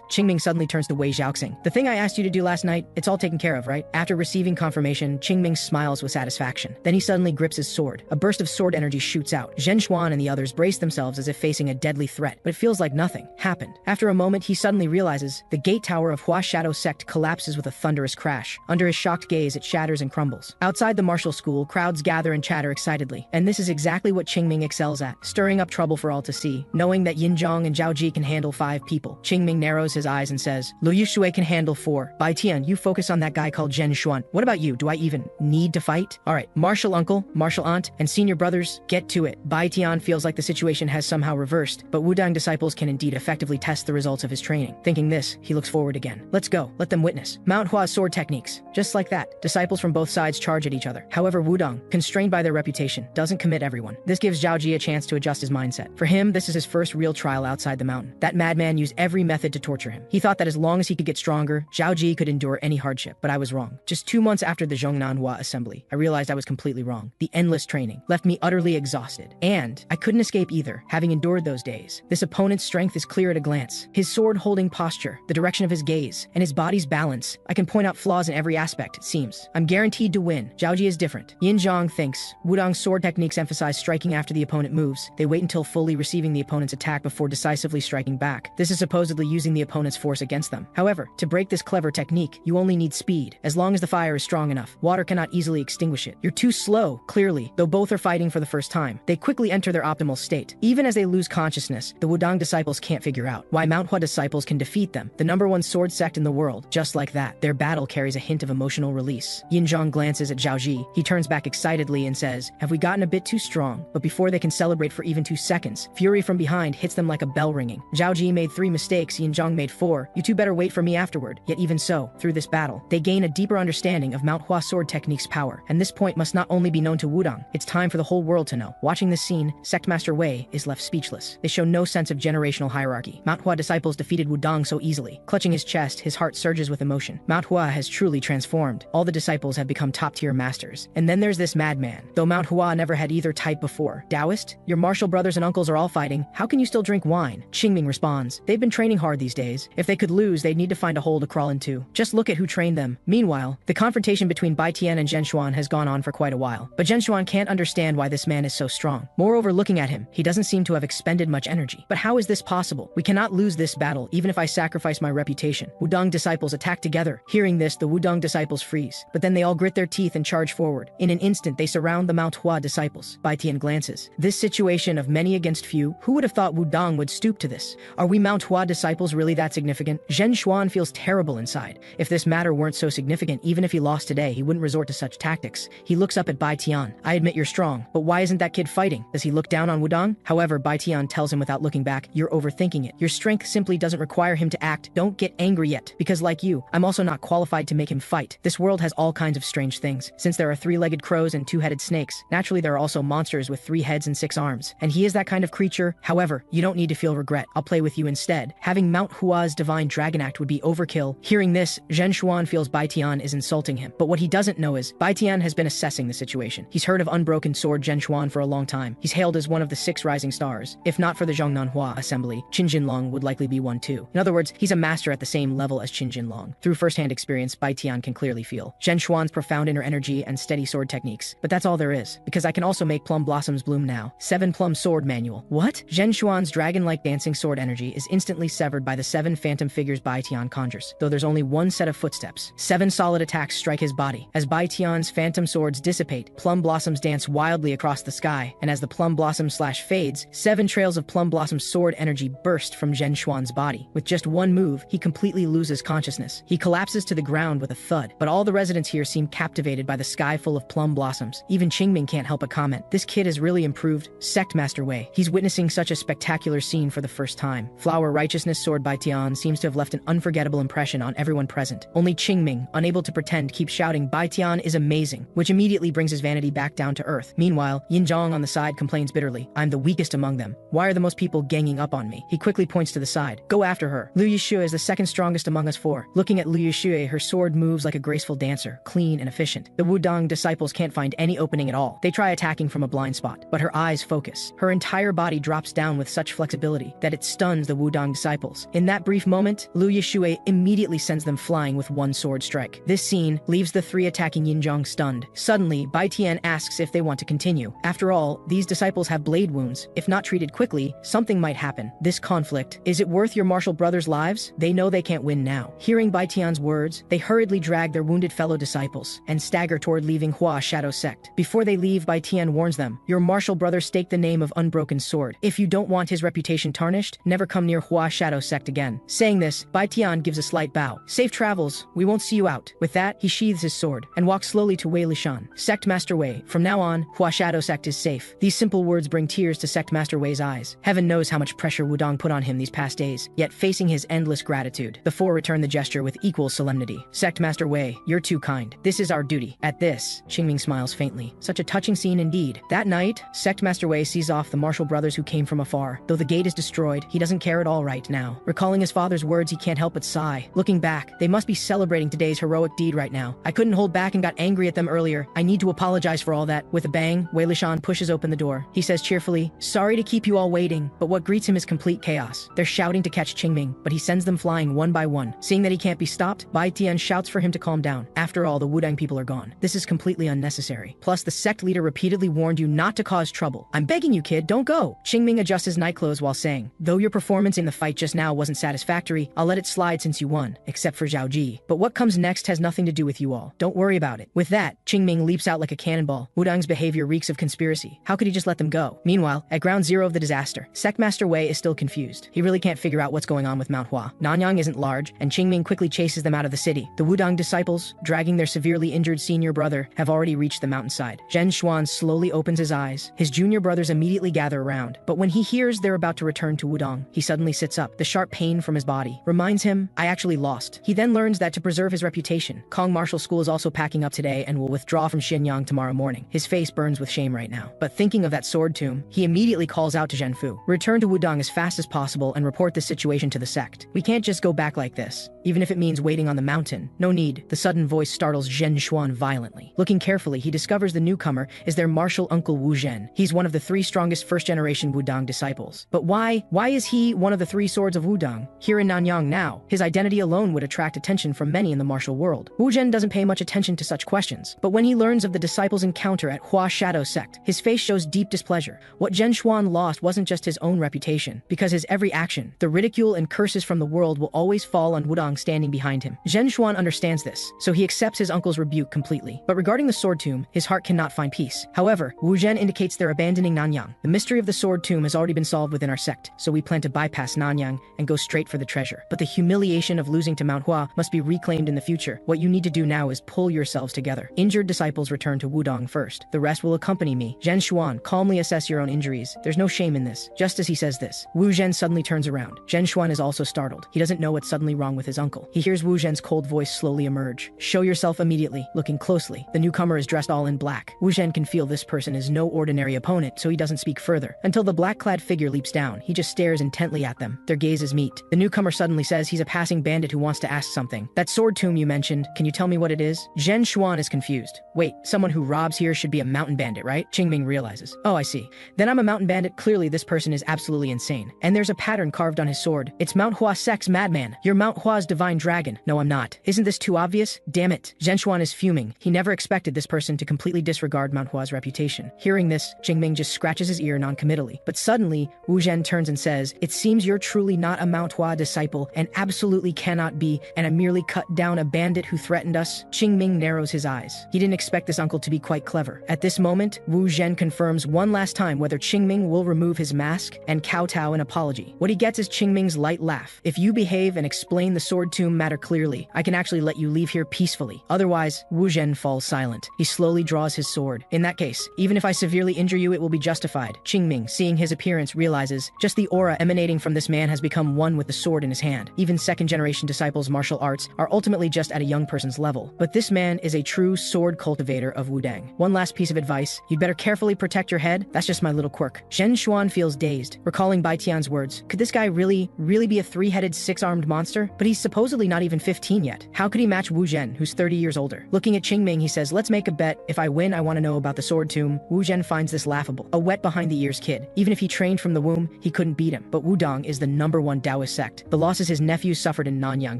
Qingming suddenly turns to Wei Zhaoxing. The thing I asked you to do last night, it's all taken care of, right? After receiving confirmation, Qingming smiles with satisfaction. Then he suddenly grips his sword. A burst of sword energy shoots out. Zhen Xuan and the others brace themselves as if facing a deadly threat, but it feels like nothing happened. After a moment, he suddenly realizes the gate tower of Hua Shadow Sect collapses with a thunderous crash. Under his shocked gaze, it shatters and crumbles. Outside the martial school, crowds gather and chatter excitedly, and this is exactly what Qingming excels at, stirring up trouble for all to see. Knowing that Yinzhong and Zhaoji can handle 5 people, Qingming narrows his eyes and says, Lu Yushui can handle 4. Bai Tian, you focus on that guy called Zhen Xuan. What about you? Do I even need to fight? Alright, martial uncle, martial aunt, and senior brothers, get to it. Bai Tian feels like the situation has somehow reversed, but Wudang disciples can indeed effectively test the results of his training. Thinking this, he looks forward again. Let's go, let them witness. Manhua's sword techniques. Just like that, disciples from both sides charge at each other. However, Wudang, constrained by their reputation, doesn't commit everyone. This gives Zhao Ji a chance to adjust his mindset. For him, this is his first real trial outside the mountain. That madman used every method to torture him. He thought that as long as he could get stronger, Zhao Ji could endure any hardship, but I was wrong. Just 2 months after the Zhongnanhua assembly, I realized I was completely wrong. The endless training left me utterly exhausted. And I couldn't escape either, having endured those days. This opponent's strength is clear at a glance. His sword-holding posture, the direction of his gaze, and his body's balance. I can point out flaws in every aspect, it seems. I'm guaranteed to win. Zhao Ji is different. Yin Zhang thinks. Wudang's sword techniques emphasize striking after the opponent moves. They wait until fully receiving the opponent's attack before decisively striking back. This is supposedly using the opponent's force against them. However, to break this clever technique, you only need speed. As long as the fire is strong enough, water cannot easily extinguish it. You're too slow, clearly. Though both are fighting for the first time, they quickly enter their optimal state. Even as they lose consciousness, the Wudang disciples can't figure out why Manhwa disciples can defeat them, the #1 sword sect in the world. Just like that, their battle carries a hint of emotional release. Yin Zhang glances at Zhao Ji. He turns back excitedly and says, "Have we gotten a bit too strong?" But before they can celebrate for even 2 seconds, fury from behind hits them like a bell ringing. Zhao Ji made 3 mistakes, Yin Zhang made 4. You two better wait for me afterward. Yet even so, through this battle, they gain a deeper understanding of Manhwa sword technique's power, and this point must not only be known to Wudang, it's time for the whole world to know. Watching this scene, Sect Master Wei is left speechless. They show no sense of generational hierarchy. Manhwa disciples defeated Wudang so easily. Clutching his chest, his heart surges with emotion. Manhwa has truly transformed. All the disciples have become top-tier masters. And then there's this madman. Though Manhwa never had either type before. Taoist? Your martial brothers and uncles are all fighting. How can you still drink wine? Qingming responds. They've been training hard these days. If they could lose, they'd need to find a hole to crawl into. Just look at who trained them. Meanwhile, the confrontation between Bai Tian and Zhen Xuan has gone on for quite a while. But Zhen Xuan can't understand why this man is so strong. Moreover, looking at him, he doesn't seem to have expended much energy. But how is this possible? We cannot lose this battle, even if I sacrifice my reputation. Wudang disciples attack together. Hearing this, the Wudang disciples freeze. But then they all grit their teeth and charge forward. In an instant, they surround the Manhwa disciples. Bai Tian glances. This situation of many against few, who would have thought Wudang would stoop to this? Are we Manhwa disciples really that significant? Zhen Xuan feels terrible inside. If this matter weren't so significant, even if he lost today, he wouldn't resort to such tactics. He looks up at Bai Tian. I admit you're strong, but why isn't that kid fighting? Does he look down on Wudang? However, Bai Tian tells him without looking back, you're overthinking it. Your strength simply doesn't require him to act. Don't get angry yet, because like you, I'm also not qualified to make him fight. This world has all kinds of strange things. Since there are 3-legged crows and 2-headed snakes, naturally there are also monsters with 3 heads and 6 arms. And he is that kind of creature. However, you don't need to feel regret. I'll play with you instead. Having Mount Hua's divine dragon act would be overkill. Hearing this, Zhen Xuan feels Bai Tian is insulting him. But what he doesn't know is, Bai Tian has been assessing the situation. He's heard of Unbroken Sword Zhen Xuan for a long time. He's hailed as one of the 6 rising stars. If not for the Zhongnanhua assembly, Qin Jinlong would likely be one too. In other words, he's a master at the same level as Qin Jinlong. Through first-hand experience, Bai Tian can clearly feel Zhen Xuan's profound inner energy and steady sword techniques. But that's all there is, because I can also make plum blossoms bloom now. 7 plum sword manual. What? Zhen Xuan's dragon-like dancing sword energy is instantly severed by the 7 phantom figures Bai Tian conjures, though there's only one set of footsteps. 7 solid attacks strike his body. As Bai Tian's phantom swords dissipate, plum blossoms dance wildly across the sky, and as the plum blossom slash fades, 7 trails of plum blossom sword energy burst from Zhen Xuan's body. With just one move, he completely loses consciousness. He collapses to the ground with a thud, but all the residents here seem captivated by the sky full of plum blossoms. Even Qingming can't help but comment, this kid has really improved. Sect Master Wei. He's witnessing such a spectacular scene for the first time. Flower Righteousness Sword Bai Tian seems to have left an unforgettable impression on everyone present. Only Qingming, unable to pretend, keeps shouting Bai Tian is amazing, which immediately brings his vanity back down to earth. Meanwhile, Yin Zhang on the side complains bitterly, I'm the weakest among them. Why are the most people ganging up on me? He quickly points to the side. Go after her. Liu Yixue is the second strongest among us 4. Looking at Liu Yixue, her sword moves like a graceful dancer, clean and efficient. The Wudang disciples can't find any opening at all. They try attacking from a blind spot, but her eyes focus. Her entire body drops down with such flexibility that it stuns the Wudang disciples. In that brief moment, Liu Yixue immediately sends them flying with one sword strike. This scene leaves the 3 attacking Yin Zhang stunned. Suddenly, Bai Tian asks if they want to continue. After all, these disciples have blade wounds. If not treated quickly, something might happen. This conflict, is it worth your martial brothers' lives? They know they can't win now. Hearing Bai Tian's words, they hurriedly drag their wounded fellow disciples and stagger toward leaving Hua Shadow Sect. Before they leave, Bai Tian warns them, your martial brother staked the name of Unbroken Sword. If you don't want his reputation tarnished, never come near Hua Shadow Sect again. Saying this, Bai Tian gives a slight bow. Safe travels, we won't see you out. With that, he sheathes his sword and walks slowly to Wei Lishan. Sect Master Wei, from now on, Hua Manhwa Shadow Sect is safe. These simple words bring tears to Sect Master Wei's eyes. Heaven knows how much pressure Wudong put on him these past days, yet facing his endless gratitude, the four return the gesture with equal solemnity. Sect Master Wei, you're too kind. This is our duty. At this, Qingming smiles faintly. Such a touching scene indeed. That night, Sect Master Wei sees off the martial brothers who came from afar. Though the gate is destroyed, he doesn't care at all right now. Recalling his father's words, he can't help but sigh. Looking back, they must be celebrating today's heroic deed right now. I couldn't hold back and got angry at them earlier. I need to apologize for all that. With a bang, Wei Lishan pushes open the door. He says cheerfully, sorry to keep you all waiting, but what greets him is complete chaos. They're shouting to catch Qingming, but he sends them flying one by one. Seeing that he can't be stopped, Bai Tian shouts for him to calm down. After all, the Wudang people are gone. This is completely unnecessary. Plus, the sect leader repeatedly warned you not to cause trouble. I'm begging you, kid, don't go. Qingming adjusts his night clothes while saying, though your performance in the fight just now wasn't satisfactory, I'll let it slide since you won, except for Zhao Ji. But what comes next has nothing to do with you all. Don't worry about it. With that, Qingming leaps out like a cannonball. Wudang's behavior reeks of conspiracy. How could he just let them go? Meanwhile, at ground zero of the disaster, Sect Master Wei is still confused. He really can't figure out what's going on with Manhwa. Nanyang isn't large, and Qingming quickly chases them out of the city. The Wudang disciples, dragging their severely injured senior brother, have already reached the mountainside. Zhen Xuan slowly opens his eyes. His junior brothers immediately gather around, but when he hears they're about to return to Wudong, he suddenly sits up. The sharp pain from his body reminds him, I actually lost. He then learns that to preserve his reputation, Kong Martial School is also packing up today and will withdraw from Xianyang tomorrow morning. His face burns with shame right now. But thinking of that sword tomb, he immediately calls out to Zhenfu, return to Wudong as fast as possible and report the situation to the sect. We can't just go back like this, even if it means waiting on the mountain. No need. The sudden voice startles Zhen Xuan violently. Looking carefully, he discovers the newcomer is their martial uncle Wu Zhen. He's one of the three strongest first-generation Wudang disciples. But why is he one of the three swords of Wudang? Here in Nanyang now, his identity alone would attract attention from many in the martial world. Wu Zhen doesn't pay much attention to such questions, but when he learns of the disciples' encounter at Hua Shadow Sect, his face shows deep displeasure. What Zhen Xuan lost wasn't just his own reputation, because his every action, the ridicule and curses from the world will always fall on Wudang standing behind him. Zhen Xuan understands this, so he accepts his uncle's rebuke completely. But regarding the sword tomb, his heart cannot find peace. However, Wu Zhen indicates they're abandoning Nanyang. The mystery of the sword tomb has already been solved within our sect, so we plan to bypass Nanyang and go straight for the treasure. But the humiliation of losing to Manhwa must be reclaimed in the future. What you need to do now is pull yourselves together. Injured disciples return to Wudong first. The rest will accompany me. Zhen Xuan, calmly assess your own injuries. There's no shame in this. Just as he says this, Wu Zhen suddenly turns around. Zhen Xuan is also startled. He doesn't know what's suddenly wrong with his uncle. He hears Wu Zhen's cold voice slowly emerge. Show yourself immediately. Looking closely, the newcomer is dressed all in black. Wu Zhen can feel this person is no ordinary opponent, so he doesn't speak further. Until the black-clad figure leaps down, he just stares intently at them. Their gazes meet. The newcomer suddenly says he's a passing bandit who wants to ask something. That sword tomb you mentioned, can you tell me what it is? Zhen Xuan is confused. Wait, someone who robs here should be a mountain bandit, right? Qingming realizes. Oh, I see. Then I'm a mountain bandit. Clearly this person is absolutely insane. And there's a pattern carved on his sword. It's Manhwa Sect's madman. You're Manhwa's divine dragon. No, I'm not. Isn't this too obvious? Damn it. Zhen Xuan is fuming. He never expected this person to completely disregard Manhua's reputation. Hearing this, Qingming just scratches his ear non-committally. But suddenly, Wu Zhen turns and says, it seems you're truly not a Manhua disciple and absolutely cannot be, and I merely cut down a bandit who threatened us. Qingming narrows his eyes. He didn't expect this uncle to be quite clever. At this moment, Wu Zhen confirms one last time whether Qingming will remove his mask and kowtow an apology. What he gets is Qingming's light laugh. If you behave and explain the sword tomb matter clearly, I can actually let you leave here peacefully. Otherwise, Wu Zhen falls silent. He slowly draws his sword. In that case, even if I severely injure you, it will be justified. Qingming, seeing his appearance, realizes just the aura emanating from this man has become one with the sword in his hand. Even second-generation disciples' martial arts are ultimately just at a young person's level. But this man is a true sword cultivator of Wudang. One last piece of advice, you'd better carefully protect your head. That's just my little quirk. Zhen Xuan feels dazed, recalling Bai Tian's words. Could this guy really be a three-headed, six-armed monster? But he's supposedly not even 15 yet. How could he match Wu Zhen, who's 30 years older? Looking at Qingming, he says, let's make a bet. If I win, I want to know about the sword tomb. Wu Zhen finds this laughable. A wet behind-the-ears kid. Even if he trained from the womb, he couldn't beat him. But Wudong is the #1 Taoist sect. The losses his nephews suffered in Nanyang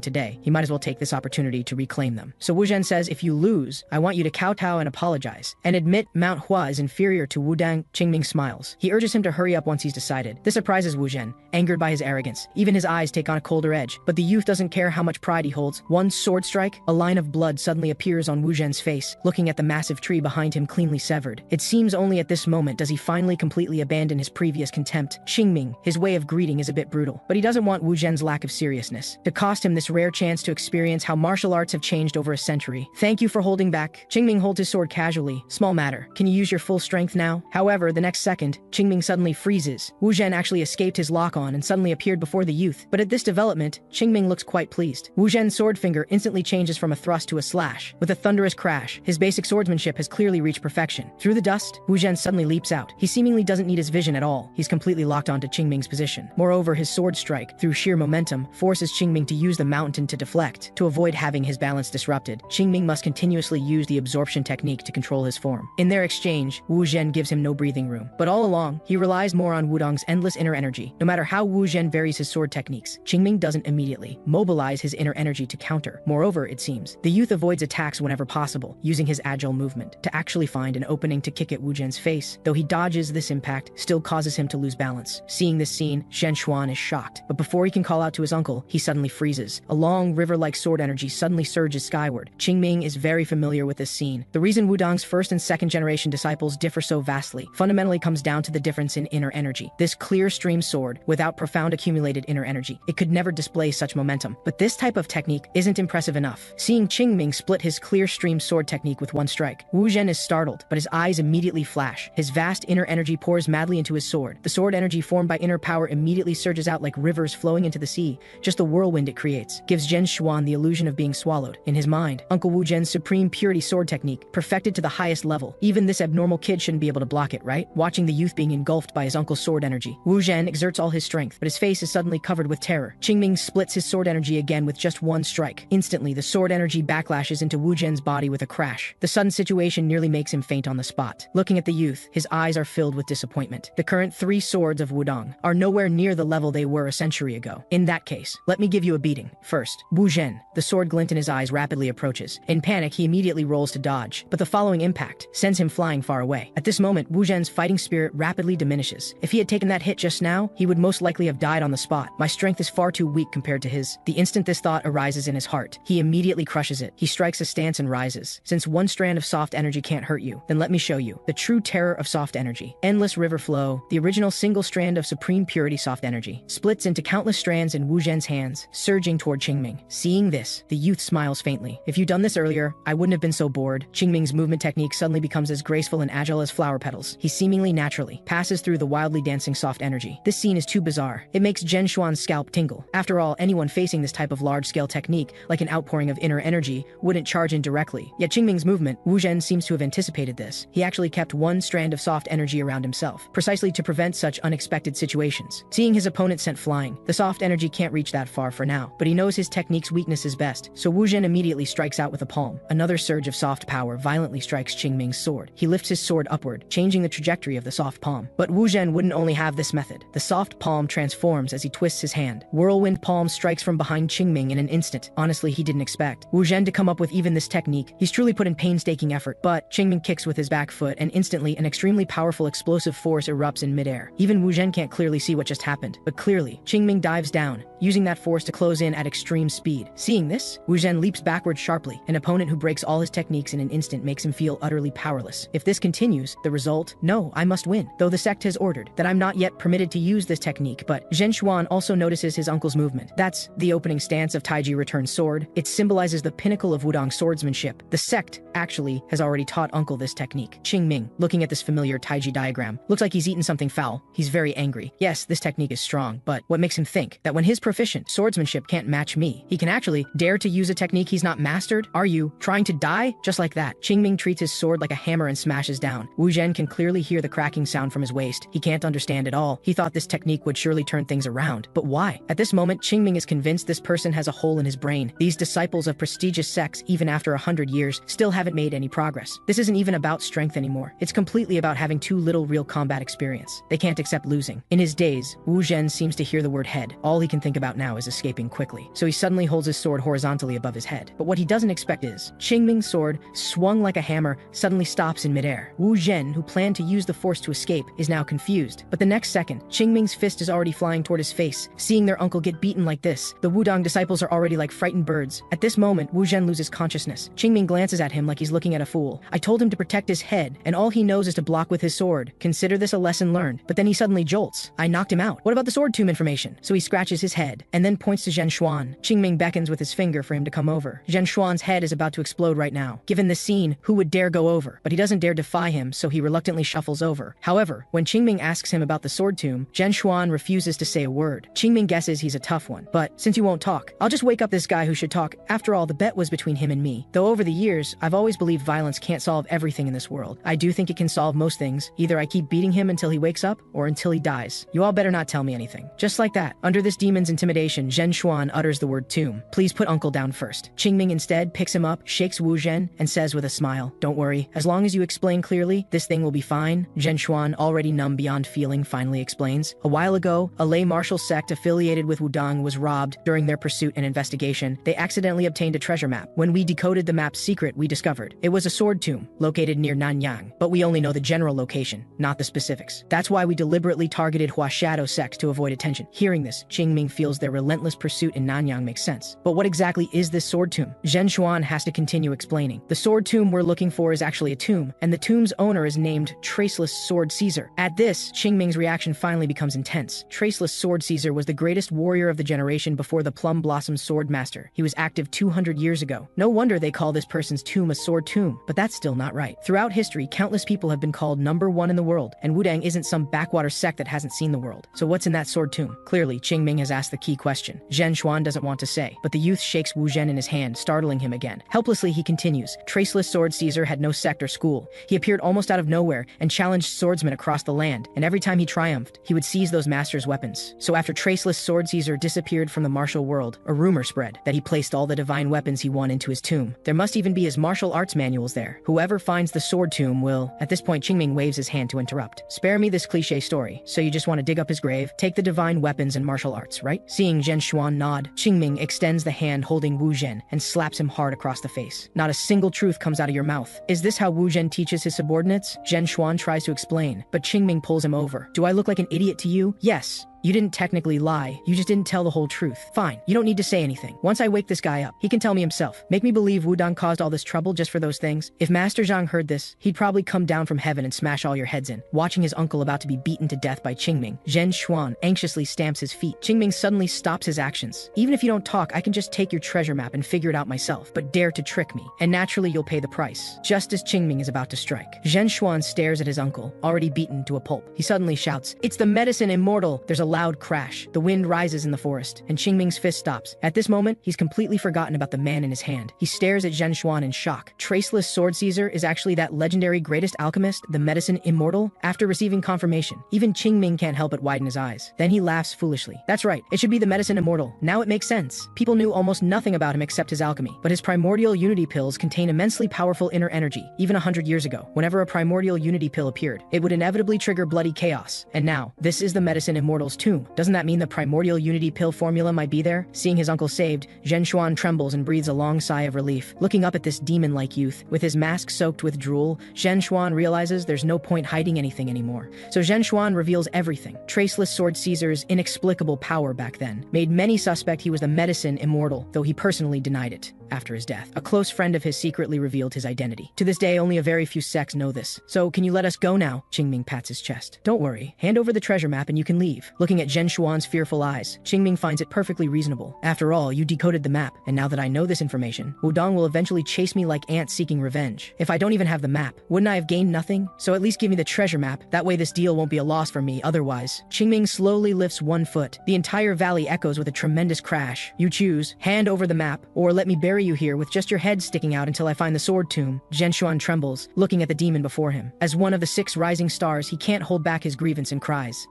today, he might as well take this opportunity to reclaim them. So Wu Zhen says, if you lose, I want you to kowtow and apologize, and admit Manhua is inferior to Wudang. Qingming smiles. He urges him to hurry up once he's decided. This surprises Wu Zhen, angered by his arrogance. Even his eyes take on a colder edge. But the youth doesn't care how much pride he holds. One sword strike, a line of blood suddenly appears on Wu Zhen's face, looking at the massive tree behind him cleanly severed. It seems only at this moment does he finally completely abandon his previous contempt. Qingming, his way of greeting is a bit brutal, but he doesn't want Wu Zhen's lack of seriousness to cost him this rare chance to experience how martial arts have changed over a century. Thank you for holding back. Qingming holds his sword casually. Small matter. can you use your full strength now? However, the next second, Qingming suddenly freezes. Wu Zhen actually escaped his lock-on and suddenly appeared before the youth. But at this development, Qingming looks quite pleased. Wu Zhen's sword finger instantly changes from a thrust to a slash. With a thunderous crash, his basic swordsmanship has clearly reached perfection. Through the dust, Wu Zhen suddenly leaps out. He seemingly doesn't need his vision at all. He's completely locked onto Qingming's position. Moreover, his sword strike, through sheer momentum, forces Qingming to use the mountain to deflect. To avoid having his balance disrupted, Qingming must continuously use the absorption technique to control his form. In their exchange, Wu Zhen gives him no breathing room. But all along, he relies more on Wudong's endless inner energy. No matter how Wu Zhen varies his sword techniques, Qingming doesn't immediately mobilize his inner energy to counter. Moreover, it seems, the youth avoids attacks whenever possible, using his agile movement to actually find an opening to kick at Wu Zhen's face. Though he dodges, this impact still causes him to lose balance. Seeing this scene, Zhen Xuan is shocked. But before he can call out to his uncle, he suddenly freezes. A long river-like sword energy suddenly surges skyward. Qingming is very familiar with this scene. The reason Wudong's first and second generation disciples differ so vastly fundamentally comes down to the difference in inner energy. This clear stream sword, without profound accumulated inner energy, it could never display such momentum. But this type of technique isn't impressive enough. Seeing Qingming split his clear stream sword technique with one strike, Wu Zhen is startled, but his eyes immediately flash. His vast inner energy pours madly into his sword. The sword energy formed by inner power immediately surges out like rivers flowing into the sea. Just the whirlwind it creates gives Zhen Xuan the illusion of being swallowed. In his mind, Uncle Wu Zhen's supreme purity sword technique, perfected to the highest level. Even this abnormal kid shouldn't be able to block it, right? Watching the youth being engulfed by his uncle's sword energy, Wu Zhen exerts all his strength, but his face is suddenly covered with terror. Qingming splits his sword energy again with just one strike. Instantly, the sword energy backlashes into Wu Zhen's body with a crash. The sudden situation nearly makes him faint on the spot. Looking at the youth, his eyes are filled with disappointment. The current 3 swords of Wudong are nowhere near the level they were a century ago. In that case, let me give you a beating. First, Wu Zhen, the sword glint in his eyes rapidly approaches. In panic, he immediately rolls to dodge, but the following impact sends him flying far away. At this moment, Wu Zhen's fighting spirit rapidly diminishes. If he had taken that hit just now, he would most likely have died on the spot. My strength is far too weak compared to his. The instant this thought arises in his heart, he immediately crushes it. He strikes a stance and rises. Since one strand of soft energy can't hurt you, then let me show you the true terror of soft energy. Endless river flow, the original single strand of supreme purity soft energy, splits into countless strands in Wu Zhen's hands, surging toward Qingming. Seeing this, the youth smiles faintly. If you'd done this earlier, I wouldn't have been so bored. Qingming's movement technique suddenly becomes as graceful and agile as flower petals. He seemingly naturally passes through the wildly dancing soft energy. This scene is too bizarre. It makes Zhen Xuan's scalp tingle. After all, anyone facing this type of large-scale technique, like an outpouring of inner energy, wouldn't charge in directly. Yet Qingming's movement, Wu Zhen seems to have anticipated this. He actually kept one strand of soft energy around himself, precisely to prevent such unexpected situations. Seeing his opponent sent flying, the soft energy can't reach that far for now, but he knows his technique's weakness is best, so Wu Zhen immediately strikes out with a palm. Another surge of soft power violently strikes Qingming's sword. He lifts his sword upward, changing the trajectory of the soft palm. But Wu Zhen wouldn't only have this method. The soft palm transforms as he twists his hand. Whirlwind palm strikes from behind Qingming in an instant. Honestly, he didn't expect Wu Zhen to come up with even this technique. He's truly put in painstaking effort, but Qingming kicks with his back foot and instantly an extremely powerful explosive force erupts in midair. Even Wu Zhen can't clearly see what just happened, but clearly, Qingming dives down, using that force to close in at extreme speed. Seeing this, Wu Zhen leaps backward sharply. An opponent who breaks all his techniques in an instant makes him feel utterly powerless. If this continues, the result? No, I must win. Though the sect has ordered that I'm not yet permitted to use this technique, but Zhen Xuan also notices his uncle's movement. That's the opening stance of Taiji Returned Sword. It symbolizes the pinnacle of Wudong swordsmanship. The sect, actually, has already taught uncle this technique. Qingming, looking at this familiar Taiji diagram, looks like he's eaten something foul. He's very angry. Yes, this technique is strong, but what makes him think that when his proficient swordsmanship can't match me, he can actually dare to use a technique he's not mastered? Are you trying to die? Just like that, Qingming treats his sword like a hammer and smashes down. Wu Zhen can clearly hear the cracking sound from his waist. He can't understand at all. He thought this technique would surely turn things around. But why? At this moment, Qingming is convinced this person has a hole in his brain. These disciples of prestigious sects, even after 100 years, still haven't made any progress. This isn't even about strength anymore. It's completely about having too little real combat experience. They can't accept losing. In his daze, Wu Zhen seems to hear the word head. All he can think about now is escaping quickly. So he suddenly holds his sword horizontally above his head. But what he doesn't expect is, Qingming's sword, swung like a hammer, suddenly stops in midair. Wu Zhen, who planned to use the force to escape, is now confused. But the next second, Qingming's fist is already flying toward his face. Seeing their uncle get beaten like this, the Wudong disciples are already like frightened birds. At this moment, Wu Zhen loses consciousness. Qingming glances at him like he's looking at a fool. I told him to protect his head, and all he knows is to block with his sword. Consider this a lesson learned. But then he suddenly jolts. I knocked him out. What about the sword tomb information? So he scratches his head. head, and then points to Zhen Xuan. Qingming beckons with his finger for him to come over. Zhen Xuan's head is about to explode right now. Given this scene, who would dare go over? But he doesn't dare defy him, so he reluctantly shuffles over. However, when Qingming asks him about the sword tomb, Zhen Xuan refuses to say a word. Qingming guesses he's a tough one. But since you won't talk, I'll just wake up this guy who should talk. After all, the bet was between him and me. Though over the years, I've always believed violence can't solve everything in this world. I do think it can solve most things. Either I keep beating him until he wakes up, or until he dies. You all better not tell me anything. Just like that, under this demon's intimidation, Zhen Xuan utters the word tomb. Please put uncle down first. Qingming instead picks him up, shakes Wu Zhen, and says with a smile, don't worry, as long as you explain clearly, this thing will be fine. Zhen Xuan, already numb beyond feeling, finally explains. A while ago, a lay martial sect affiliated with Wudang was robbed. During their pursuit and investigation, they accidentally obtained a treasure map. When we decoded the map's secret, we discovered it was a sword tomb located near Nanyang, but we only know the general location, not the specifics. That's why we deliberately targeted Hua Shadow sect to avoid attention. Hearing this, Qingming feels their relentless pursuit in Nanyang makes sense. But what exactly is this sword tomb? Zhen Xuan has to continue explaining. The sword tomb we're looking for is actually a tomb, and the tomb's owner is named Traceless Sword Caesar. At this, Qingming's reaction finally becomes intense. Traceless Sword Caesar was the greatest warrior of the generation before the Plum Blossom Sword Master. He was active 200 years ago. No wonder they call this person's tomb a sword tomb, but that's still not right. Throughout history, countless people have been called #1 in the world, and Wudang isn't some backwater sect that hasn't seen the world. So what's in that sword tomb? Clearly, Qingming has asked the key question. Zhen Xuan doesn't want to say, but the youth shakes Wu Zhen in his hand, startling him again. Helplessly, he continues. Traceless Sword Caesar had no sect or school. He appeared almost out of nowhere and challenged swordsmen across the land, and every time he triumphed, he would seize those masters' weapons. So after Traceless Sword Caesar disappeared from the martial world, a rumor spread that he placed all the divine weapons he won into his tomb. There must even be his martial arts manuals there. Whoever finds the sword tomb will... At this point, Qingming waves his hand to interrupt. Spare me this cliché story. So you just want to dig up his grave, take the divine weapons and martial arts, right? Seeing Zhen Xuan nod, Qingming extends the hand holding Wu Zhen and slaps him hard across the face. Not a single truth comes out of your mouth. Is this how Wu Zhen teaches his subordinates? Zhen Xuan tries to explain, but Qingming pulls him over. Do I look like an idiot to you? Yes. You didn't technically lie, you just didn't tell the whole truth. Fine, you don't need to say anything. Once I wake this guy up, he can tell me himself. Make me believe Wudang caused all this trouble just for those things. If Master Zhang heard this, he'd probably come down from heaven and smash all your heads in. Watching his uncle about to be beaten to death by Qingming, Zhen Xuan anxiously stamps his feet. Qingming suddenly stops his actions. Even if you don't talk, I can just take your treasure map and figure it out myself, but dare to trick me, and naturally you'll pay the price. Just as Qingming is about to strike, Zhen Xuan stares at his uncle, already beaten to a pulp. He suddenly shouts, "It's the medicine immortal!" There's a loud crash. The wind rises in the forest, and Qingming's fist stops. At this moment, he's completely forgotten about the man in his hand. He stares at Zhen Xuan in shock. Traceless Sword Caesar is actually that legendary greatest alchemist, the medicine immortal? After receiving confirmation, even Qingming can't help but widen his eyes. Then he laughs foolishly. That's right, it should be the medicine immortal. Now it makes sense. People knew almost nothing about him except his alchemy, but his primordial unity pills contain immensely powerful inner energy. Even 100 years ago, whenever a primordial unity pill appeared, it would inevitably trigger bloody chaos. And now, this is the medicine immortal's tomb. Doesn't that mean the primordial unity pill formula might be there? Seeing his uncle saved, Zhen Xuan trembles and breathes a long sigh of relief. Looking up at this demon-like youth, with his mask soaked with drool, Zhen Xuan realizes there's no point hiding anything anymore. So Zhen Xuan reveals everything. Traceless Sword Caesar's inexplicable power back then made many suspect he was the medicine immortal, though he personally denied it. After his death, a close friend of his secretly revealed his identity. To this day, only a very few sects know this. So, can you let us go now? Qingming pats his chest. Don't worry. Hand over the treasure map and you can leave. Looking at Zhen Xuan's fearful eyes, Qingming finds it perfectly reasonable. After all, you decoded the map, and now that I know this information, Wudang will eventually chase me like ants seeking revenge. If I don't even have the map, wouldn't I have gained nothing? So at least give me the treasure map. That way this deal won't be a loss for me otherwise. Qingming slowly lifts one foot. The entire valley echoes with a tremendous crash. You choose. Hand over the map, or let me bury you here with just your head sticking out until I find the sword tomb. Zhen Xuan trembles, looking at the demon before him. As one of the 6 rising stars, he can't hold back his grievance and cries.